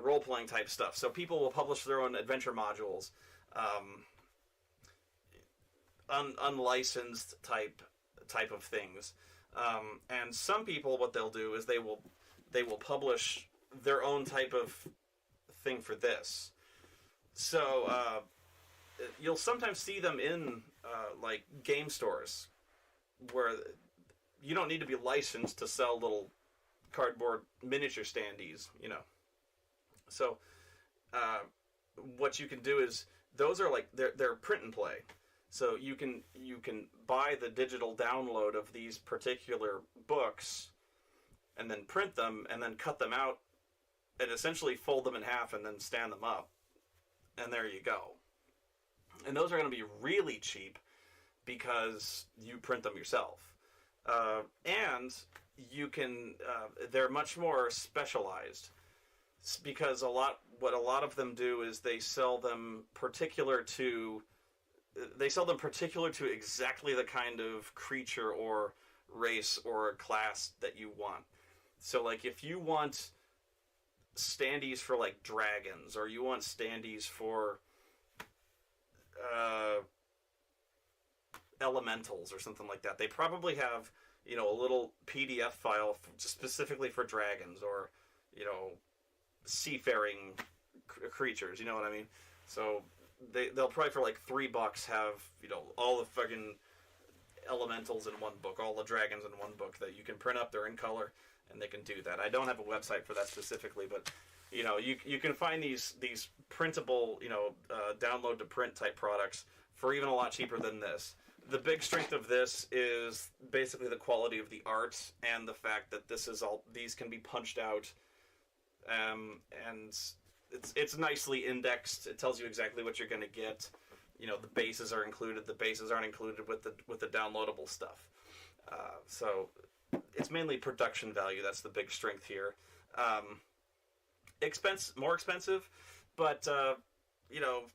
role-playing type stuff. So people will publish their own adventure modules, unlicensed type of things, and some people, what they'll do is they will publish their own type of thing for this. So you'll sometimes see them in like game stores where you don't need to be licensed to sell little cardboard miniature standees, you know. So what you can do is, those are like they're print and play. So you can buy the digital download of these particular books and then print them and then cut them out and essentially fold them in half and then stand them up. And there you go. And those are going to be really cheap because you print them yourself. And you can, they're much more specialized, because what a lot of them do is they sell them particular to exactly the kind of creature or race or class that you want. So like if you want standees for like dragons, or you want standees for elementals or something like that, they probably have, you know, a little PDF file specifically for dragons, or, you know, seafaring creatures, you know what I mean? So they'll probably for like $3 have, you know, all the fucking elementals in one book, all the dragons in one book that you can print up. They're in color, and they can do that. I don't have a website for that specifically, but you know, you can find these printable, you know, download to print type products for even a lot cheaper than this. The big strength of this is basically the quality of the art and the fact that these can be punched out, and it's nicely indexed. It tells you exactly what you're going to get. You know, the bases are included. The bases aren't included with the downloadable stuff. So it's mainly production value. That's the big strength here. More expensive, but you know,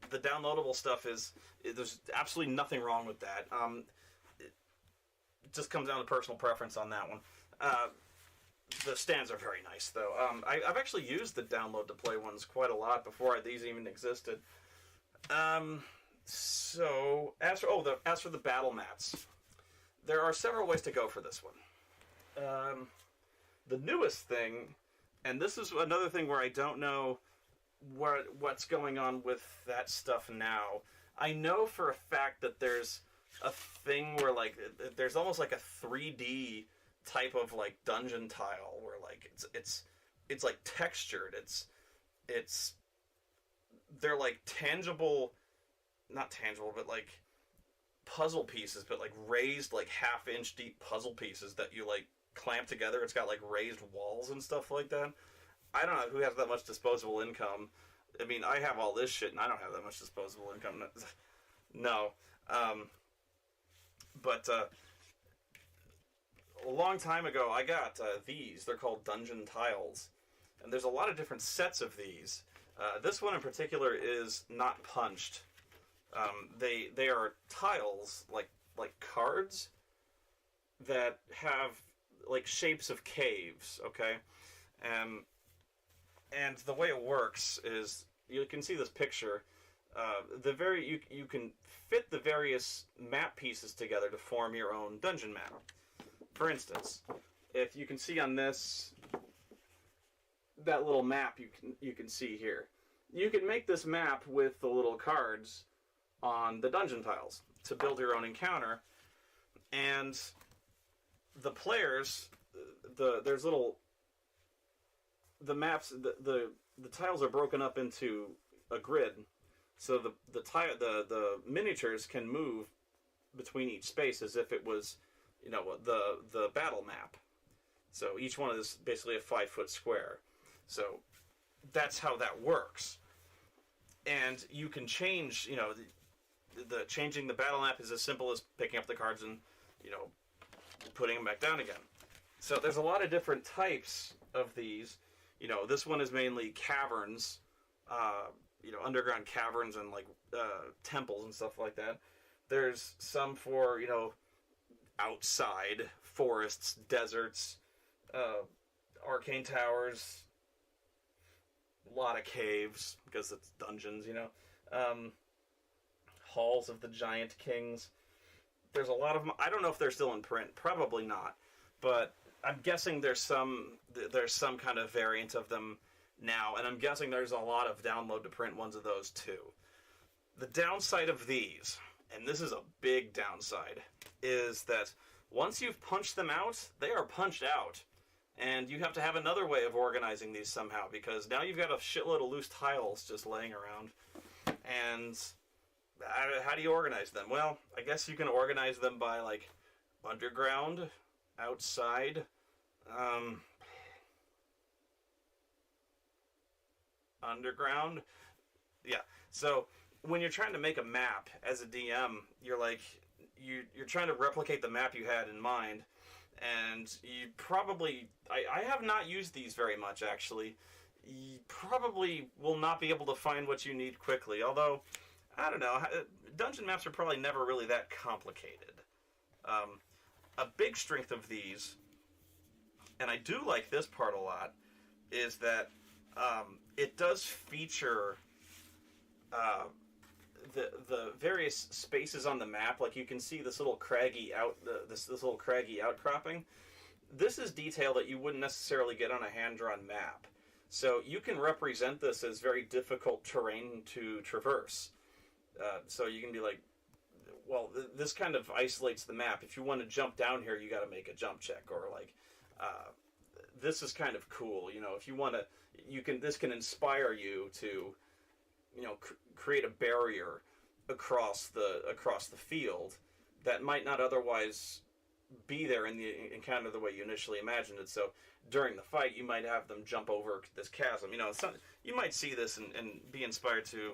the downloadable stuff there's absolutely nothing wrong with that. It just comes down to personal preference on that one. The stands are very nice, though. I've actually used the download to play ones quite a lot before these even existed. So as for the battle mats, there are several ways to go for this one. The newest thing, and this is another thing where I don't know what's going on with that stuff now. I know for a fact that there's a thing where like there's almost like a 3D type of like dungeon tile where like it's like textured. It's they're like not tangible, but like puzzle pieces, but like raised like half-inch deep puzzle pieces that you like clamp together. It's got like raised walls and stuff like that. I don't know who has that much disposable income. I mean, I have all this shit and I don't have that much disposable income. No. But a long time ago, I got these. They're called dungeon tiles. And there's a lot of different sets of these. This one in particular is not punched. They are tiles, like cards, that have like shapes of caves, okay? And the way it works is, you can see this picture, you can fit the various map pieces together to form your own dungeon map. For instance, if you can see on that little map you can see here, you can make this map with the little cards on the dungeon tiles to build your own encounter, and the players, the maps, the tiles are broken up into a grid, so the miniatures can move between each space as if it was, the battle map. So each one is basically a 5-foot square. So that's how that works. And you can change, changing the battle map is as simple as picking up the cards and, putting them back down again. So there's a lot of different types of these. This one is mainly caverns, underground caverns and like temples and stuff like that. There's some for, outside forests, deserts, arcane towers, a lot of caves because it's dungeons, halls of the giant kings. There's a lot of them. I don't know if they're still in print. Probably not, but I'm guessing there's some kind of variant of them now, and I'm guessing there's a lot of download to print ones of those too. The downside of these, and this is a big downside, is that once you've punched them out, they are punched out. And you have to have another way of organizing these somehow, because now you've got a shitload of loose tiles just laying around. And how do you organize them? Well, I guess you can organize them by, like, underground, outside, underground. Yeah, so when you're trying to make a map as a DM, you're like, you're trying to replicate the map you had in mind, and you probably, I have not used these very much, actually. You probably will not be able to find what you need quickly, although, I don't know, dungeon maps are probably never really that complicated. A big strength of these, and I do like this part a lot, is that it does feature the various spaces on the map. Like, you can see this little craggy this little craggy outcropping. This is detail that you wouldn't necessarily get on a hand-drawn map. So you can represent this as very difficult terrain to traverse. So you can be like, well, this kind of isolates the map. If you want to jump down here, you got to make a jump check, or like, this is kind of cool. If you want to, this can inspire you to, create a barrier across the field that might not otherwise be there in the encounter the way you initially imagined it. So during the fight, you might have them jump over this chasm. You might see this and be inspired to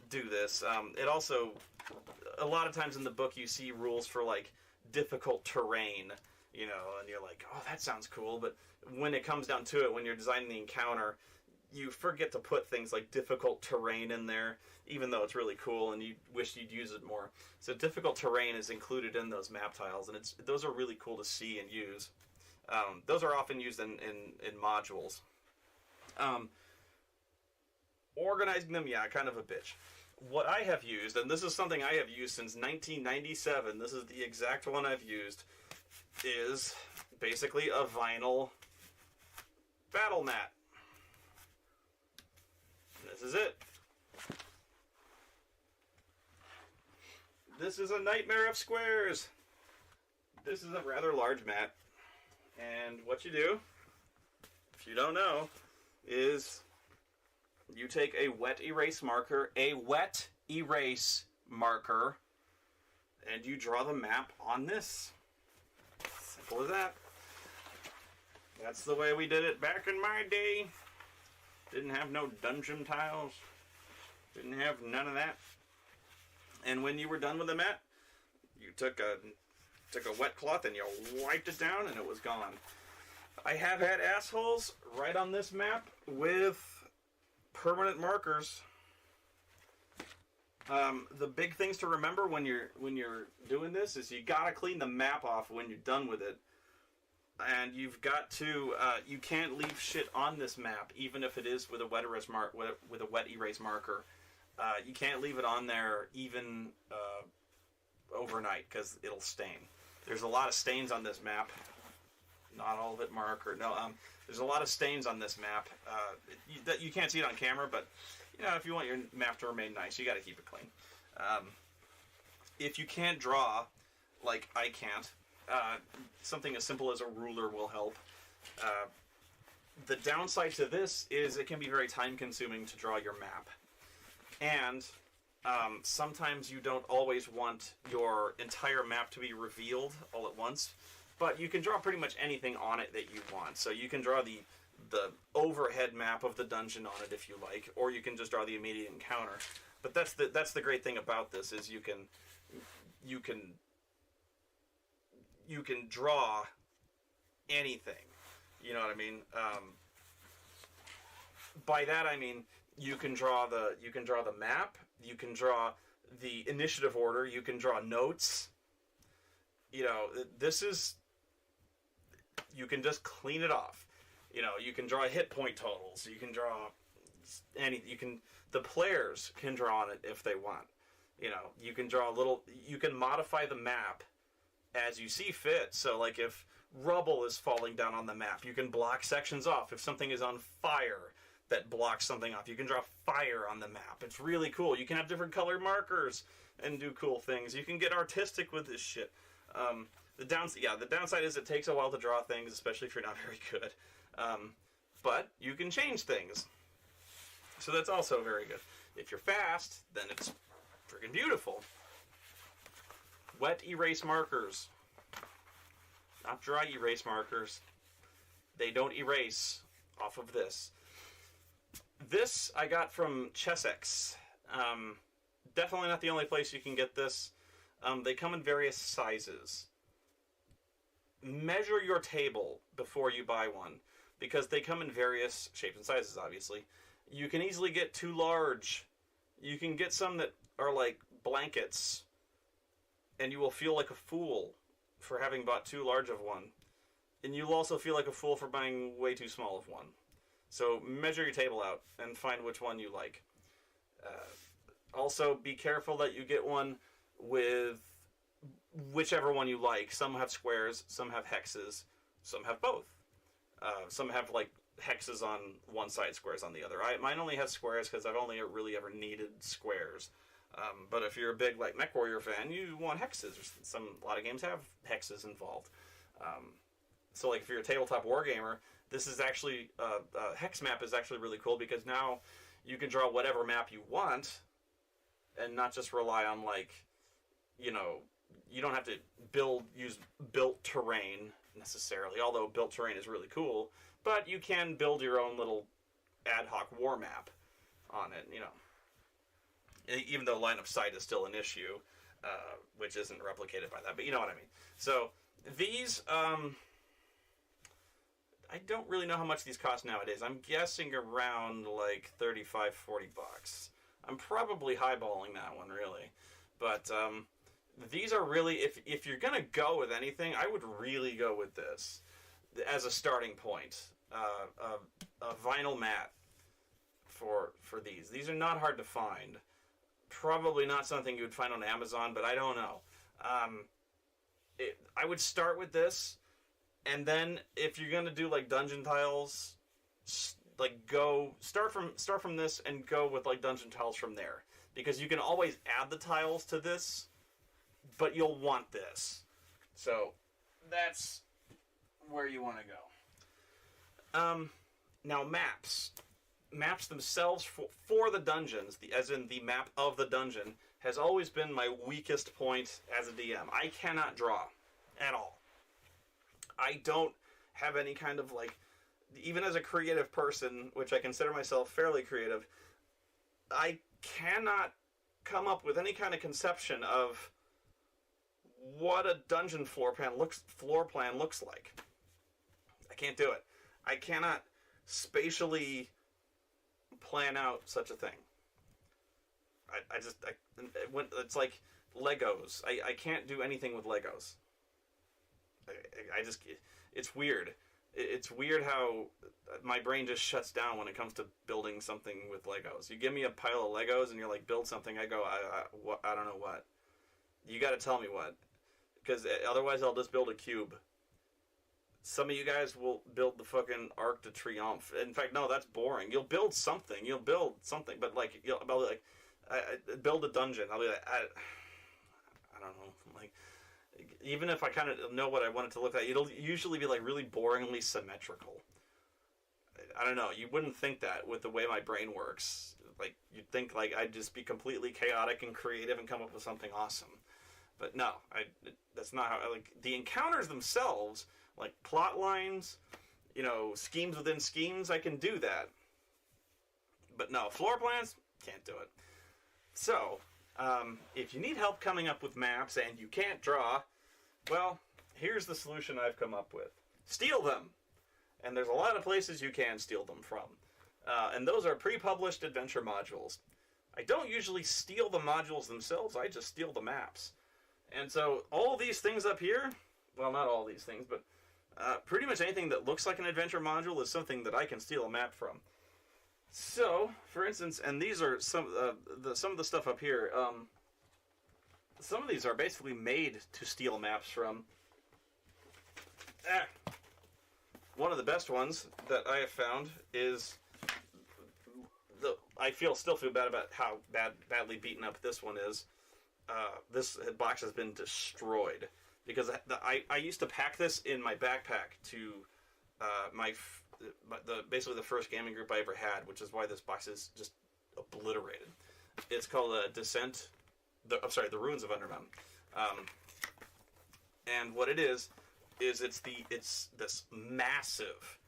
do this. It also, a lot of times in the book, you see rules for like difficult terrain, and you're like, oh, that sounds cool. But when it comes down to it, when you're designing the encounter, you forget to put things like difficult terrain in there, even though it's really cool and you wish you'd use it more. So difficult terrain is included in those map tiles, and those are really cool to see and use. Those are often used in modules. Organizing them, yeah, kind of a bitch. What I have used, and this is something I have used since 1997, this is the exact one I've used, is basically a vinyl battle mat. This is it. This is a nightmare of squares. This is a rather large mat. And what you do, if you don't know, is you take a wet erase marker, and you draw the map on this. Simple as that. That's the way we did it back in my day. Didn't have no dungeon tiles. Didn't have none of that. And when you were done with the mat, you took a wet cloth and you wiped it down and it was gone. I have had assholes right on this map with permanent markers. The big things to remember when you're doing this is you gotta clean the map off when you're done with it. And you've got to, you can't leave shit on this map, even if it is with a wet erase marker. You can't leave it on there even overnight, because it'll stain. There's a lot of stains on this map. Not all of it marker. No, there's a lot of stains on this map. You can't see it on camera, but you know, if you want your map to remain nice, you got to keep it clean. If you can't draw, like I can't, something as simple as a ruler will help. The downside to this is it can be very time-consuming to draw your map. And sometimes you don't always want your entire map to be revealed all at once, but you can draw pretty much anything on it that you want. So you can draw the overhead map of the dungeon on it if you like, or you can just draw the immediate encounter. But that's the great thing about this, is you can draw anything. You know what I mean? By that I mean you can draw the map, you can draw the initiative order, you can draw notes. You know, you can just clean it off. You know, you can draw hit point totals, you can draw the players can draw on it if they want. You know, you can modify the map as you see fit. So like if rubble is falling down on the map, you can block sections off. If something is on fire, that blocks something off, you can draw fire on the map. It's really cool. You can have different colored markers and do cool things. You can get artistic with this shit. The downside is it takes a while to draw things, especially if you're not very good. But you can change things. So that's also very good. If you're fast, then it's freaking beautiful. Wet erase markers. Not dry erase markers. They don't erase off of this. This I got from Chessex. Definitely not the only place you can get this. They come in various sizes. Measure your table before you buy one, because they come in various shapes and sizes, obviously. You can easily get too large. You can get some that are like blankets, and you will feel like a fool for having bought too large of one. And you'll also feel like a fool for buying way too small of one. So measure your table out and find which one you like. Also, be careful that you get one with whichever one you like. Some have squares, some have hexes, some have both. Some have like hexes on one side, squares on the other. Mine only has squares because I've only really ever needed squares. But if you're a big like MechWarrior fan, you want hexes. A lot of games have hexes involved. So like if you're a tabletop wargamer, this is actually hex map is actually really cool, because now you can draw whatever map you want and not just rely on, like, you know, you don't have to use built terrain necessarily, although built terrain is really cool, but you can build your own little ad hoc war map on it, you know. Even though line of sight is still an issue, which isn't replicated by that, but you know what I mean. So these, I don't really know how much these cost nowadays. I'm guessing around like 35, 40 bucks. I'm probably highballing that one, really. But these are really, if you're going to go with anything, I would really go with this as a starting point. A vinyl mat for these. These are not hard to find. Probably not something you would find on Amazon, but I don't know. I would start with this, and then if you're gonna do like dungeon tiles, like start from this and go with like dungeon tiles from there, because you can always add the tiles to this, but you'll want this. So that's where you want to go. Now maps. Maps themselves for the dungeons, as in the map of the dungeon, has always been my weakest point as a DM. I cannot draw at all. I don't have any kind of like, even as a creative person, which I consider myself fairly creative, I cannot come up with any kind of conception of what a dungeon floor plan looks like. I can't do it. I cannot spatially plan out such a thing. It's like Legos. I can't do anything with Legos. It's weird. It's weird how my brain just shuts down when it comes to building something with Legos. You give me a pile of Legos and you're like, build something. I go, I don't know what. You got to tell me what, because otherwise I'll just build a cube. Some of you guys will build the fucking Arc de Triomphe. In fact, no, that's boring. You'll build something, but like, build a dungeon. I'll be like, I don't know, like, even if I kind of know what I want it to look like, it'll usually be like really boringly symmetrical. I don't know. You wouldn't think that with the way my brain works. Like, you'd think like I'd just be completely chaotic and creative and come up with something awesome. But no, that's not how. Like, the encounters themselves, like plot lines, schemes within schemes, I can do that. But no, floor plans, can't do it. So, if you need help coming up with maps and you can't draw, well, here's the solution I've come up with. Steal them! And there's a lot of places you can steal them from. And those are pre-published adventure modules. I don't usually steal the modules themselves, I just steal the maps. And so, all these things up here, well, not all these things, but pretty much anything that looks like an adventure module is something that I can steal a map from. So, for instance, and these are some of the stuff up here. Some of these are basically made to steal maps from. One of the best ones that I have found is I still feel bad about how badly beaten up this one is. This box has been destroyed because I used to pack this in my backpack to basically the first gaming group I ever had, which is why this box is just obliterated. It's called Descent. The Ruins of Unnamed. And what it is it's this massive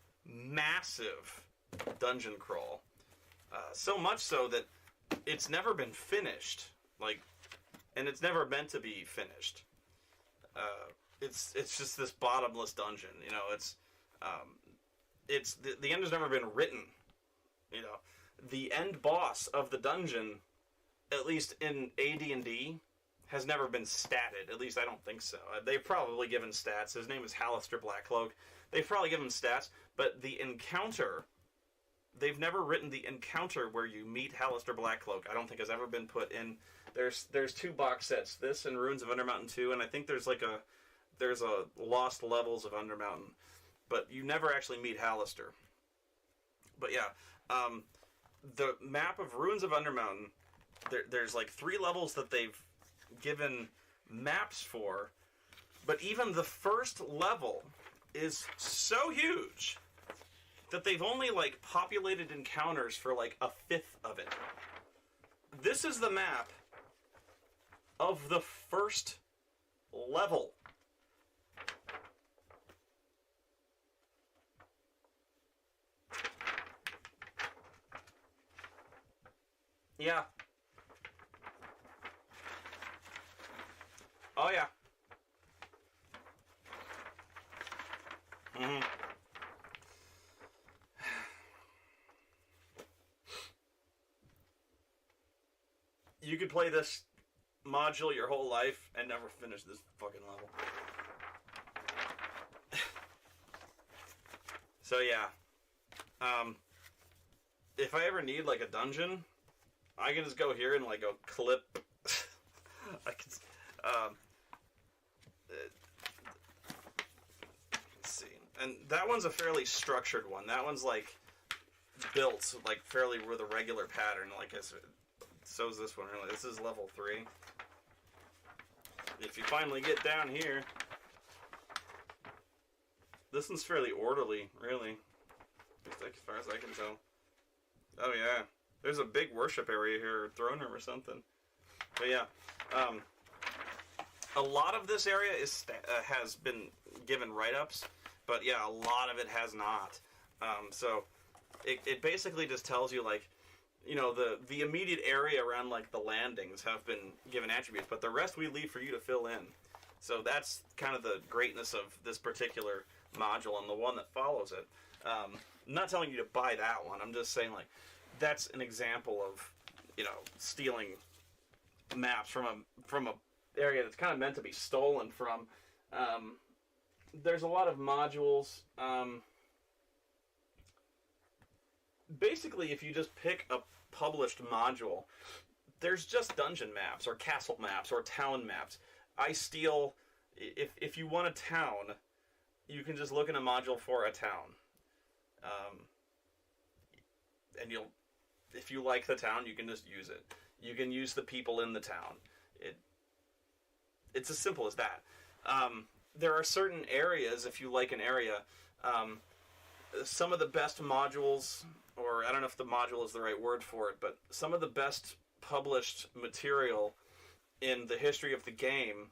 dungeon crawl. So much so that it's never been finished. And it's never meant to be finished. It's just this bottomless dungeon. The end has never been written. The end boss of the dungeon, at least in AD&D, has never been statted. At least I don't think so. They've probably given stats. His name is Hallister Blackcloak. They've probably given stats, but the encounter, they've never written the encounter where you meet Hallister Blackcloak. I don't think has ever been put in. There's two box sets, this and Ruins of Undermountain 2, and I think there's a Lost Levels of Undermountain, but you never actually meet Hallister. But yeah, the map of Ruins of Undermountain, there's like 3 levels that they've given maps for, but even the first level is so huge that they've only populated encounters for a fifth of it. This is the map of the first level. Yeah. Oh, yeah. you could play this module your whole life and never finish this fucking level. So yeah, if I ever need like a dungeon, I can just go here and like go clip. I can, let's see, and that one's a fairly structured one. That one's like built like fairly with a regular pattern. Like so is this one. Really, this is level 3. If you finally get down here, this one's fairly orderly, really, as far as I can tell. Oh yeah, there's a big worship area here, or throne room or something. But yeah, a lot of this area is has been given write-ups, but yeah, a lot of it has not. So it basically just tells you, like, you know, the immediate area around like the landings have been given attributes, but the rest we leave for you to fill in. So that's kind of the greatness of this particular module and the one that follows it. I'm not telling you to buy that one. I'm just saying, like, that's an example of, you know, stealing maps from a area that's kind of meant to be stolen from. There's a lot of modules. Basically, if you just pick a published module, there's just dungeon maps or castle maps or town maps. I steal, if you want a town, you can just look in a module for a town. And if you like the town, you can just use it. You can use the people in the town. It's as simple as that. There are certain areas, if you like an area, some of the best modules, or I don't know if the module is the right word for it, but some of the best published material in the history of the game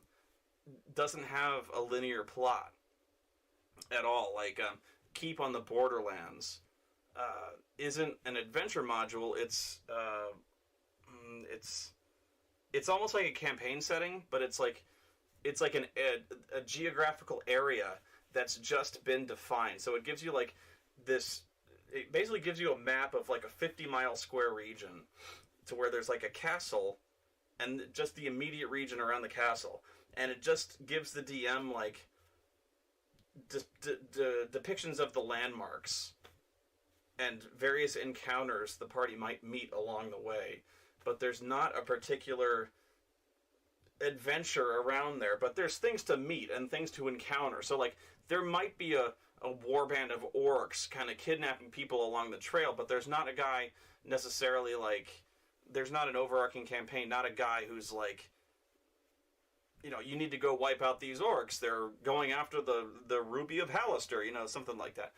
doesn't have a linear plot at all. Like, Keep on the Borderlands isn't an adventure module. It's almost like a campaign setting, but it's like a geographical area that's just been defined. So it gives you like this. It basically gives you a map of like a 50-mile square region, to where there's like a castle, and just the immediate region around the castle, and it just gives the DM like depictions of the landmarks and various encounters the party might meet along the way. But there's not a particular adventure around there, but there's things to meet and things to encounter. So like there might be a warband of orcs kind of kidnapping people along the trail, but there's not a guy necessarily, like, there's not an overarching campaign, not a guy who's like, you know, you need to go wipe out these orcs, they're going after the Ruby of Hallister, you know, something like that.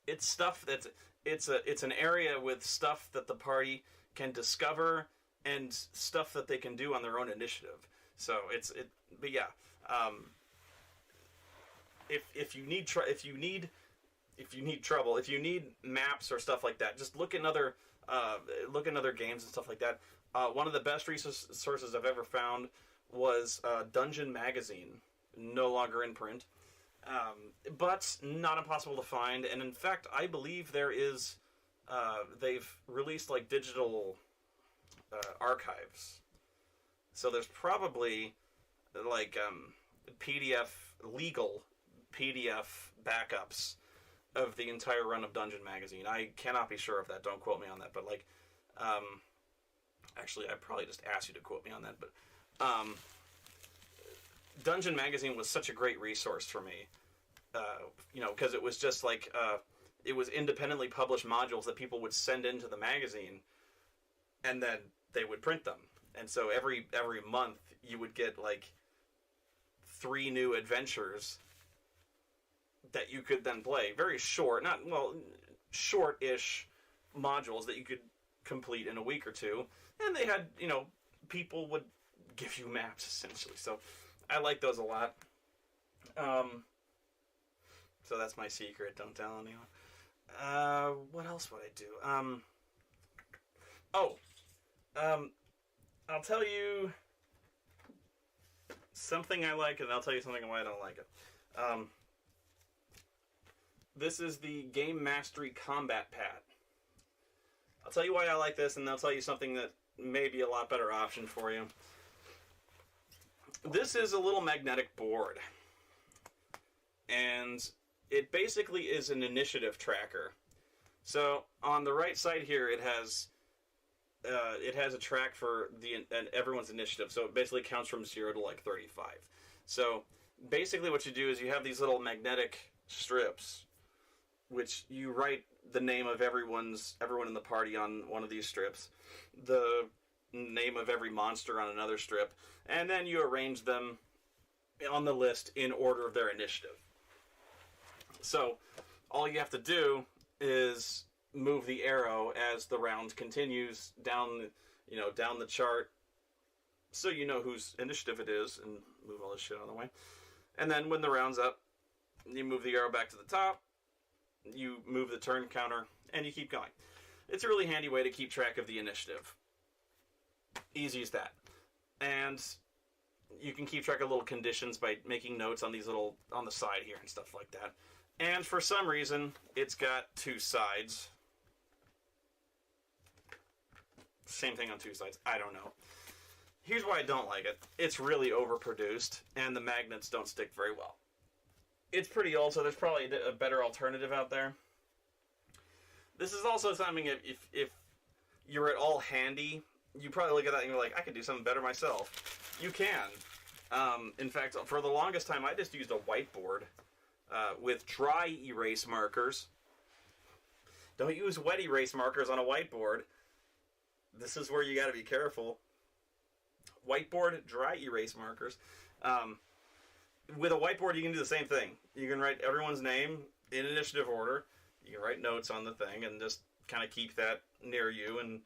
It's stuff that's, it's an area with stuff that the party can discover and stuff that they can do on their own initiative. So but yeah, if you need trouble, if you need maps or stuff like that, just look in other games and stuff like that. One of the best resources I've ever found was Dungeon Magazine, no longer in print, but not impossible to find. And in fact, I believe there is they've released like digital archives. So there's probably like legal PDF backups of the entire run of Dungeon Magazine. I cannot be sure of that. Don't quote me on that. But like, actually, I probably just asked you to quote me on that. But Dungeon Magazine was such a great resource for me. You know, because it was just like it was independently published modules that people would send into the magazine, and then they would print them. And so every month you would get like 3 new adventures that you could then play. Very short, short-ish modules that you could complete in a week or two. And they had, you know, people would give you maps, essentially. So I like those a lot. So that's my secret. Don't tell anyone. What else would I do? I'll tell you something I like, and I'll tell you something why I don't like it. This is the Game Mastery Combat Pad. I'll tell you why I like this, and I'll tell you something that may be a lot better option for you. This is a little magnetic board, and it basically is an initiative tracker. So on the right side here, it has a track for everyone's initiative. So it basically counts from 0 to like 35. So basically what you do is you have these little magnetic strips, which you write the name of everyone in the party on one of these strips, the name of every monster on another strip, and then you arrange them on the list in order of their initiative. So all you have to do is move the arrow as the round continues down, down the chart, so you know whose initiative it is, and move all this shit out of the way. And then when the round's up, you move the arrow back to the top, you move the turn counter, and you keep going. It's a really handy way to keep track of the initiative. Easy as that. And you can keep track of little conditions by making notes on these little, on the side here and stuff like that. And for some reason, it's got 2 sides. Same thing on 2 sides. I don't know. Here's why I don't like it. It's really overproduced, and the magnets don't stick very well. It's pretty old, so there's probably a better alternative out there. This is also something, if you're at all handy, you probably look at that and you're like, I could do something better myself. You can. In fact, for the longest time, I just used a whiteboard with dry erase markers. Don't use wet erase markers on a whiteboard. This is where you got to be careful. Whiteboard, dry erase markers. With a whiteboard, you can do the same thing. You can write everyone's name in initiative order. You can write notes on the thing and just kind of keep that near you and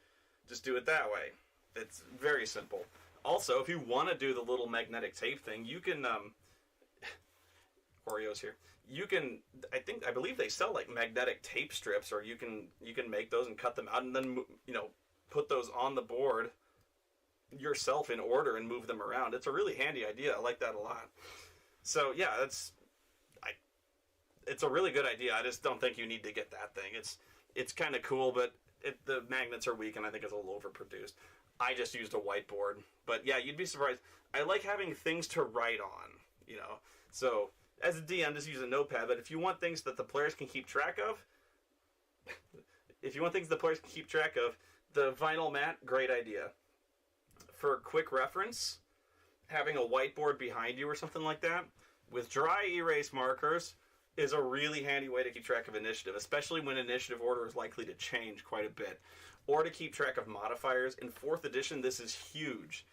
just do it that way. It's very simple. Also, if you want to do the little magnetic tape thing, you can... Oreos here. You can... I believe they sell like magnetic tape strips, or you can make those and cut them out and then, put those on the board yourself in order and move them around. It's a really handy idea. I like that a lot. So yeah, it's a really good idea. I just don't think you need to get that thing. It's kind of cool, but the magnets are weak, and I think it's a little overproduced. I just used a whiteboard, but yeah, you'd be surprised. I like having things to write on, So as a DM, just use a notepad. But if you want things that the players can keep track of, the vinyl mat, great idea. For quick reference, having a whiteboard behind you or something like that with dry erase markers is a really handy way to keep track of initiative, especially when initiative order is likely to change quite a bit, or to keep track of modifiers. In 4th edition, this is huge.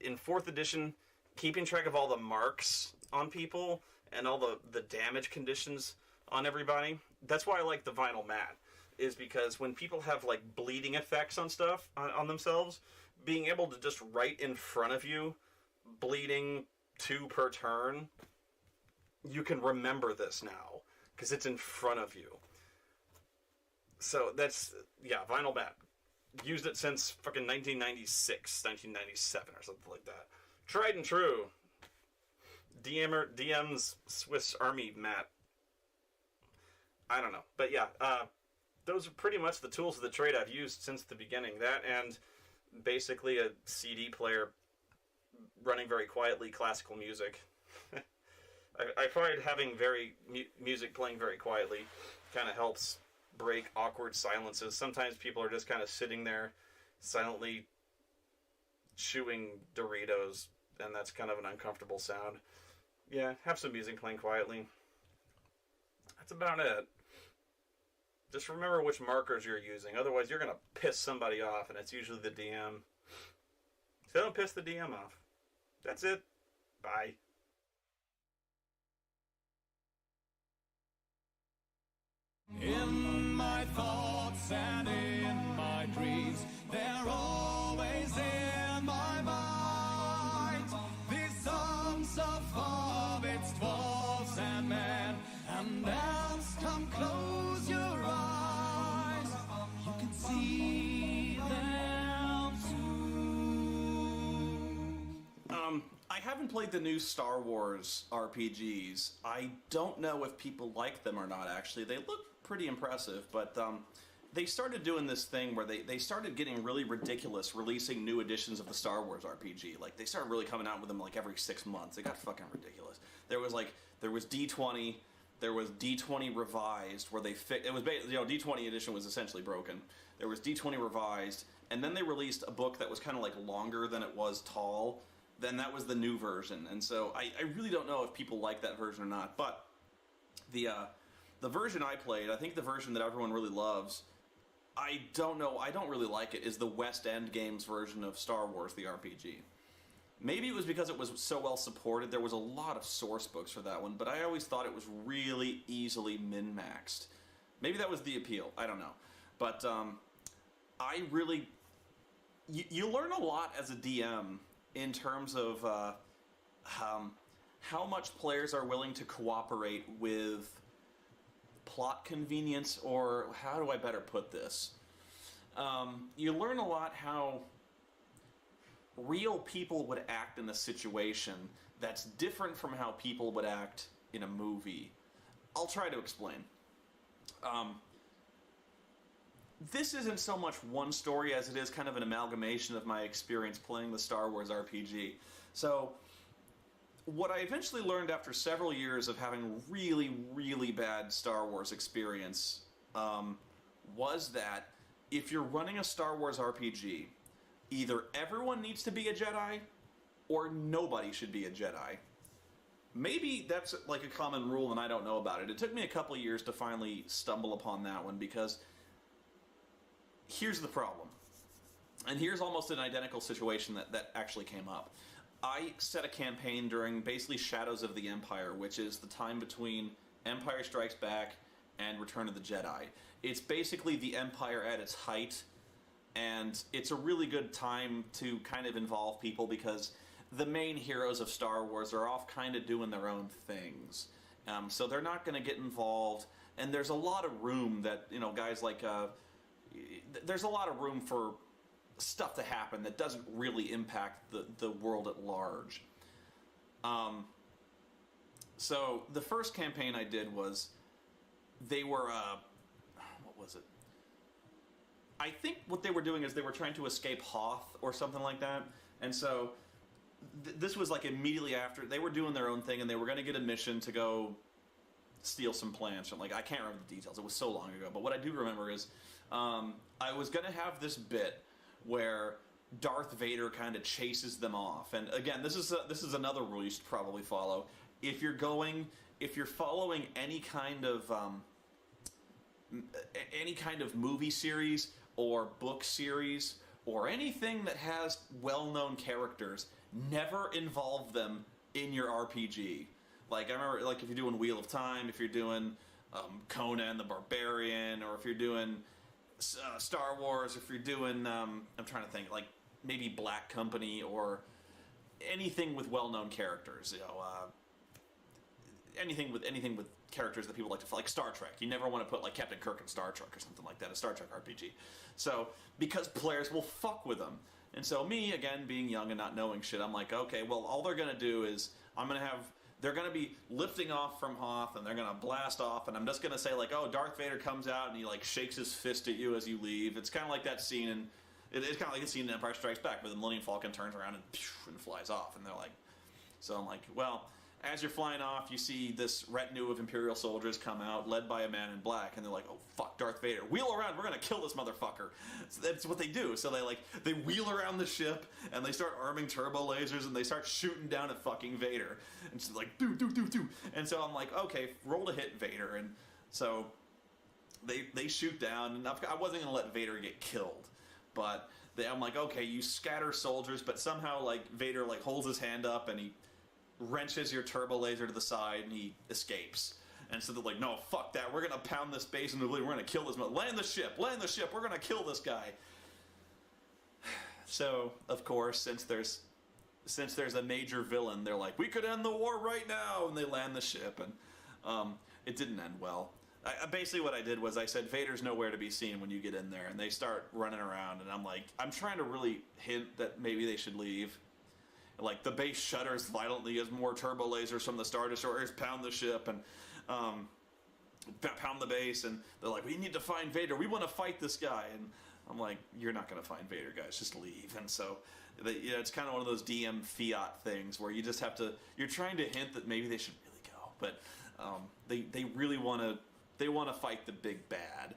In 4th edition, keeping track of all the marks on people and all the damage conditions on everybody, that's why I like the vinyl mat, is because when people have like bleeding effects on stuff, on themselves, being able to just write in front of you, bleeding 2 per turn, you can remember this now, because it's in front of you. So that's, yeah, vinyl mat. Used it since fucking 1996, 1997 or something like that. Tried and true. DM's Swiss Army mat. I don't know. But yeah, those are pretty much the tools of the trade I've used since the beginning. That and basically a CD player running very quietly classical music. I find having music playing very quietly kind of helps break awkward silences. Sometimes people are just kind of sitting there silently chewing Doritos, and that's kind of an uncomfortable sound. Yeah, have some music playing quietly. That's about it. Just remember which markers you're using, otherwise you're going to piss somebody off, and it's usually the DM. So don't piss the DM off. That's it. Bye. In my thoughts and in my dreams, they're always in my mind. These songs of hobbits, dwarves, and men, and elves, come close your eyes. You can see them too. I haven't played the new Star Wars RPGs. I don't know if people like them or not, actually. They look pretty impressive, but they started doing this thing where they started getting really ridiculous, releasing new editions of the Star Wars RPG. Like, they started really coming out with them like every 6 months. It got fucking ridiculous. There was D20, there was D20 Revised, where it was D20 edition was essentially broken. There was D20 Revised, and then they released a book that was kind of like longer than it was tall. Then that was the new version, and so I really don't know if people like that version or not. But the version I played, I think the version that everyone really loves, I don't know, I don't really like it, is the West End Games version of Star Wars, the RPG. Maybe it was because it was so well supported. There was a lot of source books for that one, but I always thought it was really easily min-maxed. Maybe that was the appeal. I don't know. But I really... You learn a lot as a DM in terms of how much players are willing to cooperate with plot convenience, or how do I better put this? You learn a lot how real people would act in a situation that's different from how people would act in a movie. I'll try to explain. This isn't so much one story as it is kind of an amalgamation of my experience playing the Star Wars RPG. So, what I eventually learned after several years of having really, really bad Star Wars experience was that if you're running a Star Wars RPG, either everyone needs to be a Jedi, or nobody should be a Jedi. Maybe that's like a common rule and I don't know about it. It took me a couple years to finally stumble upon that one, because here's the problem. And here's almost an identical situation that actually came up. I set a campaign during basically Shadows of the Empire, which is the time between Empire Strikes Back and Return of the Jedi. It's basically the Empire at its height, and it's a really good time to kind of involve people because the main heroes of Star Wars are off kind of doing their own things. So they're not going to get involved, and there's a lot of room that, guys like... there's a lot of room for stuff to happen that doesn't really impact the world at large. So the first campaign I did was, they were, what was it? I think what they were doing is they were trying to escape Hoth or something like that. And so this was like immediately after. They were doing their own thing, and they were going to get a mission to go steal some plants. Like, I can't remember the details. It was so long ago. But what I do remember is I was going to have this bit where Darth Vader kind of chases them off. And again, this is another rule you should probably follow. If you're following any kind of movie series or book series or anything that has well-known characters, never involve them in your RPG. Like, I remember, like, if you're doing Wheel of Time, if you're doing Conan the Barbarian, or if you're doing Star Wars, if you're doing, I'm trying to think, like, maybe Black Company, or anything with well-known characters, anything with characters that people like to follow, like Star Trek. You never want to put, like, Captain Kirk in Star Trek or something like that, a Star Trek RPG. So, because players will fuck with them. And so me, again, being young and not knowing shit, I'm like, okay, well, all they're going to do is, they're going to be lifting off from Hoth, and they're going to blast off, and I'm just going to say, like, oh, Darth Vader comes out, and he, like, shakes his fist at you as you leave. It's kind of like that scene in... It's kind of like the scene in Empire Strikes Back, where the Millennium Falcon turns around and flies off, and they're like... So I'm like, well, as you're flying off, you see this retinue of Imperial soldiers come out, led by a man in black, and they're like, oh, fuck, Darth Vader. Wheel around, we're going to kill this motherfucker. So that's what they do. So they wheel around the ship, and they start arming turbo lasers, and they start shooting down at fucking Vader. And she's like, do. And so I'm like, okay, roll to hit Vader. And so they shoot down, and I wasn't going to let Vader get killed. But I'm like, okay, you scatter soldiers, but somehow, like, Vader, like, holds his hand up, and he wrenches your turbo laser to the side, and he escapes. And so they're like, no, fuck that, we're gonna pound this base, and we're gonna kill this man. Land the ship, we're gonna kill this guy. So, of course, since there's a major villain, they're like, we could end the war right now, and they land the ship, and it didn't end well. Basically what I did was I said, Vader's nowhere to be seen when you get in there, and they start running around, and I'm like, I'm trying to really hint that maybe they should leave. Like, the base shudders violently as more turbo lasers from the Star Destroyers pound the ship, and pound the bass, and they're like, we need to find Vader. We want to fight this guy. And I'm like, you're not going to find Vader, guys. Just leave. And so, it's kind of one of those DM fiat things where you just have to, you're trying to hint that maybe they should really go. But they really want to, they want to fight the big bad.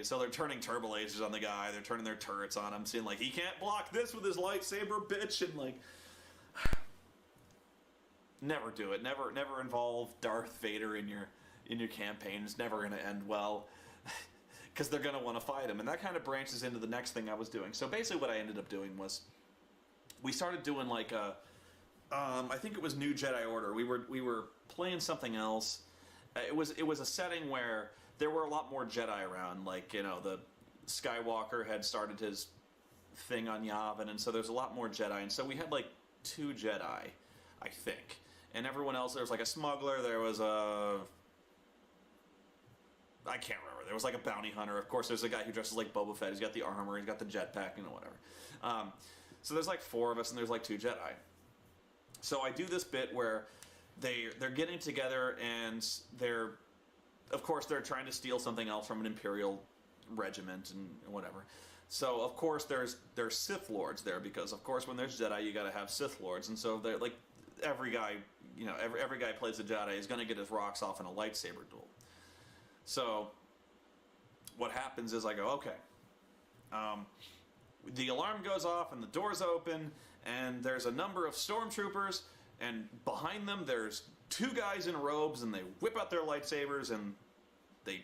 So they're turning turbo lasers on the guy. They're turning their turrets on him, saying like, he can't block this with his lightsaber, bitch. And like, never do it. Never involve Darth Vader in your campaign. It's never going to end well. Because they're going to want to fight him. And that kind of branches into the next thing I was doing. So basically what I ended up doing was, we started doing like I think it was New Jedi Order. We were playing something else. It was a setting where there were a lot more Jedi around. Like, the Skywalker had started his thing on Yavin, and so there's a lot more Jedi. And so we had like 2 Jedi, I think. And everyone else, there was like a smuggler, there was I can't remember. There was like a bounty hunter. Of course, there's a guy who dresses like Boba Fett. He's got the armor. He's got the jetpack. Whatever. So there's like 4 of us, and there's like 2 Jedi. So I do this bit where they're getting together, and of course, they're trying to steal something else from an Imperial regiment and whatever. So of course, there's Sith Lords there, because of course, when there's Jedi, you got to have Sith Lords, and so they're like every guy, every guy plays a Jedi is going to get his rocks off in a lightsaber duel. So, what happens is I go, okay, the alarm goes off and the doors open, and there's a number of stormtroopers, and behind them there's 2 guys in robes, and they whip out their lightsabers, and they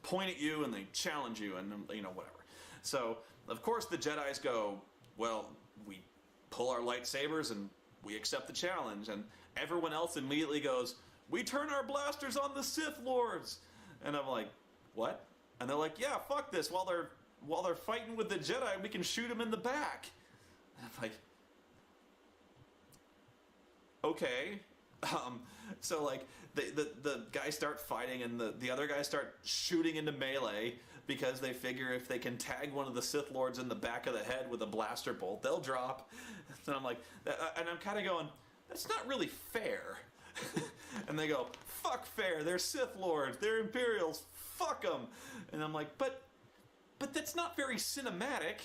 point at you, and they challenge you, and whatever. So, of course, the Jedis go, well, we pull our lightsabers, and we accept the challenge, and everyone else immediately goes, we turn our blasters on the Sith Lords! And I'm like, what? And they're like, yeah, fuck this. While they're fighting with the Jedi, we can shoot them in the back. And I'm like, okay. So like the guys start fighting, and the other guys start shooting into melee, because they figure if they can tag one of the Sith Lords in the back of the head with a blaster bolt, they'll drop. And I'm like, and I'm kind of going, that's not really fair. And they go, fuck fair, they're Sith Lords, they're Imperials, fuck them. And I'm like, but that's not very cinematic.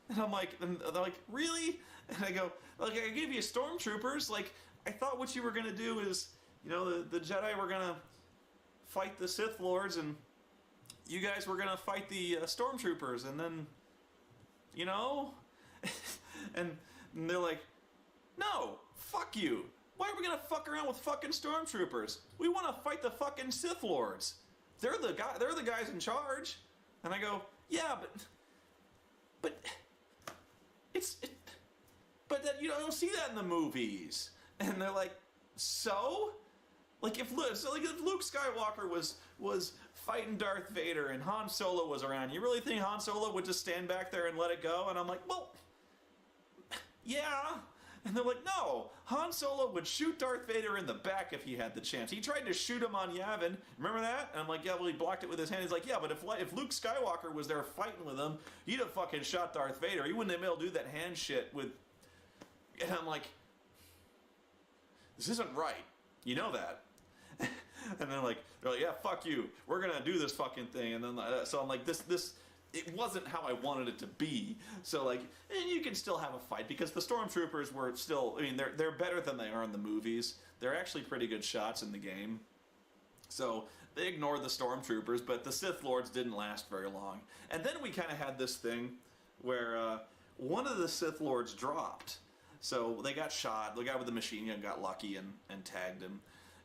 And I'm like, and they're like, really? And I go, like, I gave you stormtroopers, like, I thought what you were going to do is, the Jedi were going to fight the Sith Lords, and you guys were going to fight the stormtroopers, and then, and they're like, no, fuck you. Why are we gonna fuck around with fucking stormtroopers? We want to fight the fucking Sith Lords. They're the guys in charge. And I go, yeah, but that you don't see that in the movies. And they're like, so? Like if Luke Skywalker was fighting Darth Vader and Han Solo was around, you really think Han Solo would just stand back there and let it go? And I'm like, well, yeah. And they're like, no, Han Solo would shoot Darth Vader in the back if he had the chance. He tried to shoot him on Yavin. Remember that? And I'm like, yeah, well, he blocked it with his hand. He's like, yeah, but if Luke Skywalker was there fighting with him, he'd have fucking shot Darth Vader. He wouldn't have been able to do that hand shit with... And I'm like, this isn't right. You know that. And they're like, yeah, fuck you. We're going to do this fucking thing. And then, so I'm like, this... It wasn't how I wanted it to be. So, like, and you can still have a fight, because the stormtroopers were still, I mean, they're better than they are in the movies. They're actually pretty good shots in the game. So, they ignored the stormtroopers, but the Sith Lords didn't last very long. And then we kind of had this thing where one of the Sith Lords dropped. So, they got shot. The guy with the machine gun got lucky and tagged him.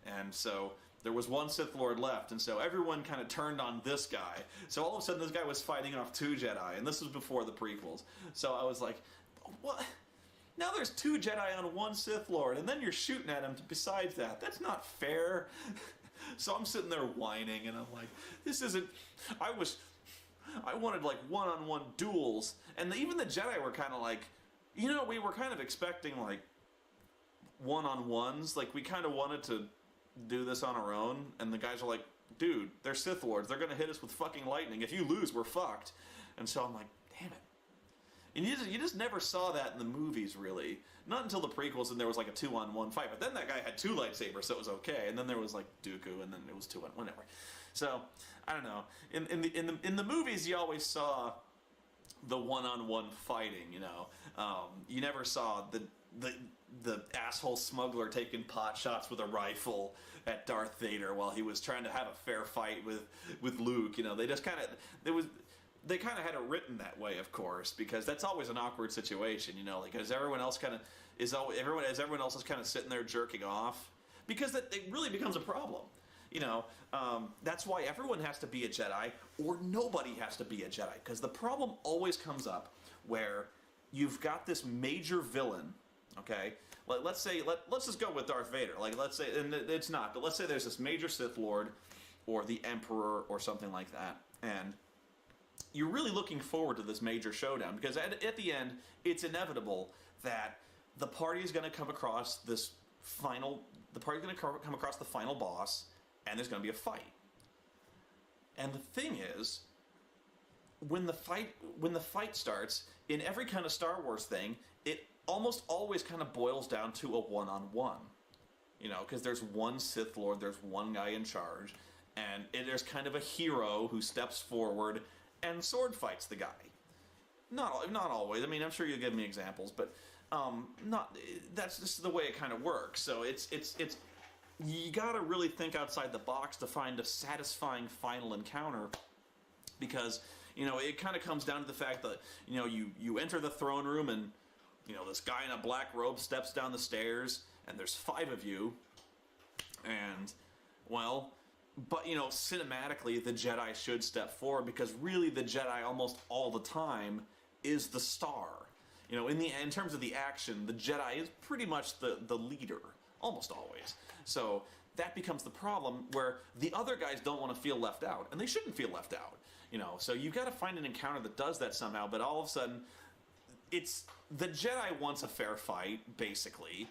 And so... there was one Sith Lord left, and so everyone kind of turned on this guy. So all of a sudden, this guy was fighting off 2 Jedi, and this was before the prequels. So I was like, what? Now there's 2 Jedi on 1 Sith Lord, and then you're shooting at him besides that. That's not fair. So I'm sitting there whining, and I'm like, this isn't... I wanted, like, one-on-one duels, and even the Jedi were kind of like, we were kind of expecting, like, one-on-ones. Like, we kind of wanted to do this on our own, and the guys are like, dude, they're Sith Lords, they're gonna hit us with fucking lightning, if you lose, we're fucked. And so I'm like, damn it. And you just never saw that in the movies, really. Not until the prequels, and there was like a 2-on-1 fight, but then that guy had 2 lightsabers, so it was okay, and then there was like Dooku, and then it was 2-on-1, whatever. So I don't know. In the movies, you always saw the one-on-one fighting. You never saw the asshole smuggler taking pot shots with a rifle at Darth Vader while he was trying to have a fair fight with Luke. They just kind of they kind of had it written that way, of course, because that's always an awkward situation. Because everyone else kind of everyone else is kind of sitting there jerking off, because it really becomes a problem. That's why everyone has to be a Jedi, or nobody has to be a Jedi, because the problem always comes up where you've got this major villain. Okay, let's just go with Darth Vader. Let's say, and it's not, but let's say there's this major Sith Lord, or the Emperor, or something like that, and you're really looking forward to this major showdown, because at the end, it's inevitable that the party is going to come across the final boss, and there's going to be a fight. And the thing is, when the fight starts, in every kind of Star Wars thing, it almost always kind of boils down to a one-on-one. Because there's one Sith Lord, there's one guy in charge, and there's kind of a hero who steps forward and sword fights the guy. Not always. I mean, I'm sure you'll give me examples, but that's just the way it kind of works. So it's you got to really think outside the box to find a satisfying final encounter, because it kind of comes down to the fact that you enter the throne room, and this guy in a black robe steps down the stairs, and there's 5 of you, and but cinematically the Jedi should step forward, because really the Jedi almost all the time is the star. In terms of the action, the Jedi is pretty much the leader, almost always. So that becomes the problem, where the other guys don't want to feel left out, and they shouldn't feel left out. So you've got to find an encounter that does that somehow. But all of a sudden, it's the Jedi wants a fair fight, basically,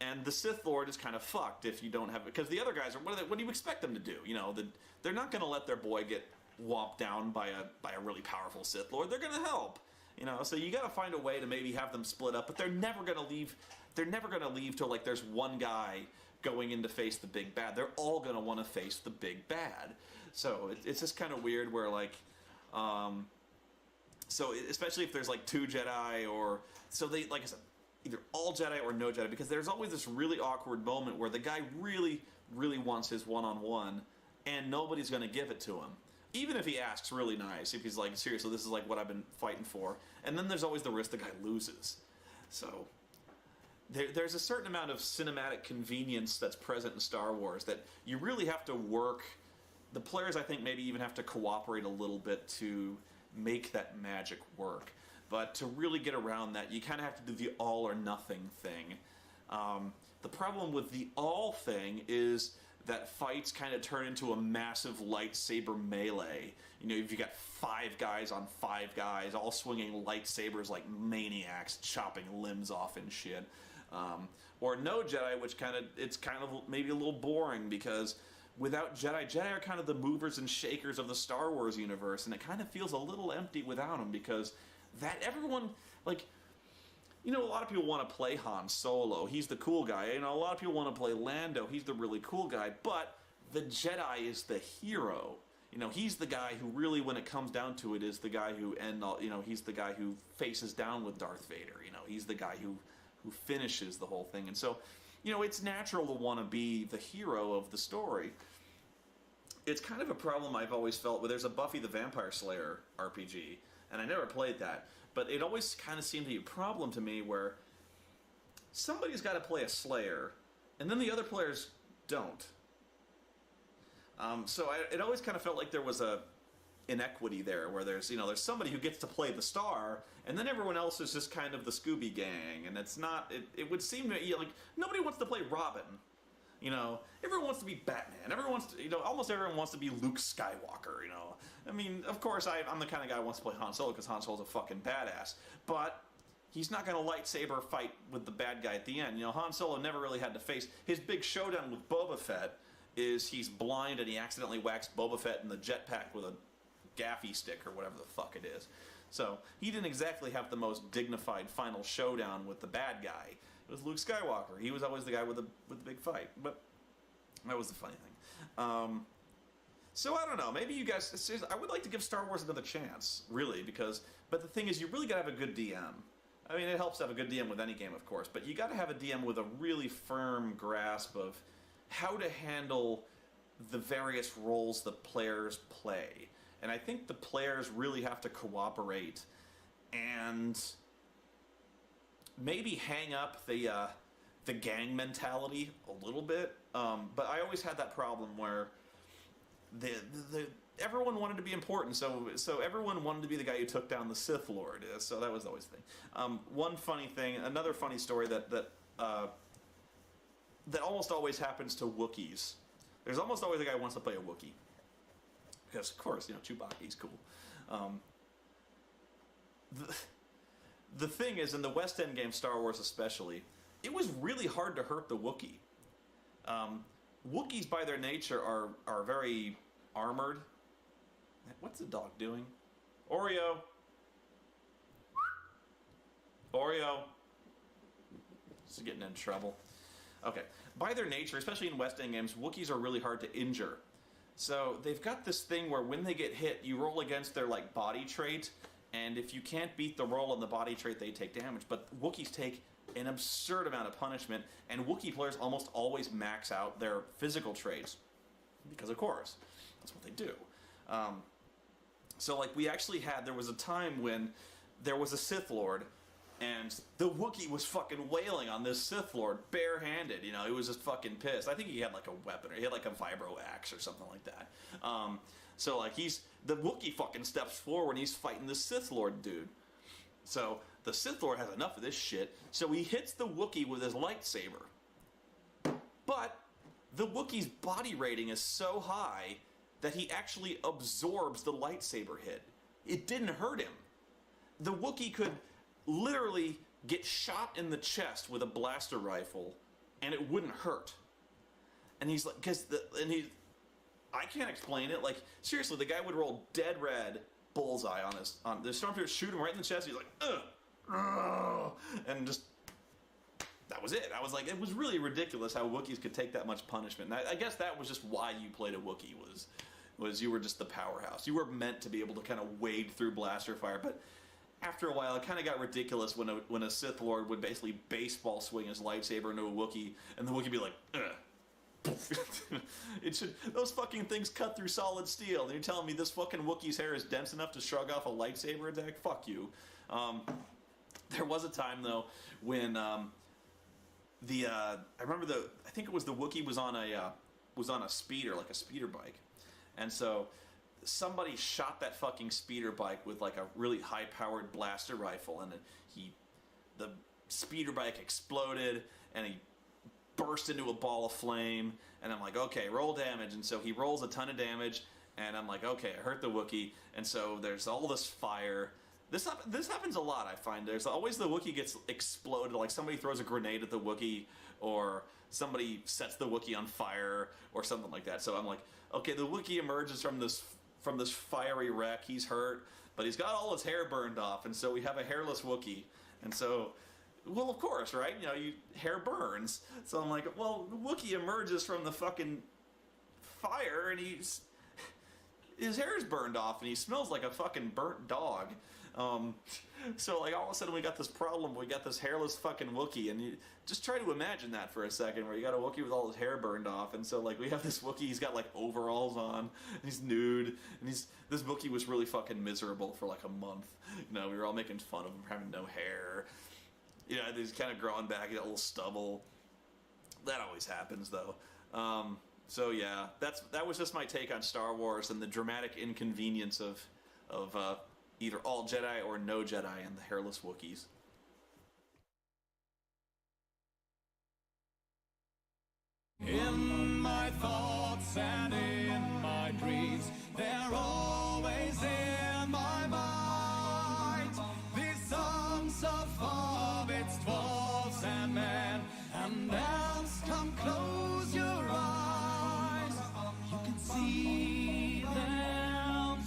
and the Sith Lord is kind of fucked if you don't have it, because the other guys are what do you expect them to do? They're not going to let their boy get whomped down by a really powerful Sith Lord. They're going to help. So you got to find a way to maybe have them split up, but they're never going to leave. They're never going to leave till there's one guy going in to face the big bad. They're all going to want to face the big bad. So it's just kind of weird where so especially if there's 2 Jedi, or so they, like I said, either all Jedi or no Jedi, because there's always this really awkward moment where the guy really, really wants his one-on-one, and nobody's going to give it to him. Even if he asks really nice, if he's like, seriously, this is what I've been fighting for. And then there's always the risk the guy loses. So there's a certain amount of cinematic convenience that's present in Star Wars that you really have to work. The players, I think, maybe even have to cooperate a little bit to make that magic work. But to really get around that, you kind of have to do the all or nothing thing. The problem with the all thing is that fights kind of turn into a massive lightsaber melee. If you got 5 guys on 5 guys, all swinging lightsabers like maniacs, chopping limbs off and shit. Or no Jedi, which it's kind of maybe a little boring, because without Jedi are kind of the movers and shakers of the Star Wars universe, and it kind of feels a little empty without them, because that everyone, a lot of people want to play Han Solo. He's the cool guy. A lot of people want to play Lando. He's the really cool guy. But the Jedi is the hero. He's the guy who really, when it comes down to it, is the guy who he's the guy who faces down with Darth Vader. He's the guy who finishes the whole thing. And so, it's natural to want to be the hero of the story. It's kind of a problem I've always felt where there's a Buffy the Vampire Slayer RPG, and I never played that. But it always kind of seemed to be a problem to me where somebody's got to play a Slayer, and then the other players don't. So it always kind of felt like there was a inequity there, where there's somebody who gets to play the star, and then everyone else is just kind of the Scooby Gang, and it's not. It would seem to nobody wants to play Robin. Everyone wants to be Batman. Everyone wants to, almost everyone wants to be Luke Skywalker. I mean, of course, I'm the kind of guy who wants to play Han Solo because Han Solo's a fucking badass. But he's not going to lightsaber fight with the bad guy at the end. Han Solo never really had to face his big showdown with Boba Fett. Is he's blind and he accidentally whacks Boba Fett in the jetpack with a gaffy stick or whatever the fuck it is. So he didn't exactly have the most dignified final showdown with the bad guy. It was Luke Skywalker. He was always the guy with the big fight. But that was the funny thing. So I don't know. Maybe you guys. Seriously, I would like to give Star Wars another chance, really, but the thing is, you really got to have a good DM. I mean, it helps to have a good DM with any game, of course, but you got to have a DM with a really firm grasp of how to handle the various roles the players play. And I think the players really have to cooperate and maybe hang up the gang mentality a little bit. But I always had that problem where everyone wanted to be important, so everyone wanted to be the guy who took down the Sith Lord. So that was always the thing. One funny thing, another funny story that almost always happens to Wookiees. There's almost always a guy who wants to play a Wookiee. Because, of course, Chewbacca's cool. The thing is, in the West End game, Star Wars especially, it was really hard to hurt the Wookiee. Wookiees, by their nature, are very armored. What's the dog doing? Oreo! Oreo! This is getting in trouble. Okay. By their nature, especially in West End games, Wookiees are really hard to injure. So they've got this thing where when they get hit, you roll against their body trait, and if you can't beat the roll on the body trait, they take damage. But Wookiees take an absurd amount of punishment, and Wookiee players almost always max out their physical traits. Because, of course, that's what they do. So, we actually there was a time when there was a Sith Lord, and the Wookiee was fucking wailing on this Sith Lord barehanded. He was just fucking pissed. I think he had a weapon, or he had a vibro axe or something like that. So the Wookiee fucking steps forward and he's fighting the Sith Lord dude. So the Sith Lord has enough of this shit, so he hits the Wookiee with his lightsaber. But the Wookiee's body rating is so high that he actually absorbs the lightsaber hit. It didn't hurt him. The Wookiee could literally get shot in the chest with a blaster rifle and it wouldn't hurt. And he's like, I can't explain it. Seriously, the guy would roll dead red bullseye on the stormtrooper, shoot him right in the chest. He's like, ugh, and just, that was it. I was like, it was really ridiculous how Wookiees could take that much punishment. And I guess that was just why you played a Wookiee, was you were just the powerhouse. You were meant to be able to kind of wade through blaster fire, but after a while, it kind of got ridiculous when a Sith Lord would basically baseball swing his lightsaber into a Wookiee, and the Wookiee would be like, ugh. Those fucking things cut through solid steel. And you're telling me this fucking Wookiee's hair is dense enough to shrug off a lightsaber attack? Fuck you. There was a time though when I remember I think it was the Wookiee was on a speeder, a speeder bike, and so somebody shot that fucking speeder bike with a really high powered blaster rifle, and the speeder bike exploded and he burst into a ball of flame, and I'm like, okay, roll damage. And so he rolls a ton of damage, and I'm like, okay, I hurt the Wookiee. And so there's all this fire. This happens a lot, I find. There's always the Wookiee gets exploded, somebody throws a grenade at the Wookiee, or somebody sets the Wookiee on fire, or something like that. So I'm like, okay, the Wookiee emerges from this fiery wreck. He's hurt, but he's got all his hair burned off, and so we have a hairless Wookiee. And so, well, of course, right? Hair burns. So I'm like, well, the Wookiee emerges from the fucking fire, and his hair's burned off, and he smells like a fucking burnt dog. So all of a sudden we got this problem. We got this hairless fucking Wookiee, and you just try to imagine that for a second, where you got a Wookiee with all his hair burned off, and so we have this Wookiee. He's got overalls on, and he's nude, and this Wookiee was really fucking miserable for a month. We were all making fun of him for having no hair. He's kind of growing back, he got a little stubble. That always happens, though. So yeah, that was just my take on Star Wars and the dramatic inconvenience of either all Jedi or no Jedi and the hairless Wookiees. In my thoughts and in my dreams, they're always in my mind. These songs of hobbits, dwarves, and men, and elves, come close your eyes. You can see them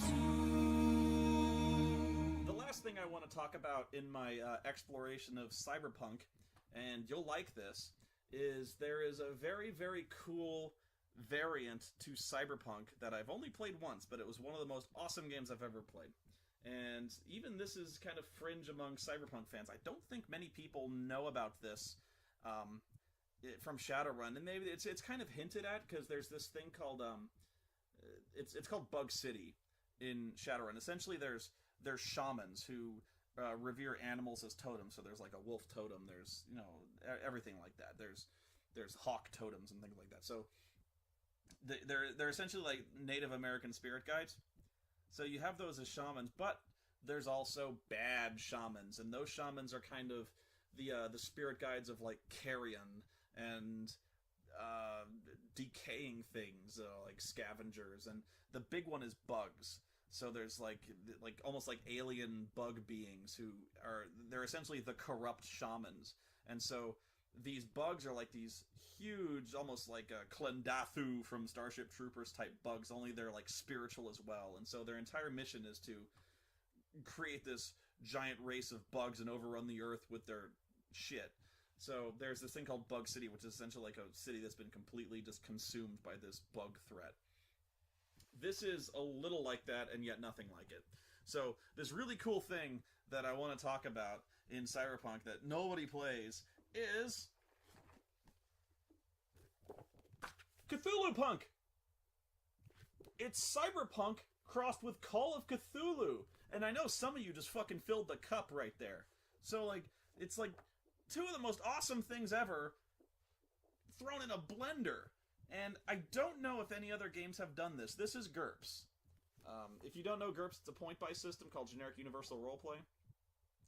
too. The last thing I want to talk about in my exploration of cyberpunk, and you'll like this, is there is a very, very cool variant to Cyberpunk that I've only played once, but it was one of the most awesome games I've ever played. And even this is kind of fringe among Cyberpunk fans. I don't think many people know about this from Shadowrun, and maybe it's kind of hinted at because there's this thing called it's called Bug City in Shadowrun. Essentially, there's shamans who revere animals as totems. So there's like a wolf totem. There's everything like that. There's hawk totems and things like that. So they're essentially like Native American spirit guides. So you have those as shamans, but there's also bad shamans, and those shamans are kind of the spirit guides of like carrion and decaying things like scavengers, and the big one is bugs. So there's like almost like alien bug beings they're essentially the corrupt shamans, and so these bugs are like these huge, almost like a Klendathu from Starship Troopers type bugs, only they're like spiritual as well. And so their entire mission is to create this giant race of bugs and overrun the earth with their shit. So there's this thing called Bug City, which is essentially like a city that's been completely just consumed by this bug threat. This is a little like that, and yet nothing like it. So this really cool thing that I want to talk about in Cyberpunk that nobody plays is Cthulhu Punk. It's Cyberpunk crossed with Call of Cthulhu. And I know some of you just fucking filled the cup right there. So, like, it's like two of the most awesome things ever thrown in a blender. And I don't know if any other games have done this. This is GURPS. If you don't know GURPS, it's a point-buy system called Generic Universal Roleplay.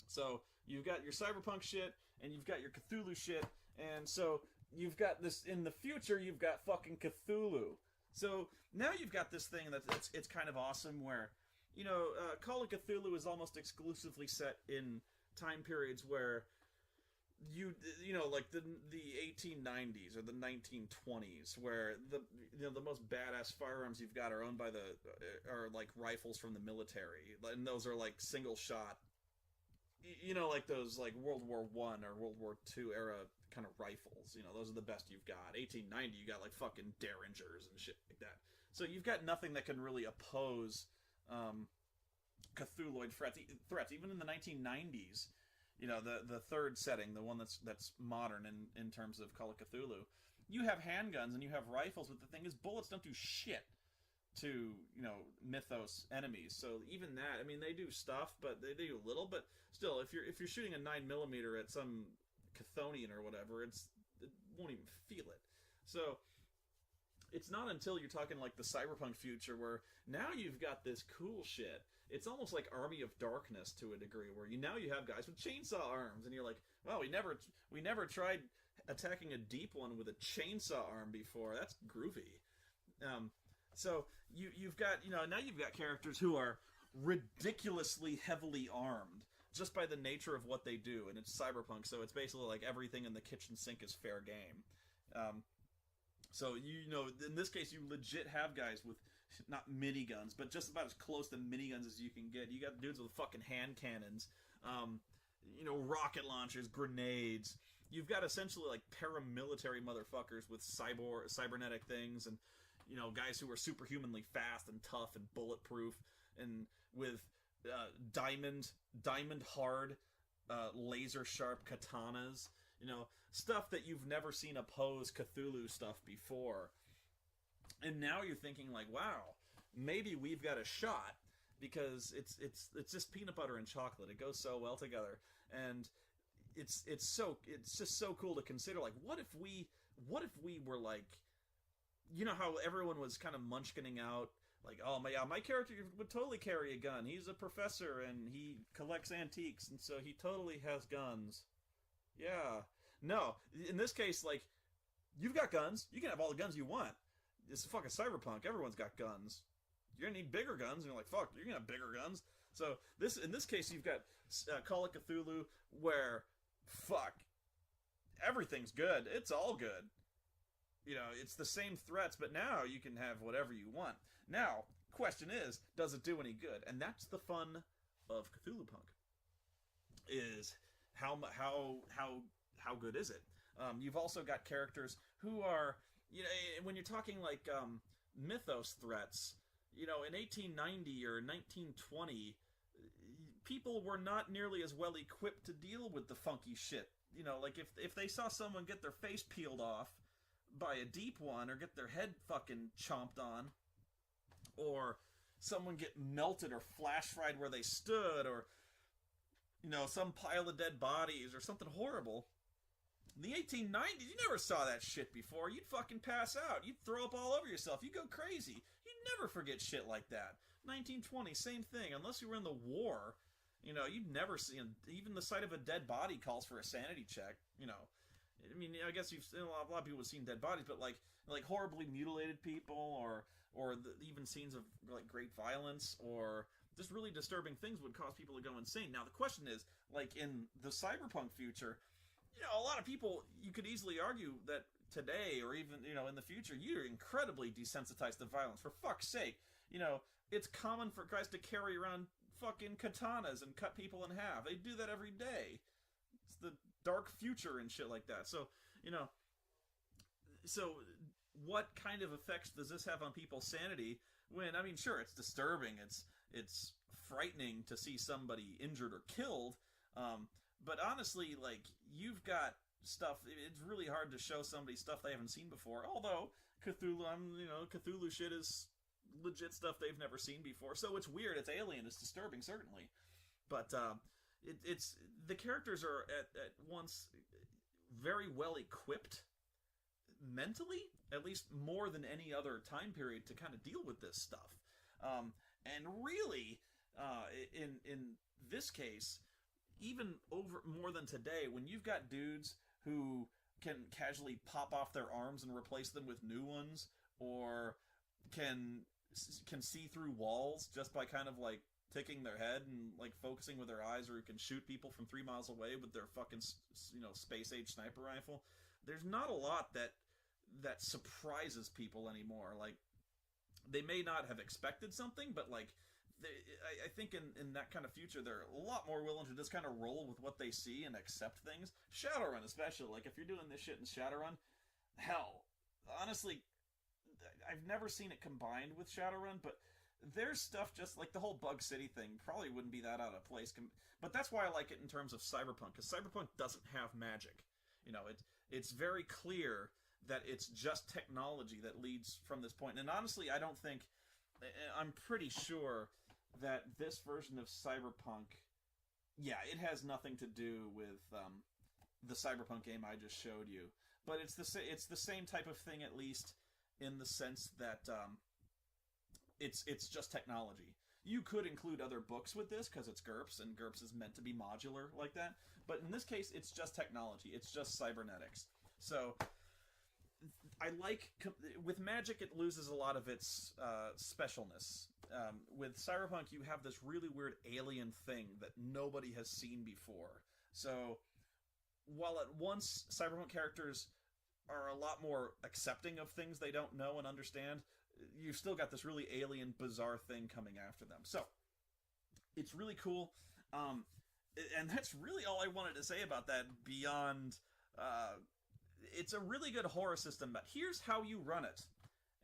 So you've got your Cyberpunk shit, and you've got your Cthulhu shit, and so you've got this, in the future, you've got fucking Cthulhu. So now you've got this thing it's kind of awesome where, Call of Cthulhu is almost exclusively set in time periods where like the 1890s or the 1920s, where the most badass firearms you've got are owned by are like rifles from the military, and those are like single shot, like those like World War I or World War II era kind of rifles. Those are the best you've got. 1890, you got like fucking Derringers and shit like that. So you've got nothing that can really oppose Cthulhuid threats. Even in the 1990s, the third setting, the one that's modern in terms of Call of Cthulhu, you have handguns and you have rifles, but the thing is, bullets don't do shit to mythos enemies. So even that, I mean, they do stuff, but they do little. But still, if you're shooting a 9mm at some Chthonian or whatever, it won't even feel it. So it's not until you're talking like the Cyberpunk future where now you've got this cool shit. It's almost like Army of Darkness to a degree, where now you have guys with chainsaw arms, and you're like, wow, we never tried attacking a deep one with a chainsaw arm before. That's groovy. So you've got now you've got characters who are ridiculously heavily armed just by the nature of what they do, and it's Cyberpunk, so it's basically like everything in the kitchen sink is fair game. So in this case, you legit have guys with not miniguns, but just about as close to miniguns as you can get. You got dudes with fucking hand cannons, rocket launchers, grenades. You've got essentially like paramilitary motherfuckers with cybernetic things, and guys who are superhumanly fast and tough and bulletproof, and with diamond hard, laser sharp katanas. Stuff that you've never seen oppose Cthulhu stuff before. And now you're thinking like, wow, maybe we've got a shot, because it's just peanut butter and chocolate. It goes so well together, and it's just so cool to consider. Like, what if we were like, how everyone was kind of munchkining out, like, oh my character would totally carry a gun. He's a professor and he collects antiques, and so he totally has guns. Yeah. No, in this case, like, you've got guns. You can have all the guns you want. It's fucking Cyberpunk. Everyone's got guns. You're gonna need bigger guns, and you're like, fuck, you're gonna have bigger guns. So in this case, you've got Call of Cthulhu, where, fuck, everything's good. It's all good. It's the same threats, but now you can have whatever you want. Now, question is, does it do any good? And that's the fun of Cthulhu Punk. Is how good is it? You've also got characters who are when you're talking like mythos threats, in 1890 or 1920, people were not nearly as well equipped to deal with the funky shit. Like if they saw someone get their face peeled off by a deep one, or get their head fucking chomped on, or someone get melted or flash fried where they stood, or some pile of dead bodies or something horrible. In the 1890s, you never saw that shit before. You'd fucking pass out. You'd throw up all over yourself. You'd go crazy. You'd never forget shit like that. 1920, same thing. Unless you were in the war, you'd never see. Even the sight of a dead body calls for a sanity check. I mean, I guess you've seen a lot of people have seen dead bodies, but like horribly mutilated people, or even scenes of like great violence, or just really disturbing things would cause people to go insane. Now the question is, like in the cyberpunk future, a lot of people, you could easily argue that today, or even in the future, you're incredibly desensitized to violence. For fuck's sake, it's common for guys to carry around fucking katanas and cut people in half. They do that every day. It's the dark future and shit like that. So, so what kind of effects does this have on people's sanity? When, I mean, sure, it's disturbing. It's frightening to see somebody injured or killed. But honestly, like, you've got stuff. It's really hard to show somebody stuff they haven't seen before. Although Cthulhu, Cthulhu shit is legit stuff they've never seen before. So it's weird. It's alien. It's disturbing, certainly. But it's the characters are at once very well equipped mentally, at least more than any other time period, to kind of deal with this stuff. And really, in this case, even over more than today, when you've got dudes who can casually pop off their arms and replace them with new ones, or can see through walls just by kind of like ticking their head and like focusing with their eyes, or who can shoot people from 3 miles away with their fucking space age sniper rifle. There's not a lot that surprises people anymore. Like, they may not have expected something, but like I think in that kind of future, they're a lot more willing to just kind of roll with what they see and accept things. Shadowrun especially, like if you're doing this shit in Shadowrun, hell, honestly, I've never seen it combined with Shadowrun, but there's stuff just like the whole Bug City thing probably wouldn't be that out of place. But that's why I like it in terms of Cyberpunk, because Cyberpunk doesn't have magic. It's very clear that it's just technology that leads from this point. And honestly, I'm pretty sure that this version of Cyberpunk, yeah, it has nothing to do with the Cyberpunk game I just showed you. But it's the same type of thing, at least in the sense that it's just technology. You could include other books with this because it's GURPS, and GURPS is meant to be modular like that. But in this case, it's just technology. It's just cybernetics. So I like, with magic, it loses a lot of its specialness. With Cyberpunk, you have this really weird alien thing that nobody has seen before. So while at once Cyberpunk characters are a lot more accepting of things they don't know and understand, you've still got this really alien, bizarre thing coming after them. So it's really cool. And that's really all I wanted to say about that beyond... it's a really good horror system, but here's how you run it.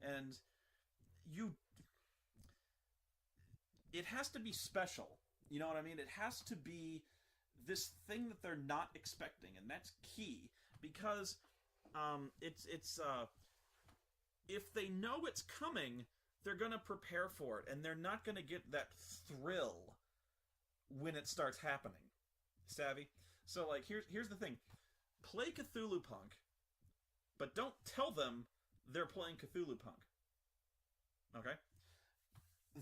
And it has to be special. You know what I mean? It has to be this thing that they're not expecting, and that's key. Because if they know it's coming, they're going to prepare for it, and they're not going to get that thrill when it starts happening. Savvy? So, like, here's the thing. Play Cthulhu Punk, but don't tell them they're playing Cthulhu Punk. Okay?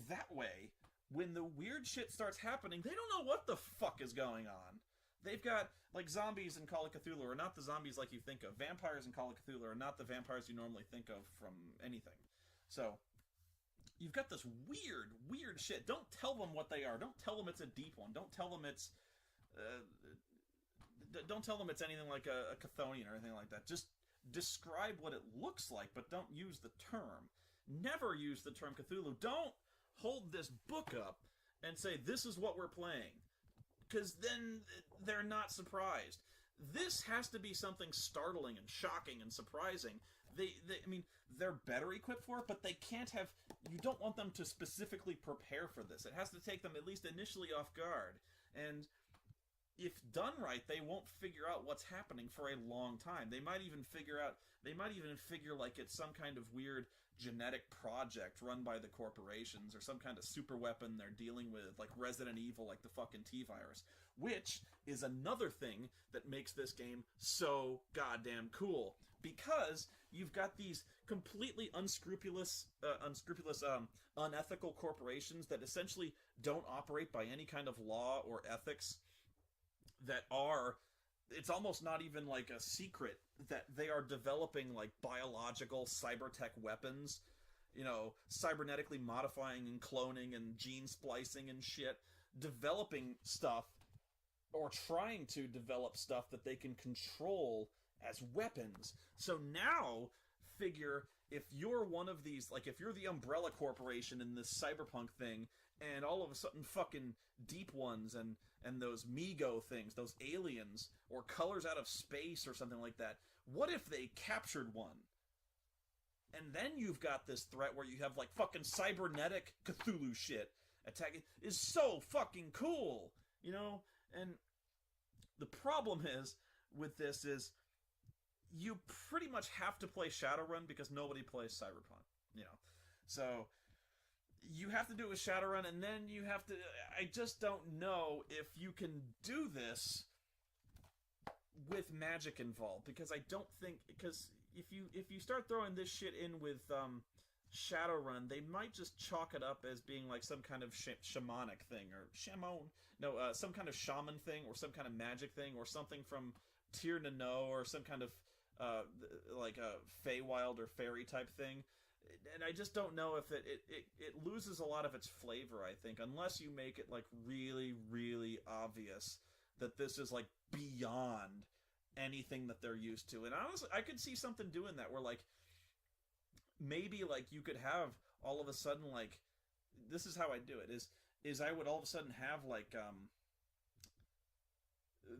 That way, when the weird shit starts happening, they don't know what the fuck is going on. They've got, like, zombies in Call of Cthulhu are not the zombies like you think of. Vampires in Call of Cthulhu are not the vampires you normally think of from anything. So, you've got this weird shit. Don't tell them what they are. Don't tell them it's a deep one. Don't tell them it's... don't tell them it's anything like a Chthonian or anything like that. Just describe what it looks like, but don't use the term. Never use the term Cthulhu. Don't hold this book up and say, this is what we're playing. Because then they're not surprised. This has to be something startling and shocking and surprising I mean, they're better equipped for it, but they can't have. You don't want them to specifically prepare for this. It has to take them at least initially off guard, and if done right, they won't figure out what's happening for a long time. They might even figure like it's some kind of weird genetic project run by the corporations or some kind of super weapon they're dealing with, like Resident Evil, like the fucking T-virus, which is another thing that makes this game so goddamn cool, because you've got these completely unscrupulous, unethical corporations that essentially don't operate by any kind of law or ethics, that are, it's almost not even like a secret that they are developing like biological cybertech weapons, cybernetically modifying and cloning and gene splicing and shit, developing stuff or trying to develop stuff that they can control as weapons. So now figure, if you're one of these, like if you're the Umbrella Corporation in this cyberpunk thing, and all of a sudden fucking Deep Ones and those Mego things, those aliens, or Colors Out of Space or something like that, what if they captured one? And then you've got this threat where you have like fucking cybernetic Cthulhu shit attacking. Is so fucking cool, And the problem is with this is you pretty much have to play Shadowrun because nobody plays Cyberpunk, So you have to do a Shadowrun, and then you have to. I just don't know if you can do this with magic involved, because I don't think, because if you start throwing this shit in with Shadowrun, they might just chalk it up as being like some kind of shamanic thing, or some kind of shaman thing, or some kind of magic thing, or something from Tir na No, or some kind of like a Feywild or fairy type thing. And I just don't know if it loses a lot of its flavor, I think, unless you make it like really, really obvious that this is like beyond anything that they're used to. And honestly, I could see something doing that, where like maybe like you could have all of a sudden, like, this is how I do it, is I would all of a sudden have like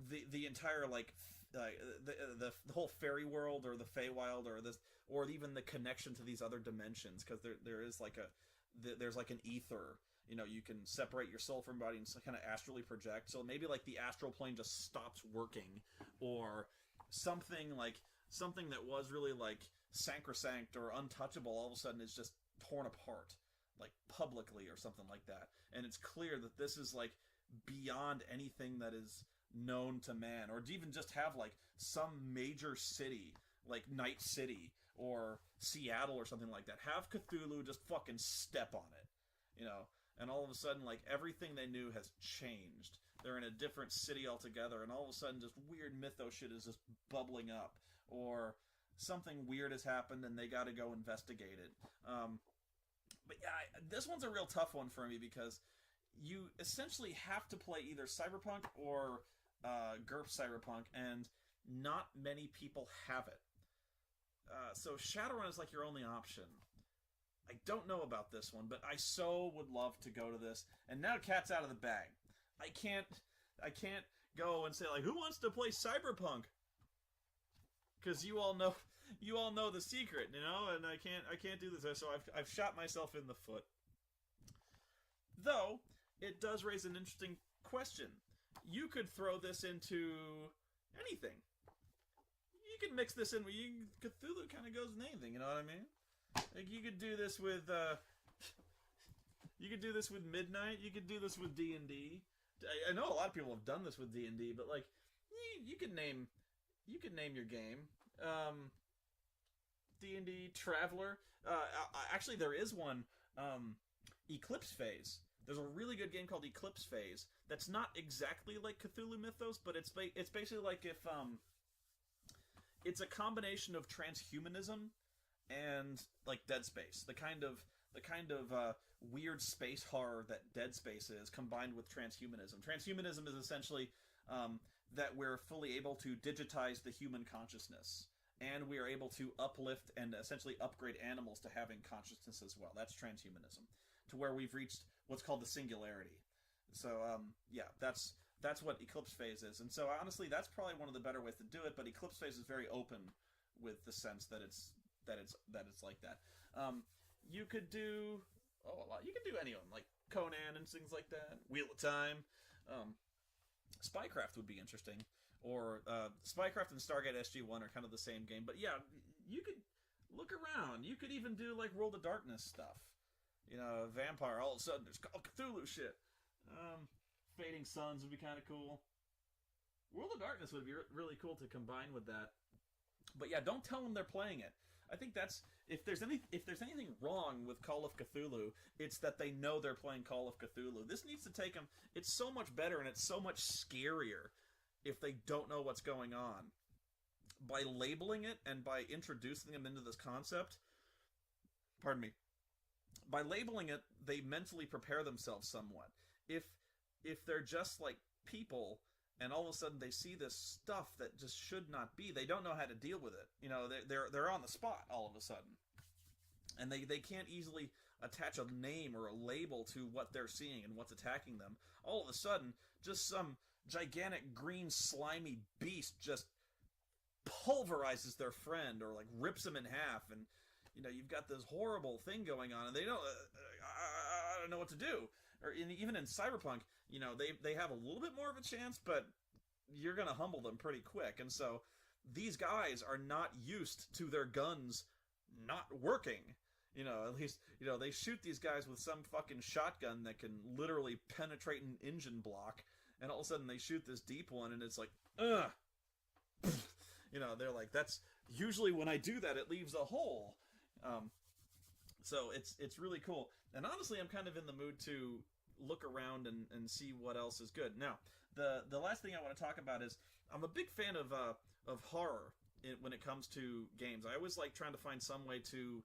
the entire like the whole fairy world, or the Feywild, or even the connection to these other dimensions, because there's like an ether. You can separate your soul from body and kind of astrally project. So maybe like the astral plane just stops working, or something that was really like sacrosanct or untouchable all of a sudden is just torn apart, like publicly or something like that. And it's clear that this is like beyond anything that is known to man, or even just have like some major city like Night City or Seattle or something like that, have Cthulhu just fucking step on it, and all of a sudden like everything they knew has changed. They're in a different city altogether, and all of a sudden just weird mythos shit is just bubbling up, or something weird has happened and they got to go investigate it. But yeah, this one's a real tough one for me, because you essentially have to play either Cyberpunk or GURP Cyberpunk, and not many people have it. So Shadowrun is like your only option. I don't know about this one, but I so would love to go to this. And now cat's out of the bag. I can't go and say like, who wants to play Cyberpunk? Because you all know the secret, and I can't do this. So I've shot myself in the foot. Though it does raise an interesting question. You could throw this into anything. You could mix this in. Cthulhu kind of goes in anything. You know what I mean? Like you could do this with. You could do this with Midnight. You could do this with D&D. I know a lot of people have done this with D&D, but like you could name your game. D&D Traveler. Actually, there is one. Eclipse Phase. There's a really good game called Eclipse Phase that's not exactly like Cthulhu Mythos, but it's basically like if it's a combination of transhumanism and like Dead Space, the kind of weird space horror that Dead Space is, combined with transhumanism. Transhumanism is essentially that we're fully able to digitize the human consciousness, and we are able to uplift and essentially upgrade animals to having consciousness as well. That's transhumanism, to where we've reached what's called the singularity. So, yeah, that's what Eclipse Phase is. And so, honestly, that's probably one of the better ways to do it, but Eclipse Phase is very open with the sense that it's that it's like that. You could do a lot. You could do any of them, like Conan and things like that. Wheel of Time. Spycraft would be interesting, or Spycraft and Stargate SG-1 are kind of the same game. But yeah, you could look around. You could even do like World of Darkness stuff. Vampire. All of a sudden, there's Call of Cthulhu shit. Fading Suns would be kind of cool. World of Darkness would be really cool to combine with that. But yeah, don't tell them they're playing it. I think that's if there's anything wrong with Call of Cthulhu, it's that they know they're playing Call of Cthulhu. This needs to take them. It's so much better and it's so much scarier if they don't know what's going on. By labeling it and by introducing them into this concept, pardon me, by labeling it, they mentally prepare themselves somewhat. If they're just like people, and all of a sudden they see this stuff that just should not be, they don't know how to deal with it. They're on the spot all of a sudden, and they can't easily attach a name or a label to what they're seeing and what's attacking them. All of a sudden, just some gigantic green slimy beast just pulverizes their friend or like rips them in half, and you've got this horrible thing going on, and they don't. I don't know what to do. Or even in Cyberpunk, they have a little bit more of a chance, but you're going to humble them pretty quick. And so these guys are not used to their guns not working. At least, they shoot these guys with some fucking shotgun that can literally penetrate an engine block, and all of a sudden they shoot this deep one, and it's like, ugh. They're like, that's usually when I do that, it leaves a hole. So it's really cool. And honestly, I'm kind of in the mood to look around and see what else is good. Now, the last thing I want to talk about is I'm a big fan of horror when it comes to games. I always like trying to find some way to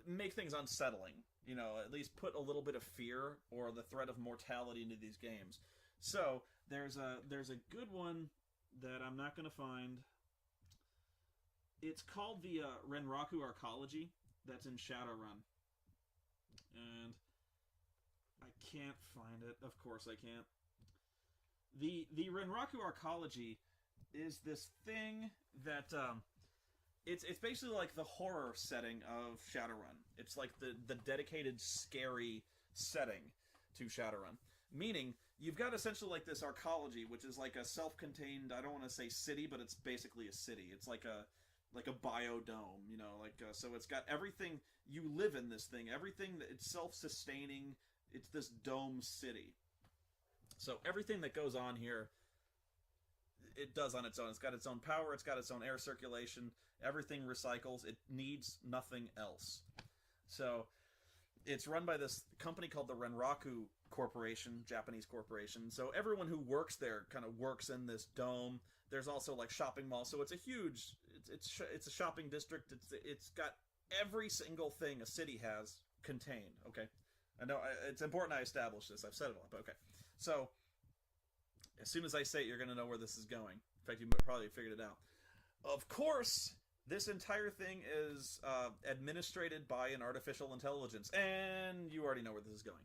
make things unsettling. At least put a little bit of fear or the threat of mortality into these games. So there's a good one that I'm not going to find. It's called the Renraku Arcology. That's in Shadowrun. And I can't find it. Of course I can't. The Renraku Arcology is this thing that it's basically like the horror setting of Shadowrun. It's like the dedicated scary setting to Shadowrun. Meaning, you've got essentially like this arcology, which is like a self-contained, I don't want to say city, but it's basically a city. It's like a biodome, so it's got everything. You live in this thing, everything that it's self-sustaining. It's this dome city. So everything that goes on here, it does on its own. It's got its own power, it's got its own air circulation, everything recycles, it needs nothing else. So it's run by this company called the Renraku Corporation, Japanese corporation. So everyone who works there kind of works in this dome. There's also like shopping malls, so it's a huge, it's a shopping district. It's got every single thing a city has contained. Okay, I know it's important I establish this. I've said it a lot, but okay. So as soon as I say it, you're going to know where this is going. In fact, you probably figured it out. Of course, this entire thing is administrated by an artificial intelligence, and you already know where this is going.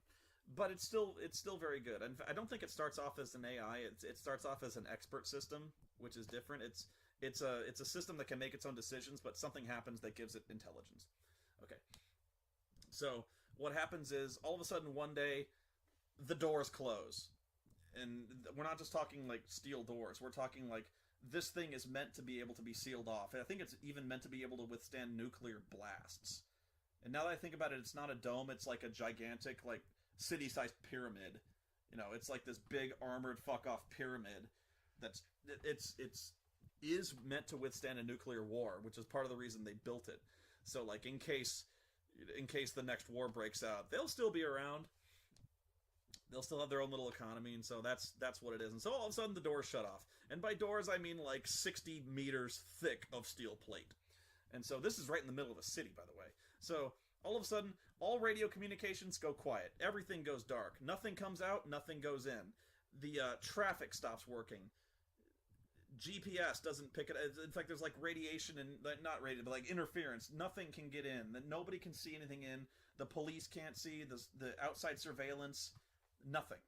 But it's still very good. And I don't think it starts off as an AI. It starts off as an expert system, which is different. It's a system that can make its own decisions, but something happens that gives it intelligence. Okay. So what happens is all of a sudden one day the doors close, and we're not just talking like steel doors. We're talking like this thing is meant to be able to be sealed off. I think it's even meant to be able to withstand nuclear blasts. And now that I think about it, it's not a dome. It's like a gigantic like city-sized pyramid. It's like this big armored fuck-off pyramid that's is meant to withstand a nuclear war, which is part of the reason they built it. So like in case the next war breaks out, they'll still be around. They'll still have their own little economy, and so that's what it is. And so all of a sudden the doors shut off. And by doors I mean like 60 meters thick of steel plate. And so this is right in the middle of a city, by the way. So all of a sudden, all radio communications go quiet. Everything goes dark. Nothing comes out, nothing goes in. The traffic stops working. GPS doesn't pick it. In fact, there's like radiation and not radiation, but like interference. Nothing can get in. Nobody can see anything in. The police can't see. The outside surveillance. Nothing.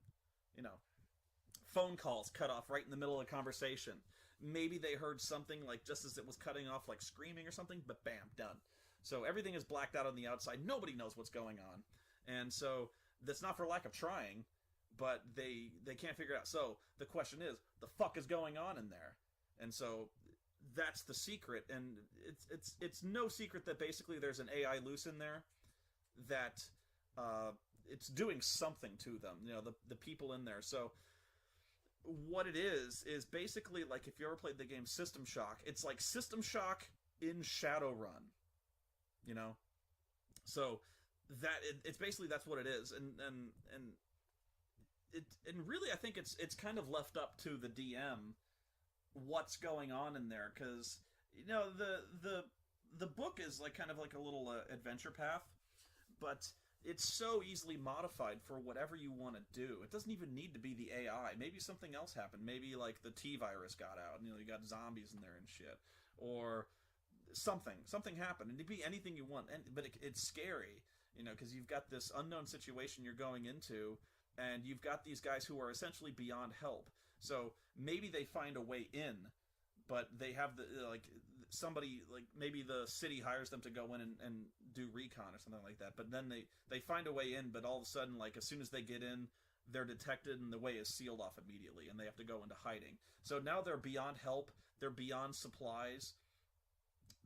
Phone calls cut off right in the middle of a conversation. Maybe they heard something like just as it was cutting off, like screaming or something, but bam, done. So everything is blacked out on the outside. Nobody knows what's going on. And so that's not for lack of trying, but they can't figure it out. So the question is, the fuck is going on in there? And so that's the secret. And it's no secret that basically there's an AI loose in there that it's doing something to them. You know, the people in there. So what it is basically like if you ever played the game System Shock, it's like System Shock in Shadowrun, you know. So it's basically that's what it is, and really I think it's kind of left up to the DM what's going on in there, because you know the book is like kind of like a little adventure path, but it's so easily modified for whatever you want to do. It doesn't even need to be the AI. Maybe something else happened. Maybe like the T virus got out, and you know you got zombies in there and shit, or something happened. And it'd be anything you want, but it's scary, you know, because you've got this unknown situation you're going into, and you've got these guys who are essentially beyond help. So maybe they find a way in, but they have somebody, like maybe the city hires them to go in and do recon or something like that. But then they find a way in, but all of a sudden, like as soon as they get in, they're detected and the way is sealed off immediately, and they have to go into hiding. So now they're beyond help, they're beyond supplies,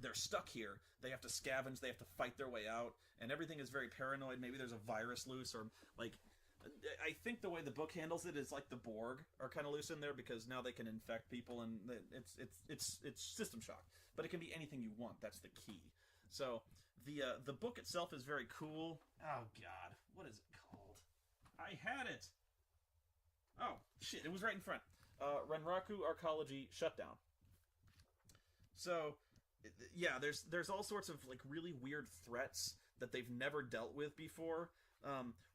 they're stuck here. They have to scavenge, they have to fight their way out, and everything is very paranoid. Maybe there's a virus loose, or like I think the way the book handles it is like the Borg are kind of loose in there, because now they can infect people, and it's System Shock. But it can be anything you want. That's the key. So the book itself is very cool. Oh God, what is it called? I had it. Oh shit, it was right in front. Renraku Arcology Shutdown. So yeah, there's all sorts of like really weird threats that they've never dealt with before.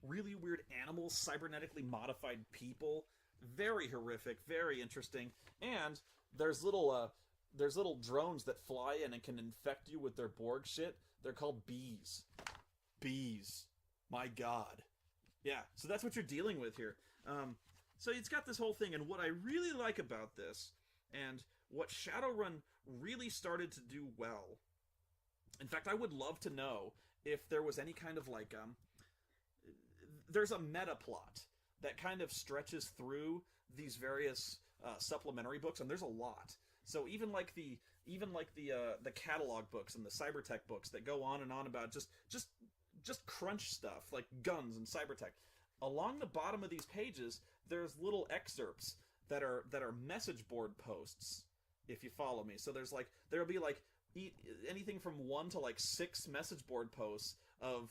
Really weird animals, cybernetically modified people, very horrific, very interesting. And there's little drones that fly in and can infect you with their Borg shit. They're called bees. Bees. My God. Yeah, so that's what you're dealing with here. So it's got this whole thing, and what I really like about this, and what Shadowrun really started to do well, in fact, I would love to know if there was any kind of like there's a meta plot that kind of stretches through these various supplementary books, and there's a lot. So even like the catalog books and the cybertech books that go on and on about just crunch stuff like guns and cybertech. Along the bottom of these pages, there's little excerpts that are message board posts, if you follow me. So there'll be like anything from 1 to like 6 message board posts of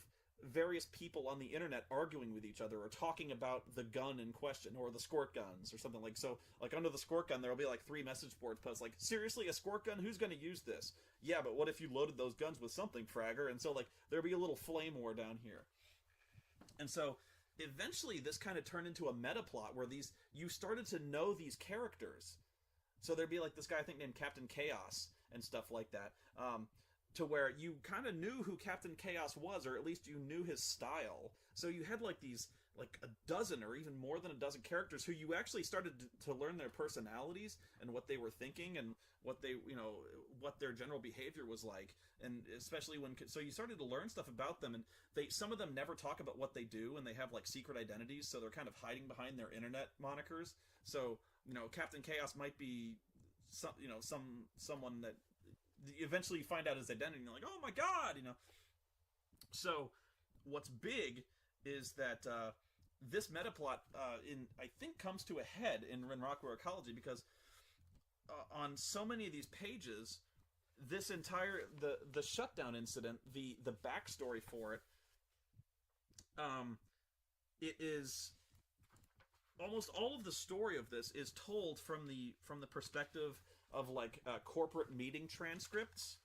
various people on the internet arguing with each other or talking about the gun in question or the squirt guns or something like. So like under the squirt gun there'll be like 3 message board posts like, seriously, a squirt gun? Who's going to use this? Yeah, but what if you loaded those guns with something, Fragger? And so like there'll be a little flame war down here. And so eventually this kind of turned into a meta plot where you started to know these characters. So there'd be like this guy I think named Captain Chaos and stuff like that. To where you kind of knew who Captain Chaos was, or at least you knew his style. So you had like these, like a dozen or even more than a dozen characters who you actually started to learn their personalities and what they were thinking and what they, you know, what their general behavior was like. And especially so you started to learn stuff about them, and some of them never talk about what they do, and they have like secret identities, so they're kind of hiding behind their internet monikers. So, you know, Captain Chaos might be someone that eventually you find out his identity and you're like, oh my God, you know. So what's big is that this metaplot I think comes to a head in Renraku Arcology, because on so many of these pages, this entire the shutdown incident, the backstory for it, it is almost all of the story of this is told from the perspective of like corporate meeting transcripts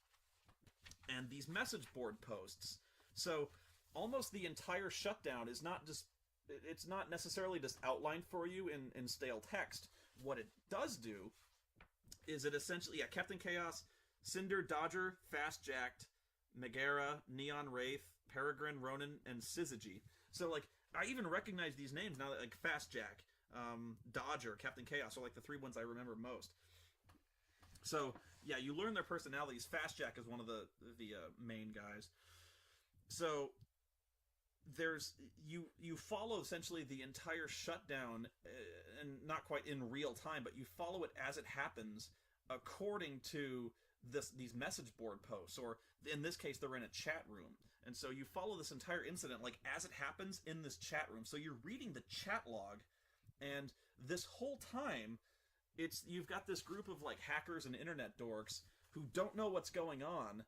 and these message board posts. So almost the entire shutdown is it's not necessarily just outlined for you in stale text. What it does do is it essentially, Captain Chaos, Cinder, Dodger, Fast Jacked, Megara, Neon Wraith, Peregrine, Ronan, and Syzygy. So like I even recognize these names now, like Fast Jack, Dodger, Captain Chaos are like the 3 ones I remember most. So yeah, you learn their personalities. Fast Jack is one of the main guys. So you follow essentially the entire shutdown, and not quite in real time, but you follow it as it happens according to these message board posts, or in this case they're in a chat room, and so you follow this entire incident like as it happens in this chat room. So you're reading the chat log, and this whole time you've got this group of like hackers and internet dorks who don't know what's going on,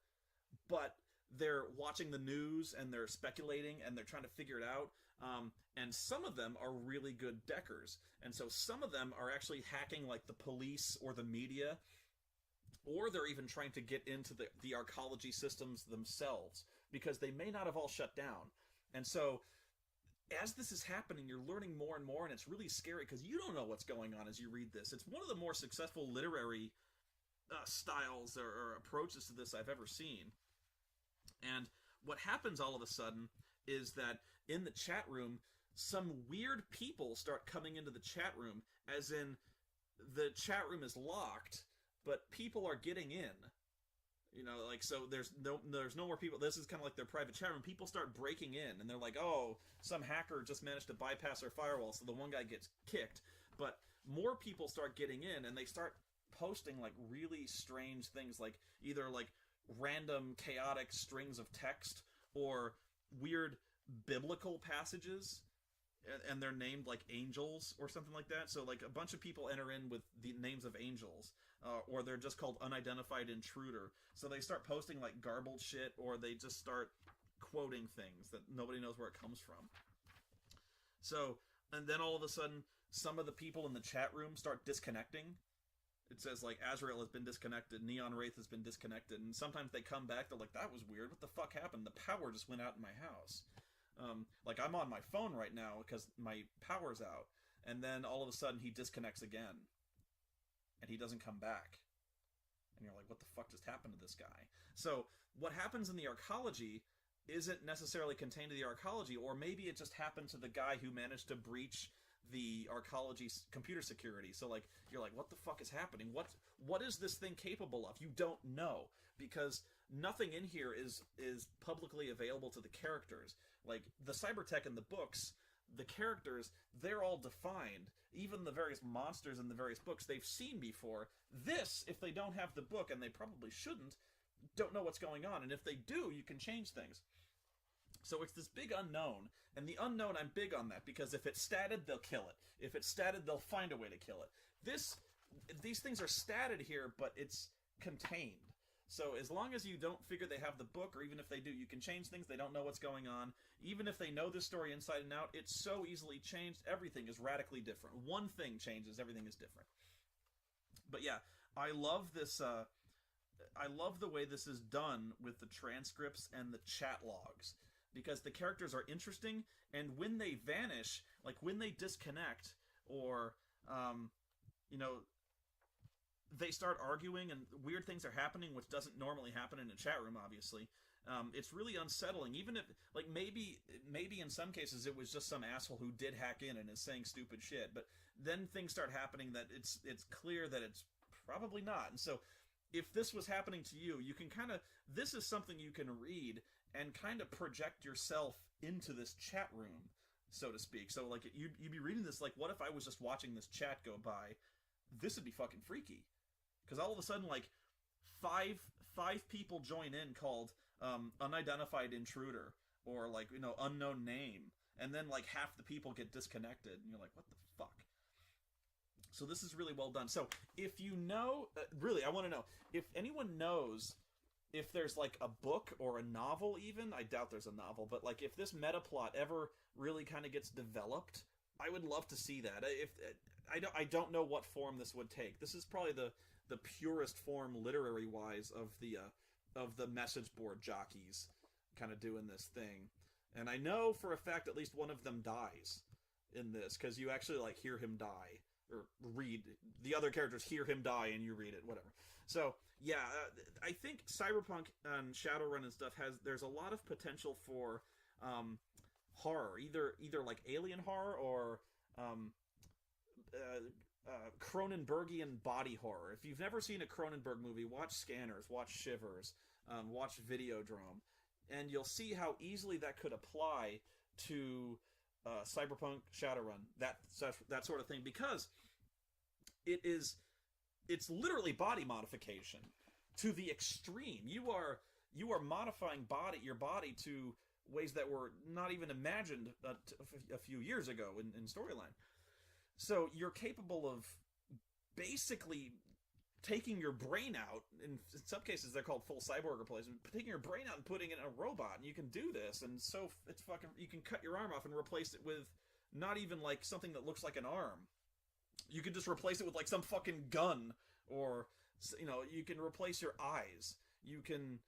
but they're watching the news and they're speculating and they're trying to figure it out. And some of them are really good deckers. And so some of them are actually hacking like the police or the media, or they're even trying to get into the arcology systems themselves, because they may not have all shut down. And so as this is happening, you're learning more and more, and it's really scary because you don't know what's going on as you read this. It's one of the more successful literary styles or approaches to this I've ever seen. And what happens all of a sudden is that in the chat room, some weird people start coming into the chat room, as in the chat room is locked, but people are getting in. You know, like, so there's no more people. This is kind of like their private chat room. People start breaking in, and they're like, oh, some hacker just managed to bypass our firewall, so the one guy gets kicked. But more people start getting in, and they start posting, like, really strange things, like, either, like, random chaotic strings of text or weird biblical passages, and they're named like angels or something like that. So like a bunch of people enter in with the names of angels, or they're just called unidentified intruder. So they start posting like garbled shit, or they just start quoting things that nobody knows where it comes from. So, and then all of a sudden some of the people in the chat room start disconnecting. It says, like, Azrael has been disconnected, Neon Wraith has been disconnected, and sometimes they come back, they're like, that was weird, what the fuck happened? The power just went out in my house. Like, I'm on my phone right now because my power's out, and then all of a sudden he disconnects again, and he doesn't come back. And you're like, what the fuck just happened to this guy? So, what happens in the arcology isn't necessarily contained to the arcology, or maybe it just happened to the guy who managed to breach the arcology computer security. So like you're like, what the fuck is happening? What is this thing capable of? You don't know, because nothing in here is publicly available to the characters. Like the cybertech in the books, the characters, they're all defined. Even the various monsters in the various books they've seen before. This, if they don't have the book, and they probably shouldn't, don't know what's going on. And if they do, you can change things. So it's this big unknown, and the unknown, I'm big on that, because if it's statted, they'll kill it. If it's statted, they'll find a way to kill it. These things are statted here, but it's contained. So as long as you don't figure they have the book, or even if they do, you can change things. They don't know what's going on. Even if they know this story inside and out, it's so easily changed. Everything is radically different. One thing changes, everything is different. But yeah, I love this. I love the way this is done with the transcripts and the chat logs, because the characters are interesting, and when they vanish, like when they disconnect, or they start arguing and weird things are happening, which doesn't normally happen in a chat room, obviously. It's really unsettling, even if, like, maybe in some cases it was just some asshole who did hack in and is saying stupid shit, but then things start happening that it's clear that it's probably not. And so if this was happening to you, you can this is something you can read and kind of project yourself into this chat room, so to speak. So, like, you'd be reading this, like, what if I was just watching this chat go by? This would be fucking freaky. Because all of a sudden, like, five people join in called unidentified intruder, or, like, unknown name, and then, like, half the people get disconnected, and you're like, what the fuck? So this is really well done. So if you know, really, I want to know, if anyone knows if there's, like, a book or a novel even, I doubt there's a novel, but, like, if this meta plot ever really kind of gets developed, I would love to see that. I don't know what form this would take. This is probably the purest form, literary-wise, of the message board jockeys kind of doing this thing. And I know for a fact at least one of them dies in this, because you actually, like, hear him die. Or read, the other characters hear him die and you read it, whatever. So, yeah, I think Cyberpunk and Shadowrun and stuff there's a lot of potential for horror, either like alien horror or Cronenbergian body horror. If you've never seen a Cronenberg movie, watch Scanners, watch Shivers, watch Videodrome, and you'll see how easily that could apply to Cyberpunk, Shadowrun, that sort of thing, because it's literally body modification to the extreme. You are modifying your body to ways that were not even imagined a few years ago in storyline. So you're capable of basically taking your brain out. In some cases, they're called full cyborg replacement. Taking your brain out and putting it in a robot, and you can do this. And so it's fucking. You can cut your arm off and replace it with not even like something that looks like an arm. You can just replace it with like some fucking gun, or you can replace your eyes. You can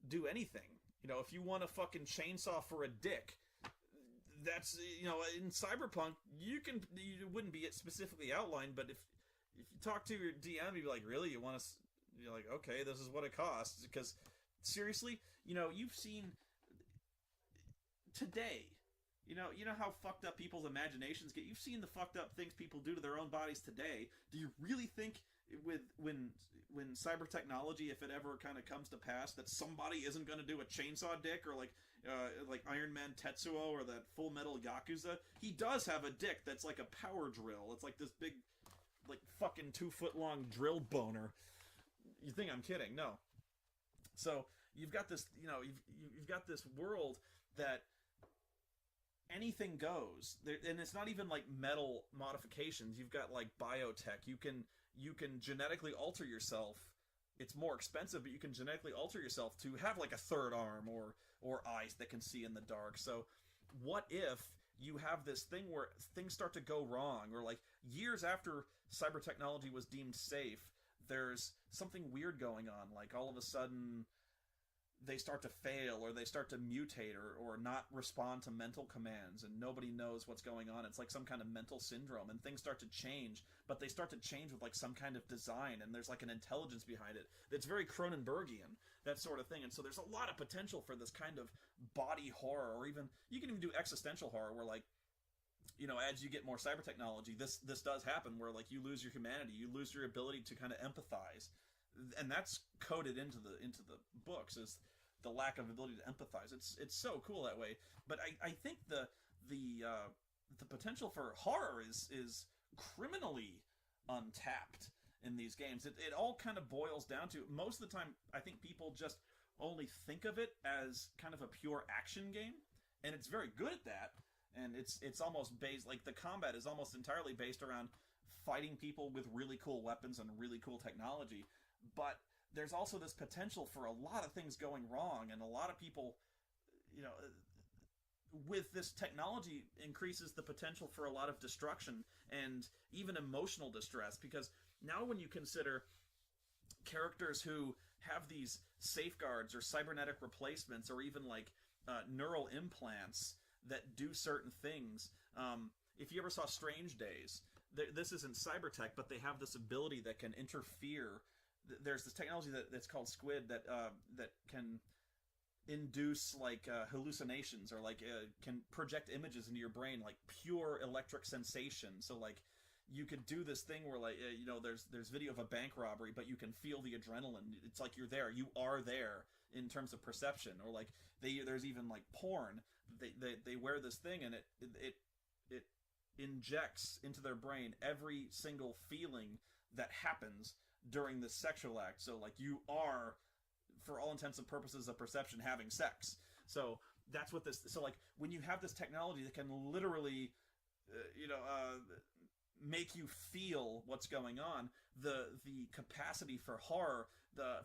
do anything. If you want a fucking chainsaw for a dick, that's in Cyberpunk you wouldn't be specifically outlined, but if you talk to your DM, you'd be like, really, you want to? You're like, okay, this is what it costs. Because seriously, you've seen today. You know how fucked up people's imaginations get. You've seen the fucked up things people do to their own bodies today. Do you really think when cyber technology, if it ever kind of comes to pass, that somebody isn't going to do a chainsaw dick, or like Iron Man Tetsuo, or that Full Metal Yakuza? He does have a dick that's like a power drill. It's like this big, like fucking 2-foot long drill boner. You think I'm kidding? No. So you've got this, you've got this world that anything goes there, and it's not even like metal modifications. You've got like biotech. You can genetically alter yourself. It's more expensive, but you can genetically alter yourself to have like a third arm or eyes that can see in the dark. So what if you have this thing where things start to go wrong, or like years after cyber technology was deemed safe, there's something weird going on, like all of a sudden they start to fail, or they start to mutate, or not respond to mental commands, and nobody knows what's going on. It's like some kind of mental syndrome, and things start to change, but they start to change with like some kind of design, and there's like an intelligence behind it that's very Cronenbergian, that sort of thing. And so there's a lot of potential for this kind of body horror, or even, you can even do existential horror, where like, as you get more cyber technology, this does happen, where like you lose your humanity, you lose your ability to kind of empathize. And that's coded into the books, is the lack of ability to empathize. It's so cool that way. But I think the potential for horror is criminally untapped in these games. It all kind of boils down to, most of the time, I think people just only think of it as kind of a pure action game, and it's very good at that. And it's almost based, like the combat is almost entirely based around fighting people with really cool weapons and really cool technology. But there's also this potential for a lot of things going wrong, and a lot of people, with this technology, increases the potential for a lot of destruction and even emotional distress. Because now when you consider characters who have these safeguards or cybernetic replacements, or even like neural implants that do certain things, if you ever saw Strange Days, this isn't cybertech, but they have this ability that can interfere. There's this technology that's called Squid that can induce like hallucinations, or like can project images into your brain, like pure electric sensation. So like you could do this thing where like there's video of a bank robbery, but you can feel the adrenaline. It's like you're there. You are there in terms of perception. Or like there's even like porn. They wear this thing, and it injects into their brain every single feeling that happens during this sexual act. So like you are, for all intents and purposes of perception, having sex. So that's what this. So like when you have this technology that can literally, make you feel what's going on, the capacity for horror,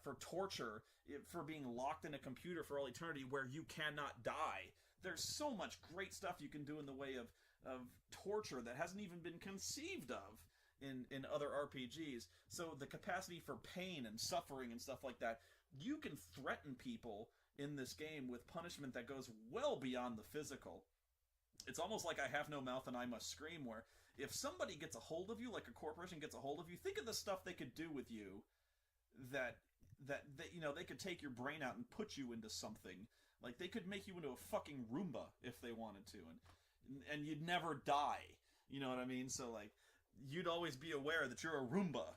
for torture, for being locked in a computer for all eternity where you cannot die. There's so much great stuff you can do in the way of torture that hasn't even been conceived of in other RPGs. So the capacity for pain and suffering and stuff like that, you can threaten people in this game with punishment that goes well beyond the physical. It's almost like I have no mouth and I must scream, where if somebody gets a hold of you, like a corporation gets a hold of you, think of the stuff they could do with you, that they could take your brain out and put you into something. Like they could make you into a fucking Roomba if they wanted to, and you'd never die. You know what I mean? So like, you'd always be aware that you're a Roomba.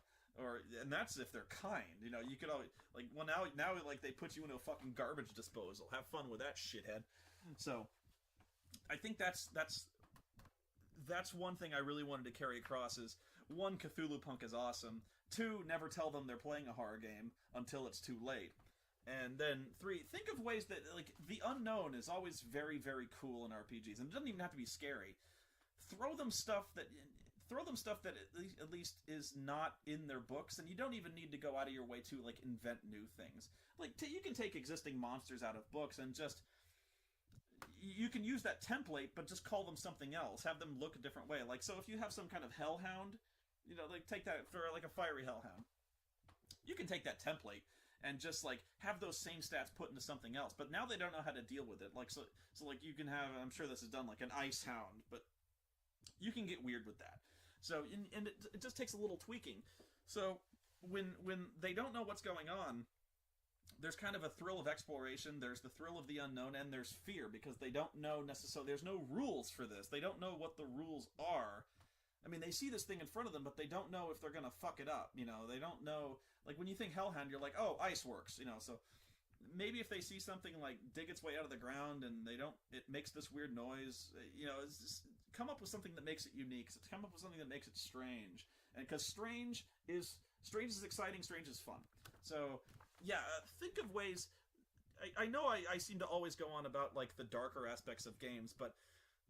And that's if they're kind. You know, you could always, like, well, now like, they put you into a fucking garbage disposal. Have fun with that, shithead. So, I think that's one thing I really wanted to carry across is, 1, Cthulhu Punk is awesome. 2, never tell them they're playing a horror game until it's too late. And then 3, think of ways that, like, the unknown is always very, very cool in RPGs, and it doesn't even have to be scary. Throw them stuff that at least is not in their books, and you don't even need to go out of your way to, like, invent new things. Like, you can take existing monsters out of books and just... You can use that template, but just call them something else. Have them look a different way. Like, so if you have some kind of hellhound, you know, like, take that for, like, a fiery hellhound. You can take that template and just, like, have those same stats put into something else. But now they don't know how to deal with it. Like, so like, you can have... I'm sure this is done, like, an ice hound, but... You can get weird with that. So, and it just takes a little tweaking. So, when they don't know what's going on, there's kind of a thrill of exploration, there's the thrill of the unknown, and there's fear, because they don't know necessarily... There's no rules for this. They don't know what the rules are. I mean, they see this thing in front of them, but they don't know if they're gonna fuck it up, you know? They don't know... Like, when you think Hellhound, you're like, oh, ice works, you know, so... Maybe if they see something, like, dig its way out of the ground and it makes this weird noise, you know, it's just, come up with something that makes it unique. So come up with something that makes it strange. And because strange is exciting, strange is fun. So, yeah, think of ways... I know I seem to always go on about, like, the darker aspects of games, but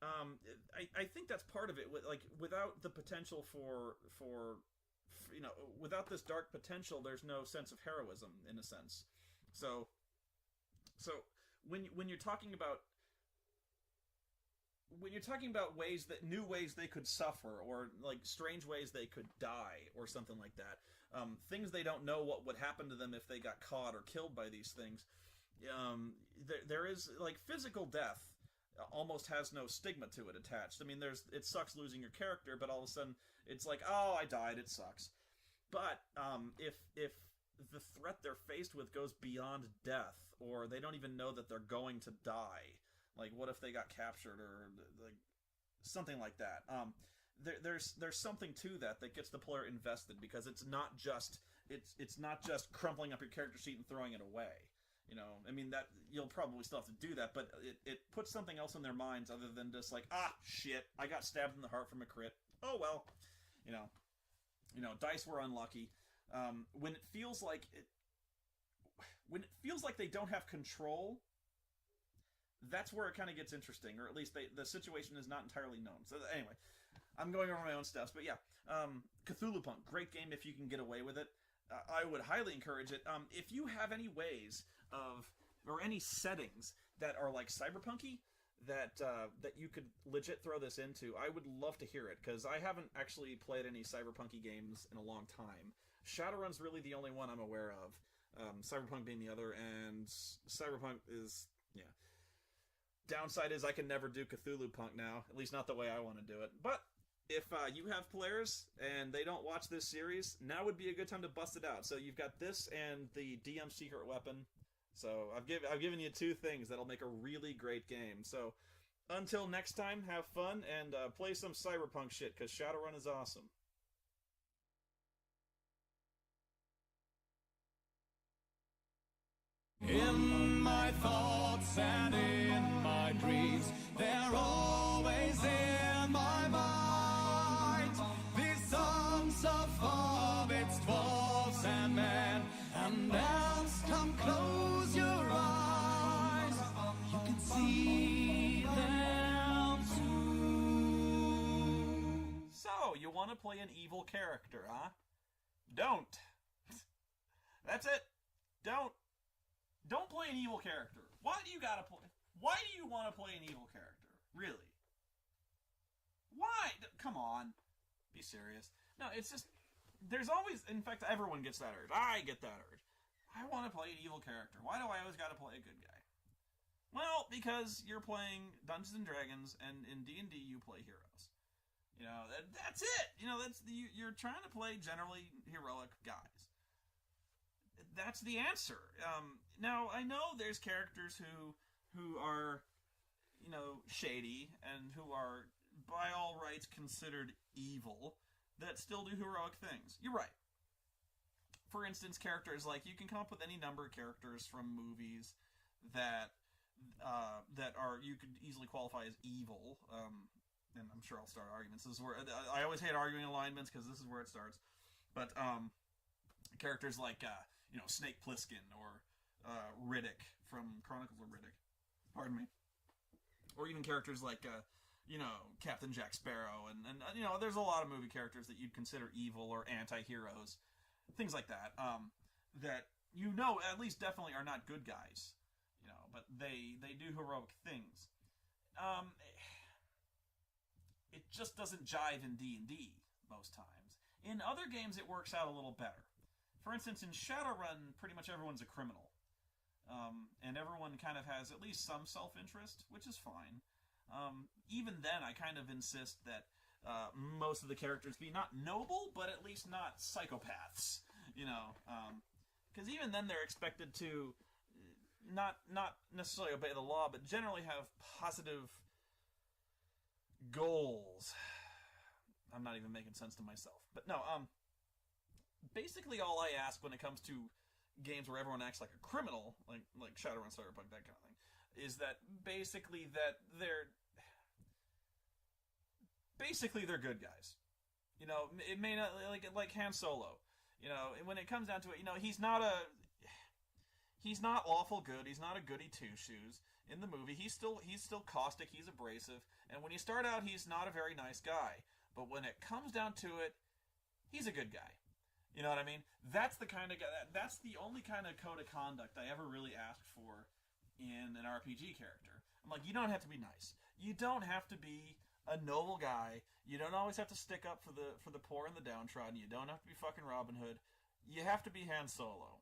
I think that's part of it. Like, without the potential for you know, without this dark potential, there's no sense of heroism, in a sense. So when you're talking about new ways they could suffer, or like strange ways they could die, or something like that, things they don't know what would happen to them if they got caught or killed by these things, there is, like, physical death almost has no stigma to it attached. I mean, it sucks losing your character, but all of a sudden it's like, oh, I died, it sucks. But if the threat they're faced with goes beyond death, or they don't even know that they're going to die, like, what if they got captured, or like something like that, there's something to that gets the player invested, because it's not just crumpling up your character sheet and throwing it away. You know, I mean, that you'll probably still have to do that, but it puts something else in their minds other than just like, ah, shit, I got stabbed in the heart from a crit. Oh well, you know, dice were unlucky. When it feels like they don't have control, that's where it kind of gets interesting, or at least the situation is not entirely known. So anyway, I'm going over my own stuff, but yeah, Cthulhu Punk, great game if you can get away with it. I would highly encourage it. If you have any ways or any settings that are like cyberpunky, that you could legit throw this into, I would love to hear it, because I haven't actually played any cyberpunky games in a long time. Shadowrun's really the only one I'm aware of, Cyberpunk being the other, and Cyberpunk is, yeah. Downside is I can never do Cthulhu Punk now, at least not the way I want to do it. But if you have players and they don't watch this series, now would be a good time to bust it out. So you've got this and the DM Secret Weapon. So I've given you 2 things that'll make a really great game. So until next time, have fun and play some cyberpunk shit, because Shadowrun is awesome. In my thoughts and in my dreams, they're always in my mind. These songs of hobbits, dwarves, and men, and elves, come close your eyes. You can see them too. So, you want to play an evil character, huh? Don't. That's it. Don't play an evil character. Why do you want to play an evil character? Really? Why? Come on. Be serious. No, it's just... There's always... In fact, everyone gets that urge. I get that urge. I want to play an evil character. Why do I always got to play a good guy? Well, because you're playing Dungeons and Dragons, and in D&D you play heroes. You know, that's it. You know, you're trying to play generally heroic guys. That's the answer. Now, I know there's characters who are, you know, shady, and who are, by all rights, considered evil. that still do heroic things. You're right. For instance, characters like, you can come up with any number of characters from movies that are, you could easily qualify as evil. And I'm sure I'll start arguments. This is where I always hate arguing alignments because this is where it starts. But characters like Snake Plissken or Riddick from Chronicles of Riddick. Pardon me. Or even characters like Captain Jack Sparrow, and there's a lot of movie characters that you'd consider evil or anti-heroes, things like that. That at least definitely are not good guys, but they do heroic things. It just doesn't jive in D&D most times. In other games, it works out a little better. For instance, in Shadowrun, pretty much everyone's a criminal. And everyone kind of has at least some self-interest, which is fine. Even then, I kind of insist that most of the characters be not noble, but at least not psychopaths. Because even then they're expected to not necessarily obey the law, but generally have positive goals. I'm not even making sense to myself. But no, basically all I ask when it comes to games where everyone acts like a criminal, like Shadowrun, Cyberpunk, that kind of thing, is that basically they're good guys. It may not, like Han Solo. When it comes down to it, he's not lawful good. He's not a goody two shoes. In the movie, he's still caustic. He's abrasive, and when you start out, he's not a very nice guy. But when it comes down to it, he's a good guy. You know what I mean? That's the kind of guy. That's the only kind of code of conduct I ever really asked for in an RPG character. I'm like, you don't have to be nice. You don't have to be a noble guy. You don't always have to stick up for the poor and the downtrodden. You don't have to be fucking Robin Hood. You have to be Han Solo,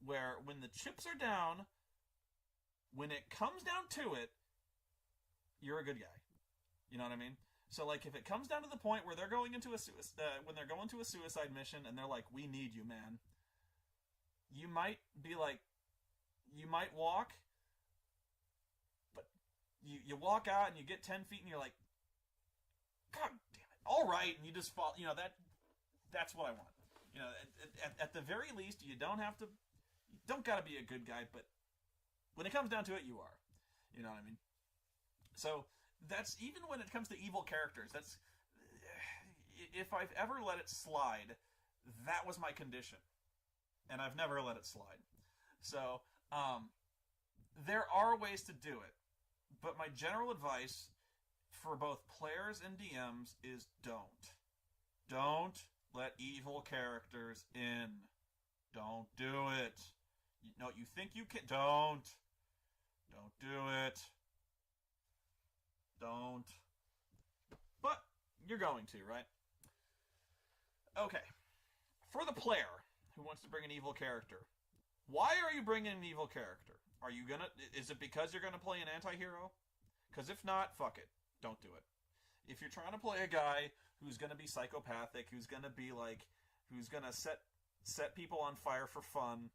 where when the chips are down, when it comes down to it, you're a good guy. You know what I mean? So, like, if it comes down to the point where they're going into a suicide mission and they're like, "We need you, man," you might be like, you might walk, but you walk out and you get 10 feet and you're like, "God damn it! All right," and you just fall. That's what I want. At the very least, you don't gotta be a good guy, but when it comes down to it, you are. You know what I mean? So that's, even when it comes to evil characters, that's, if I've ever let it slide, that was my condition, and I've never let it slide. So there are ways to do it, but my general advice for both players and DMs is don't let evil characters in. Don't do it. You think you can. Don't do it. Don't. But you're going to, right? Okay. For the player who wants to bring an evil character, why are you bringing an evil character? Is it because you're gonna play an anti-hero? Because if not, fuck it. Don't do it. If you're trying to play a guy who's gonna be psychopathic, who's gonna set people on fire for fun,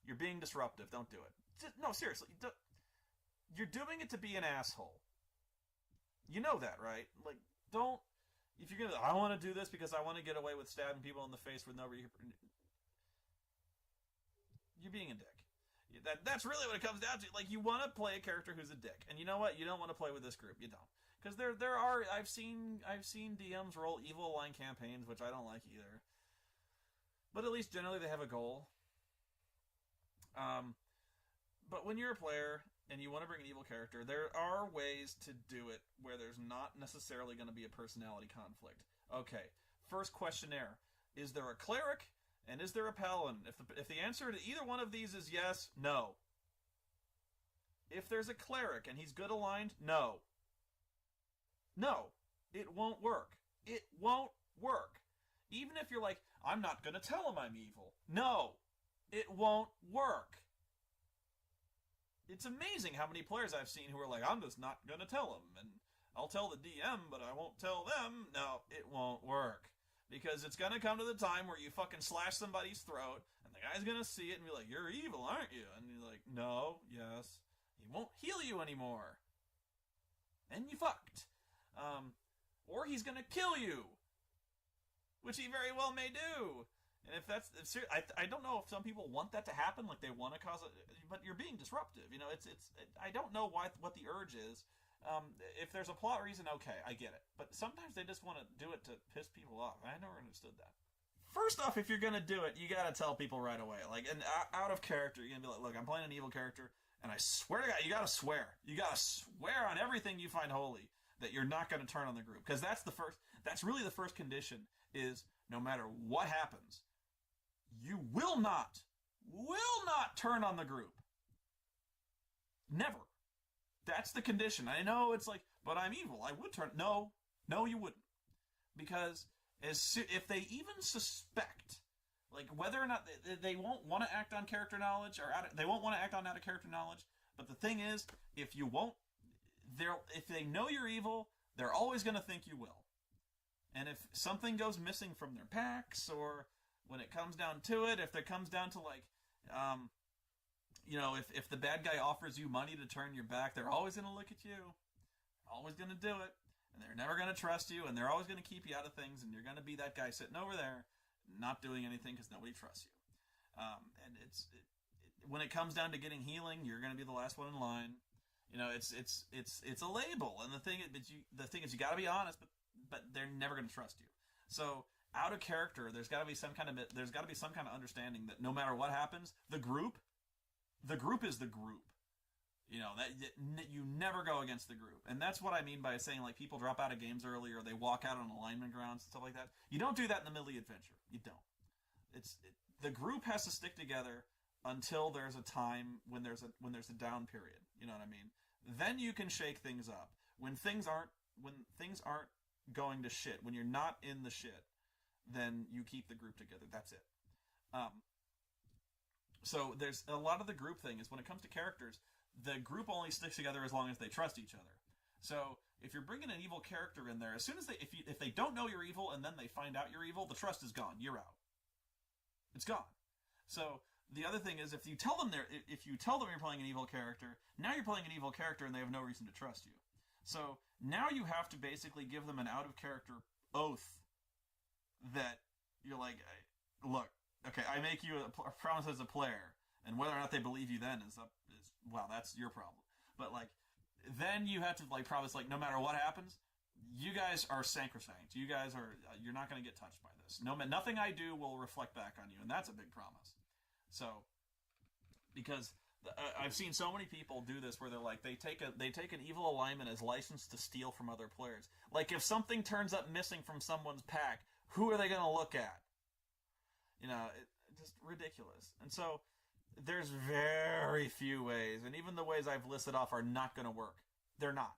you're being disruptive. Don't do it. No, seriously. You're doing it to be an asshole. You know that, right? Like, don't... If you're gonna... I want to do this because I want to get away with stabbing people in the face with no reason... You're being a dick. That's really what it comes down to. Like, you want to play a character who's a dick. And you know what? You don't want to play with this group. You don't. Because there are... I've seen DMs roll evil line campaigns, which I don't like either. But at least generally they have a goal. But when you're a player and you want to bring an evil character, there are ways to do it where there's not necessarily going to be a personality conflict. Okay, first questionnaire. Is there a cleric and is there a paladin? If the answer to either one of these is yes, no. If there's a cleric and he's good aligned, no. No, it won't work. It won't work. Even if you're like, I'm not going to tell him I'm evil. No, it won't work. It's amazing how many players I've seen who are like, I'm just not going to tell him, and I'll tell the DM, but I won't tell them. No, it won't work. Because it's going to come to the time where you fucking slash somebody's throat, and the guy's going to see it and be like, you're evil, aren't you? And you're like, no, yes. He won't heal you anymore. And you fucked. Or he's going to kill you. which he very well may do. And if that's, I don't know if some people want that to happen, like they want to cause it, but you're being disruptive. You know, I don't know what the urge is. If there's a plot reason, okay, I get it. But sometimes they just want to do it to piss people off. I never understood that. First off, if you're gonna do it, you gotta tell people right away. Like, and out of character, you're gonna be like, look, I'm playing an evil character, and I swear to God, you gotta swear. You gotta swear on everything you find holy that you're not gonna turn on the group. Because that's really the first condition, is no matter what happens, you will not turn on the group. Never. That's the condition. I know it's like, but I'm evil. I would turn. No, you wouldn't. Because if they even suspect, like, whether or not they won't want to act on character knowledge, or they won't want to act on out of character knowledge. But the thing is, if they know you're evil, they're always going to think you will. And if something goes missing from their packs, or when it comes down to it, if it comes down to, like, if the bad guy offers you money to turn your back, they're always going to look at you. Always going to do it. And they're never going to trust you, and they're always going to keep you out of things, and you're going to be that guy sitting over there not doing anything because nobody trusts you. And when it comes down to getting healing, you're going to be the last one in line. You know, it's a label, and the thing is you got to be honest, but they're never going to trust you. So out of character, there's got to be some kind of understanding that no matter what happens, the group is the group. You know, that you never go against the group. And that's what I mean by saying, like, people drop out of games early, or they walk out on alignment grounds and stuff like that. You don't do that in the middle of the adventure. You don't. The group has to stick together until there's a time when there's a down period. You know what I mean? Then you can shake things up. When things aren't going to shit, when you're not in the shit, then you keep the group together. That's it. So there's a lot of the group thing is, when it comes to characters, the group only sticks together as long as they trust each other. So if you're bringing an evil character in there, as soon as if they don't know you're evil and then they find out you're evil, the trust is gone. You're out. It's gone. So the other thing is, if you tell them you're playing an evil character, now you're playing an evil character and they have no reason to trust you. So now you have to basically give them an out of character oath that you're like, look, okay, I make you a promise as a player, and whether or not they believe you then is well, that's your problem. But, like, then you have to, like, promise, like, no matter what happens, you guys are sacrosanct. You guys are, you're not going to get touched by this. Nothing I do will reflect back on you, and that's a big promise. So, because I've seen so many people do this where they're like, they take an evil alignment as license to steal from other players. Like, if something turns up missing from someone's pack, who are they going to look at? You know, just ridiculous. And so there's very few ways, and even the ways I've listed off are not going to work. They're not.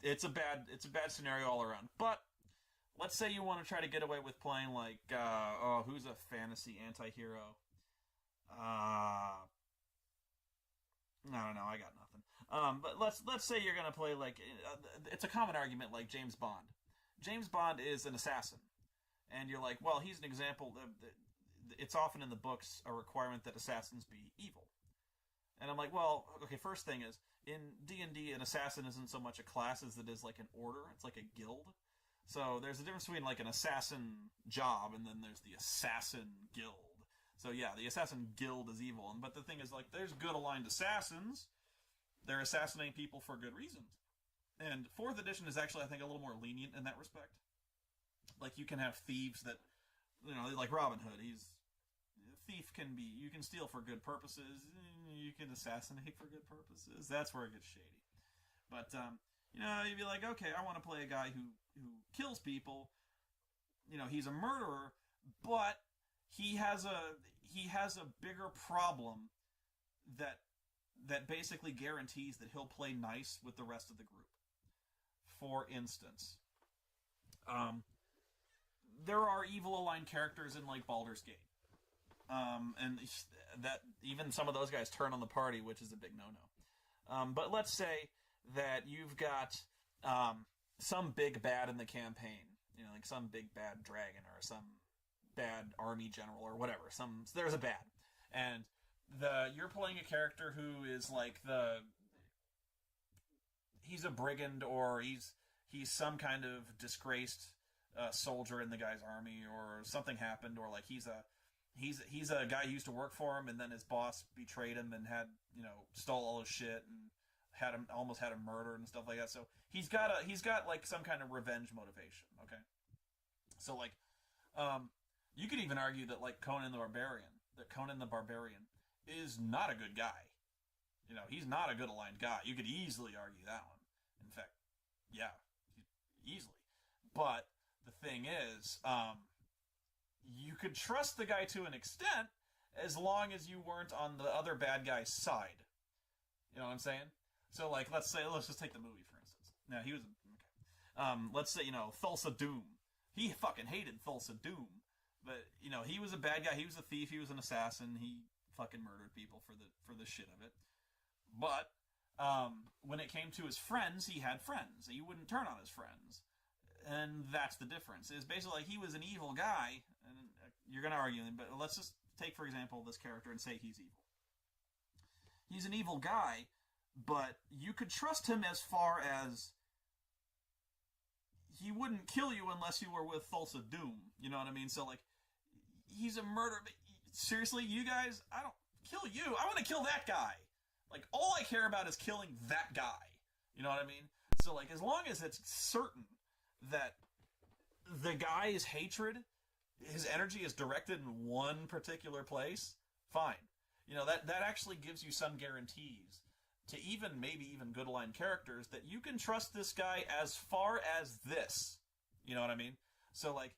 It's a bad scenario all around. But let's say you want to try to get away with playing, like, who's a fantasy anti-hero? I don't know. I got nothing. But let's say you're going to play, like, it's a common argument, like James Bond. James Bond is an assassin. And you're like, well, he's an example. It's often in the books a requirement that assassins be evil. And I'm like, well, okay, first thing is, in D&D, an assassin isn't so much a class as it is like an order. It's like a guild. So there's a difference between, like, an assassin job and then there's the assassin guild. So yeah, the assassin guild is evil. But the thing is, like, there's good aligned assassins. They're assassinating people for good reasons. And 4th edition is actually, I think, a little more lenient in that respect. Like, you can have thieves that, you know, like Robin Hood. Thief can be, you can steal for good purposes, you can assassinate for good purposes. That's where it gets shady. But, you know, you'd be like, okay, I want to play a guy who kills people. You know, he's a murderer, but he has a bigger problem that basically guarantees that he'll play nice with the rest of the group. For instance, there are evil aligned characters in, like, Baldur's Gate. And that even some of those guys turn on the party, which is a big no-no. But let's say that you've got some big bad in the campaign, you know, like some big bad dragon or some bad army general or whatever. There's a bad, and you're playing a character who is like he's a brigand, or he's some kind of disgraced soldier in the guy's army, or something happened, or like he's a guy who used to work for him, and then his boss betrayed him and had stole all his shit and almost had him murdered and stuff like that. So he's got like some kind of revenge motivation. Okay, so like you could even argue that like Conan the Barbarian is not a good guy. He's not a good aligned guy. You could easily argue that one. In fact, yeah, easily. But the thing is, you could trust the guy to an extent as long as you weren't on the other bad guy's side. You know what I'm saying? So, like, let's just take the movie, for instance. Now, he was... Okay. Let's say, Thulsa Doom. He fucking hated Thulsa Doom. But, he was a bad guy. He was a thief. He was an assassin. He fucking murdered people for the shit of it. But, when it came to his friends, he had friends. He wouldn't turn on his friends. And that's the difference. Is basically like he was an evil guy, and you're going to argue him, but let's just take, for example, this character and say he's evil. He's an evil guy, but you could trust him as far as he wouldn't kill you unless you were with Thulsa Doom. You know what I mean? So, like, he's a murderer. Seriously, you guys, I don't kill you. I want to kill that guy. Like, all I care about is killing that guy. You know what I mean? So, like, as long as it's certain that the guy's hatred, his energy is directed in one particular place, fine. That actually gives you some guarantees to maybe even good aligned characters that you can trust this guy as far as this. You know what I mean? So, like,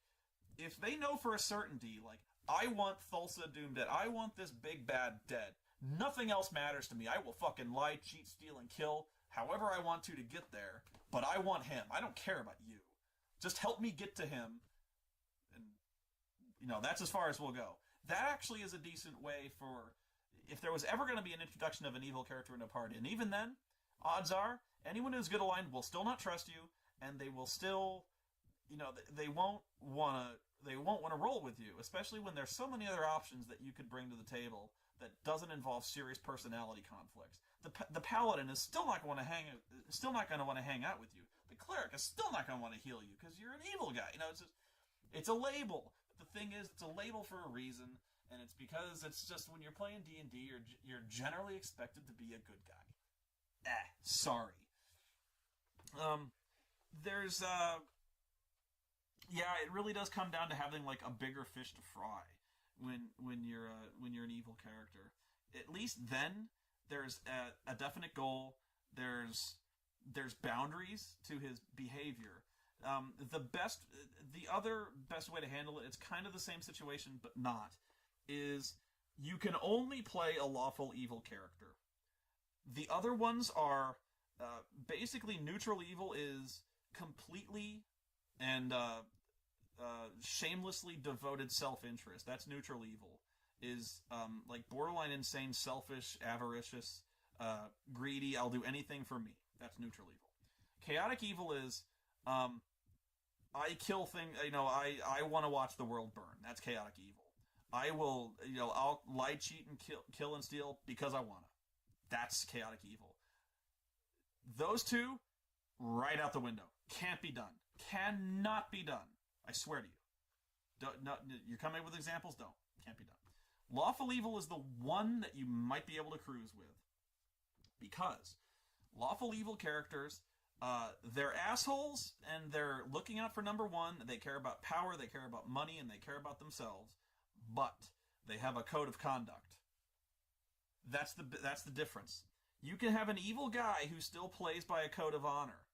if they know for a certainty, like, I want Thulsa Doom dead, I want this big bad dead, nothing else matters to me, I will fucking lie, cheat, steal, and kill however I want to get there, but I want him. I don't care about you. Just help me get to him, and, that's as far as we'll go. That actually is a decent way for... If there was ever going to be an introduction of an evil character in a party, and even then, odds are, anyone who's good aligned will still not trust you, and they will still, they won't want to roll with you, especially when there's so many other options that you could bring to the table that doesn't involve serious personality conflicts. The paladin is still not going to want to hang out with you. The cleric is still not going to want to heal you because you're an evil guy. It's a label. But the thing is, it's a label for a reason. And it's because it's just when you're playing D&D, you're generally expected to be a good guy. Sorry. It really does come down to having like a bigger fish to fry when you're an evil character. At least then there's a definite goal. There's boundaries to his behavior. The other best way to handle it, it's kind of the same situation, but not, is you can only play a lawful evil character. The other ones are basically neutral evil is completely and shamelessly devoted self-interest. That's neutral evil. Is like borderline insane, selfish, avaricious, greedy, I'll do anything for me. That's neutral evil. Chaotic evil is I kill things, I want to watch the world burn. That's chaotic evil. I will, I'll lie, cheat, and kill and steal because I want to. That's chaotic evil. Those two, right out the window. Can't be done. Cannot be done. I swear to you. You're coming with examples? Don't. Can't be done. Lawful evil is the one that you might be able to cruise with. Because lawful evil characters, they're assholes, and they're looking out for number one. They care about power, they care about money, and they care about themselves. But they have a code of conduct. That's the difference. You can have an evil guy who still plays by a code of honor.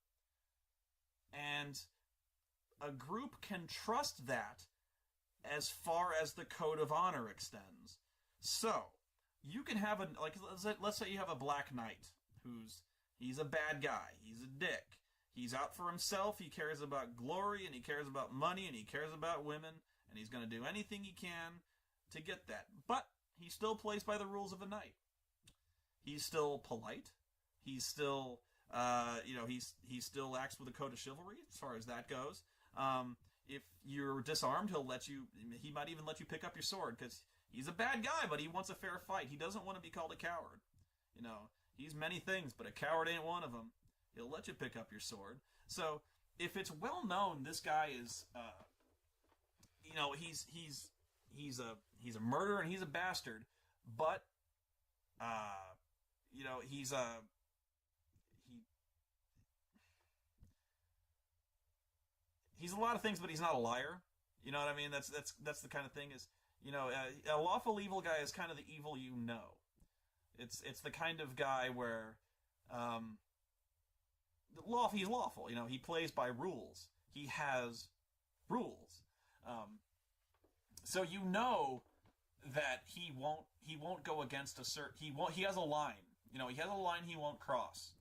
And a group can trust that as far as the code of honor extends. So, you can have let's say you have a Black Knight he's a bad guy, he's a dick, he's out for himself, he cares about glory, and he cares about money, and he cares about women, and he's going to do anything he can to get that. But he still plays by the rules of a knight. He's still polite. He's still, he still acts with a code of chivalry as far as that goes. If you're disarmed, he might even let you pick up your sword, because he's a bad guy, but he wants a fair fight. He doesn't want to be called a coward. He's many things, but a coward ain't one of them. He'll let you pick up your sword. So, if it's well known, this guy is, he's a murderer and he's a bastard, but, he's a lot of things, but he's not a liar. You know what I mean? That's the kind of thing is, a lawful evil guy is kind of the evil you know. It's the kind of guy where, he's lawful. He plays by rules. He has rules. So that he won't go against a certain. He has a line. He has a line he won't cross.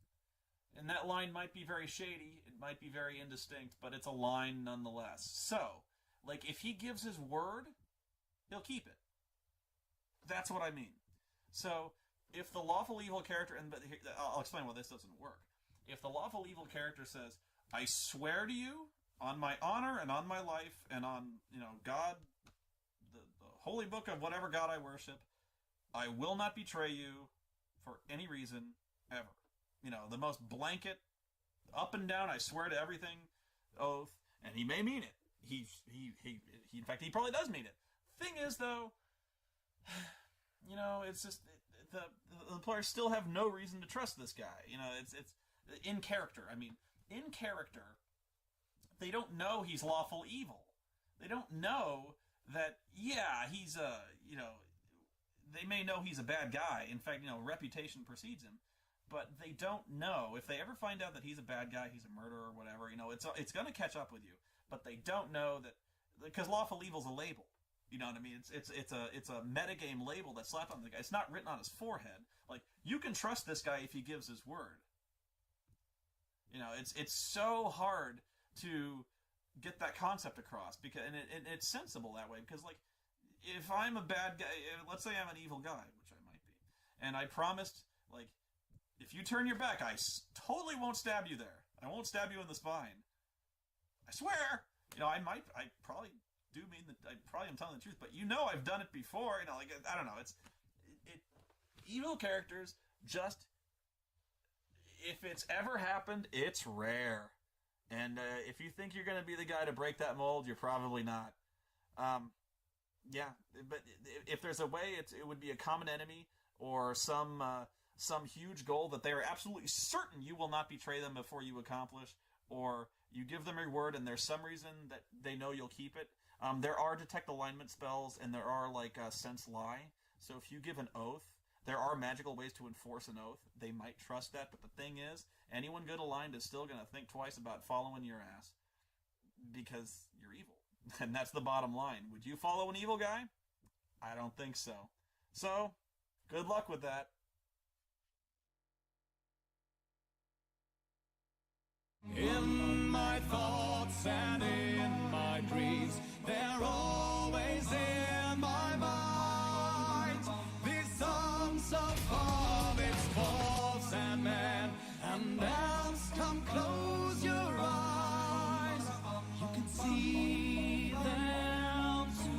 And that line might be very shady, it might be very indistinct, but it's a line nonetheless. So, like, if he gives his word, he'll keep it. That's what I mean. So, if the lawful evil character, I'll explain why this doesn't work. If the lawful evil character says, I swear to you, on my honor and on my life, and on, God, the holy book of whatever God I worship, I will not betray you for any reason ever. The most blanket, up and down, I swear to everything oath, and he may mean it. He in fact, he probably does mean it. Thing is, though, it's just, the players still have no reason to trust this guy. It's in character. I mean, in character, they don't know he's lawful evil. They don't know that, he's they may know he's a bad guy. In fact, reputation precedes him. But they don't know. If they ever find out that he's a bad guy, he's a murderer or whatever, it's going to catch up with you. But they don't know that, because lawful evil's a label. You know what I mean? It's a metagame label that's slapped on the guy. It's not written on his forehead. Like, you can trust this guy if he gives his word. It's so hard to get that concept across, because and it's sensible that way, because, like, if I'm a bad guy, let's say I'm an evil guy, which I might be, and I promised, like, if you turn your back, I totally won't stab you there. I won't stab you in the spine. I swear. I probably do mean that. I probably am telling the truth, but I've done it before. I don't know. Evil characters just, if it's ever happened, it's rare. And if you think you're going to be the guy to break that mold, you're probably not. But if there's a way, it would be a common enemy or some huge goal that they are absolutely certain you will not betray them before you accomplish, or you give them your word and there's some reason that they know you'll keep it. There are detect alignment spells, and there are, like, sense lie. So if you give an oath, there are magical ways to enforce an oath. They might trust that, but the thing is, anyone good aligned is still going to think twice about following your ass, because you're evil. And that's the bottom line. Would you follow an evil guy? I don't think so. So, good luck with that. In my thoughts and in my dreams, they're always in my mind. These songs of hobbits, dwarves, and men, and elves, come close your eyes. You can see them too.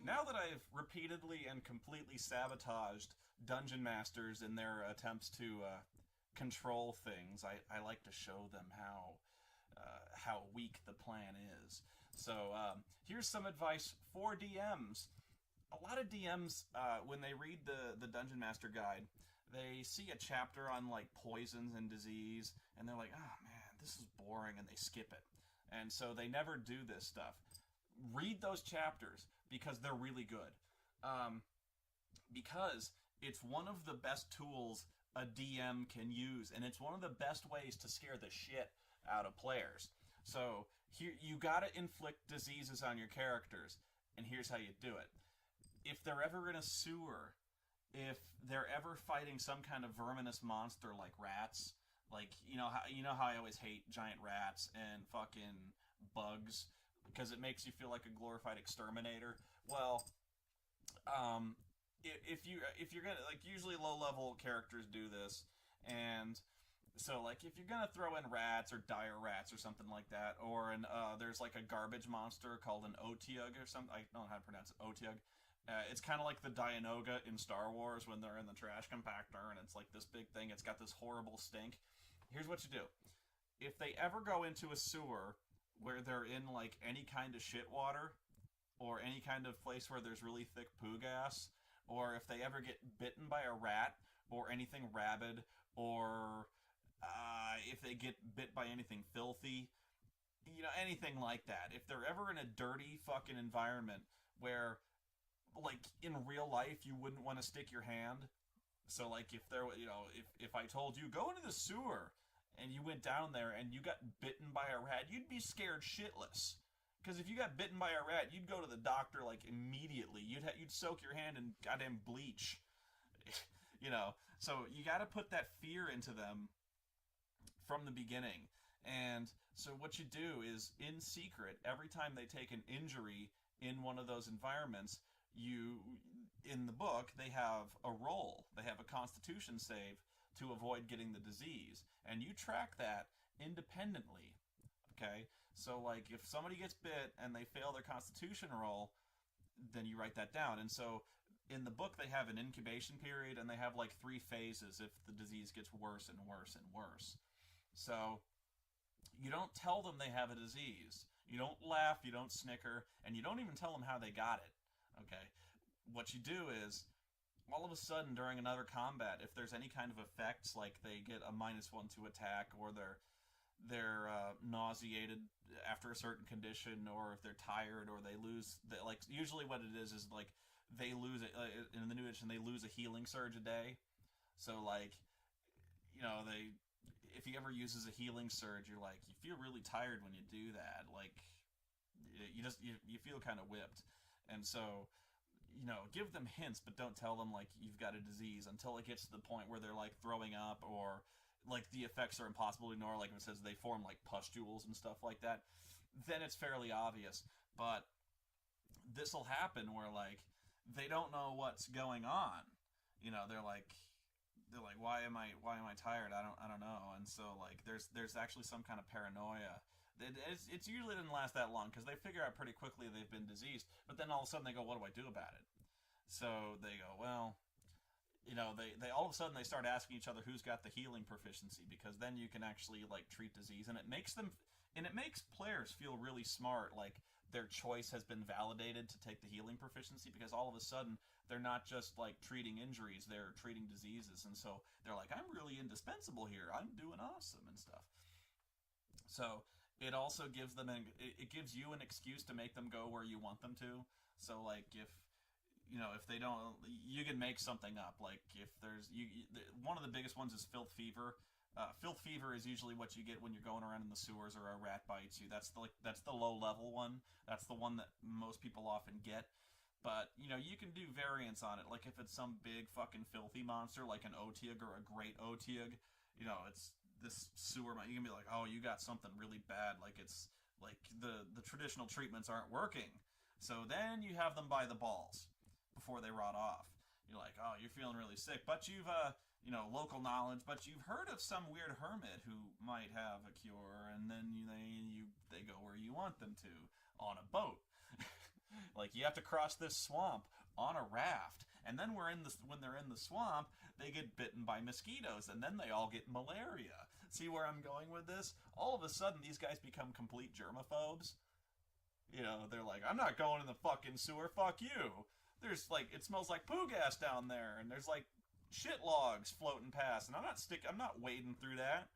Now that I've repeatedly and completely sabotaged dungeon masters in their attempts to control things, I like to show them how weak the plan is. So here's some advice for DMs. A lot of DMs, when they read the Dungeon Master Guide, they see a chapter on, like, poisons and disease, and they're like, oh man, this is boring, and they skip it. And so they never do this stuff. Read those chapters, because they're really good. Because it's one of the best tools a DM can use, and it's one of the best ways to scare the shit out of players. So here, you gotta inflict diseases on your characters, and here's how you do it. If they're ever in a sewer, if they're ever fighting some kind of verminous monster like rats, like, you know how I always hate giant rats and fucking bugs, because it makes you feel like a glorified exterminator. Well, if you're gonna, like, usually low level characters do this, and so, like, if you're gonna throw in rats or dire rats or something like that, or there's like a garbage monster called an Otyugh or something. I don't know how to pronounce it. Otyugh. It's kind of like the Dianoga in Star Wars when they're in the trash compactor, and it's like this big thing. It's got this horrible stink. Here's what you do. if they ever go into a sewer where they're in like any kind of shit water, or any kind of place where there's really thick poo gas, or if they ever get bitten by a rat or anything rabid, or if they get bit by anything filthy, anything like that. If they're ever in a dirty fucking environment where, like, in real life you wouldn't want to stick your hand. So, like, if there, if I told you, go into the sewer, and you went down there and you got bitten by a rat, you'd be scared shitless. Because if you got bitten by a rat, you'd go to the doctor, like, immediately. You'd soak your hand in goddamn bleach. So you got to put that fear into them from the beginning. And so what you do is, in secret, every time they take an injury in one of those environments, in the book, they have a roll. They have a constitution save to avoid getting the disease. And you track that independently. Okay? So, like, if somebody gets bit and they fail their constitution roll, then you write that down. And so, in the book, they have an incubation period, and they have, like, 3 phases if the disease gets worse and worse and worse. So, you don't tell them they have a disease. You don't laugh, you don't snicker, and you don't even tell them how they got it. Okay? What you do is, all of a sudden, during another combat, if there's any kind of effects, like they get a -1 to attack, or they're nauseated after a certain condition, or if they're tired, or they lose, like, usually what it is like, they lose it, in the new edition, they lose a healing surge a day. So, like, if he ever uses a healing surge, you're like, you feel really tired when you do that. Like, you feel kind of whipped. And so, give them hints, but don't tell them, like, you've got a disease until it gets to the point where they're, like, throwing up, or, like, the effects are impossible to ignore, like if it says they form, like, pustules and stuff like that. Then it's fairly obvious. But this will happen where, like, they don't know what's going on. They're like, why am I tired? I don't know. And so, like, there's actually some kind of paranoia. It's usually doesn't last that long, because they figure out pretty quickly they've been diseased. But then all of a sudden they go, what do I do about it? So they go, well, they all of a sudden they start asking each other who's got the healing proficiency, because then you can actually, like, treat disease, and it makes players feel really smart, like their choice has been validated to take the healing proficiency, because all of a sudden they're not just, like, treating injuries, they're treating diseases, and so they're like, I'm really indispensable here, I'm doing awesome and stuff. So it also gives them it gives you an excuse to make them go where you want them to. So, like, if they don't, you can make something up. Like, if there's one of the biggest ones is filth fever. Filth fever is usually what you get when you're going around in the sewers or a rat bites you. That's the low level one. That's the one that most people often get. But, you can do variants on it. Like, if it's some big fucking filthy monster, like an Otyug or a great Otyug, it's this sewer, you can be like, oh, you got something really bad. Like, it's like the traditional treatments aren't working. So then you have them by the balls before they rot off. You're like, oh, you're feeling really sick, but you've local knowledge, but you've heard of some weird hermit who might have a cure, and then they go where you want them to, on a boat. Like, you have to cross this swamp on a raft, and then when they're in the swamp, they get bitten by mosquitoes, and then they all get malaria. See where I'm going with this? All of a sudden, these guys become complete germaphobes. They're like, I'm not going in the fucking sewer, fuck you. There's, like, it smells like poo gas down there, and there's, like, shit logs floating past, and I'm not wading through that.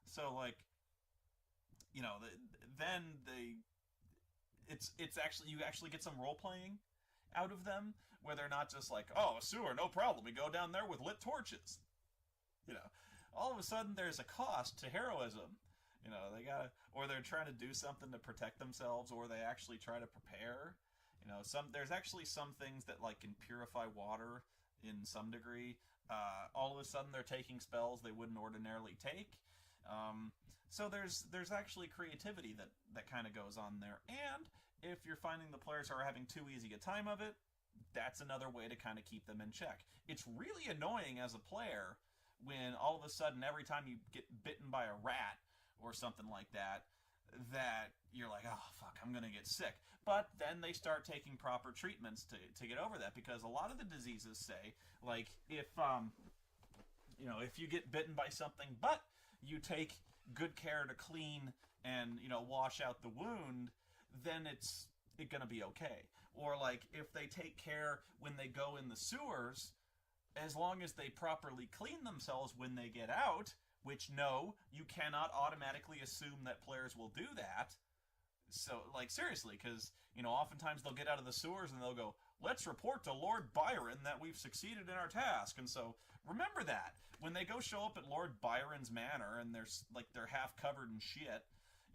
So, like, it's actually, you actually get some role playing out of them, where they're not just like, oh, a sewer, no problem, we go down there with lit torches. All of a sudden there's a cost to heroism. Or they're trying to do something to protect themselves, or they actually try to prepare. There's actually some things that, like, can purify water in some degree. All of a sudden they're taking spells they wouldn't ordinarily take. So there's actually creativity that kind of goes on there. And if you're finding the players are having too easy a time of it, that's another way to kind of keep them in check. It's really annoying as a player when all of a sudden, every time you get bitten by a rat or something like that, that you're like, oh, fuck, I'm going to get sick. But then they start taking proper treatments to get over that, because a lot of the diseases say, like, if you get bitten by something, but you take good care to clean and wash out the wound, then it's gonna be okay. Or like if they take care when they go in the sewers, as long as they properly clean themselves when they get out, which no, you cannot automatically assume that players will do that. So, like, seriously, because, oftentimes they'll get out of the sewers and they'll go, let's report to Lord Byron that we've succeeded in our task. And so, remember that. When they go show up at Lord Byron's manor and they're half covered in shit,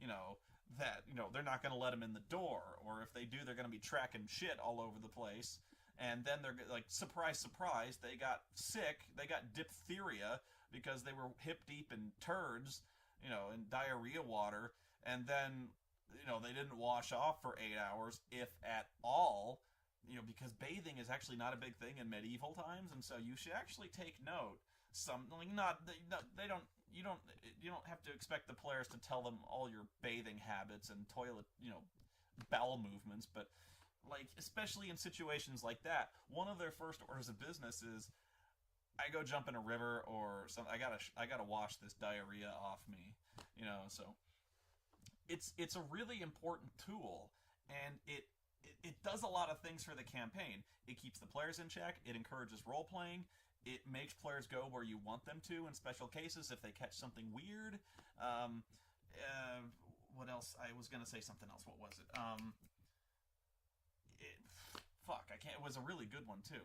they're not going to let them in the door. Or if they do, they're going to be tracking shit all over the place. And then they're like, surprise, surprise, they got sick, they got diphtheria because they were hip deep in turds, in diarrhea water. And then they didn't wash off for 8 hours, if at all, because bathing is actually not a big thing in medieval times, and so you should actually take note. You don't have to expect the players to tell them all your bathing habits and toilet, bowel movements, but like especially in situations like that, one of their first orders of business is, I go jump in a river or something. I gotta wash this diarrhea off me, so. It's a really important tool, and it does a lot of things for the campaign. It keeps the players in check. It encourages role-playing. It makes players go where you want them to in special cases if they catch something weird. What else? I was going to say something else. What was it? I can't. It was a really good one, too.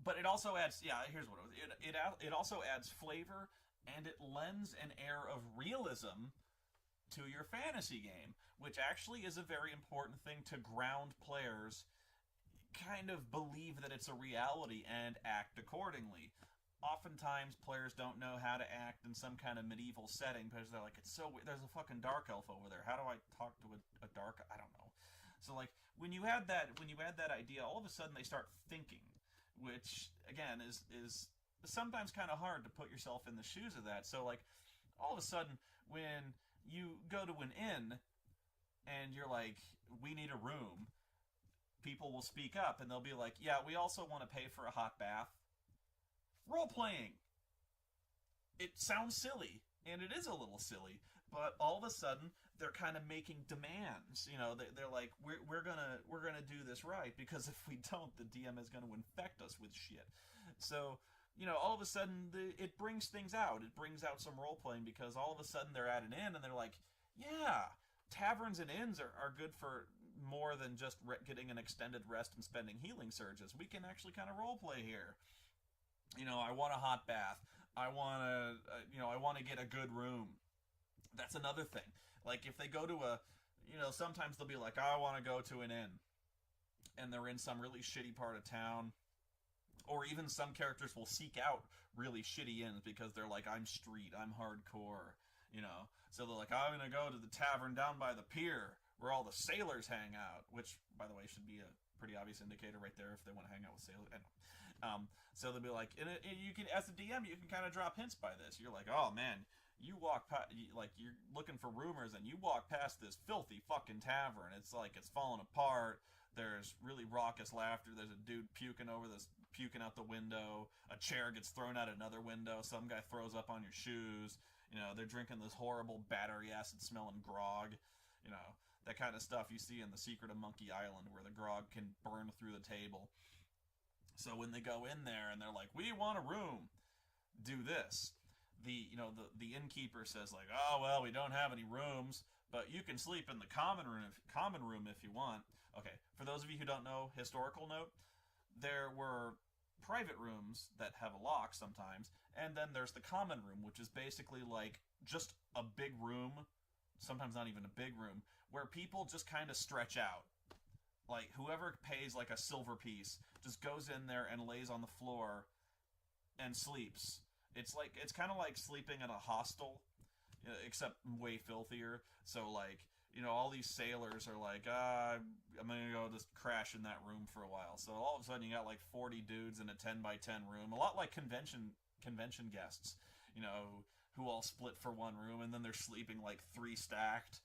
But it also adds... Yeah, here's what it was. It also adds flavor, and it lends an air of realism to your fantasy game, which actually is a very important thing to ground players kind of believe that it's a reality and act accordingly. Oftentimes players don't know how to act in some kind of medieval setting because they're like, it's so weird. There's a fucking dark elf over there. How do I talk to a dark... I don't know. So like when you add that idea, all of a sudden they start thinking, which again is sometimes kind of hard to put yourself in the shoes of that. So like all of a sudden when you go to an inn and you're like, we need a room, people will speak up and they'll be like, yeah, we also want to pay for a hot bath. Role-playing. It sounds silly, and it is a little silly, but all of a sudden they're kind of making demands. They're like, we're gonna do this right, because if we don't, the DM is going to infect us with shit. So all of a sudden, it brings things out. It brings out some role-playing, because all of a sudden they're at an inn, and they're like, yeah, taverns and inns are good for more than just getting an extended rest and spending healing surges. We can actually kind of role-play here. I want a hot bath. I want to get a good room. That's another thing. Like, if they go to sometimes they'll be like, I want to go to an inn. And they're in some really shitty part of town. Or even some characters will seek out really shitty inns because they're like, I'm street, I'm hardcore, So they're like, I'm going to go to the tavern down by the pier where all the sailors hang out, which, by the way, should be a pretty obvious indicator right there if they want to hang out with sailors. So they'll be like, and you can, as a DM, you can kind of drop hints by this. You're like, oh man, you walk like you're looking for rumors, and you walk past this filthy fucking tavern. It's like it's falling apart. There's really raucous laughter. There's a dude puking out the window. A chair gets thrown out another window. Some guy throws up on your shoes. They're drinking this horrible battery acid smelling grog. That kind of stuff you see in The Secret of Monkey Island, where the grog can burn through the table. So when they go in there and they're like, we want a room, do this. The innkeeper says like, oh, well, we don't have any rooms, but you can sleep in the common room if you want. Okay, for those of you who don't know, historical note, there were private rooms that have a lock sometimes, and then there's the common room, which is basically like just a big room, sometimes not even a big room, where people just kind of stretch out. Like, whoever pays like a silver piece just goes in there and lays on the floor and sleeps. It's kind of like sleeping in a hostel, except way filthier. So like, all these sailors are like, I'm gonna go just crash in that room for a while. So all of a sudden you got like 40 dudes in a 10 by 10 room, a lot like convention guests, who all split for one room, and then they're sleeping like 3 stacked.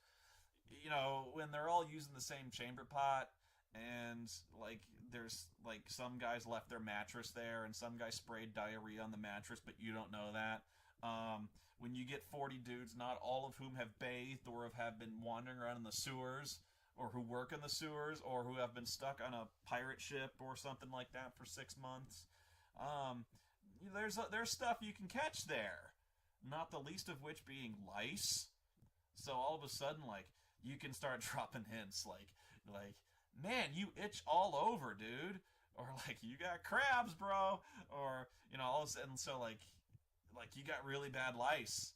When they're all using the same chamber pot, and like there's like some guys left their mattress there, and some guy sprayed diarrhea on the mattress, but you don't know that. When you get 40 dudes, not all of whom have bathed or have been wandering around in the sewers, or who work in the sewers, or who have been stuck on a pirate ship or something like that for 6 months. There's stuff you can catch there, not the least of which being lice. So all of a sudden, like, you can start dropping hints like, man, you itch all over, dude, or like, you got crabs, bro, or all of a sudden, so like you got really bad lice,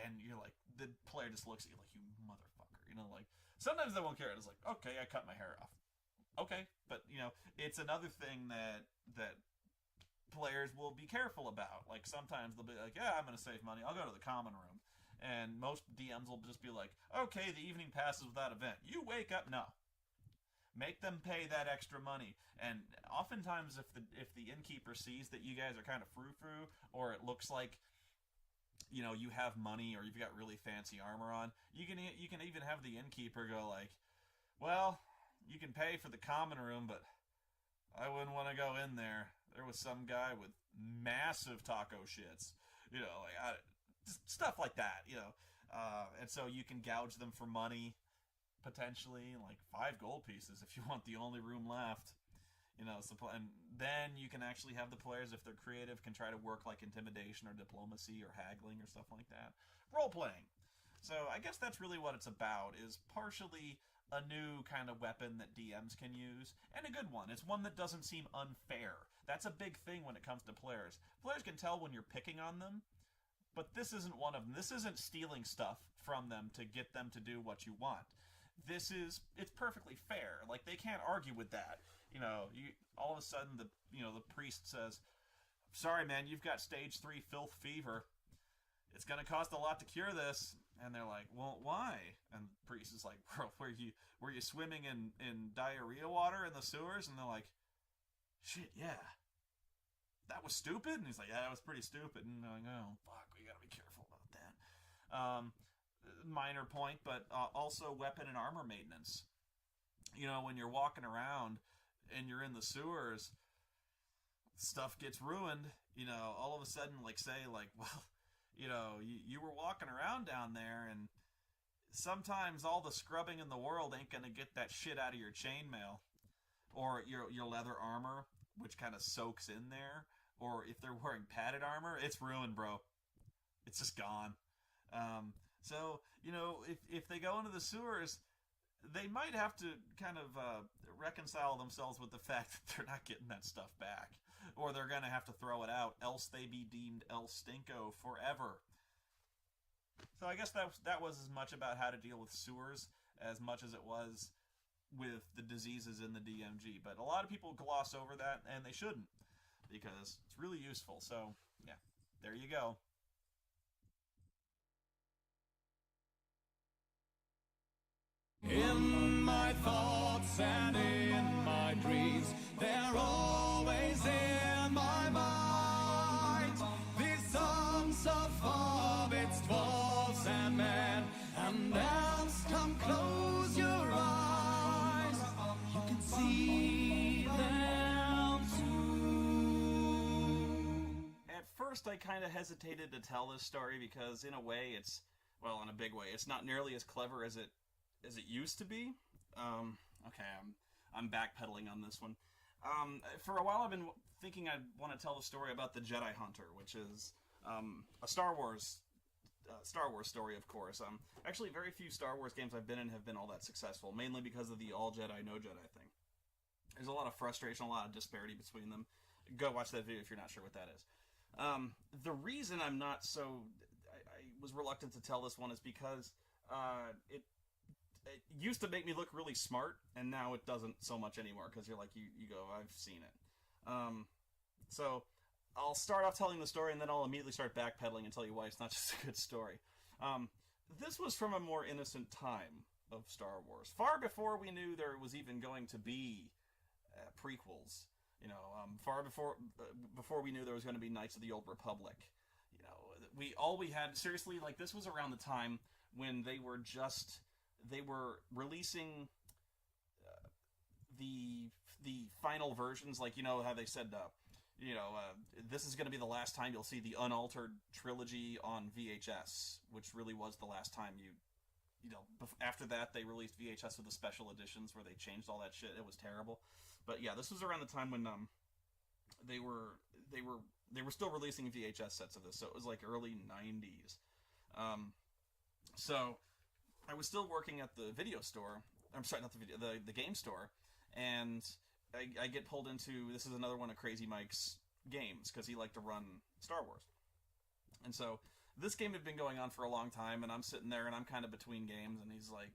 and you're like, the player just looks at you like, you motherfucker, like, sometimes they won't care. It's like, okay, I cut my hair off, okay, but it's another thing that players will be careful about. Like, sometimes they'll be like, yeah, I'm gonna save money, I'll go to the common room, and most DMs will just be like, okay, the evening passes without event, you wake up, no. Make them pay that extra money. And oftentimes, if the innkeeper sees that you guys are kind of frou-frou, or it looks like, you have money, or you've got really fancy armor on, you can even have the innkeeper go like, well, you can pay for the common room, but I wouldn't want to go in there. There was some guy with massive taco shits, stuff like that, and so you can gouge them for money. Potentially, like 5 gold pieces if you want the only room left. And then you can actually have the players, if they're creative, can try to work like intimidation or diplomacy or haggling or stuff like that. Role-playing. So I guess that's really what it's about, is partially a new kind of weapon that DMs can use, and a good one. It's one that doesn't seem unfair. That's a big thing when it comes to players. Players can tell when you're picking on them, but this isn't one of them. This isn't stealing stuff from them to get them to do what you want. It's perfectly fair. Like, they can't argue with that. All of a sudden the priest says, sorry man, you've got stage 3 filth fever. It's going to cost a lot to cure this. And they're like, well, why? And the priest is like, bro, were you swimming in diarrhea water in the sewers? And they're like, shit, yeah. That was stupid? And he's like, yeah, that was pretty stupid. And they're like, oh, fuck, we got to be careful about that. Minor point, but also weapon and armor maintenance. When you're walking around and you're in the sewers, stuff gets ruined. All of a sudden, like, say, like, well, you were walking around down there, and sometimes all the scrubbing in the world ain't gonna get that shit out of your chainmail, or your leather armor, which kind of soaks in there, or if they're wearing padded armor, it's ruined, bro. It's just gone. So, if they go into the sewers, they might have to kind of reconcile themselves with the fact that they're not getting that stuff back. Or they're going to have to throw it out, else they be deemed El Stinko forever. So I guess that was as much about how to deal with sewers as much as it was with the diseases in the DMG. But a lot of people gloss over that, and they shouldn't, because it's really useful. So, yeah, there you go. In my thoughts and in my dreams, they're always in my mind. These songs of hobbits, dwarves, and men, and elves, come close your eyes. You can see them too. At first, I kind of hesitated to tell this story because, in a way, it's, well, in a big way, it's not nearly as clever as it used to be. Okay, I'm backpedaling on this one. For a while I've been thinking I'd want to tell the story about the Jedi Hunter, which is a Star Wars story, of course. Actually, very few Star Wars games I've been in have been all that successful, mainly because of the all Jedi, no Jedi thing. There's a lot of frustration, a lot of disparity between them. Go watch that video if you're not sure what that is. The reason I'm not so... I was reluctant to tell this one is because it used to make me look really smart, and now it doesn't so much anymore, because you're like, you go, I've seen it. So I'll start off telling the story, and then I'll immediately start backpedaling and tell you why it's not just a good story. This was from a more innocent time of Star Wars, far before we knew there was even going to be prequels. Far before we knew there was going to be Knights of the Old Republic. All we had, seriously, like, this was around the time when they were releasing the final versions, like, how they said, this is going to be the last time you'll see the unaltered trilogy on VHS, which really was the last time after that they released VHS with the special editions where they changed all that shit. It was terrible. But yeah, this was around the time when they were still releasing VHS sets of this, so it was like early 90s. So I was still working at the video store. I'm sorry, not the game store, and I get pulled into, this is another one of Crazy Mike's games, because he liked to run Star Wars. And so this game had been going on for a long time, and I'm sitting there, and I'm kind of between games, and he's like,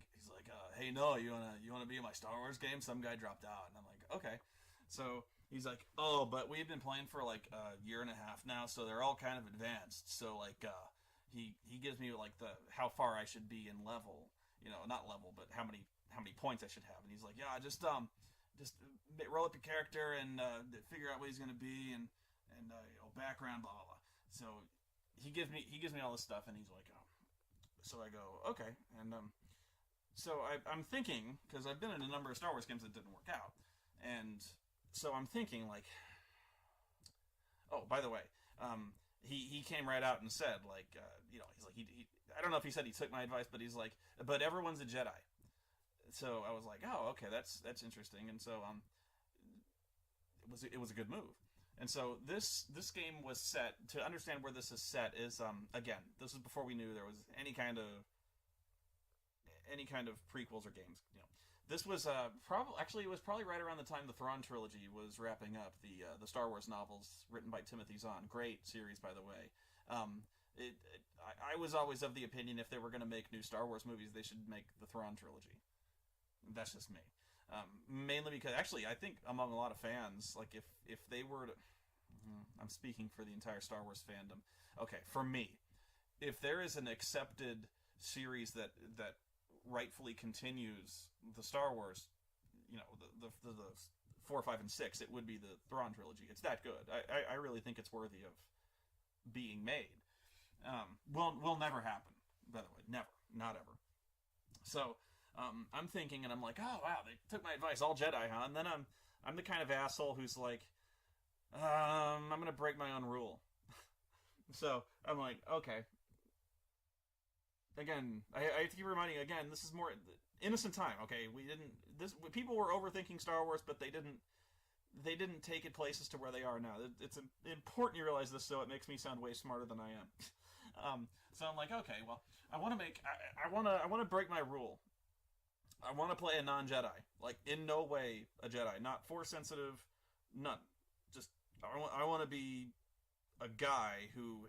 hey, no, you wanna be in my Star Wars game? Some guy dropped out, and I'm like, okay. So he's like, oh, but we've been playing for like a year and a half now, so they're all kind of advanced. So like, he gives me like how far I should be in level, not level, but how many points I should have, and he's like, yeah, just roll up your character and figure out what he's gonna be and background, blah blah blah. So he gives me all this stuff, and he's like, oh. So I go, okay, and so I'm thinking, because I've been in a number of Star Wars games that didn't work out, and so I'm thinking like, oh, by the way, he came right out and said like, he's like he I don't know if he said he took my advice, but he's like, but everyone's a Jedi. So I was like, oh, okay, that's interesting, and so it was a good move. And so this game was set, to understand where this is set is again, this is before we knew there was any kind of prequels or games. This was probably right around the time the Thrawn trilogy was wrapping up, the Star Wars novels written by Timothy Zahn. Great series, by the way. I was always of the opinion if they were going to make new Star Wars movies, they should make the Thrawn trilogy. That's just me. Mainly because, actually, I think among a lot of fans, like if they were to, I'm speaking for the entire Star Wars fandom. Okay, for me, if there is an accepted series that rightfully continues the Star Wars, the 4, 5, and 6, it would be the Thrawn trilogy. It's that good. I really think it's worthy of being made. Will never happen, by the way. Never. Not ever. So, I'm thinking, and I'm like, oh, wow, they took my advice, all Jedi, huh? And then I'm the kind of asshole who's like, I'm going to break my own rule. So, I'm like, okay. Again, I have to keep reminding, again, this is more innocent time, okay? People were overthinking Star Wars, but they didn't take it places to where they are now. It's important you realize this, so it makes me sound way smarter than I am. So I'm like, okay, well, I want to break my rule. I want to play a non-Jedi. Like, in no way a Jedi. Not Force sensitive, none. Just, I want to be a guy who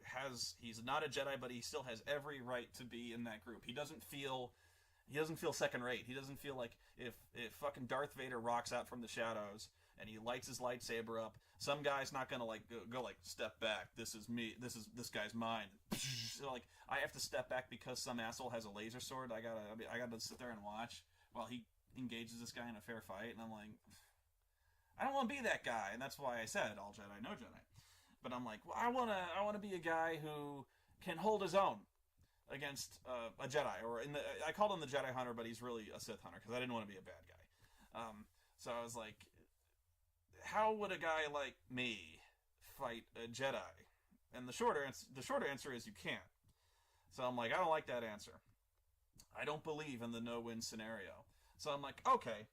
he's not a Jedi, but he still has every right to be in that group. He doesn't feel second rate. He doesn't feel like if fucking Darth Vader rocks out from the shadows and he lights his lightsaber up, some guy's not gonna like go like, step back. This is me. This guy's mine. So like, I have to step back because some asshole has a laser sword. I gotta sit there and watch while he engages this guy in a fair fight, and I'm like, I don't want to be that guy, and that's why I said all Jedi, no Jedi. But I'm like, well, I wanna be a guy who can hold his own against a Jedi, or I called him the Jedi Hunter, but he's really a Sith Hunter because I didn't want to be a bad guy. So I was like, how would a guy like me fight a Jedi? And the short answer is you can't. So I'm like, I don't like that answer. I don't believe in the no-win scenario. So I'm like, okay,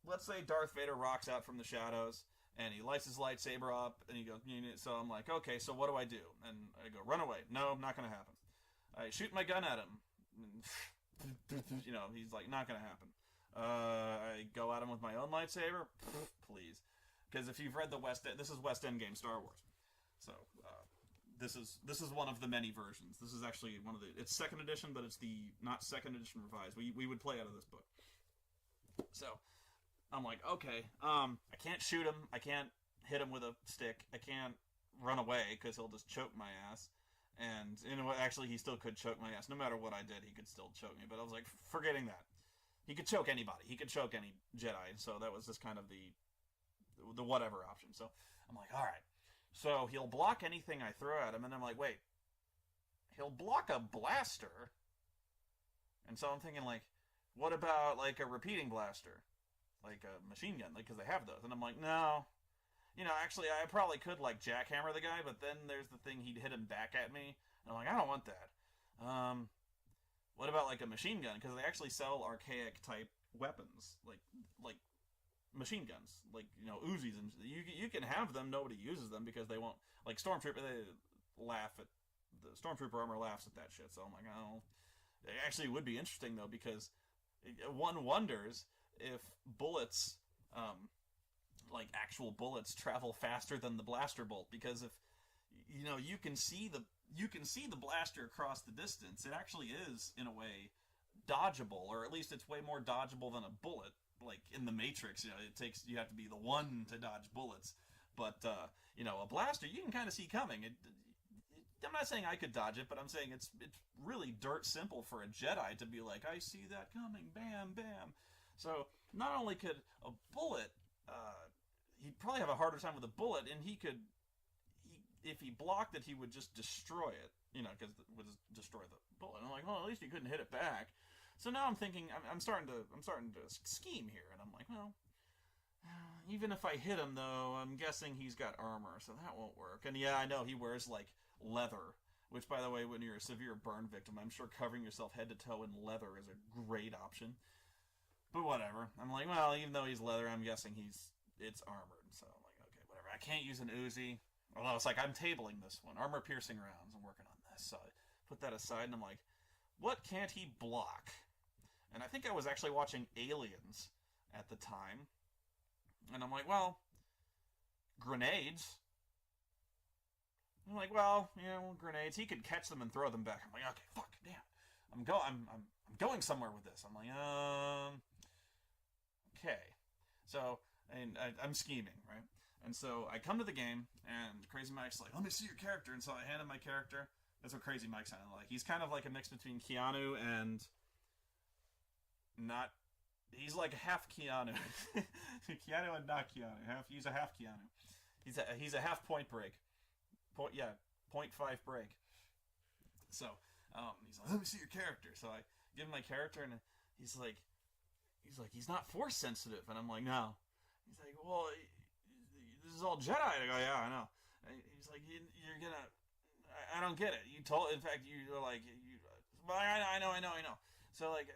let's say Darth Vader rocks out from the shadows, and he lights his lightsaber up, and he goes, so I'm like, okay, so what do I do? And I go, run away. No, not going to happen. I shoot my gun at him. He's like, not going to happen. I go at him with my own lightsaber. Please. Because if you've read this is West End game Star Wars. So, this is one of the many versions. This is actually it's second edition, but it's the not second edition revised. We would play out of this book. So, I'm like, okay, I can't shoot him. I can't hit him with a stick. I can't run away because he'll just choke my ass. And actually, he still could choke my ass. No matter what I did, he could still choke me. But I was like, forgetting that. He could choke anybody. He could choke any Jedi. So that was just kind of the whatever option. So I'm like, all right. So he'll block anything I throw at him. And I'm like, wait. He'll block a blaster? And so I'm thinking, like, what about, like, a repeating blaster? Like a machine gun? Like, because they have those. And I'm like, no. actually, I probably could, like, jackhammer the guy, but then there's the thing, he'd hit him back at me. And I'm like, I don't want that. What about, like, a machine gun? Because they actually sell archaic-type weapons, like machine guns, like, Uzis. And you can have them, nobody uses them because they won't, like, Stormtrooper, they laugh at, the Stormtrooper armor laughs at that shit, so I'm like, oh. It actually would be interesting, though, because one wonders if bullets, like actual bullets, travel faster than the blaster bolt, because if you can see the blaster across the distance, it actually is in a way dodgeable, or at least it's way more dodgeable than a bullet. Like in the Matrix, you have to be the one to dodge bullets, but a blaster you can kind of see coming. I'm not saying I could dodge it, but I'm saying it's really dirt simple for a Jedi to be like, I see that coming, bam, bam. So not only could a bullet, he'd probably have a harder time with a bullet, and if he blocked it, he would just destroy it, because it would destroy the bullet. And I'm like, well, at least he couldn't hit it back. So now I'm thinking, I'm starting to scheme here, and I'm like, well, even if I hit him, though, I'm guessing he's got armor, so that won't work. And yeah, I know he wears, like, leather, which, by the way, when you're a severe burn victim, I'm sure covering yourself head to toe in leather is a great option. But whatever. I'm like, well, even though he's leather, I'm guessing it's armored. So I'm like, okay, whatever. I can't use an Uzi. Although it's like, I'm tabling this one. Armor-piercing rounds. I'm working on this. So I put that aside, and I'm like, what can't he block? And I think I was actually watching Aliens at the time. And I'm like, well, grenades. I'm like, well, grenades. He could catch them and throw them back. I'm like, okay, fuck, damn. I'm going somewhere with this. I'm like, okay. So, and I'm scheming, right? And so I come to the game, and Crazy Mike's like, let me see your character. And so I hand him my character. That's what Crazy Mike sounded like. He's kind of like a mix between Keanu and not... He's like half Keanu. Keanu and not Keanu. He's a half Keanu. He's a half Point Break. 0.5 break. So, he's like, let me see your character. So I give him my character, and he's like, he's not force sensitive. And I'm like, no. He's like, well, this is all Jedi. I go, yeah, I know. He's like, you're gonna... I don't get it. In fact, you were like, well, I know. So, like,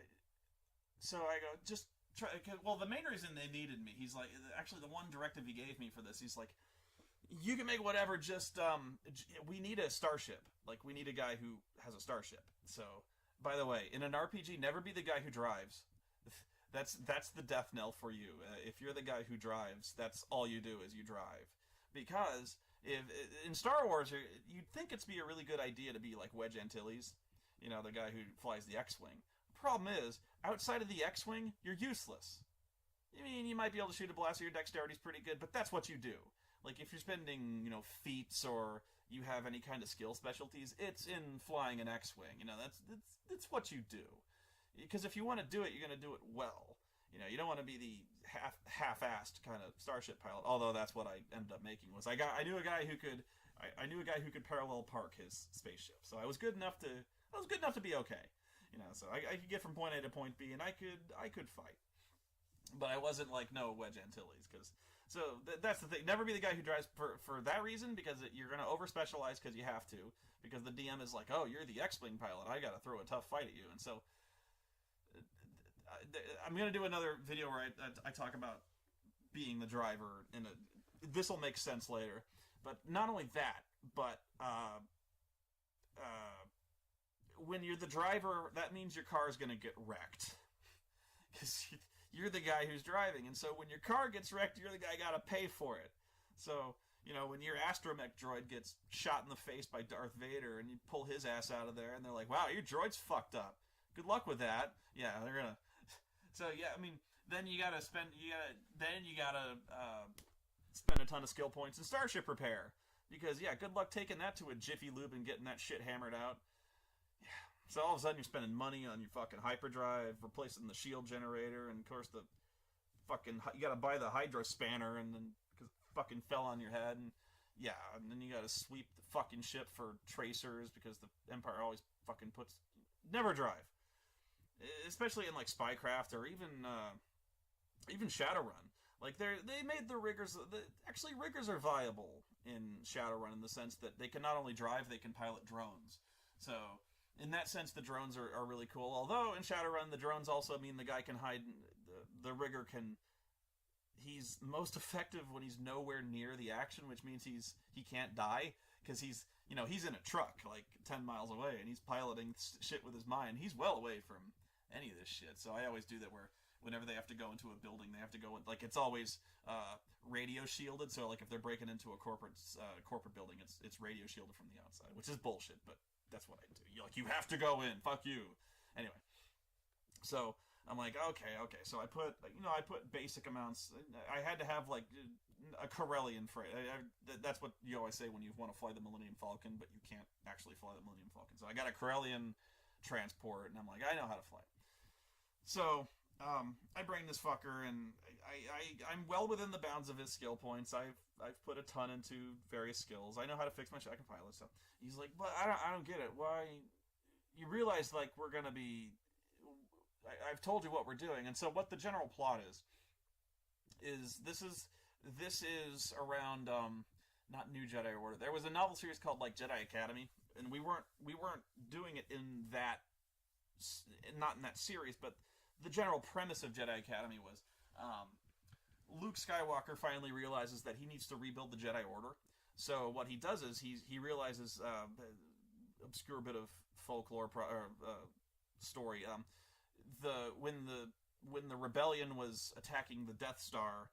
so I go, just try... Well, the main reason they needed me, he's like, actually the one directive he gave me for this, he's like, you can make whatever, just, we need a starship. Like, we need a guy who has a starship. So, by the way, in an RPG, never be the guy who drives. That's the death knell for you. If you're the guy who drives, that's all you do is you drive. Because, in Star Wars, you'd think it'd be a really good idea to be like Wedge Antilles, the guy who flies the X-Wing. Problem is, outside of the X-Wing, you're useless. I mean, you might be able to shoot a blaster, your dexterity's pretty good, but that's what you do. Like, if you're spending, feats or you have any kind of skill specialties, it's in flying an X-Wing. That's what you do. Because if you want to do it, you're going to do it well. You don't want to be the half-assed kind of starship pilot. Although that's what I ended up making. I knew a guy who could parallel park his spaceship. So I was good enough to be okay. So I could get from point A to point B, and I could fight. But I wasn't like no Wedge Antilles, so that's the thing. Never be the guy who drives for that reason, because you're going to over-specialize because you have to. Because the DM is like, oh, you're the X-Wing pilot. I got to throw a tough fight at you. And so I'm going to do another video where I talk about being the driver. This will make sense later. But not only that, but when you're the driver, that means your car is going to get wrecked. Because you're the guy who's driving, and so when your car gets wrecked, you're the guy got to pay for it. So, when your astromech droid gets shot in the face by Darth Vader, and you pull his ass out of there, and they're like, wow, your droid's fucked up. Good luck with that. Yeah, they're gonna... So, yeah, I mean, then you gotta spend a ton of skill points in starship repair. Because, yeah, good luck taking that to a Jiffy Lube and getting that shit hammered out. Yeah. So all of a sudden you're spending money on your fucking hyperdrive, replacing the shield generator, and of course you gotta buy the hydro spanner, and then because it fucking fell on your head, and yeah, and then you gotta sweep the fucking ship for tracers because the Empire always fucking never drive, especially in like Spycraft or even Shadowrun. Like they made the riggers. Actually, riggers are viable in Shadowrun in the sense that they can not only drive, they can pilot drones. So in that sense, the drones are really cool. Although in Shadowrun, the drones also mean the guy can hide. The rigger can. He's most effective when he's nowhere near the action, which means he can't die because he's in a truck like 10 miles away and he's piloting shit with his mind. He's well away from any of this shit. So I always do that where whenever they have to go into a building, they have to go in, like it's always radio shielded. So like if they're breaking into a corporate building, it's radio shielded from the outside, which is bullshit, but that's what I do. You have to go in. Fuck you. Anyway, so I'm like, okay. So I put basic amounts. I had to have like a Corellian freight. That's what you always say when you want to fly the Millennium Falcon, but you can't actually fly the Millennium Falcon. So I got a Corellian transport, and I'm like, I know how to fly. So I bring this fucker, and I'm well within the bounds of his skill points. I've put a ton into various skills. I know how to fix my shit. I can pilot stuff. He's like, but I don't get it. Why? You realize like we're gonna be. I've told you what we're doing, and so what the general plot is this is around not New Jedi Order. There was a novel series called like Jedi Academy, and we weren't doing it in that, not in that series, but the general premise of Jedi Academy was Luke Skywalker finally realizes that he needs to rebuild the Jedi Order. So what he does is he realizes obscure bit of folklore story. When the rebellion was attacking the Death Star,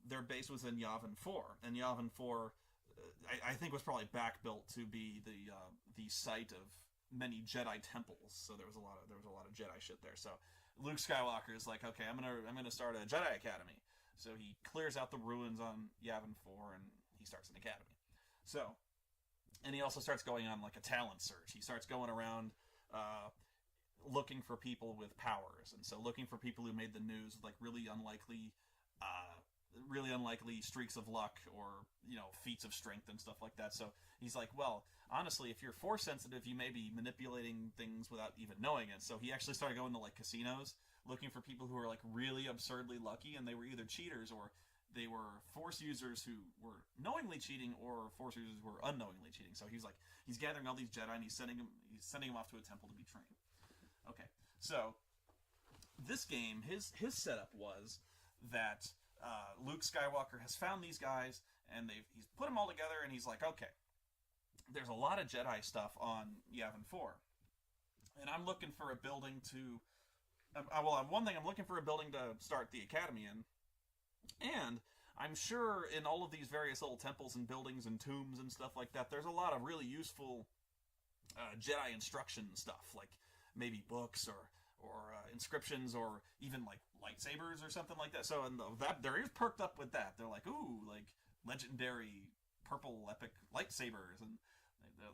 their base was in Yavin 4, and Yavin 4, I think, was probably backbuilt to be the site of many Jedi temples. So there was a lot of Jedi shit there. So Luke Skywalker is like, okay, I'm gonna start a Jedi Academy. So he clears out the ruins on Yavin 4 and he starts an academy. So, and he also starts going on like a talent search. He starts going around looking for people with powers, and so looking for people who made the news with like really unlikely streaks of luck or feats of strength and stuff like that. So he's like, well, honestly, if you're force sensitive, you may be manipulating things without even knowing it. So he actually started going to like casinos looking for people who were like really absurdly lucky, and they were either cheaters or they were force users who were knowingly cheating or force users who were unknowingly cheating. So he's gathering all these Jedi and he's sending them off to a temple to be trained. Okay, so this game, his setup was that Luke Skywalker has found these guys, and he's put them all together, and he's like, okay, there's a lot of Jedi stuff on Yavin 4, and I'm looking for a building to... one thing, I'm looking for a building to start the academy in, and I'm sure in all of these various little temples and buildings and tombs and stuff like that, there's a lot of really useful Jedi instruction stuff, like maybe books or inscriptions or even like lightsabers or something like that. So and that they're perked up with that. They're like, ooh, like legendary purple epic lightsabers, and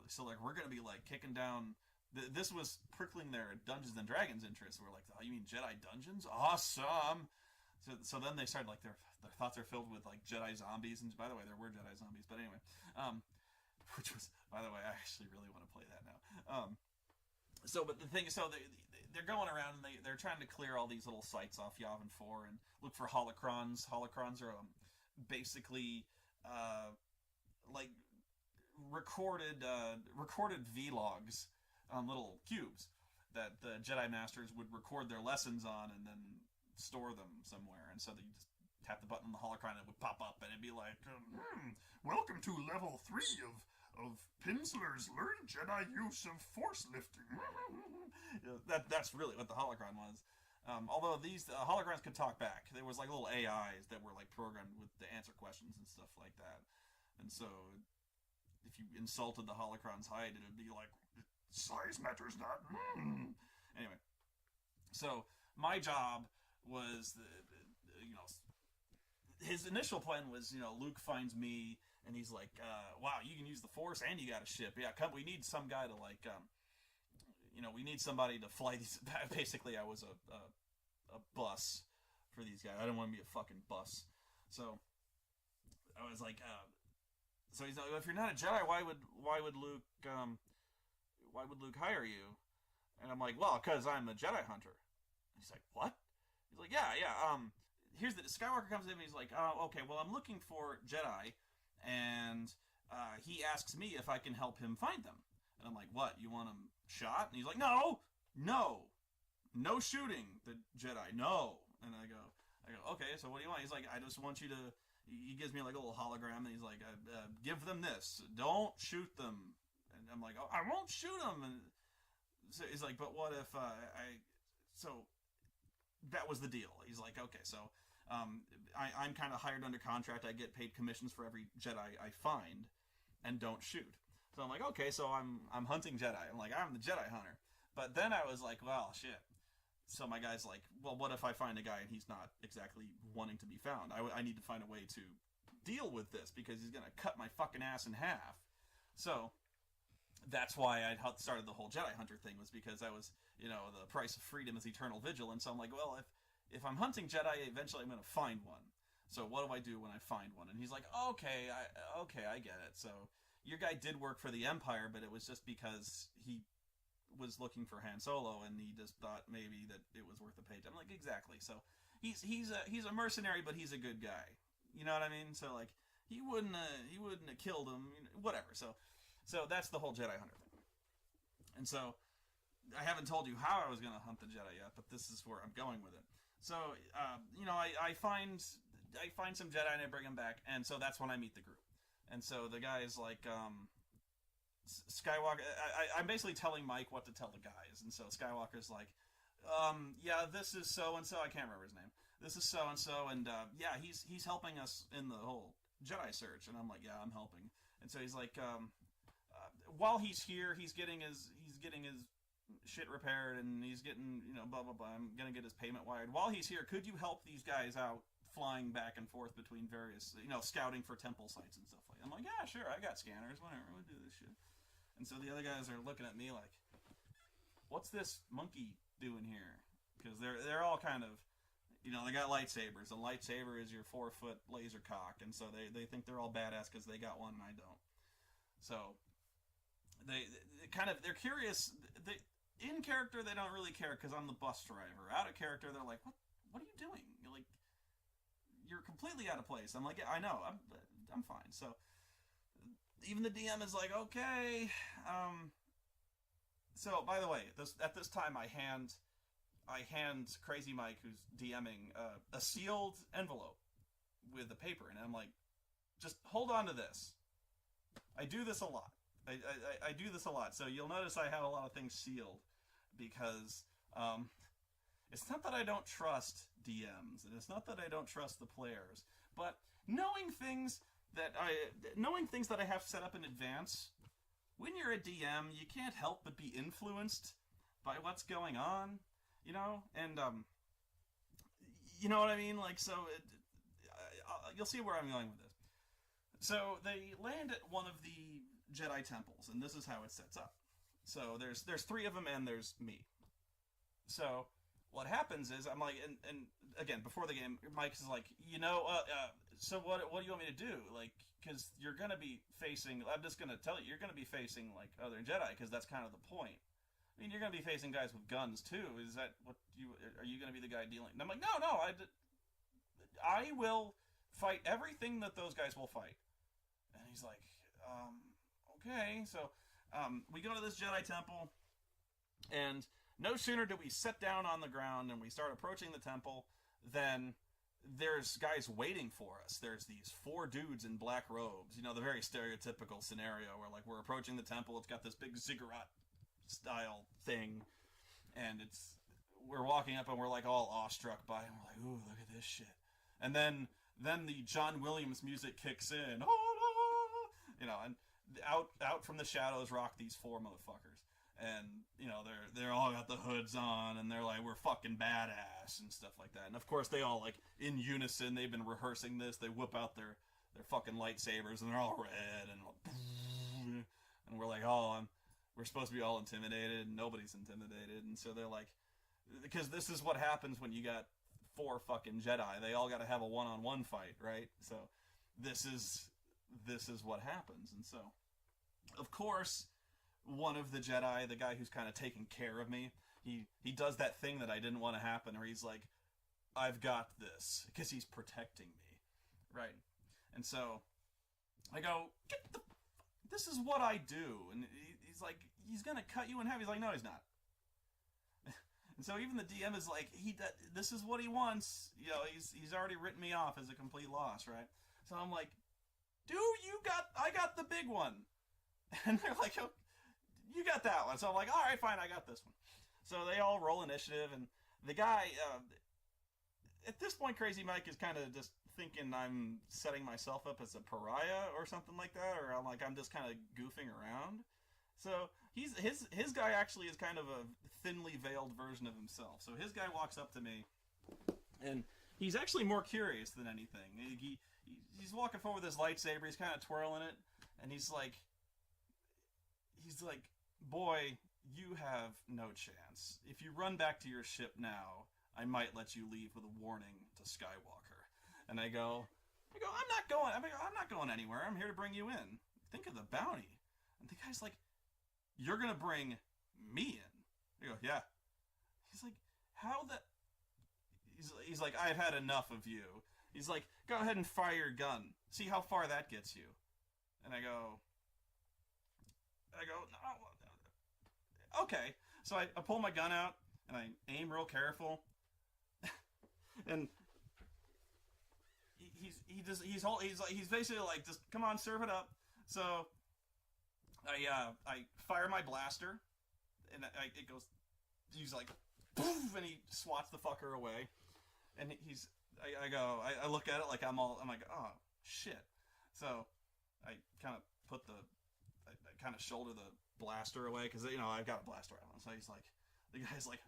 so like we're gonna be like kicking down. This was prickling their Dungeons and Dragons interest. We're like, oh, you mean Jedi dungeons? Awesome. So then they started like their thoughts are filled with like Jedi zombies, and by the way, there were Jedi zombies, but anyway, which was, by the way, I actually really want to play that now. But the thing is, so they're going around and they're trying to clear all these little sites off Yavin 4 and look for holocrons. Holocrons are basically like recorded vlogs on little cubes that the Jedi Masters would record their lessons on and then store them somewhere. And so you just tap the button on the holocron and it would pop up and it'd be like, welcome to level 3 of Pinsler's Learn Jedi Use of Force Lifting. That's really what the holocron was. Although these holocrons could talk back. There was like little AIs that were like programmed to answer questions and stuff like that. And so if you insulted the holocron's height, it would be like, size matters not. Anyway, so my job was his initial plan was, Luke finds me and he's like, wow, you can use the Force and you got a ship. Yeah, come. We need some guy to like, we need somebody to fly these. Basically, I was a bus for these guys. I didn't want to be a fucking bus. So I was like, so he's like, if you're not a Jedi, why would Luke hire you? And I'm like, well, because I'm a Jedi hunter. He's like, what? He's like, yeah. here's the Skywalker comes in and he's like, oh, okay, well, I'm looking for Jedi, and he asks me if I can help him find them. And I'm like, what, you want him shot? And he's like, no shooting the Jedi, no. And I go, okay, so what do you want? He's like, I just want you to, he gives me like a little hologram, and he's like, give them this, don't shoot them. And I'm like, oh, I won't shoot them. And so he's like, but what if so that was the deal. He's like, okay, so I'm kind of hired under contract. I get paid commissions for every Jedi I find and don't shoot. So I'm like, okay, so I'm hunting Jedi. I'm like, I'm the Jedi hunter. But then I was like, well, shit. So my guy's like, well, what if I find a guy and he's not exactly wanting to be found? I need to find a way to deal with this because he's going to cut my fucking ass in half. So that's why I started the whole Jedi Hunter thing, was because I was, the price of freedom is eternal vigil. And so I'm like, well, if I'm hunting Jedi, eventually I'm going to find one. So what do I do when I find one? And he's like, okay, I get it. So your guy did work for the Empire, but it was just because he was looking for Han Solo, and he just thought maybe that it was worth the page. I'm like, exactly. So he's a mercenary, but he's a good guy. You know what I mean? So like he wouldn't have killed him, whatever. So that's the whole Jedi Hunter thing. And so I haven't told you how I was going to hunt the Jedi yet, but this is where I'm going with it. So I find some Jedi and I bring them back, and so that's when I meet the group. And so the guy's like, Skywalker, I'm basically telling Mike what to tell the guys, and so Skywalker's like, yeah, this is so-and-so, I can't remember his name, this is so-and-so, and yeah, he's helping us in the whole Jedi search, and I'm like, yeah, I'm helping. And so he's like, while he's here, he's getting his shit repaired, and he's getting, blah, blah, blah, I'm gonna get his payment wired. While he's here, could you help these guys out flying back and forth between various, scouting for temple sites and stuff like that? I'm like, yeah, sure, I got scanners, whatever, we'll do this shit. And so the other guys are looking at me like, what's this monkey doing here? Because they're all kind of, they got lightsabers. A lightsaber is your 4-foot laser cock, and so they think they're all badass because they got one and I don't. So they're curious. In character, they don't really care because I'm the bus driver. Out of character, they're like, what are you doing? You're completely out of place. I'm like, yeah, I know, I'm fine. So even the DM is like, okay. So by the way, at this time, I hand Crazy Mike, who's DMing, a sealed envelope with the paper, and I'm like, just hold on to this. I do this a lot. I do this a lot. So you'll notice I have a lot of things sealed because it's not that I don't trust DMs, and it's not that I don't trust the players, but knowing things that I have set up in advance, when you're a DM, you can't help but be influenced by what's going on, and you know what I mean? Like, so you'll see where I'm going with this. So they land at one of the Jedi temples, and this is how it sets up. So there's 3 of them, and there's me. So what happens is I'm like, and again, before the game, Mike is like, so what do you want me to do? Like, because you're going to be facing, I'm just going to tell you, you're going to be facing, like, other Jedi, because that's kind of the point. I mean, you're going to be facing guys with guns, too. Is that what are you going to be the guy dealing? And I'm like, no, I will fight everything that those guys will fight. And he's like, okay. So we go to this Jedi temple, and no sooner do we sit down on the ground and we start approaching the temple than there's guys waiting for us. There's these 4 dudes in black robes, the very stereotypical scenario where, like, we're approaching the temple, it's got this big ziggurat style thing, and we're walking up and we're like all awestruck by it, and we're like, ooh, look at this shit. And then the John Williams music kicks in, and out from the shadows rock these 4 motherfuckers. And, they're all got the hoods on, and they're like, we're fucking badass, and stuff like that. And of course, they all, like, in unison, they've been rehearsing this, they whip out their fucking lightsabers, and they're all red, and we're like, we're supposed to be all intimidated, and nobody's intimidated. And so they're like, because this is what happens when you got 4 fucking Jedi. They all got to have a one-on-one fight, right? So this is what happens. And so, of course, one of the Jedi, the guy who's kind of taking care of me, he does that thing that I didn't want to happen, where he's like, I've got this, because he's protecting me, right? And so I go, this is what I do. And he's like, he's gonna cut you in half. He's like, no, he's not. And so even the DM is like, this is what he wants. You know, he's already written me off as a complete loss, right? So I'm like, dude, I got the big one. And they're like, oh, you got that one. So I'm like, all right, fine, I got this one. So they all roll initiative, and the guy, at this point, Crazy Mike is kind of just thinking I'm setting myself up as a pariah or something like that, or I'm just kind of goofing around. So his guy actually is kind of a thinly veiled version of himself. So his guy walks up to me, and he's actually more curious than anything. He's walking forward with his lightsaber. He's kind of twirling it, and he's like, boy, you have no chance. If you run back to your ship now, I might let you leave with a warning to Skywalker. And I go, I'm not going anywhere. I'm here to bring you in. Think of the bounty. And the guy's like, you're gonna bring me in? I go, yeah. He's like, how the... He's like, I've had enough of you. He's like, go ahead and fire your gun. See how far that gets you. And I go, no. Okay. So I pull my gun out, and I aim real careful. And he's basically like, just come on, serve it up. So I fire my blaster, and it goes. He's like, poof, and he swats the fucker away. And I look at it like I'm like, oh shit. So I kind of I kind of shoulder the blaster away, because I've got a blaster rifle. So the guy's like,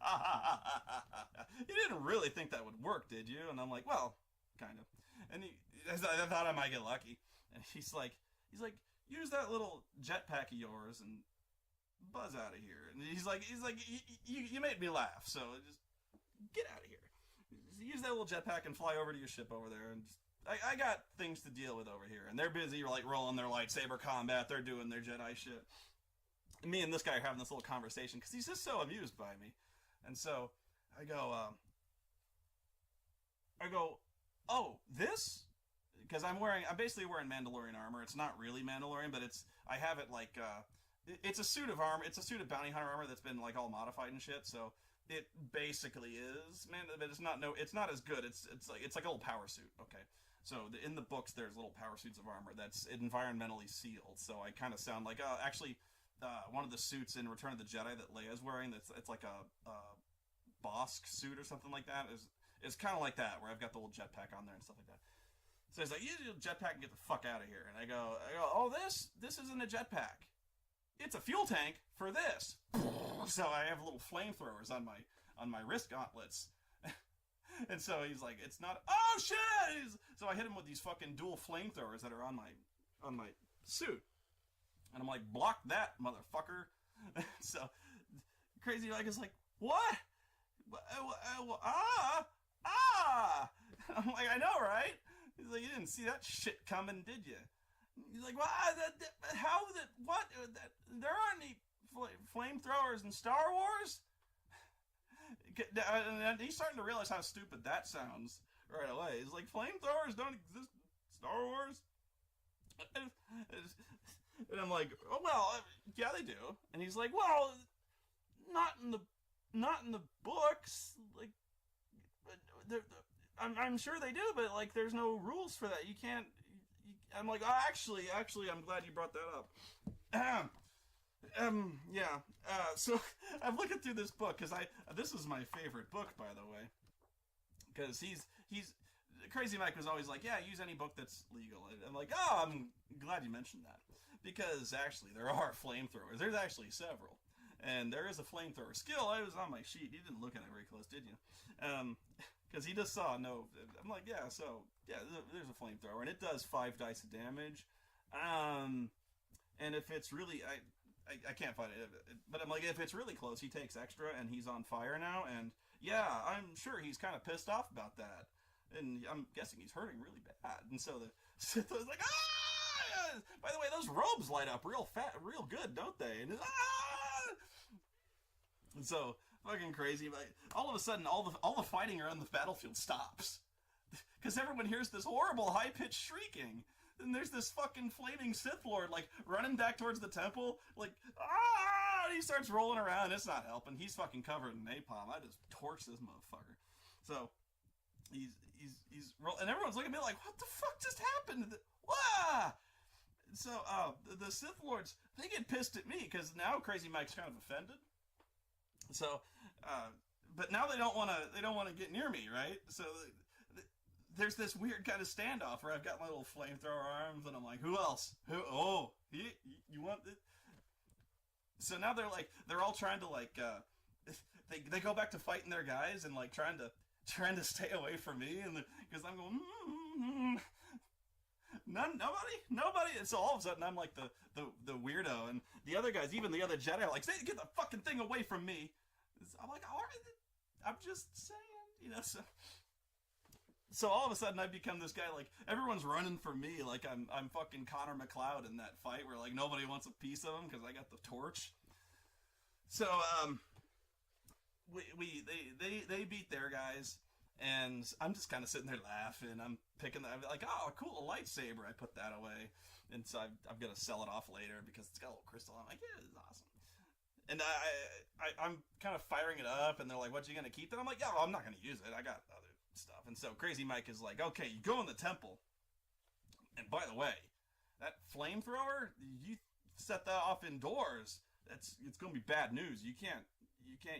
you didn't really think that would work, did you? And I'm like, well, kind of. And I thought I might get lucky. And he's like, use that little jetpack of yours and buzz out of here. And he's like, you made me laugh, so just get out of here. Use that little jetpack and fly over to your ship over there. And I got things to deal with over here. And they're busy, like, rolling their lightsaber combat. They're doing their Jedi shit. And me and this guy are having this little conversation, because he's just so amused by me. And so I go, oh, this? Because I'm basically wearing Mandalorian armor. It's not really Mandalorian, but I have it like, it's a suit of armor. It's a suit of bounty hunter armor that's been like all modified and shit. So it basically is, man, but it's not as good. It's like a little power suit. Okay. So in the books, there's little power suits of armor that's environmentally sealed. So I kind of sound like, actually, one of the suits in Return of the Jedi that Leia's wearing, it's like a Bosk suit or something like that. It's kind of like that, where I've got the little jetpack on there and stuff like that. So he's like, use your jetpack and get the fuck out of here. And I go, oh, this isn't a jetpack. It's a fuel tank for this. So I have little flamethrowers on my wrist gauntlets. And so he's like, it's not, oh shit! So I hit him with these fucking dual flamethrowers that are on my suit. And I'm like, block that, motherfucker. So Crazy Mike is like, what? I'm like, I know, right? He's like, you didn't see that shit coming, did you? He's like, well, what? There aren't any flamethrowers in Star Wars? And he's starting to realize how stupid that sounds right away. He's like, flamethrowers don't exist in Star Wars? And I'm like, oh, well, yeah, they do. And he's like, well, not in the books. Like, I'm sure they do, but like, there's no rules for that. You can't. I'm like, oh, actually, I'm glad you brought that up. Yeah. So I'm looking through this book, because this is my favorite book, by the way. Because he's Crazy Mike was always like, yeah, use any book that's legal. And I'm like, oh, I'm glad you mentioned that, because actually there are flamethrowers. There's actually several, and there is a flamethrower skill. I was on my sheet. You didn't look at it very close, did you? Because he just saw no. I'm like, yeah. So yeah, there's a flamethrower, and it does 5 dice of damage. And if it's really, I can't find it, but I'm like, if it's really close, he takes extra, and he's on fire now. And yeah, I'm sure he's kind of pissed off about that. And I'm guessing he's hurting really bad. And so the Sith was like, ah! By the way, those robes light up real good, don't they? And so fucking crazy. Like, all of a sudden, all the fighting around the battlefield stops because everyone hears this horrible high pitched shrieking. And there's this fucking flaming Sith Lord, like, running back towards the temple, like, ah! And he starts rolling around. It's not helping. He's fucking covered in napalm. I just torched this motherfucker. So, he's and everyone's looking at me like, what the fuck just happened? Wah! So, the Sith Lords, they get pissed at me, because now Crazy Mike's kind of offended. So, but now they don't want to get near me, right? So, there's this weird kind of standoff where I've got my little flamethrower arms, and I'm like, who else? You want it? So now they're all trying to, like, they go back to fighting their guys and, like, trying to stay away from me, and because I'm going, nobody. And so all of a sudden I'm like the weirdo, and the other guys, even the other Jedi, are like, get the fucking thing away from me. I'm like, all right, I'm just saying, So all of a sudden I become this guy, like, everyone's running for me, like I'm fucking Connor McLeod in that fight where, like, nobody wants a piece of him because I got the torch. So they beat their guys, and I'm just kind of sitting there laughing. I'm like, oh, cool, a lightsaber. I put that away, and so I'm gonna sell it off later because it's got a little crystal. I'm like, yeah, it's awesome. And I'm kind of firing it up, and they're like, what, you gonna keep it? I'm like, yeah, well, I'm not gonna use it. I got other stuff. And so Crazy Mike is like, okay, you go in the temple, and by the way, that flamethrower, you set that off indoors, it's gonna be bad news. You can't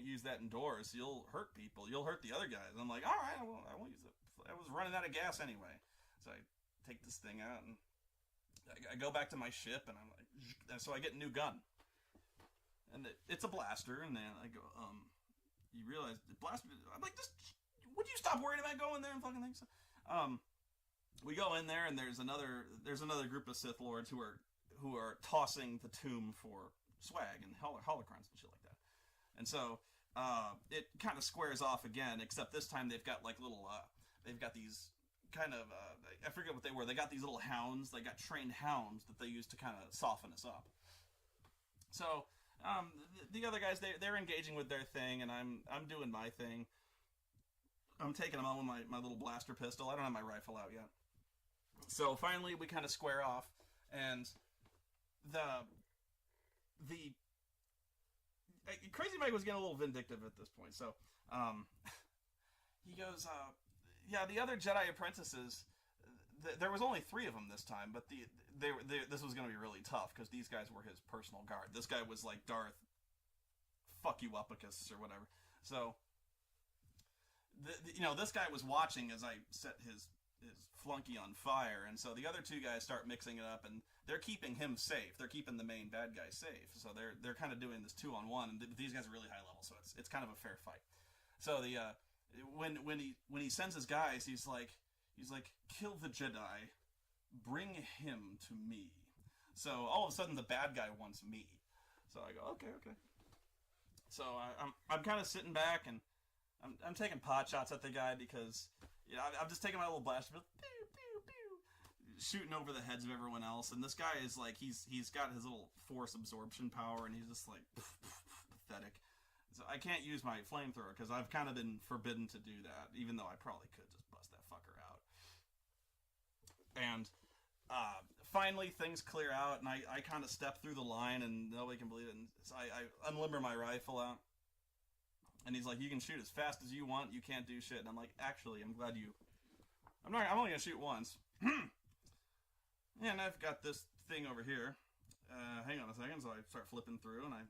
use that indoors. You'll hurt people. You'll hurt the other guys. And I'm like, all right, I won't use it. I was running out of gas anyway. So I take this thing out, and I go back to my ship, and I'm like, and so I get a new gun, and it's a blaster. And then I go, you realize the blaster, I'm like, just, would you stop worrying about going there and fucking things? We go in there, and there's another group of Sith Lords who are tossing the tomb for swag and holocrons and shit like that. And so it kind of squares off again, except this time they've got like little they've got these kind of I forget what they were. They got these little hounds. They got trained hounds that they use to kind of soften us up. So the other guys, they're engaging with their thing, and I'm doing my thing. I'm taking them on with my little blaster pistol. I don't have my rifle out yet. So finally we kind of square off, and the Crazy Mike was getting a little vindictive at this point. So he goes, yeah, the other Jedi apprentices, there was only 3 of them this time, but this was going to be really tough because these guys were his personal guard. This guy was like Darth fuck you upicus or whatever. So this guy was watching as I set his flunky on fire, and so the other 2 guys start mixing it up, and they're keeping him safe. They're keeping the main bad guy safe. So they're kind of doing this 2-on-1, and these guys are really high level, so it's kind of a fair fight. So when he sends his guys, he's like, kill the Jedi, bring him to me. So all of a sudden the bad guy wants me. So I go, okay. So I'm kind of sitting back, and I'm taking pot shots at the guy because I'm just taking my little blaster, pew, pew, pew, shooting over the heads of everyone else. And this guy is like, he's got his little force absorption power, and he's just like pathetic. So I can't use my flamethrower because I've kind of been forbidden to do that, even though I probably could just bust that fucker out. And finally things clear out, and I kind of step through the line, and nobody can believe it. And so I unlimber my rifle out. And he's like, you can shoot as fast as you want, you can't do shit. And I'm like, actually, I'm glad you... I'm only gonna shoot once. And I've got this thing over here. Hang on a second, so I start flipping through, and I